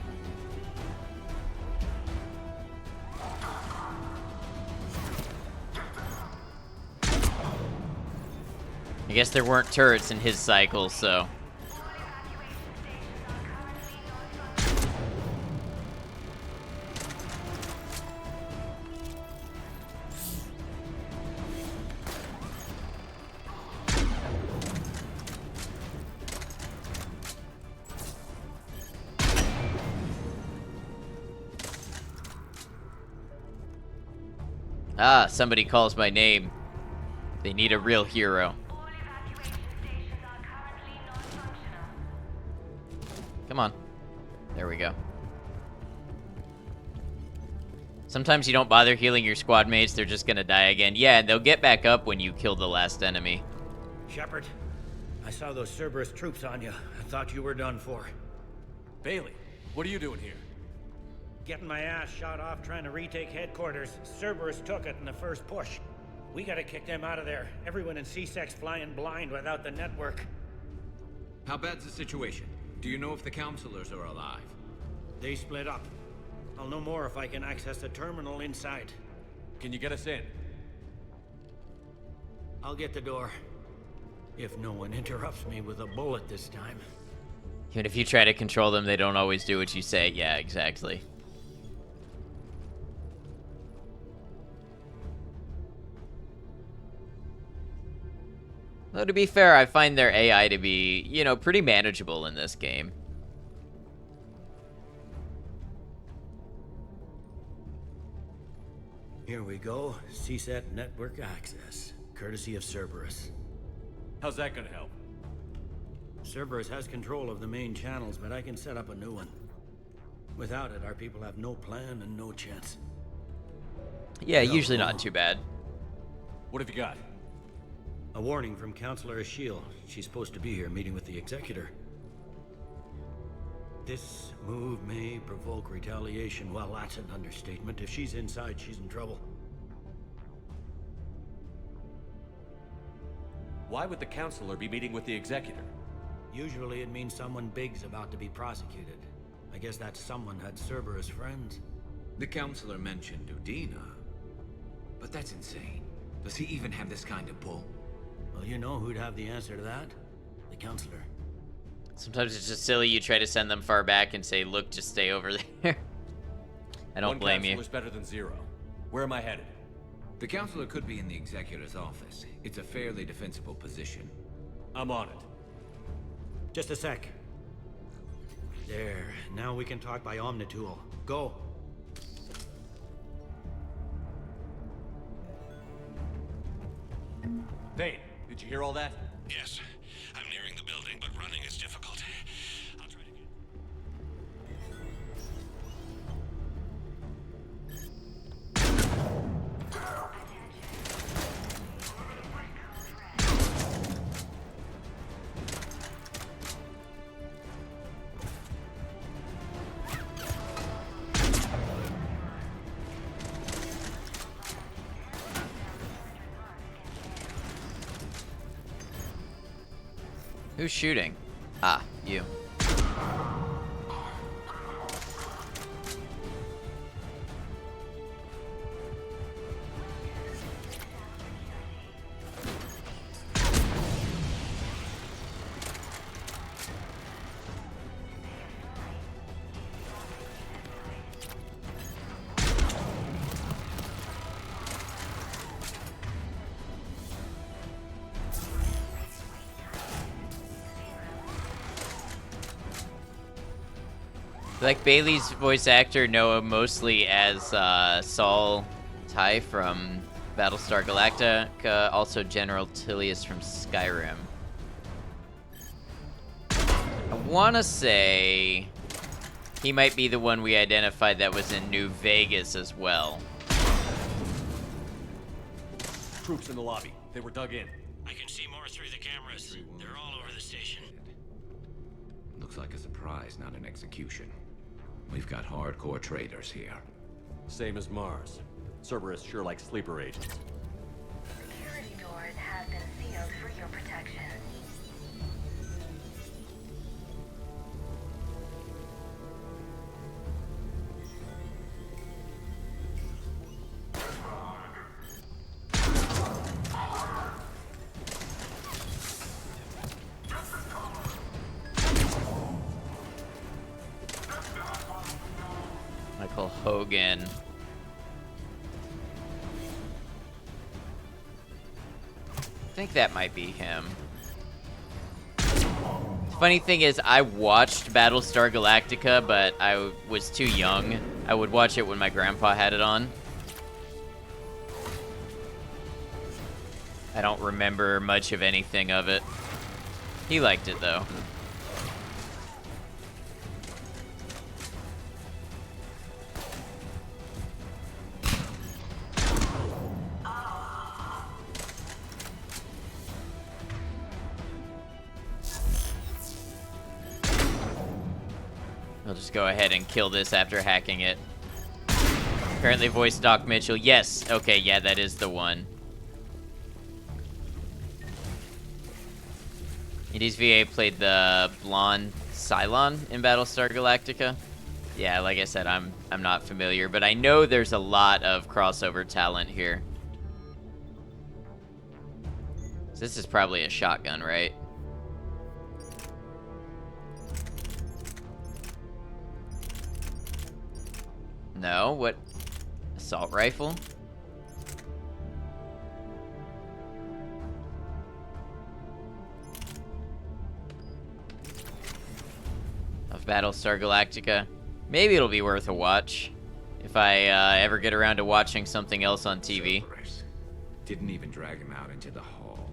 I guess there weren't turrets in his cycle, so... Ah, somebody calls my name. They need a real hero. Come on. There we go. Sometimes you don't bother healing your squad mates, they're just gonna die again. Yeah, they'll get back up when you kill the last enemy. Shepard, I saw those Cerberus troops on you. I thought you were done for. Bailey, what are you doing here? Getting my ass shot off trying to retake headquarters. Cerberus took it in the first push. We gotta kick them out of there. Everyone in C-Sec's flying blind without the network. How bad's the situation? Do you know if the counselors are alive? They split up. I'll know more if I can access the terminal inside. Can you get us in? I'll get the door. If no one interrupts me with a bullet this time. Even if you try to control them, they don't always do what you say. Yeah, exactly. Though, to be fair, I find their AI to be, you know, pretty manageable in this game. Here we go. CSAT network access, courtesy of Cerberus. How's that gonna help? Cerberus has control of the main channels, but I can set up a new one. Without it, our people have no plan and no chance. Yeah, usually not too bad. What have you got? A warning from Counselor Ashiel. She's supposed to be here meeting with the Executor. This move may provoke retaliation. Well, that's an understatement. If she's inside, she's in trouble. Why would the Counselor be meeting with the Executor? Usually it means someone big's about to be prosecuted. I guess that someone had Cerberus friends. The Counselor mentioned Udina. But that's insane. Does he even have this kind of pull? Well, you know who'd have the answer to that? The Counselor. Sometimes it's just silly you try to send them far back and say, look, just stay over there. I don't blame you. One Counselor's better than zero. Where am I headed? The Counselor could be in the Executor's office. It's a fairly defensible position. I'm on it. Just a sec. There. Now we can talk by Omnitool. Go. Thane, did you hear all that? Yes. I'm nearing the building, but running is difficult. I'll try to get... Who's shooting? Ah, you. Like Bailey's voice actor, Noah, mostly as Saul Ty from Battlestar Galactica, also General Tilius from Skyrim. I want to say he might be the one we identified that was in New Vegas as well. Troops in the lobby. They were dug in. I can see more through the cameras. They're all over the station. Looks like a surprise, not an execution. We've got hardcore traitors here. Same as Mars. Cerberus sure likes sleeper agents. Security doors have been sealed for your protection. Michael Hogan. I think that might be him. The funny thing is, I watched Battlestar Galactica, but I was too young. I would watch it when my grandpa had it on. I don't remember much of anything of it. He liked it, though. I'll just go ahead and kill this after hacking it. Apparently voiced Doc Mitchell. Yes. Okay, yeah, that is the one. Edie's VA played the blonde Cylon in Battlestar Galactica. Yeah, like I said, I'm not familiar, but I know there's a lot of crossover talent here. So this is probably a shotgun, right? No, what? Assault rifle? Of Battlestar Galactica. Maybe it'll be worth a watch if I ever get around to watching something else on TV. Didn't even drag him out into the hall.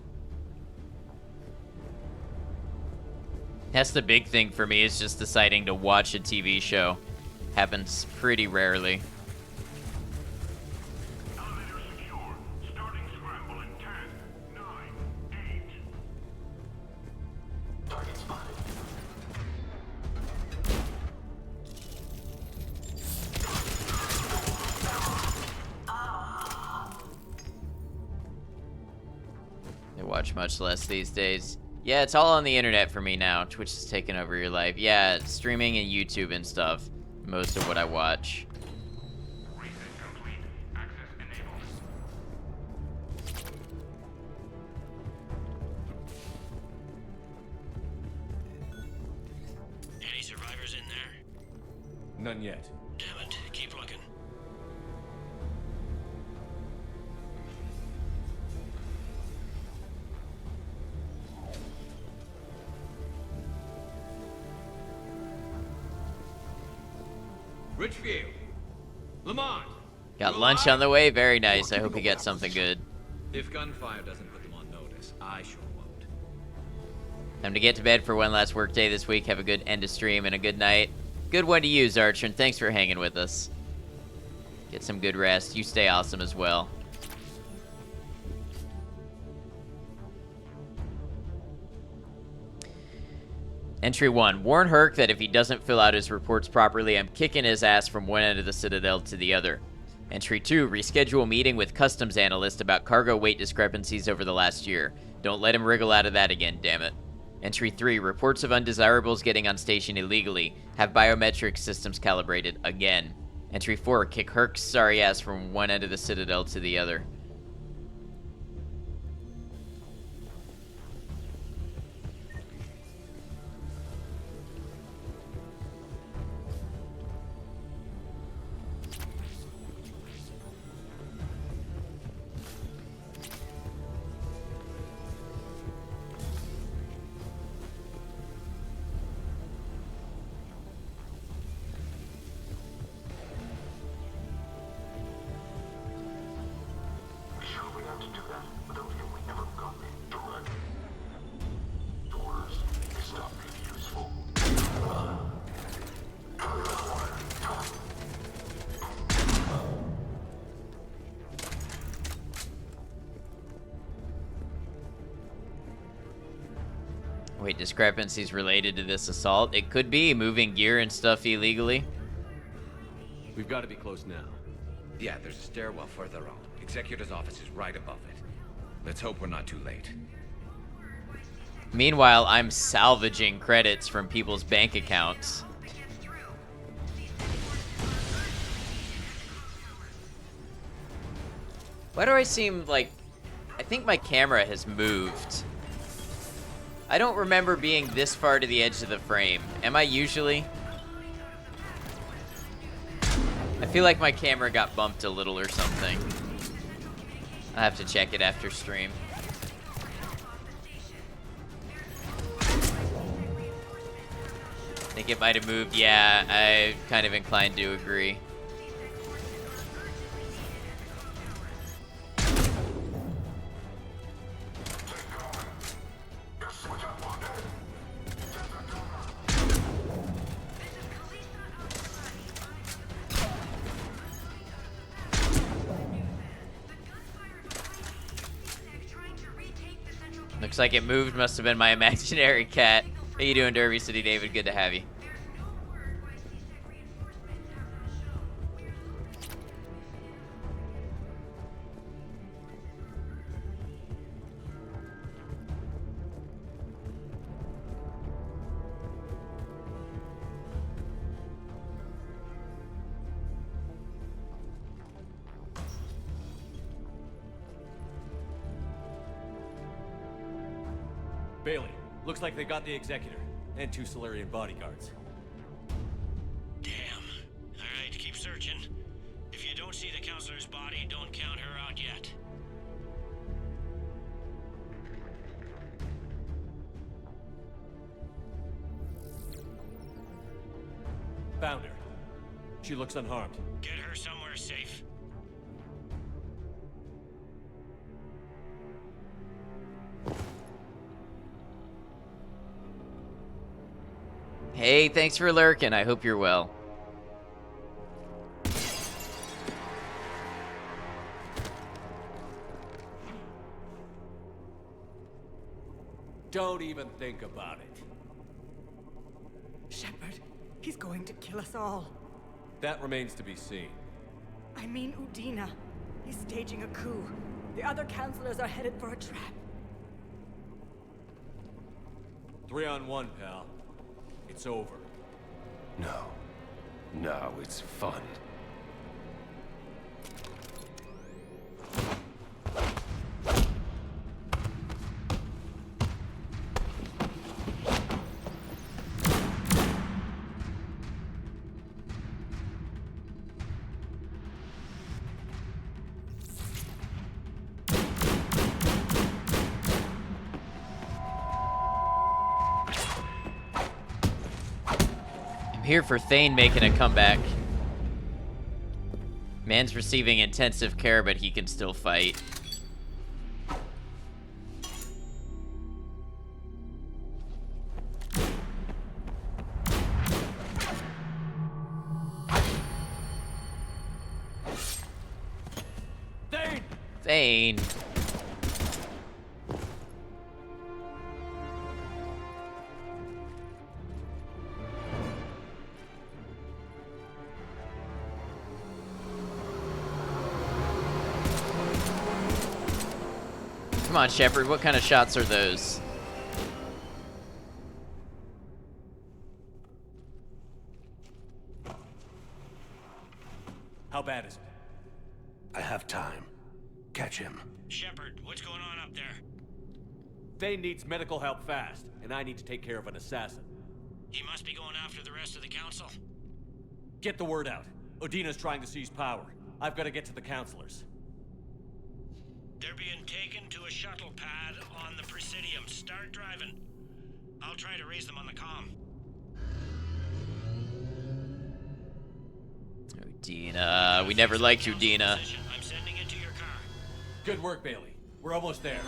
That's the big thing for me, is just deciding to watch a TV show. Happens pretty rarely. They watch much less these days. Yeah, it's all on the internet for me now. Twitch has taken over your life. Yeah, streaming and YouTube and stuff. Most of what I watch. Any survivors in there? None yet. Damn it. Keep looking. Richfield! Lamont! Got lunch on the way? Very nice. I hope you get something good. If gunfire doesn't put them on notice, I sure won't. Time to get to bed for one last work day this week. Have a good end of stream and a good night. Good one to you, Zarcher, and thanks for hanging with us. Get some good rest. You stay awesome as well. Entry 1. Warn Herc that if he doesn't fill out his reports properly, I'm kicking his ass from one end of the Citadel to the other. Entry 2. Reschedule meeting with customs analyst about cargo weight discrepancies over the last year. Don't let him wriggle out of that again, damn it. Entry 3. Reports of undesirables getting on station illegally. Have biometric systems calibrated again. Entry 4. Kick Herc's sorry ass from one end of the Citadel to the other. do that without him. We never got the direct orders. They stopped being useful. Wait, discrepancies related to this assault? It could be moving gear and stuff illegally. We've got to be close now. Yeah, there's a stairwell further on. Executor's office is right above it. Let's hope we're not too late. Meanwhile, I'm salvaging credits from people's bank accounts. Why do I seem like... I think my camera has moved. I don't remember being this far to the edge of the frame. Am I usually? I feel like my camera got bumped a little or something. I'll have to check it after stream. I think it might have moved. Yeah, I'm kind of inclined to agree. Looks like it moved. Must have been my imaginary cat. How you doing, Derby City David? Good to have you. Bailey, looks like they got the Executor and 2 Solarian bodyguards. Damn. Alright, keep searching. If you don't see the counselor's body, don't count her out yet. Found her. She looks unharmed. Get her somewhere safe. Hey, thanks for lurking. I hope you're well. Don't even think about it. Shepard, he's going to kill us all. That remains to be seen. I mean Udina. He's staging a coup. The other counselors are headed for a trap. 3-on-1, pal. It's over. No. No, it's fun. Here for Thane making a comeback. Man's receiving intensive care, but he can still fight. Thane! Thane! Come on, Shepard, what kind of shots are those? How bad is it? I have time. Catch him. Shepard, what's going on up there? Thane needs medical help fast, and I need to take care of an assassin. He must be going after the rest of the council. Get the word out. Udina's trying to seize power. I've got to get to the counselors. They're being taken to a shuttle pad on the Presidium. Start driving. I'll try to raise them on the comm. Udina, we never liked Udina. I'm sending it to your car. Good work, Bailey. We're almost there.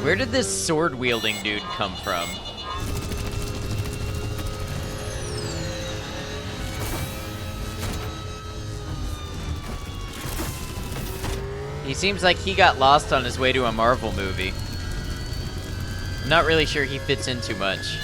Where did this sword-wielding dude come from? He seems like he got lost on his way to a Marvel movie. I'm not really sure he fits in too much.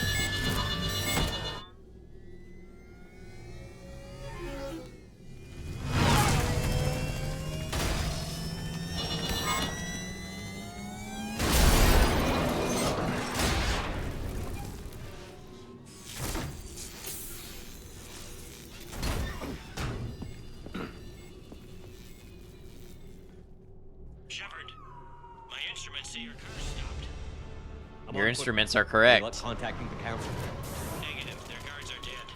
Your instruments are correct. Contacting the council. Negative. Their guards are dead.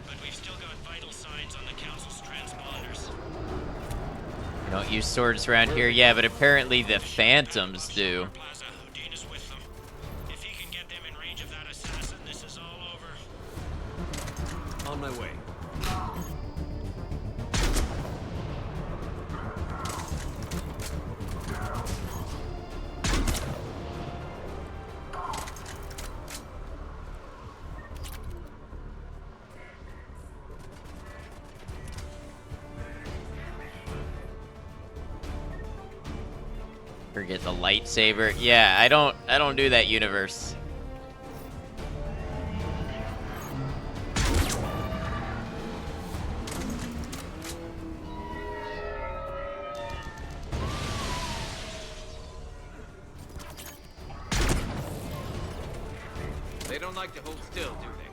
But we've still got vital signs on the council's transponders. We don't use swords around here, yeah, but apparently the phantoms do. If he can get them in range of that assassin, this is all over. On my way. Forget the lightsaber. Yeah, I don't do that universe. They don't like to hold still, do they?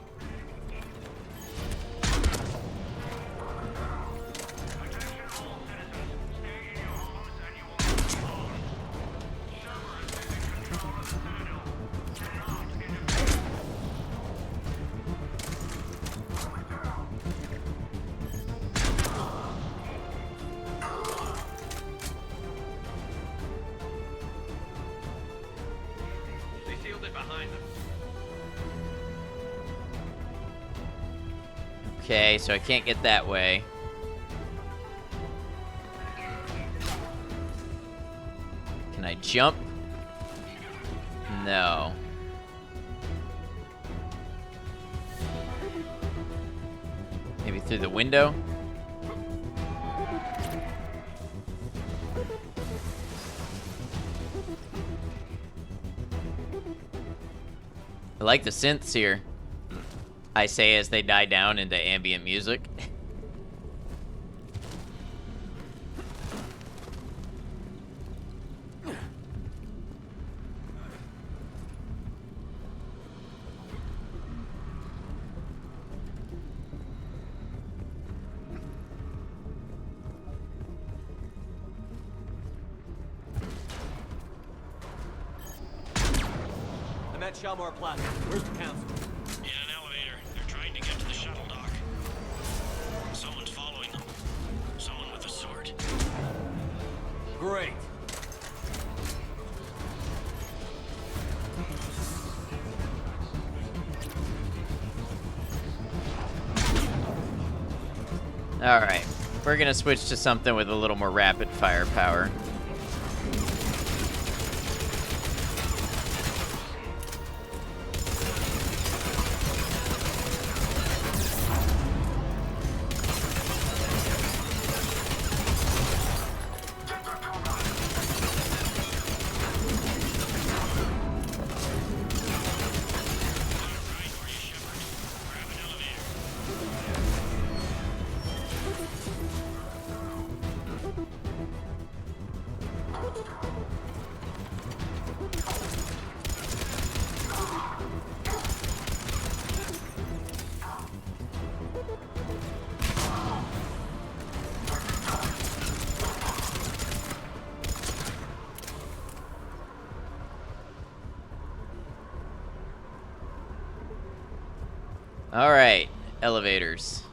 Okay, so I can't get that way. Can I jump? No. Maybe through the window? I like the synths here. I say as they die down into ambient music. I'm at Shalmar Plaza. Where's the council? In an elevator. They're trying to get to the shuttle dock. Someone's following them. Someone with a sword. Great. Alright, we're gonna switch to something with a little more rapid firepower. Alright, elevators.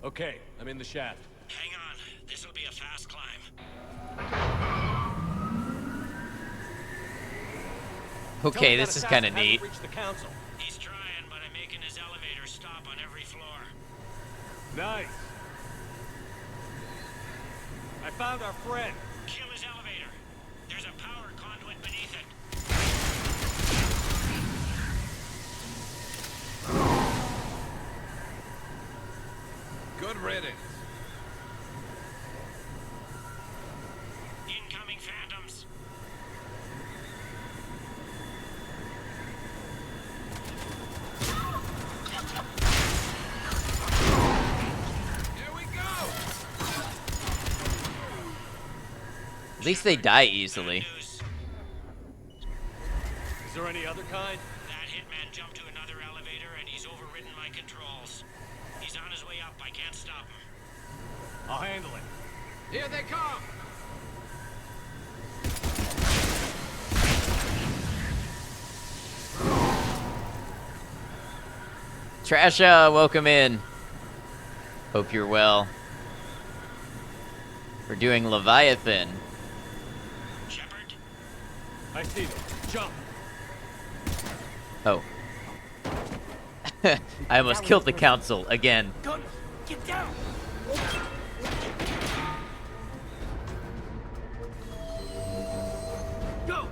Okay, I'm in the shaft. Hang on. This'll be a fast climb. Okay, this is kind of neat. Reach the council. He's trying, but I'm making his elevator stop on every floor. Nice. I found our friend. Kill his elevator. There's a power conduit beneath it. Good riddance. Incoming phantoms. Here we go. At least they die easily. Is there any other kind? That hitman jumped to another elevator and he's overridden my controls. He's on his way up. I can't stop him. I'll handle it. Here they come. Trasha, welcome in. Hope you're well. We're doing Leviathan. Shepard? I see them. Jump. Oh. I almost killed the council again. Gun, get down! Go!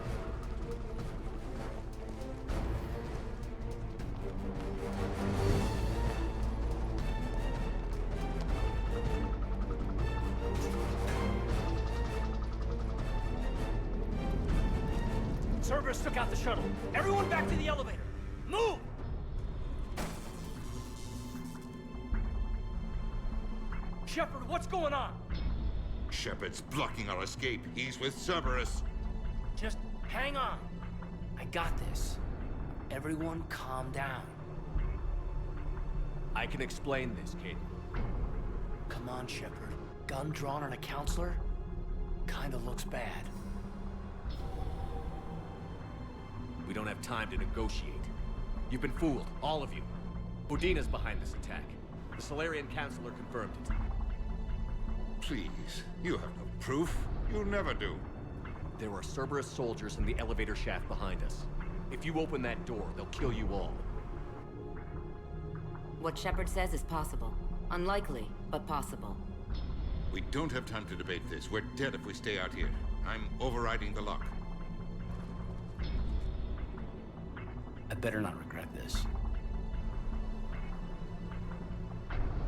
Cerberus took out the shuttle. Everyone back to the elevator. Move! Shepard, what's going on? Shepard's blocking our escape. He's with Cerberus. Just hang on. I got this. Everyone calm down. I can explain this, kid. Come on, Shepard. Gun drawn on a counselor? Kinda looks bad. We don't have time to negotiate. You've been fooled, all of you. Udina's behind this attack. The Solarian Counselor confirmed it. Please, you have no proof. You never do. There are Cerberus soldiers in the elevator shaft behind us. If you open that door, they'll kill you all. What Shepard says is possible. Unlikely, but possible. We don't have time to debate this. We're dead if we stay out here. I'm overriding the lock. I better not regret this.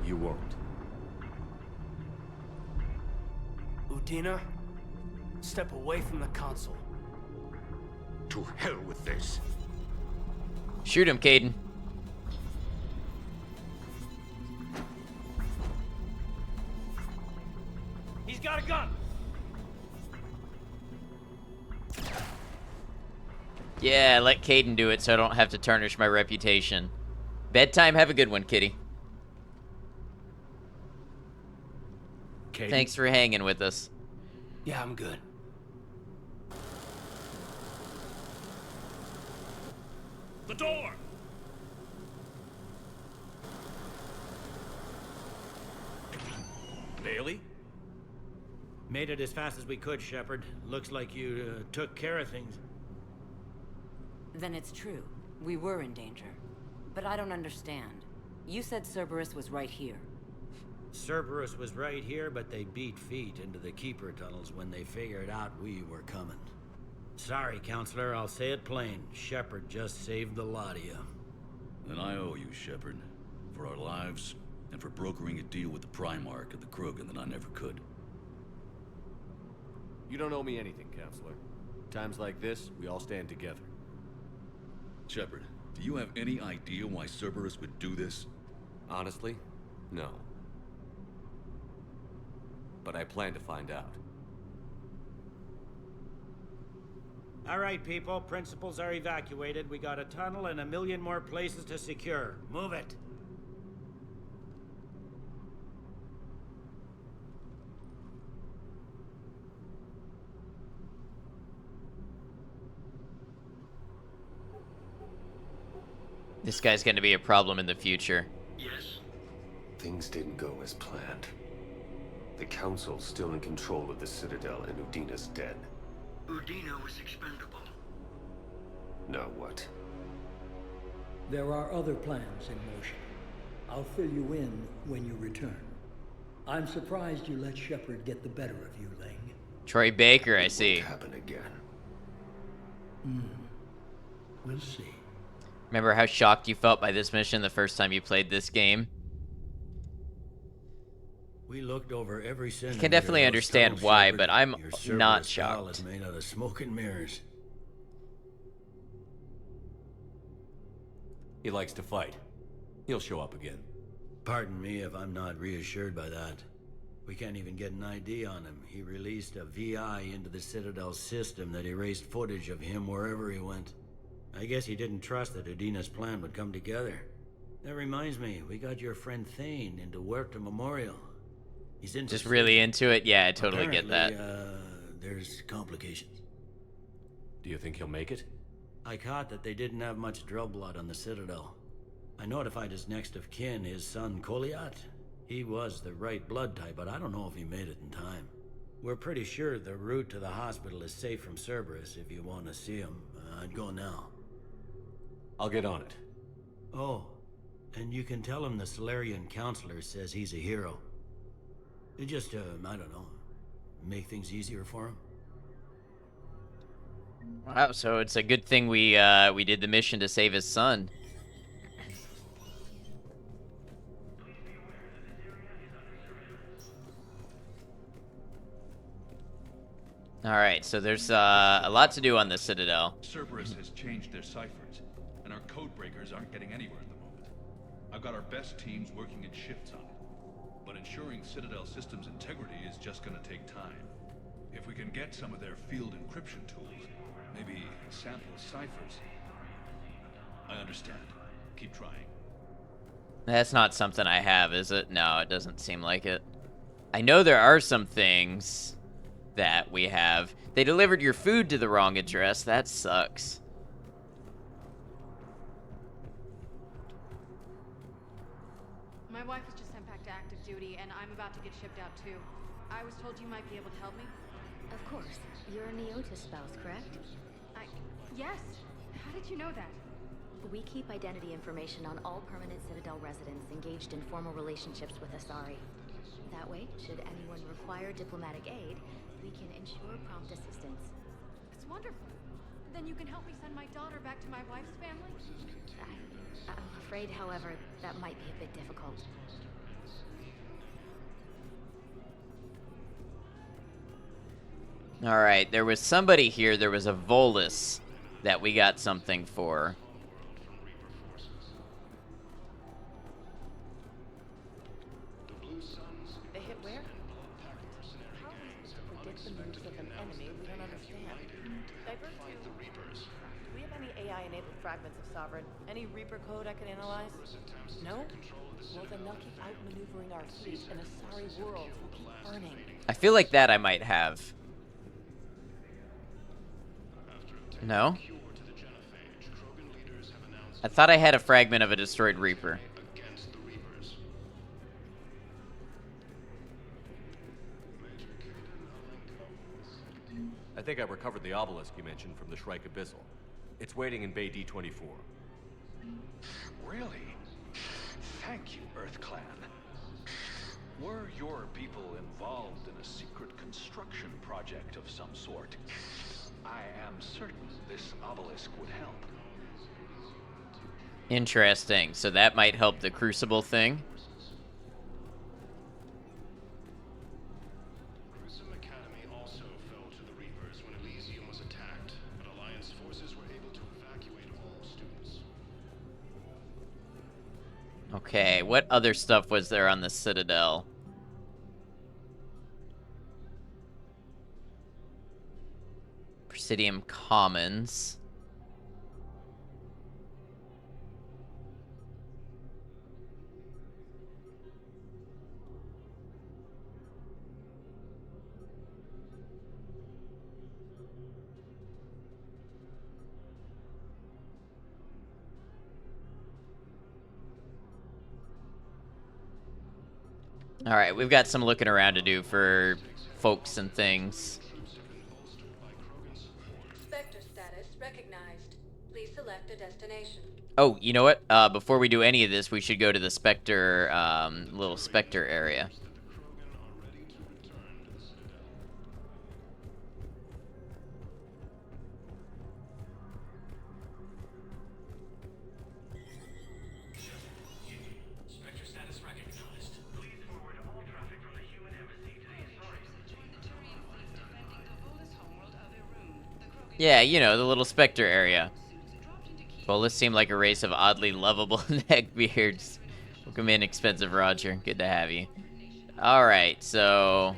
You won't. Udina, step away from the console. To hell with this. Shoot him, Kaidan. He's got a gun! Yeah, let Kaidan do it so I don't have to tarnish my reputation. Bedtime, have a good one, kitty. Kaidan? Thanks for hanging with us. Yeah, I'm good. The door! Bailey? Made it as fast as we could, Shepard. Looks like you took care of things. Then it's true. We were in danger. But I don't understand. You said Cerberus was right here. Cerberus was right here, but they beat feet into the Keeper tunnels when they figured out we were coming. Sorry, Counselor, I'll say it plain. Shepard just saved the lot of you. Then I owe you, Shepard. For our lives, and for brokering a deal with the Primarch of the Krogan that I never could. You don't owe me anything, Counselor. Times like this, we all stand together. Shepard, do you have any idea why Cerberus would do this? Honestly, no. but I plan to find out. All right, people. Principals are evacuated. We got a tunnel and 1 million more places to secure. Move it. This guy's going to be a problem in the future. Yes. Things didn't go as planned. The Council's still in control of the Citadel and Udina's dead. Udina was expendable. Now what? There are other plans in motion. I'll fill you in when you return. I'm surprised you let Shepard get the better of you, Ling. Troy Baker, I see. Won't happen again. We'll see. Remember how shocked you felt by this mission the first time you played this game? We looked over every centimeter. I can definitely understand why, but I'm not shocked. Is made out of smoke and mirrors. He likes to fight. He'll show up again. Pardon me if I'm not reassured by that. We can't even get an ID on him. He released a VI into the Citadel system that erased footage of him wherever he went. I guess he didn't trust that Udina's plan would come together. That reminds me, we got your friend Thane into Huerta Memorial. He's just really into it? Yeah, I totally get that. There's complications. Do you think he'll make it? I caught that they didn't have much drill blood on the Citadel. I notified his next of kin, his son Koliat. He was the right blood type, but I don't know if he made it in time. We're pretty sure the route to the hospital is safe from Cerberus if you want to see him. I'd go now. I'll get on it. Oh, and you can tell him the Solarian Counselor says he's a hero. It just, I don't know, make things easier for him. Wow, so it's a good thing we did the mission to save his son. Alright, so there's a lot to do on the Citadel. Cerberus has changed their ciphers, and our code breakers aren't getting anywhere at the moment. I've got our best teams working in shifts on it, but ensuring Citadel systems integrity is just gonna take time. If we can get some of their field encryption tools, maybe sample ciphers. I understand. Keep trying. That's not something I have, is it? No, it doesn't seem like it. I know there are some things that we have. They delivered your food to the wrong address. That sucks. My wife was just sent back to active duty, and I'm about to get shipped out too. I was told you might be able to help me. Of course. You're a Neotis spouse, correct? Yes. How did you know that? We keep identity information on all permanent Citadel residents engaged in formal relationships with Asari. That way, should anyone require diplomatic aid, we can ensure prompt assistance. It's wonderful. Then you can help me send my daughter back to my wife's family? I'm afraid, however, that might be a bit difficult. Alright, there was somebody here. There was a Volus that we got something for. They hit where? How is it to predict the moves of an enemy we don't understand? Divert to... Do we have any AI-enabled fragments of Sovereign? Any Reaper code I can analyze? No? Well, then they'll keep outmaneuvering our fleet, and Asari worlds will keep burning. I feel like that I might have. No? I thought I had a fragment of a destroyed Reaper. I think I recovered the obelisk you mentioned from the Shrike Abyssal. It's waiting in Bay D-24. Really? Thank you, Earth Clan. Were your people involved in a secret construction project of some sort, I am certain this obelisk would help. Interesting. So that might help the Crucible thing. Gruesome Academy also fell to the Reapers when Elysium was attacked, but Alliance forces were able to evacuate all students. Okay, what other stuff was there on the Citadel? Presidium Commons. All right, we've got some looking around to do for folks and things. Spectre status recognized. Please select a destination. Oh, you know what? Before we do any of this, we should go to the Spectre, little Spectre area. Yeah, you know, the little Spectre area. Well, this seemed like a race of oddly lovable neckbeards. Welcome in, Expensive Roger. Good to have you. Alright, so...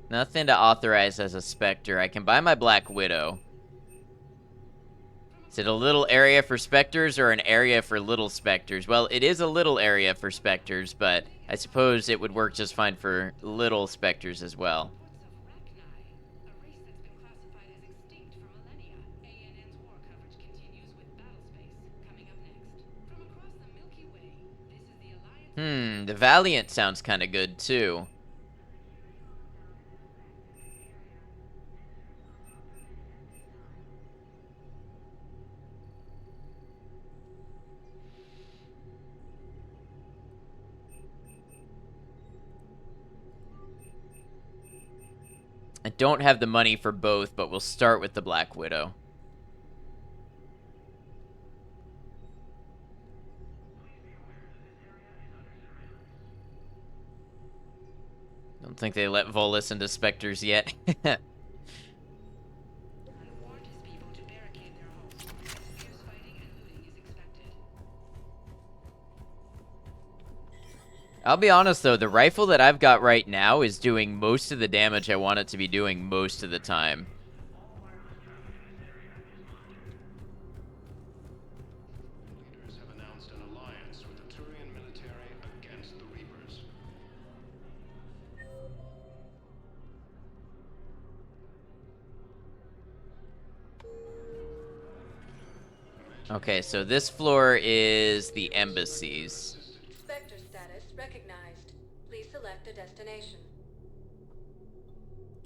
nothing to authorize as a Spectre. I can buy my Black Widow. Is it a little area for Spectres or an area for little Spectres? Well, it is a little area for Spectres, but I suppose it would work just fine for little Spectres as well. The Valiant sounds kind of good, too. I don't have the money for both, but we'll start with the Black Widow. Don't think they let Volus into Spectres yet. I'll be honest though, the rifle that I've got right now is doing most of the damage I want it to be doing most of the time. Okay, so this floor is the embassies. Spectre status recognized. Please select a destination.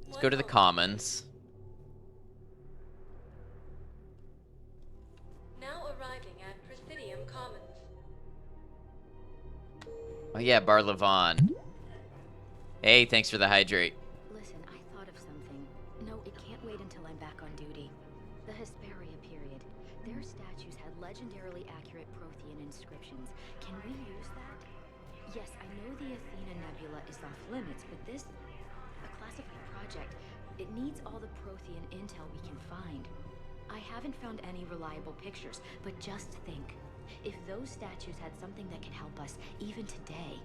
Let's go to the Commons. Now arriving at Presidium Commons. Oh yeah, Bar Levon. Hey, thanks for the hydrate. Listen, I thought of something. No, it can't wait until I'm back on duty. The Hesperia period. Their statues had legendarily accurate Prothean inscriptions. Can we use that? Yes, I know the Athena Nebula is off limits, but this... a classified project. It needs all the Prothean intel we can find. I haven't found any reliable pictures, but just think. If those statues had something that could help us, even today...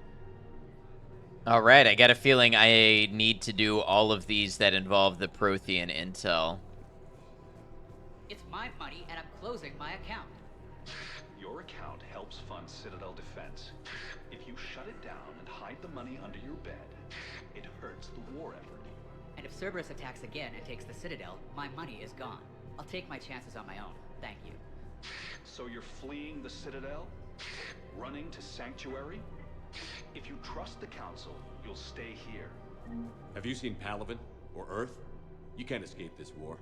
Alright, I got a feeling I need to do all of these that involve the Prothean intel. It's my money, and I'm closing my account. Your account helps fund Citadel defense. If you shut it down and hide the money under your bed, it hurts the war effort. And if Cerberus attacks again and takes the Citadel, my money is gone. I'll take my chances on my own. Thank you. So you're fleeing the Citadel? Running to Sanctuary? If you trust the Council, you'll stay here. Have you seen Palaven? Or Earth? You can't escape this war.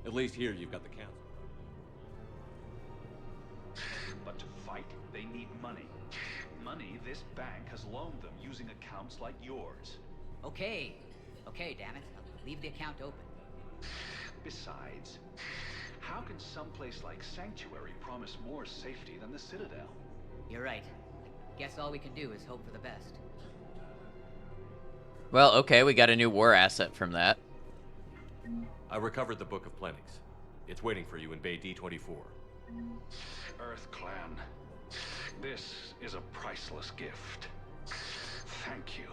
At least here you've got the Council. But to fight, they need money. Money this bank has loaned them using accounts like yours. Okay, damn it. I'll leave the account open. Besides, how can someplace like Sanctuary promise more safety than the Citadel? You're right. Guess all we can do is hope for the best. Well, okay, we got a new war asset from that. I recovered the Book of Plenix. It's waiting for you in Bay D-24. Earth Clan, this is a priceless gift. Thank you.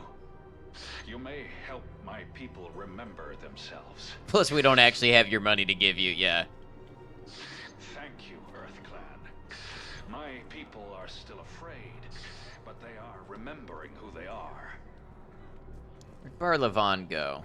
You may help my people remember themselves. Plus, we don't actually have your money to give you, yeah. Thank you, EarthClan. My people are still afraid, but they are remembering who they are. Where'd Barlavon go?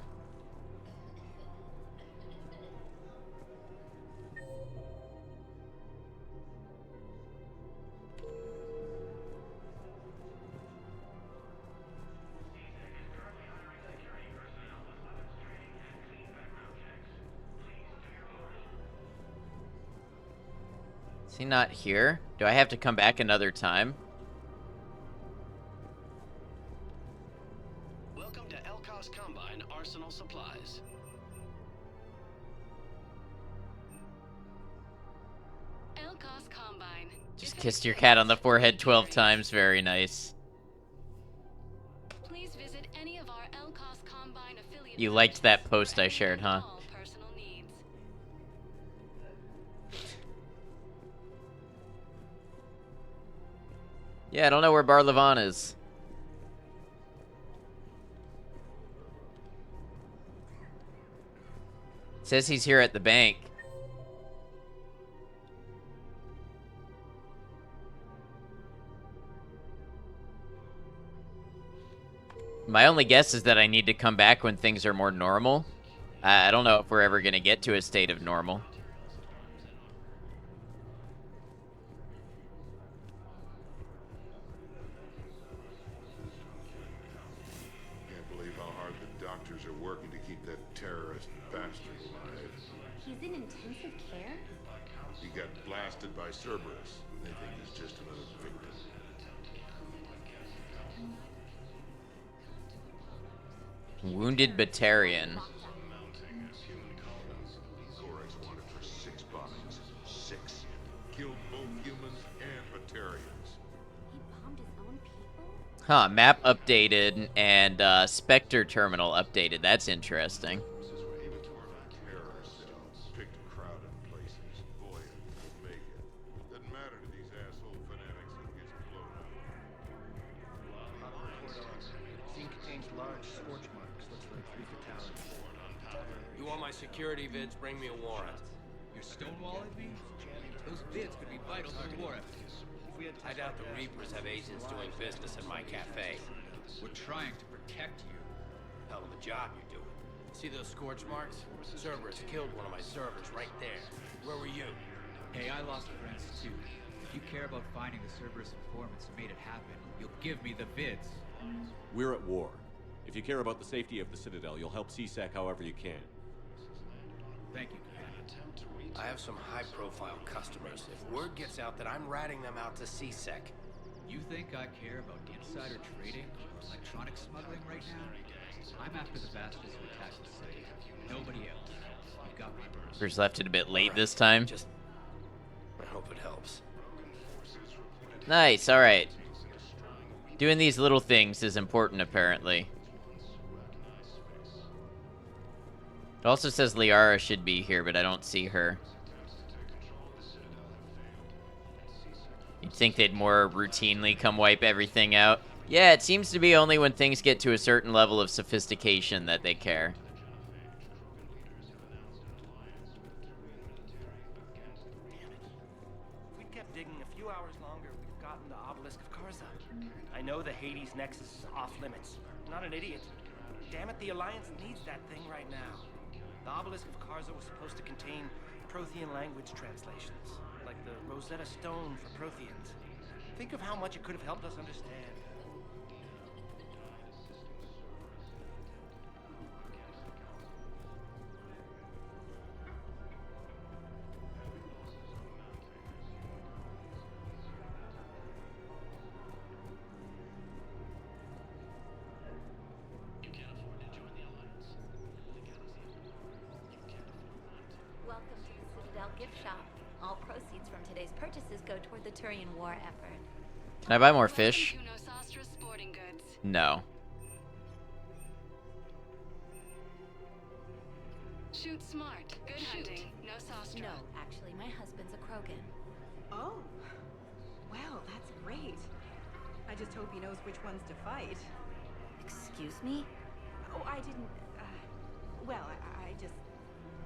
Is he not here? Do I have to come back another time? Welcome to Elkos Combine Arsenal Supplies. Elkos Combine. Just kissed your cat on the forehead 12 times. Very nice. Please visit any of our Elkos Combine affiliate. You liked that post I shared, huh? Yeah, I don't know where Barlavon is. It says he's here at the bank. My only guess is that I need to come back when things are more normal. I don't know if we're ever going to get to a state of normal. Doctors are working to keep that terrorist bastard alive. He's in intensive care? He got blasted by Cerberus. They think he's just another victim. Wounded Batarian. Gorex wanted for 6 bombings. 6. Killed both humans and Batarians. He bombed his own people? Huh, map updated and Spectre terminal updated. That's interesting. Picked crowded places. Boy, we'll make it. Doesn't matter to these asshole fanatics who gets blown up. Scene contains large scorch marks. Looks like 3 fatalities. You want my security vids? Bring me a warrant. You're stonewalling me? Those vids could be vital to the war effort. I doubt the Reapers have agents doing business in my cafe. We're trying to protect you. Hell of a job you're doing. See those scorch marks? Cerberus killed one of my servers right there. Where were you? Hey, I lost friends too. If you care about finding the Cerberus informants who made it happen, you'll give me the vids. We're at war. If you care about the safety of the Citadel, you'll help CSEC however you can. Thank you. I have some high-profile customers. If word gets out that I'm ratting them out to CSEC. You think I care about insider trading or electronic smuggling right now? I'm after the bastards who attacked the city. Nobody else. You got my orders. First left it a bit late this time. I hope it helps. Nice, alright. Doing these little things is important, apparently. It also says Liara should be here, but I don't see her. You'd think they'd more routinely come wipe everything out. Yeah, it seems to be only when things get to a certain level of sophistication that they care. If we'd kept digging a few hours longer, we'd have gotten the Obelisk of Karza. I know the Hades Nexus is off limits. I'm not an idiot. Damn it, the Alliance needs that thing right now. The Obelisk of Karza was supposed to contain Prothean language translations, like the Rosetta Stone for Protheans. Think of how much it could have helped us understand. Welcome to the Citadel gift shop. All proceeds from today's purchases go toward the Turian war effort. Can I buy more fish? No. Shoot smart. Good hunting. No Sostra. No, actually, my husband's a Krogan. Oh. Wow, that's great. I just hope he knows which ones to fight. Excuse me? Oh, I didn't... well, I just...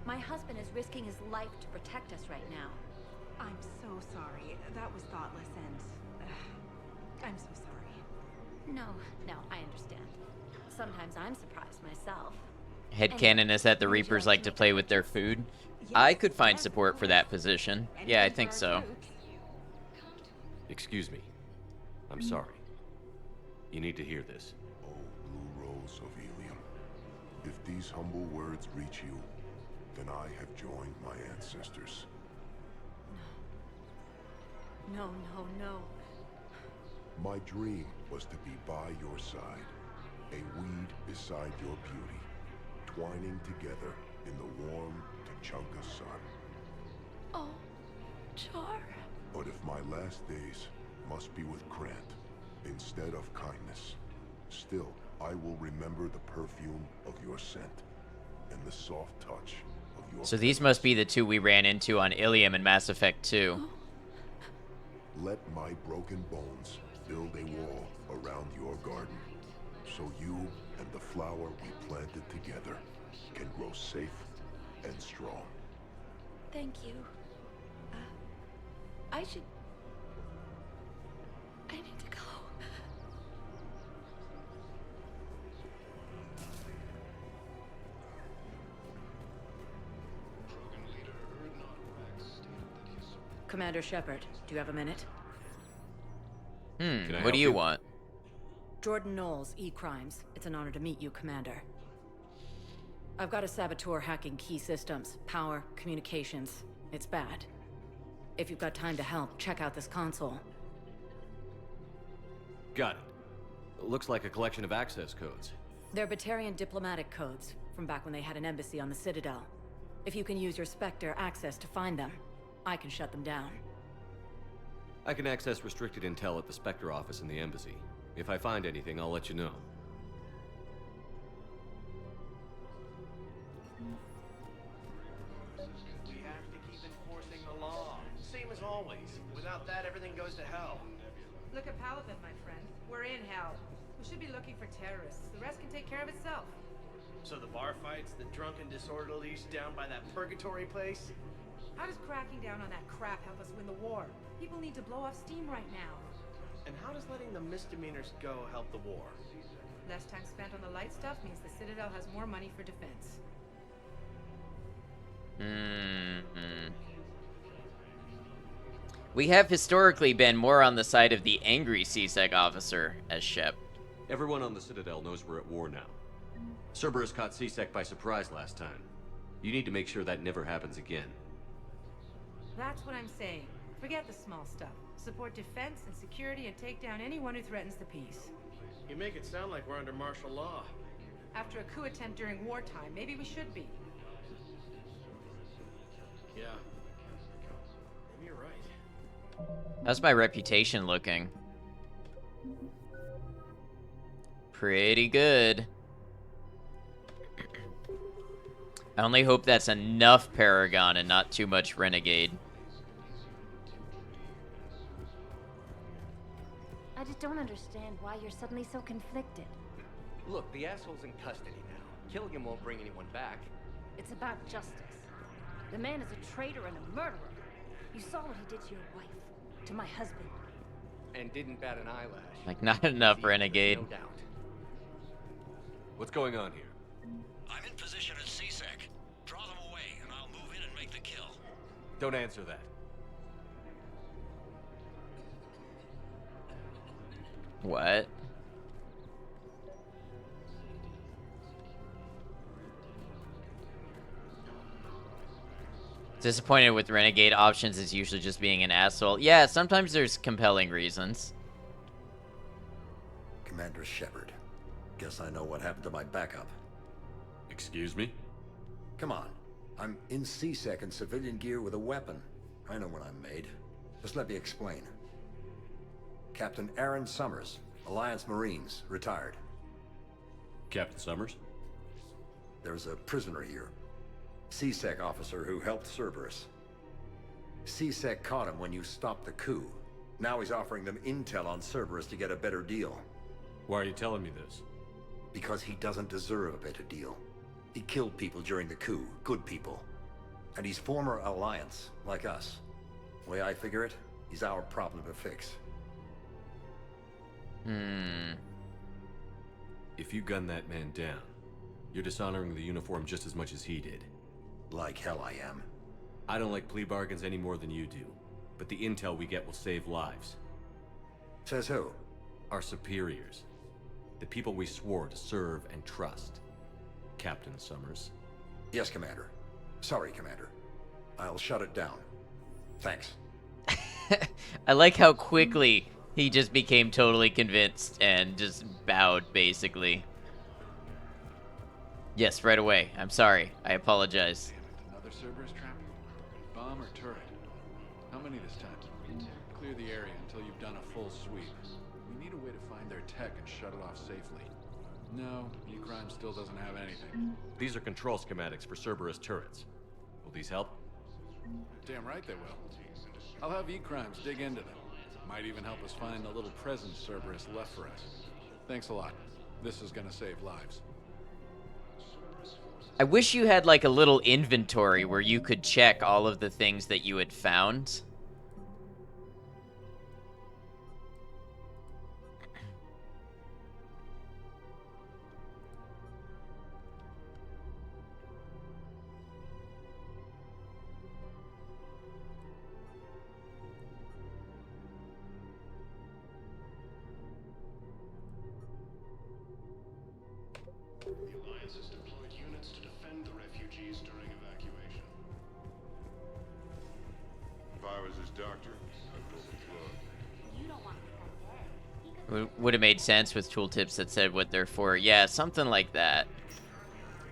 My husband is risking his life to protect us right now. I'm so sorry. That was thoughtless and... I'm so sorry. No, I understand. Sometimes I'm surprised myself. Headcanon is that the Reapers like to play with their food. I could find support for that position. Yeah, I think so. Excuse me. I'm sorry. You need to hear this. Oh, Blue Rose of Ilium. If these humble words reach you, then I have joined my ancestors. No. My dream was to be by your side, a weed beside your beauty, twining together in the warm Tuchanka sun. Oh, Char. But if my last days must be with Krant instead of kindness, still I will remember the perfume of your scent and the soft touch of your... So these must be the two we ran into on Ilium in Mass Effect 2. Let my broken bones build a wall around your garden, so you and the flower we planted together can grow safe and strong. Thank you. I need to go. Commander Shepard, do you have a minute? What do you want? Jordan Knowles, E-Crimes. It's an honor to meet you, Commander. I've got a saboteur hacking key systems, power, communications. It's bad. If you've got time to help, check out this console. Got it. Looks like a collection of access codes. They're Batarian diplomatic codes, from back when they had an embassy on the Citadel. If you can use your Spectre access to find them, I can shut them down. I can access restricted intel at the Spectre office in the embassy. If I find anything, I'll let you know. We have to keep enforcing the law. Same as always. Without that, everything goes to hell. Look at Paladin, my friend. We're in hell. We should be looking for terrorists. The rest can take care of itself. So the bar fights, the drunken disorderlies down by that purgatory place? How does cracking down on that crap help us win the war? People need to blow off steam right now. And how does letting the misdemeanors go help the war? Less time spent on the light stuff means the Citadel has more money for defense. We have historically been more on the side of the angry C-Sec officer as Shep. Everyone on the Citadel knows we're at war now. Cerberus caught C-Sec by surprise last time. You need to make sure that never happens again. That's what I'm saying. Forget the small stuff. Support defense and security and take down anyone who threatens the peace. You make it sound like we're under martial law. After a coup attempt during wartime, maybe we should be. Yeah. Maybe you're right. How's my reputation looking? Pretty good. I only hope that's enough Paragon and not too much Renegade. I just don't understand why you're suddenly so conflicted. Look, the asshole's in custody now. Killing him won't bring anyone back. It's about justice. The man is a traitor and a murderer. You saw what he did to your wife, to my husband. And didn't bat an eyelash. Like, not enough Renegade. No doubt. What's going on here? I'm in position at C-Sec. Draw them away, and I'll move in and make the kill. Don't answer that. What? Disappointed with Renegade options is usually just being an asshole. Yeah, sometimes there's compelling reasons. Commander Shepard. Guess I know what happened to my backup. Excuse me? Come on. I'm in C-Sec in civilian gear with a weapon. I know what I'm made. Just let me explain. Captain Aaron Summers, Alliance Marines, retired. Captain Summers? There's a prisoner here. C-Sec officer who helped Cerberus. C-Sec caught him when you stopped the coup. Now he's offering them intel on Cerberus to get a better deal. Why are you telling me this? Because he doesn't deserve a better deal. He killed people during the coup, good people. And he's former Alliance, like us. Way I figure it, he's our problem to fix. If you gun that man down, you're dishonoring the uniform just as much as he did. Like hell I am. I don't like plea bargains any more than you do, but the intel we get will save lives. Says who? Our superiors. The people we swore to serve and trust. Captain Summers. Yes, Commander. Sorry, Commander. I'll shut it down. Thanks. I like how quickly he just became totally convinced and just bowed, basically. Yes, right away. I'm sorry. I apologize. Another Cerberus trap? Bomb or turret? How many this time? Clear the area until you've done a full sweep. We need a way to find their tech and shut it off safely. No, E-Crime still doesn't have anything. These are control schematics for Cerberus turrets. Will these help? Damn right they will. I'll have E-Crimes dig into them. Might even help us find the little present Cerberus left for us. Thanks a lot. This is gonna save lives. I wish you had like a little inventory where you could check all of the things that you had found. The Alliance has deployed units to defend the refugees during evacuation. If I was his doctor, I'd pull the plug. You don't want them dead. Would have made sense with tooltips that said what they're for. Yeah, something like that.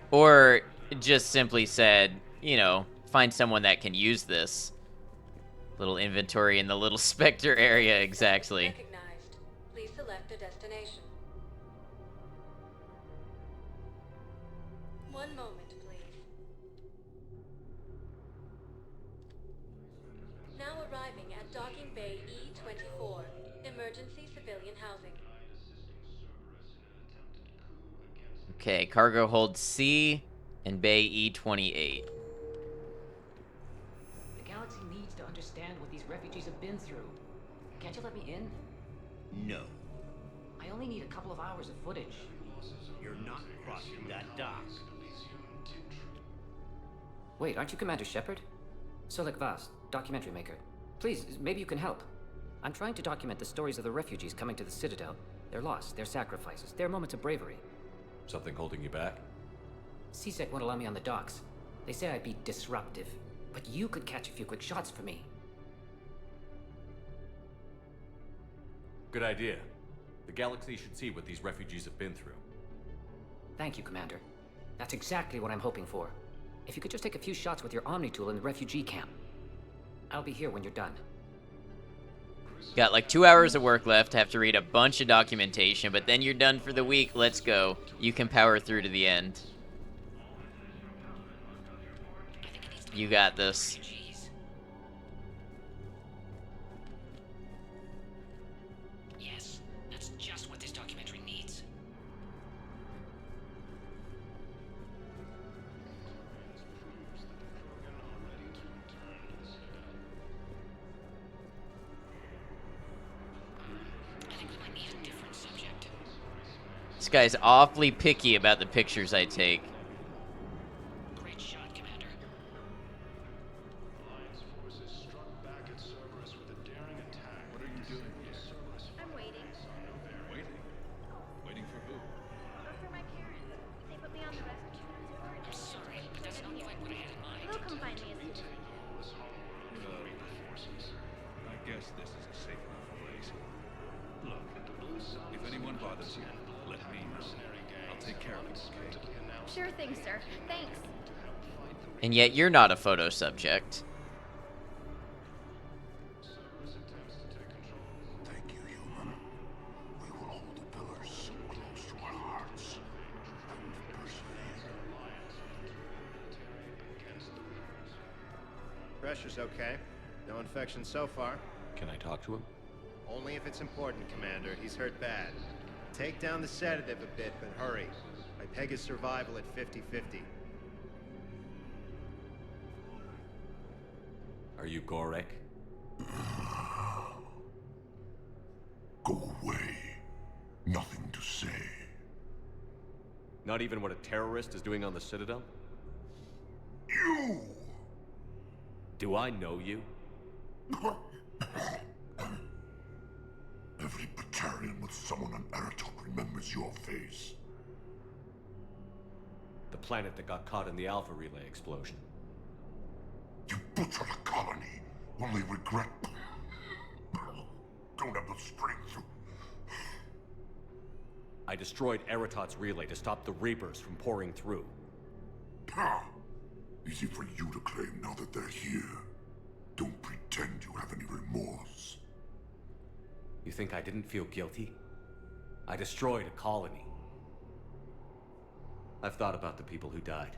Or just simply said, you know, find someone that can use this. Little inventory in the little Spectre area, exactly. Recognized. Please select a destination. One moment, please. Now arriving at Docking Bay E-24, emergency civilian housing. Okay, cargo hold C and Bay E-28. The galaxy needs to understand what these refugees have been through. Can't you let me in? No. I only need a couple of hours of footage. You're not crossing that dock. Wait, aren't you Commander Shepard? Solek Vast, documentary maker. Please, maybe you can help. I'm trying to document the stories of the refugees coming to the Citadel. Their loss, their sacrifices, their moments of bravery. Something holding you back? CSEC won't allow me on the docks. They say I'd be disruptive. But you could catch a few quick shots for me. Good idea. The galaxy should see what these refugees have been through. Thank you, Commander. That's exactly what I'm hoping for. If you could just take a few shots with your Omni tool in the refugee camp. I'll be here when you're done. Got like 2 hours of work left, have to read a bunch of documentation, but then you're done for the week. Let's go. You can power through to the end. You got this. Yes, that's just what this documentary needs. This guy's awfully picky about the pictures I take. Great shot, Commander. Alliance forces struck back at Cerberus with a daring attack. What are you doing here? I'm waiting. Waiting? Waiting for who? For my parents. They put me on the rescue transport. I'm sorry, but that's not quite what I had in mind. They'll come find me as soon as they can. I guess this is a safe enough place. Look, if anyone bothers you, let me know. I'll take care of it, okay? Sure thing, sir. Thanks. And yet you're not a photo subject. Thank you, human. We will hold the pillars close to our hearts and persevere. Pressure's okay. No infection so far. Can I talk to him? Only if it's important, Commander. He's hurt bad. Take down the sedative a bit, but hurry. I peg his survival at 50-50. Are you Gorek? Go away. Nothing to say. Not even what a terrorist is doing on the Citadel? You! Do I know you? Every Batarian with someone on Aratok remembers your face. The planet that got caught in the Alpha Relay explosion. You butchered a colony, only regret. Don't have the strength to... I destroyed Eratot's relay to stop the Reapers from pouring through. Easy for you to claim now that they're here. Don't pretend you have any remorse. You think I didn't feel guilty? I destroyed a colony. I've thought about the people who died.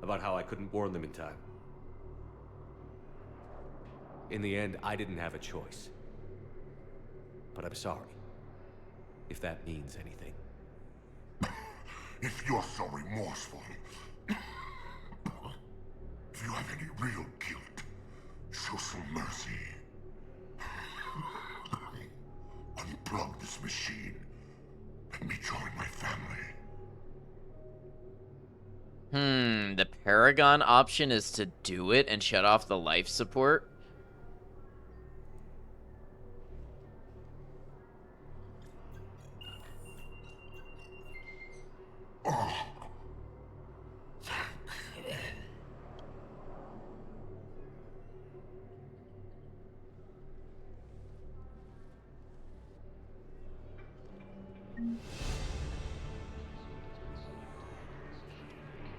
About how I couldn't warn them in time. In the end, I didn't have a choice. But I'm sorry. If that means anything. If you're so remorseful, if you have any real guilt, show some mercy. Unplug this machine. Let me join my family. The Paragon option is to do it and shut off the life support.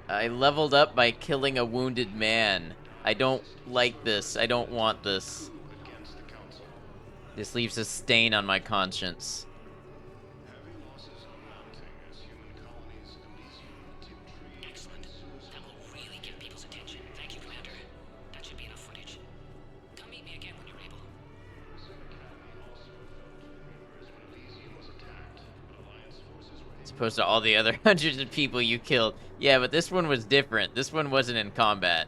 I leveled up by killing a wounded man. I don't like this. I don't want this. This leaves a stain on my conscience. Excellent. That will really get people's attention. Thank you, Commander. That should be enough footage. Come meet me again when you're able. As opposed to all the other hundreds of people you killed. Yeah, but this one was different. This one wasn't in combat.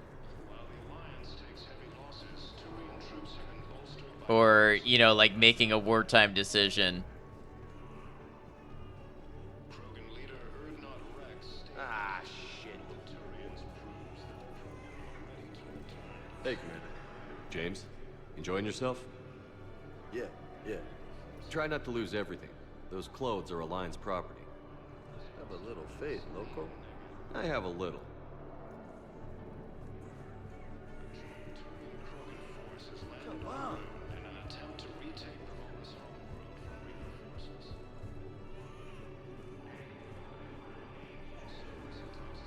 Or, you know, like making a wartime decision. Ah, shit. Hey, Commander. James, enjoying yourself? Yeah. Try not to lose everything. Those clothes are Alliance property. Have a little faith, loco. I have a little. Come on.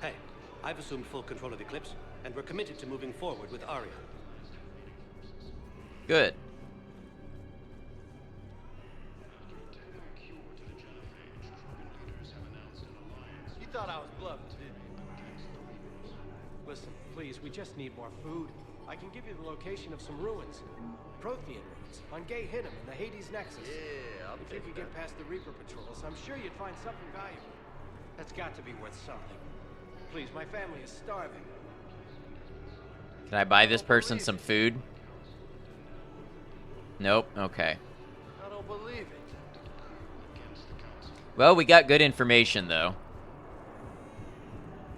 Hey, I've assumed full control of the Eclipse, and we're committed to moving forward with Aria. Good. You thought I was bluffing, didn't you? Listen, please, we just need more food. I can give you the location of some ruins. Prothean ruins, on Gay Hinnom in the Hades Nexus. Yeah, If you could get past the Reaper patrols, I'm sure you'd find something valuable. That's got to be worth something. Please, my family is starving. Can I buy this person some food? Nope. Okay. I don't believe it. Well, we got good information, though.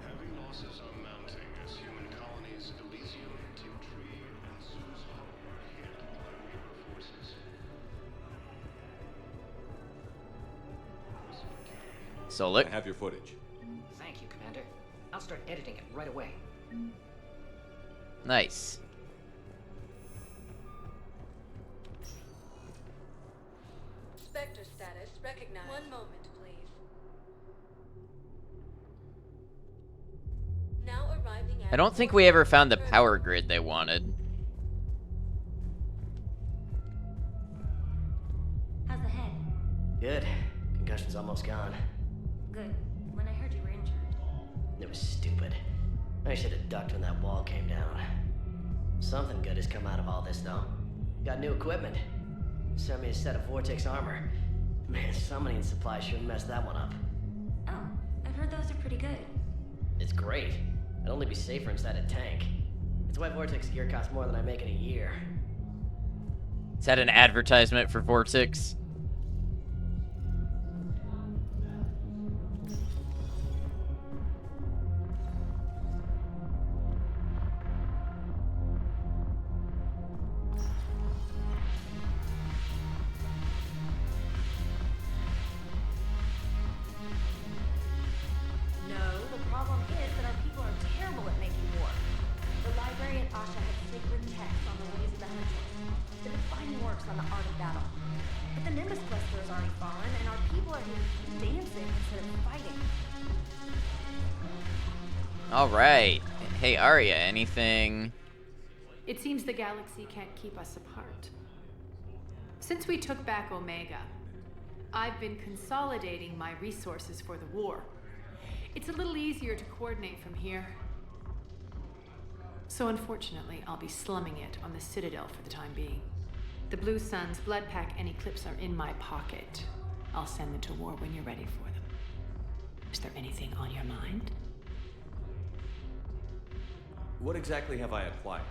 Heavy losses are mounting as human colonies Elysium, Teotree, and Suzhou are hit by Reaper forces. Solik. I have your footage. Thank you, Commander. I'll start editing it right away. Nice. Spectre status recognized. One moment, please. Now arriving at... I don't think we ever found the power grid they wanted. How's the head? Good. Concussion's almost gone. Good. When I heard you were injured. It was stupid. I should have ducked when that wall came down. Something good has come out of all this, though. Got new equipment. Sent me a set of Vortex armor. Man, summoning supplies sure messed that one up. Oh, I've heard those are pretty good. It's great. It'd only be safer inside a tank. It's why Vortex gear costs more than I make in a year. Is that an advertisement for Vortex? No, the problem is that our people are terrible at making war. The library at Asha had sacred texts on the ways of the Hunters. The defining works on the art of battle. But the Nimbus Cluster has already fallen, and our people are here dancing instead of fighting. All right. Hey, Arya, anything? It seems the galaxy can't keep us apart. Since we took back Omega, I've been consolidating my resources for the war. It's a little easier to coordinate from here. So unfortunately, I'll be slumming it on the Citadel for the time being. The Blue Suns, Bloodpack, and Eclipse are in my pocket. I'll send them to war when you're ready for them. Is there anything on your mind? What exactly have I acquired?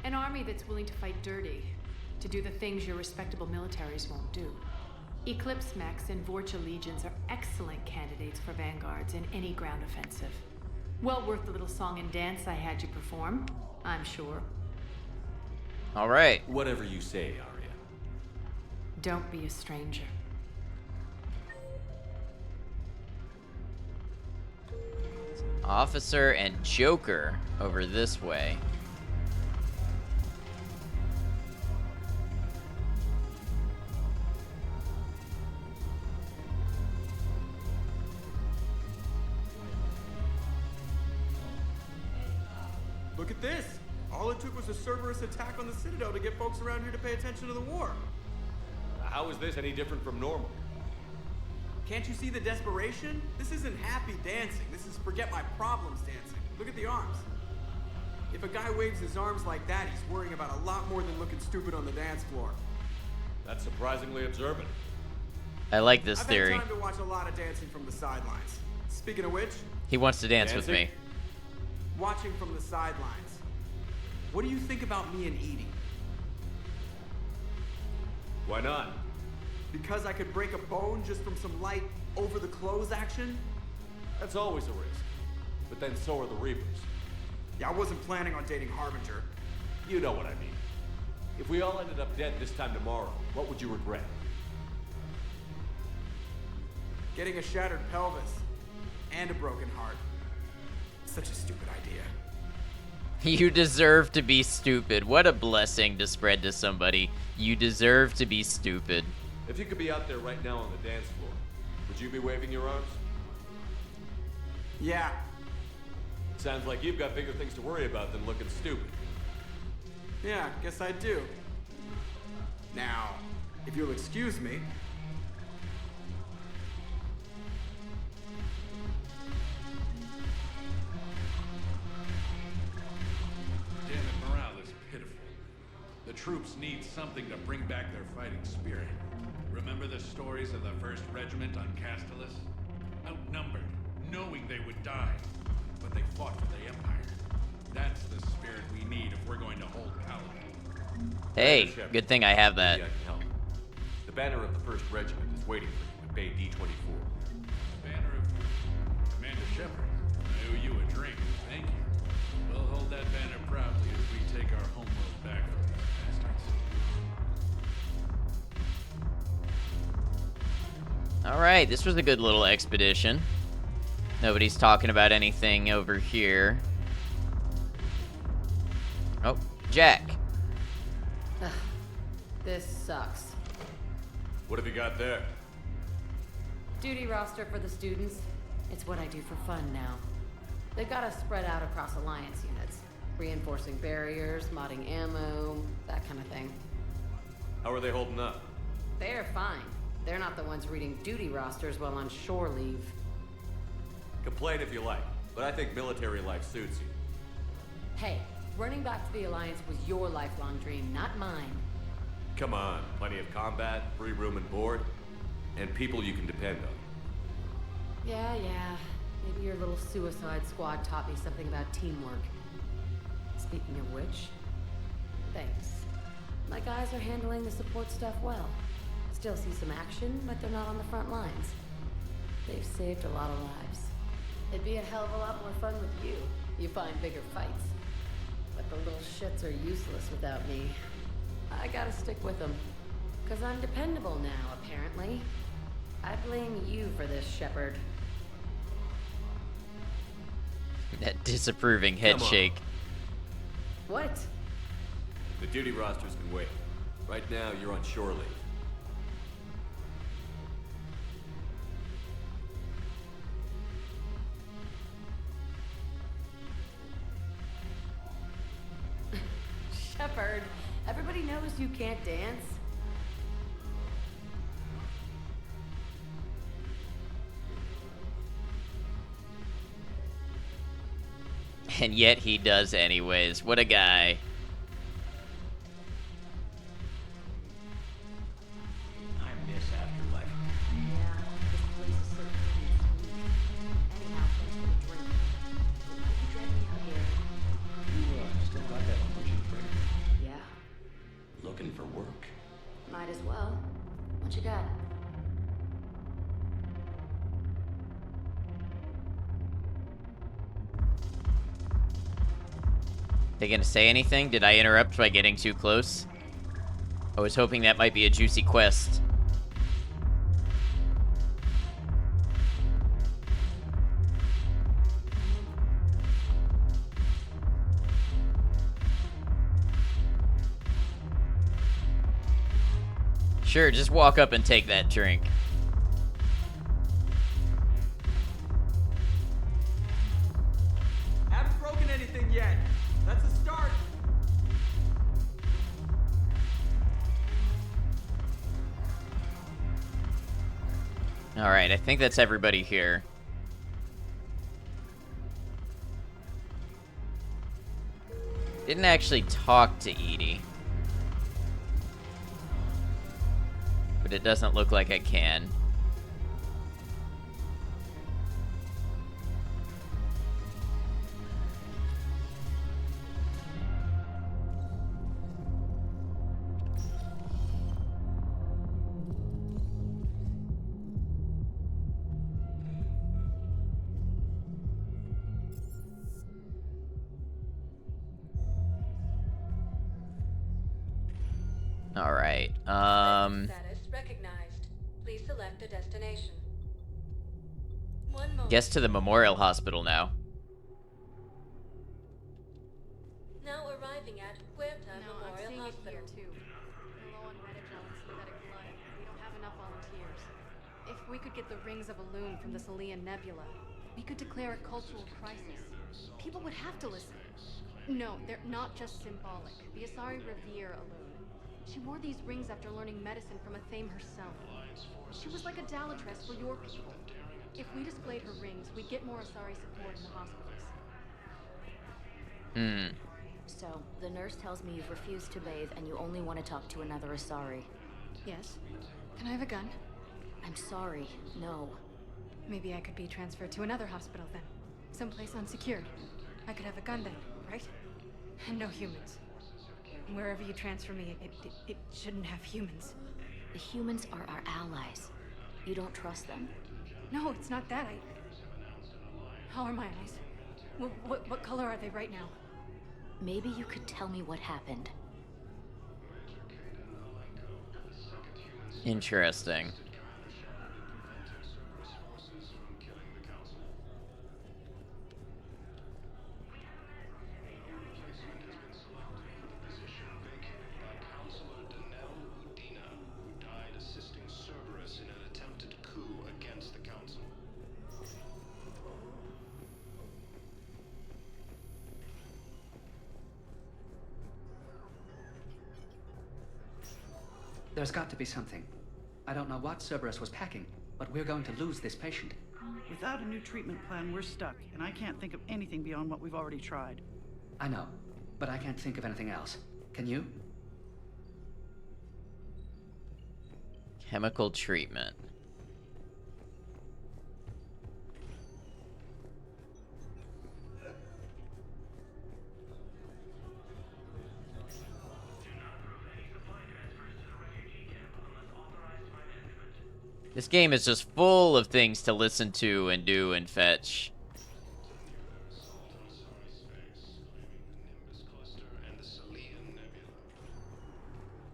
An army that's willing to fight dirty, to do the things your respectable militaries won't do. Eclipse Mechs and Vorcha Legions are excellent candidates for vanguards in any ground offensive. Well worth the little song and dance I had you perform, I'm sure. All right. Whatever you say, Arya. Don't be a stranger. Officer and Joker over this way. Look at this! All it took was a Cerberus attack on the Citadel to get folks around here to pay attention to the war. How is this any different from normal? Can't you see the desperation? This isn't happy dancing. This is forget my problems dancing. Look at the arms. If a guy waves his arms like that, he's worrying about a lot more than looking stupid on the dance floor. That's surprisingly observant. I like this theory. I've had time to watch a lot of dancing from the sidelines. Speaking of which, He wants to dance with me. watching from the sidelines. What do you think about me and Edie? Why not? Because I could break a bone just from some light over-the-clothes action? That's always a risk. But then so are the Reapers. Yeah, I wasn't planning on dating Harbinger. You know what I mean. If we all ended up dead this time tomorrow, what would you regret? Getting a shattered pelvis and a broken heart. Such a stupid idea. You deserve to be stupid. What a blessing to spread to somebody. You deserve to be stupid. If you could be out there right now on the dance floor, would you be waving your arms? Yeah. Sounds like you've got bigger things to worry about than looking stupid. Yeah, guess I do. Now, if you'll excuse me. Damn it, morale is pitiful. The troops need something to bring back their fighting spirit. Remember the stories of the 1st Regiment on Castellus? Outnumbered, knowing they would die, but they fought for the Empire. That's the spirit we need if we're going to hold Paladin. Hey, good thing I have that. Maybe I can help. The banner of the 1st Regiment is waiting for you at Bay D-24. Banner of Commander Shepard. I owe you a drink. Thank you. We'll hold that banner proudly as we take our homeworld back from these bastards. All right, this was a good little expedition. Nobody's talking about anything over here. Oh, Jack. This sucks. What have you got there? Duty roster for the students. It's what I do for fun now. They've got us spread out across Alliance units. Reinforcing barriers, modding ammo, that kind of thing. How are they holding up? They're fine. They're not the ones reading duty rosters while on shore leave. Complain if you like, but I think military life suits you. Hey, running back to the Alliance was your lifelong dream, not mine. Come on, plenty of combat, free room and board. And people you can depend on. Yeah. Maybe your little suicide squad taught me something about teamwork. Speaking of which, thanks. My guys are handling the support stuff well. Still see some action, but they're not on the front lines. They've saved a lot of lives. It'd be a hell of a lot more fun with you. You find bigger fights. But the little shits are useless without me. I gotta stick with them. 'Cause I'm dependable now, apparently. I blame you for this, Shepard. That disapproving head Come on. shake. What? The duty rosters can wait. Right now, you're on shore leave. Shepard, everybody knows you can't dance. And yet he does anyways. What a guy. I miss Afterlife. Yeah, this place is so sweet. Anyhow, thanks for the drink. Why'd you drag me out here? You still got that punching break? Yeah, Looking for work? might as well. What you got? They gonna say anything? Did I interrupt by getting too close? I was hoping that might be a juicy quest. Sure, just walk up and take that drink. Haven't broken anything yet. That's a start. Alright, I think that's everybody here. Didn't actually talk to Edie. But it doesn't look like I can. Alright, Status recognized. Please select a destination. One moment. guess to the Memorial Hospital now. Now arriving at Huerta Memorial Hospital. Too. We're low on Redigal and synthetic blood. We don't have enough volunteers. If we could get the rings of Elune from the Salian Nebula, we could declare a cultural crisis. People would have to listen. No, they're not just symbolic. The Asari revere Elune. She wore these rings after learning medicine from Athame herself. She was like a Dalatress for your people. If we displayed her rings, we'd get more Asari support in the hospitals. So, the nurse tells me you've refused to bathe and you only want to talk to another Asari. Yes? Can I have a gun? I'm sorry, no. Maybe I could be transferred to another hospital then. Someplace unsecured. I could have a gun then, right? And no humans. Wherever you transfer me, it shouldn't have humans. The humans are our allies. You don't trust them? No, it's not that. How are my eyes? What color are they right now? Maybe you could tell me what happened. Interesting. There's got to be something. I don't know what Cerberus was packing, but we're going to lose this patient. Without a new treatment plan, we're stuck, and I can't think of anything beyond what we've already tried. I know, but I can't think of anything else. Can you? Chemical treatment. This game is just full of things to listen to and do and fetch.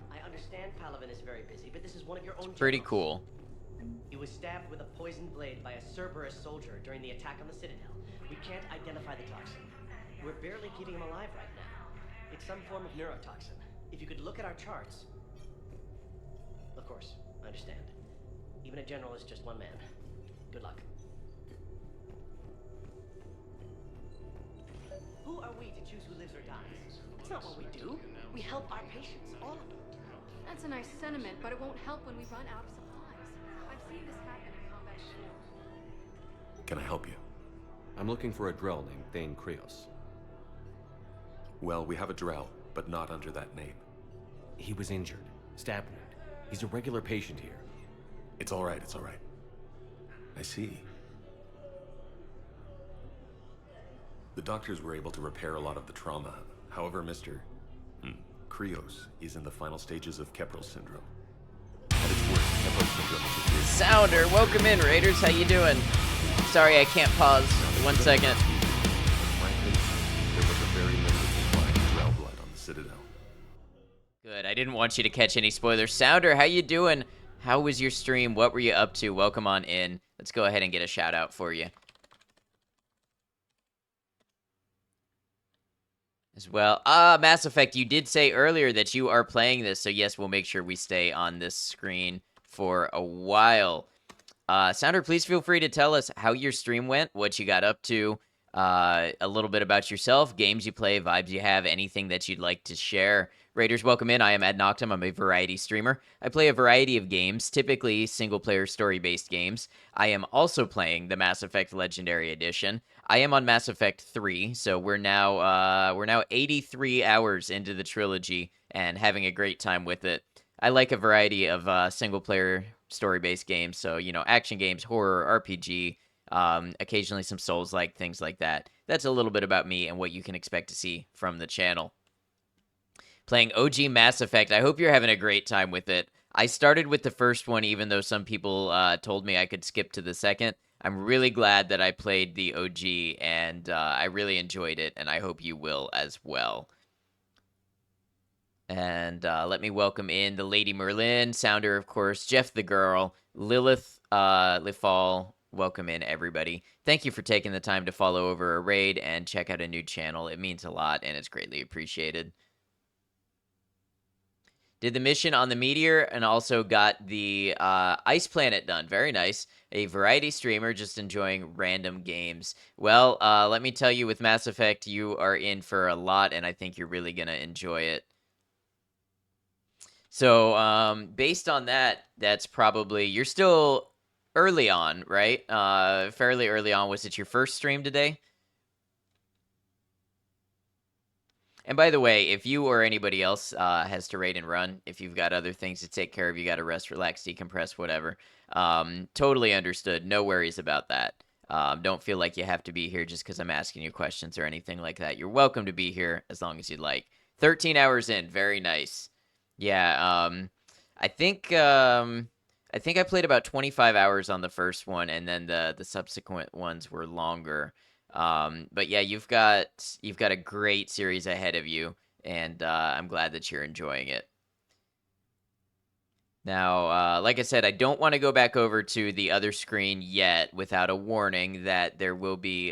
I understand Palaven is very busy, but this is one of your own Pretty generals. cool. He was stabbed with a poisoned blade by a Cerberus soldier during the attack on the Citadel. We can't identify the toxin. We're barely keeping him alive right now. It's some form of neurotoxin. If you could look at our charts... Of course, I understand. Even a general is just one man. Good luck. Who are we to choose who lives or dies? That's not what we do. We help our patients, all of them. That's a nice sentiment, but it won't help when we run out of supplies. I've seen this happen in combat before. Can I help you? I'm looking for a Drell named Thane Krios. Well, we have a Drell, but not under that name. He was injured. Stab wound. He's a regular patient here. It's all right, it's all right. I see. The doctors were able to repair a lot of the trauma. However, Mr. Krios is in the final stages of Keppel syndrome. At its worst, Keppel syndrome is a serious... Sounder, welcome in, Raiders. How you doing? Sorry, I can't pause. 1 second. Frankly, there was a very limited supply of Drell blood on the Citadel. Good. I didn't want you to catch any spoilers. Sounder, how you doing? How was your stream? What were you up to? Welcome on in. Let's go ahead and get a shout out for you. As well. Mass Effect, you did say earlier that you are playing this, so yes, we'll make sure we stay on this screen for a while. Sounder, please feel free to tell us how your stream went, what you got up to, a little bit about yourself, games you play, vibes you have, anything that you'd like to share. Raiders, welcome in. I am Ad Noctum. I'm a variety streamer. I play a variety of games, typically single-player story-based games. I am also playing the Mass Effect Legendary Edition. I am on Mass Effect 3, so we're now 83 hours into the trilogy and having a great time with it. I like a variety of single-player story-based games, so, you know, action games, horror, RPG, occasionally some Souls-like, things like that. That's a little bit about me and what you can expect to see from the channel. Playing OG Mass Effect. I hope you're having a great time with it. I started with the first one, even though some people told me I could skip to the second. I'm really glad that I played the OG, and I really enjoyed it, and I hope you will as well. And let me welcome in the Lady Merlin, Sounder, of course, Jeff the Girl, Lilith Lifal. Welcome in, everybody. Thank you for taking the time to follow over a raid and check out a new channel. It means a lot, and it's greatly appreciated. Did the mission on the Meteor and also got the Ice Planet done. Very nice. A variety streamer just enjoying random games. Well, let me tell you, with Mass Effect, you are in for a lot, and I think you're really going to enjoy it. So, based on that, that's probably... You're still early on, right? Fairly early on. Was it your first stream today? And by the way, if you or anybody else has to raid and run, if you've got other things to take care of, you got to rest, relax, decompress, whatever, totally understood. No worries about that. Don't feel like you have to be here just because I'm asking you questions or anything like that. You're welcome to be here as long as you'd like. 13 hours in. Very nice. Yeah, I think I played about 25 hours on the first one, and then the subsequent ones were longer. But yeah, you've got a great series ahead of you, and I'm glad that you're enjoying it. Now, like I said, I don't want to go back over to the other screen yet without a warning that there will be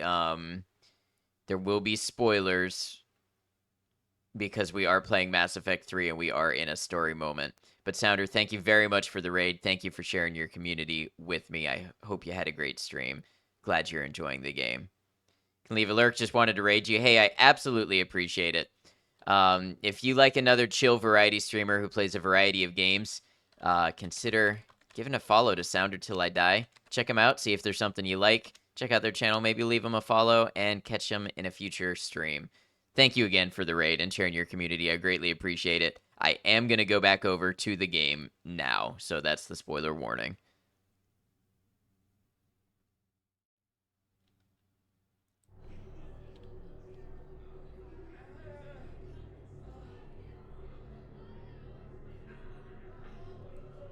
spoilers because we are playing Mass Effect 3 and we are in a story moment. But Sounder, thank you very much for the raid. Thank you for sharing your community with me. I hope you had a great stream. Glad you're enjoying the game. Can leave a lurk, just wanted to raid you. Hey, I absolutely appreciate it. If you like another chill variety streamer who plays a variety of games, consider giving a follow to Sounder Till I Die. Check them out, see if there's something you like. Check out their channel, maybe leave them a follow, and catch them in a future stream. Thank you again for the raid and sharing your community. I greatly appreciate it. I am going to go back over to the game now, so that's the spoiler warning.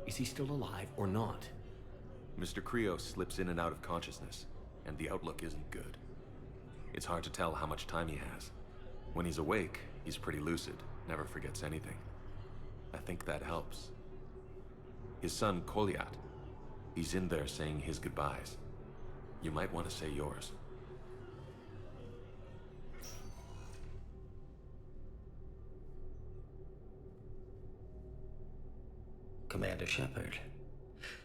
Is he still alive or not? Mr. Krios slips in and out of consciousness, and the outlook isn't good. It's hard to tell how much time he has. When he's awake, he's pretty lucid, never forgets anything. I think that helps. His son, Kolyat, he's in there saying his goodbyes. You might want to say yours. Commander Shepard,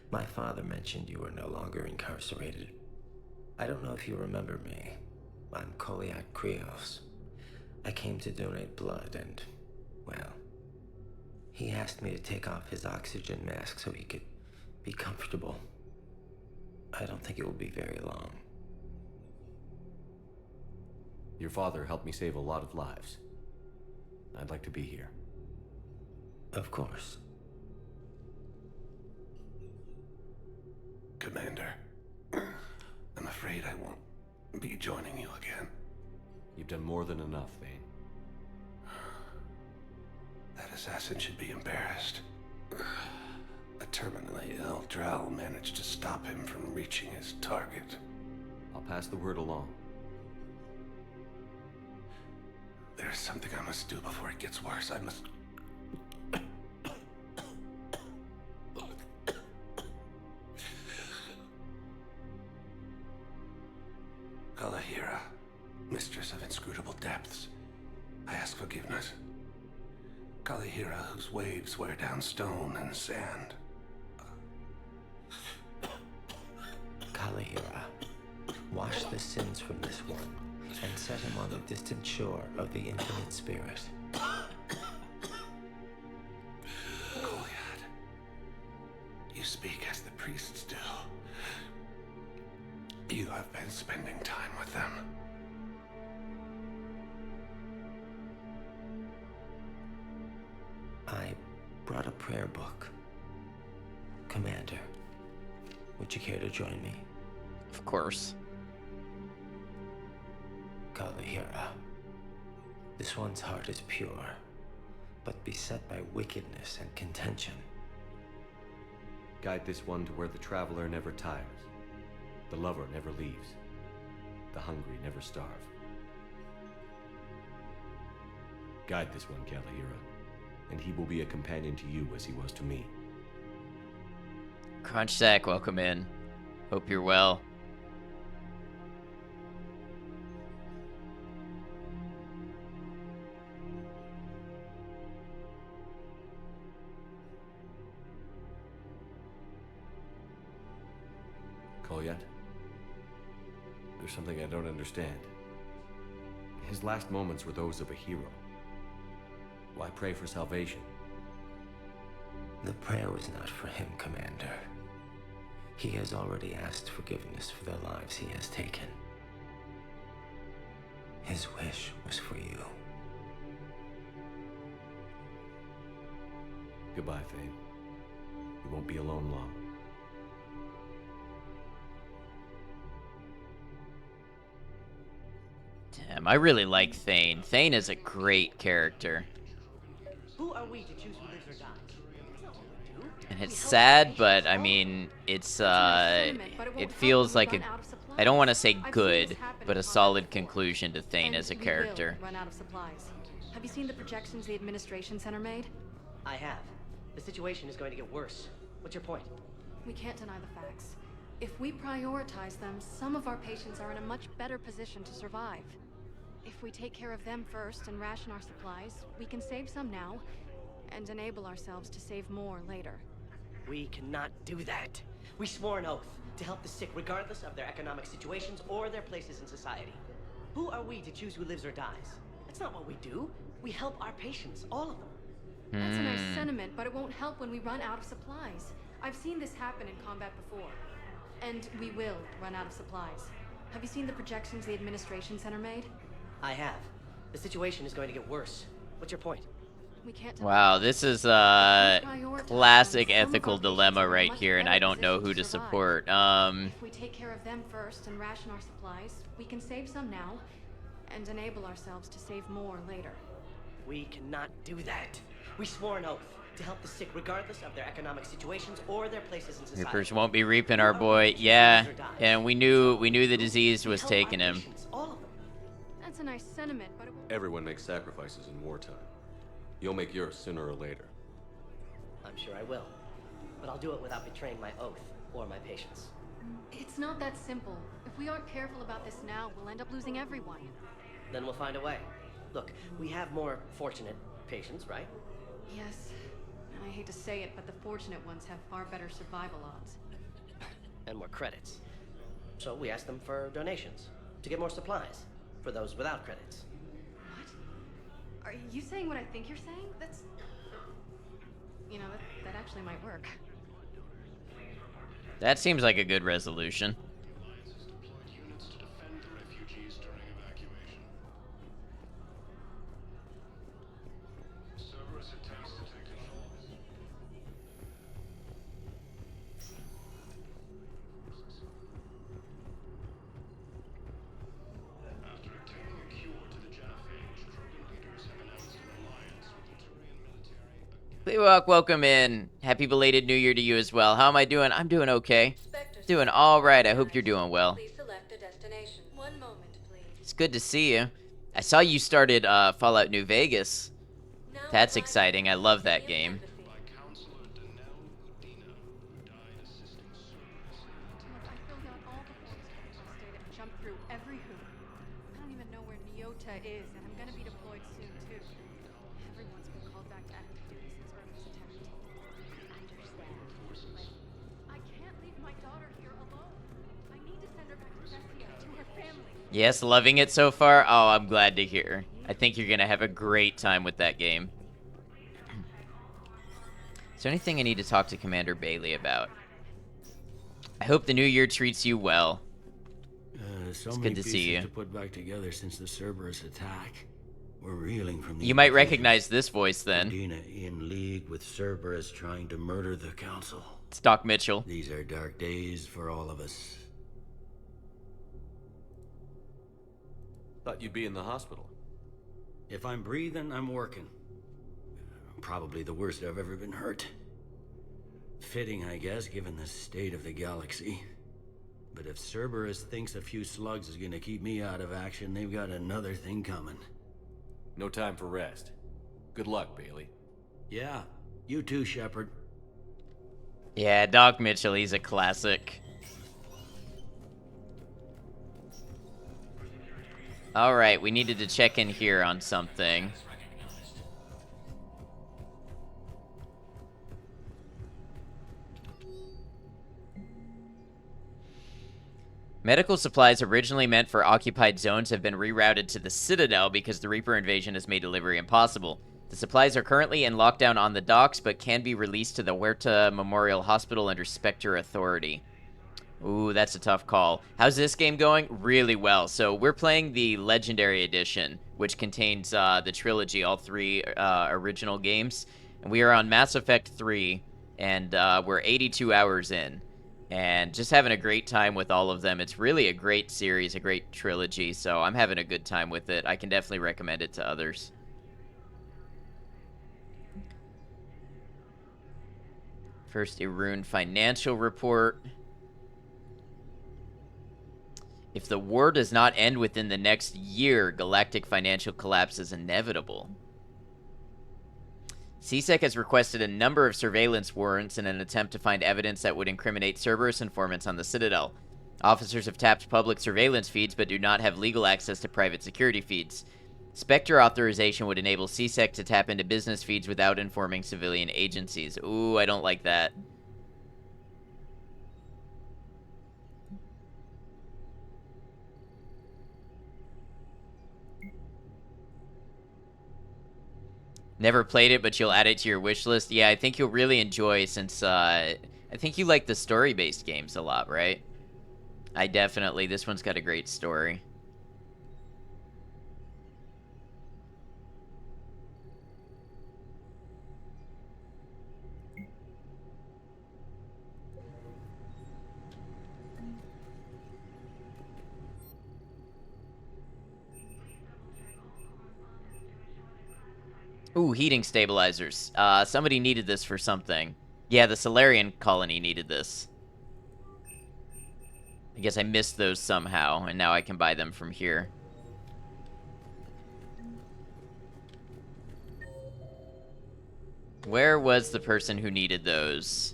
my father mentioned you were no longer incarcerated. I don't know if you remember me. I'm Kolyat Krios. I came to donate blood and, well, he asked me to take off his oxygen mask so he could be comfortable. I don't think it will be very long. Your father helped me save a lot of lives. I'd like to be here. Of course. Commander, I'm afraid I won't be joining you again. You've done more than enough, Thane. That assassin should be embarrassed. A terminally ill Drow managed to stop him from reaching his target. I'll pass the word along. There's something I must do before it gets worse. I must... Kalahira, mistress of inscrutable depths, I ask forgiveness. Kalahira, whose waves wear down stone and sand. Kalahira, wash the sins from this one and set him on the distant shore of the infinite spirit. Kolyat, you speak as the priests do. You have been spending time with them. I brought a prayer book. Commander, would you care to join me? Of course. Kalahira, this one's heart is pure, but beset by wickedness and contention. Guide this one to where the traveler never tires. The lover never leaves. The hungry never starve. Guide this one, Kalahira, and he will be a companion to you as he was to me. Crunchsack, welcome in. Hope you're well. Kolyat? There's something I don't understand. His last moments were those of a hero. Why pray for salvation? The prayer was not for him, Commander. He has already asked forgiveness for the lives he has taken. His wish was for you. Goodbye, Thane. You won't be alone long. Damn, I really like Thane. Thane is a great character. Who are we to choose who lives or dies? And it's sad, but I mean, it's it feels like a, I don't want to say good, but a solid conclusion to Thane as a character. Run out of supplies. Have you seen the projections the administration center made? I have. The situation is going to get worse. What's your point? We can't deny the facts. If we prioritize them, some of our patients are in a much better position to survive. If we take care of them first and ration our supplies, we can save some now and enable ourselves to save more later. We cannot do that. We swore an oath to help the sick regardless of their economic situations or their places in society. Who are we to choose who lives or dies? That's not what we do. We help our patients, all of them. That's a nice sentiment, but it won't help when we run out of supplies. I've seen this happen in combat before. And we will run out of supplies. Have you seen the projections the administration center made? I have. The situation is going to get worse. What's your point? We can't. Wow, this is a classic ethical dilemma right here, and I don't know who to support. If we take care of them first and ration our supplies, we can save some now and enable ourselves to save more later. We cannot do that. We swore an oath to help the sick regardless of their economic situations or their places in society. Reapers won't be reaping our boy. Yeah, and we knew the disease was taking him. That's a nice sentiment, but it won't... Everyone makes sacrifices in wartime. You'll make yours sooner or later. I'm sure I will. But I'll do it without betraying my oath or my patients. It's not that simple. If we aren't careful about this now, we'll end up losing everyone. Then we'll find a way. Look, we have more fortunate patients, right? Yes. And I hate to say it, but the fortunate ones have far better survival odds. And more credits. So we asked them for donations to get more supplies for those without credits. Are you saying what I think you're saying? That's... You know, that actually might work. That seems like a good resolution. Leewalk, welcome in. Happy belated New Year to you as well. How am I doing? I'm doing okay. Doing all right. I hope you're doing well. Please select a destination. 1 moment, please. It's good to see you. I saw you started Fallout New Vegas. That's exciting. I love that game. Jump through every hoop. I don't even know where Nyota is, and I'm gonna be deployed soon too. Everyone's been called back to active duty since Roman's attack. Understand. I can't leave my daughter here alone. I need to send her back to Thessia, to her family. Yes, loving it so far. Oh, I'm glad to hear. I think you're gonna have a great time with that game. Is there anything I need to talk to Commander Bailey about? I hope the new year treats you well. So it's many good to see you. To put back together since the Cerberus attack. We're reeling from the You might recognize this voice then. Dina in league with Cerberus trying to murder the council. It's Doc Mitchell. These are dark days for all of us. Thought you'd be in the hospital. If I'm breathing, I'm working. Probably the worst I've ever been hurt. Fitting, I guess, given the state of the galaxy. But if Cerberus thinks a few slugs is gonna keep me out of action, they've got another thing coming. No time for rest. Good luck, Bailey. Yeah, you too, Shepard. Yeah, Doc Mitchell, he's a classic. Alright, we needed to check in here on something. Medical supplies originally meant for occupied zones have been rerouted to the Citadel because the Reaper invasion has made delivery impossible. The supplies are currently in lockdown on the docks, but can be released to the Huerta Memorial Hospital under Spectre authority. Ooh, that's a tough call. How's this game going? Really well. So we're playing the Legendary Edition, which contains the trilogy, all 3 original games. And we are on Mass Effect 3, and we're 82 hours in. And just having a great time with all of them. It's really a great series, a great trilogy, so I'm having a good time with it. I can definitely recommend it to others. First, Irune financial report. If the war does not end within the next year, galactic financial collapse is inevitable. CSEC has requested a number of surveillance warrants in an attempt to find evidence that would incriminate Cerberus informants on the Citadel. Officers have tapped public surveillance feeds but do not have legal access to private security feeds. Spectre authorization would enable CSEC to tap into business feeds without informing civilian agencies. Ooh, I don't like that. Never played it, but you'll add it to your wish list. Yeah, I think you'll really enjoy since, I think you like the story-based games a lot, right? I definitely. This one's got a great story. Ooh, heating stabilizers. Somebody needed this for something. Yeah, the Solarian colony needed this. I guess I missed those somehow, and now I can buy them from here. Where was the person who needed those?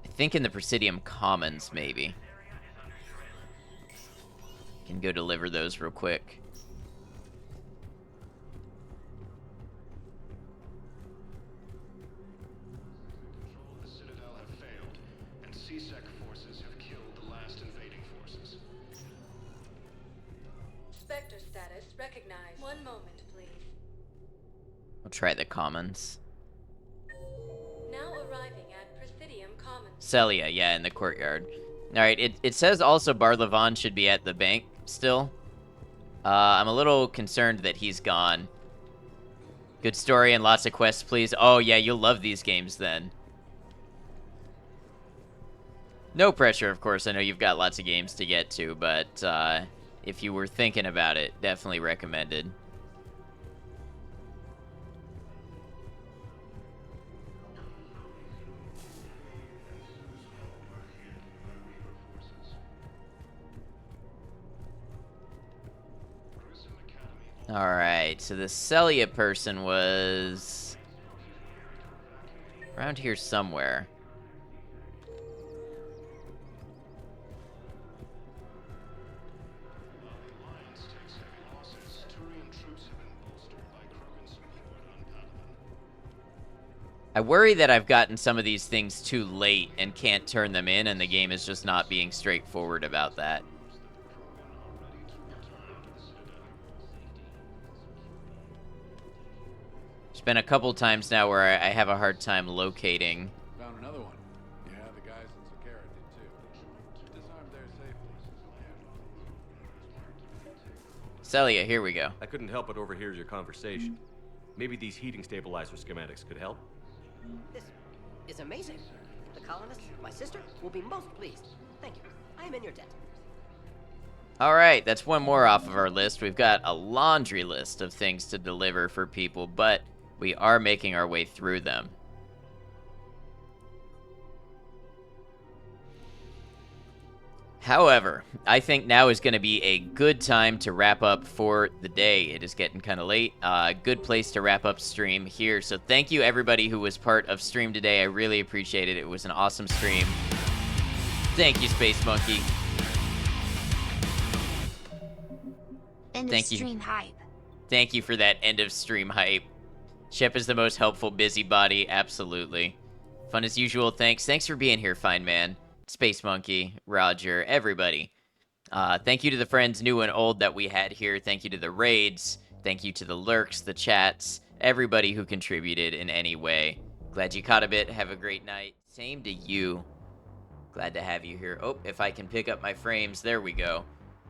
I think in the Presidium Commons, maybe. Can go deliver those real quick. The Citadel have failed, and CSEC forces have killed the last invading forces. Spectre status recognized. One moment, please. I'll try the Commons. Now arriving at Presidium Commons. Celia, yeah, in the courtyard. Alright, it says also Barlavon should be at the bank still. I'm a little concerned that he's gone. Good story and lots of quests, please. Oh, yeah, you'll love these games then. No pressure, of course. I know you've got lots of games to get to, but if you were thinking about it, definitely recommended. Alright, so the Celia person was around here somewhere. I worry that I've gotten some of these things too late and can't turn them in, and the game is just not being straightforward about that. There's been a couple times now where I have a hard time locating. Found another one. Yeah, the guys in Sakara did too. Disarmed their safe forces. Celia, here we go. I couldn't help but overhear your conversation. Maybe these heating stabilizer schematics could help? This is amazing. The colonists, my sister, will be most pleased. Thank you. I am in your debt. Alright, that's one more off of our list. We've got a laundry list of things to deliver for people, but we are making our way through them. However, I think now is going to be a good time to wrap up for the day. It is getting kind of late. Good place to wrap up stream here. So thank you everybody who was part of stream today. I really appreciate it. It was an awesome stream. Thank you, Space Monkey. End of stream hype. Thank you for that end of stream hype. Shep is the most helpful busybody. Absolutely. Fun as usual. Thanks. Thanks for being here, fine man. Space Monkey, Roger, everybody. Thank you to the friends new and old that we had here. Thank you to the raids. Thank you to the lurks, the chats, everybody who contributed in any way. Glad you caught a bit. Have a great night. Same to you. Glad to have you here. Oh, if I can pick up my frames. There we go.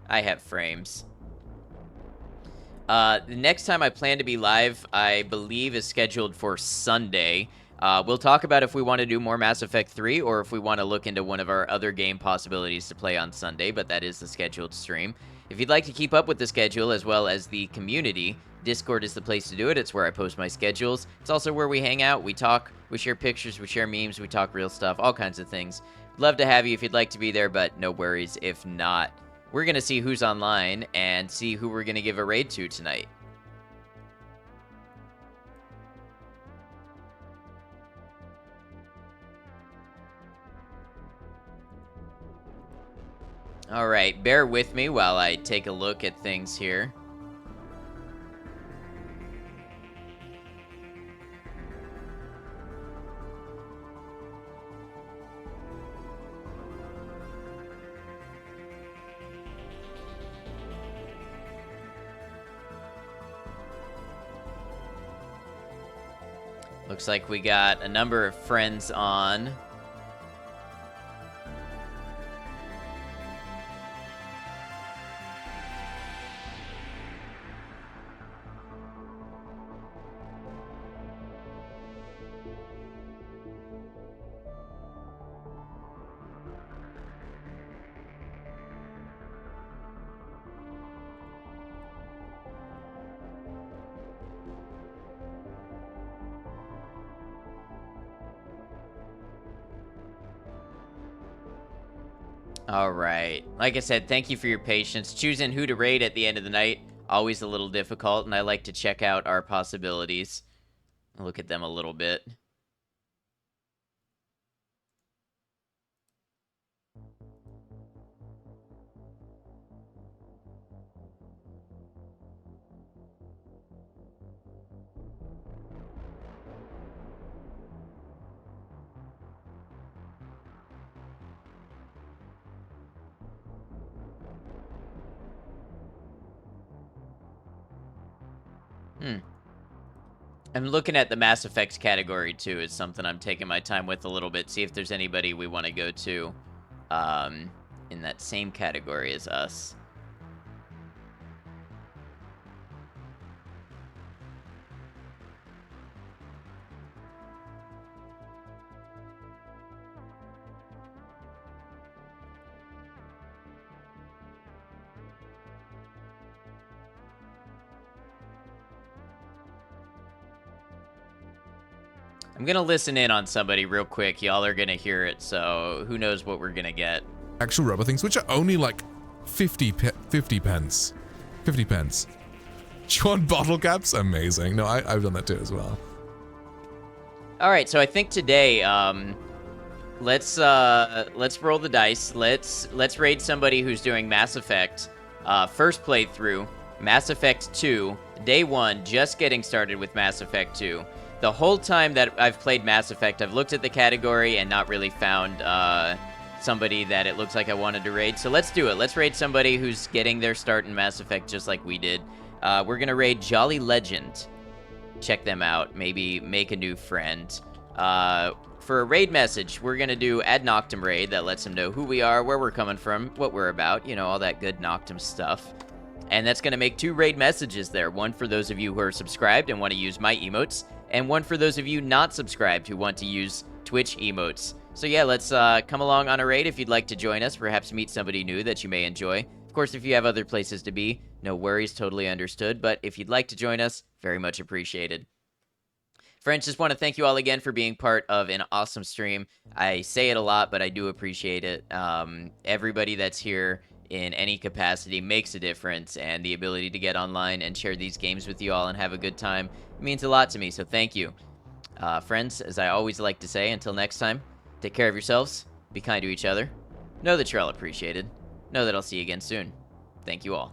I have frames. The next time I plan to be live, I believe, is scheduled for Sunday. We'll talk about if we want to do more Mass Effect 3 or if we want to look into one of our other game possibilities to play on Sunday, but that is the scheduled stream. If you'd like to keep up with the schedule as well as the community, Discord is the place to do it. It's where I post my schedules. It's also where we hang out, we talk, we share pictures, we share memes, we talk real stuff, all kinds of things. Love to have you if you'd like to be there, but no worries if not. We're going to see who's online and see who we're going to give a raid to tonight. Alright, bear with me while I take a look at things here. Looks like we got a number of friends on. All right. Like I said, thank you for your patience. Choosing who to raid at the end of the night, always a little difficult, and I like to check out our possibilities. Look at them a little bit. I'm looking at the Mass Effects category, too, is something I'm taking my time with a little bit. See if there's anybody we want to go to in that same category as us. I'm gonna listen in on somebody real quick. Y'all are gonna hear it, so who knows what we're gonna get. Actual rubber things, which are only like 50 pence. 50 pence. Do you want bottle caps? Amazing. No, I've done that too as well. All right, so I think today, let's roll the dice. Let's raid somebody who's doing Mass Effect. First playthrough, Mass Effect 2, day 1, just getting started with Mass Effect 2. The whole time that I've played Mass Effect, I've looked at the category and not really found somebody that it looks like I wanted to raid. So let's do it. Let's raid somebody who's getting their start in Mass Effect just like we did. We're going to raid Jolly Legend. Check them out. Maybe make a new friend. For a raid message, we're going to do Ad Noctum raid that lets them know who we are, where we're coming from, what we're about, you know, all that good Noctum stuff. And that's going to make 2 raid messages there. One for those of you who are subscribed and want to use my emotes, and one for those of you not subscribed who want to use Twitch emotes. So yeah, let's come along on a raid if you'd like to join us, perhaps meet somebody new that you may enjoy. Of course, if you have other places to be, no worries, totally understood, but if you'd like to join us, very much appreciated. Friends, just want to thank you all again for being part of an awesome stream. I say it a lot, but I do appreciate it. Everybody that's here in any capacity makes a difference, and the ability to get online and share these games with you all and have a good time means a lot to me, so thank you. Friends, as I always like to say, until next time, take care of yourselves, be kind to each other, know that you're all appreciated, know that I'll see you again soon. Thank you all.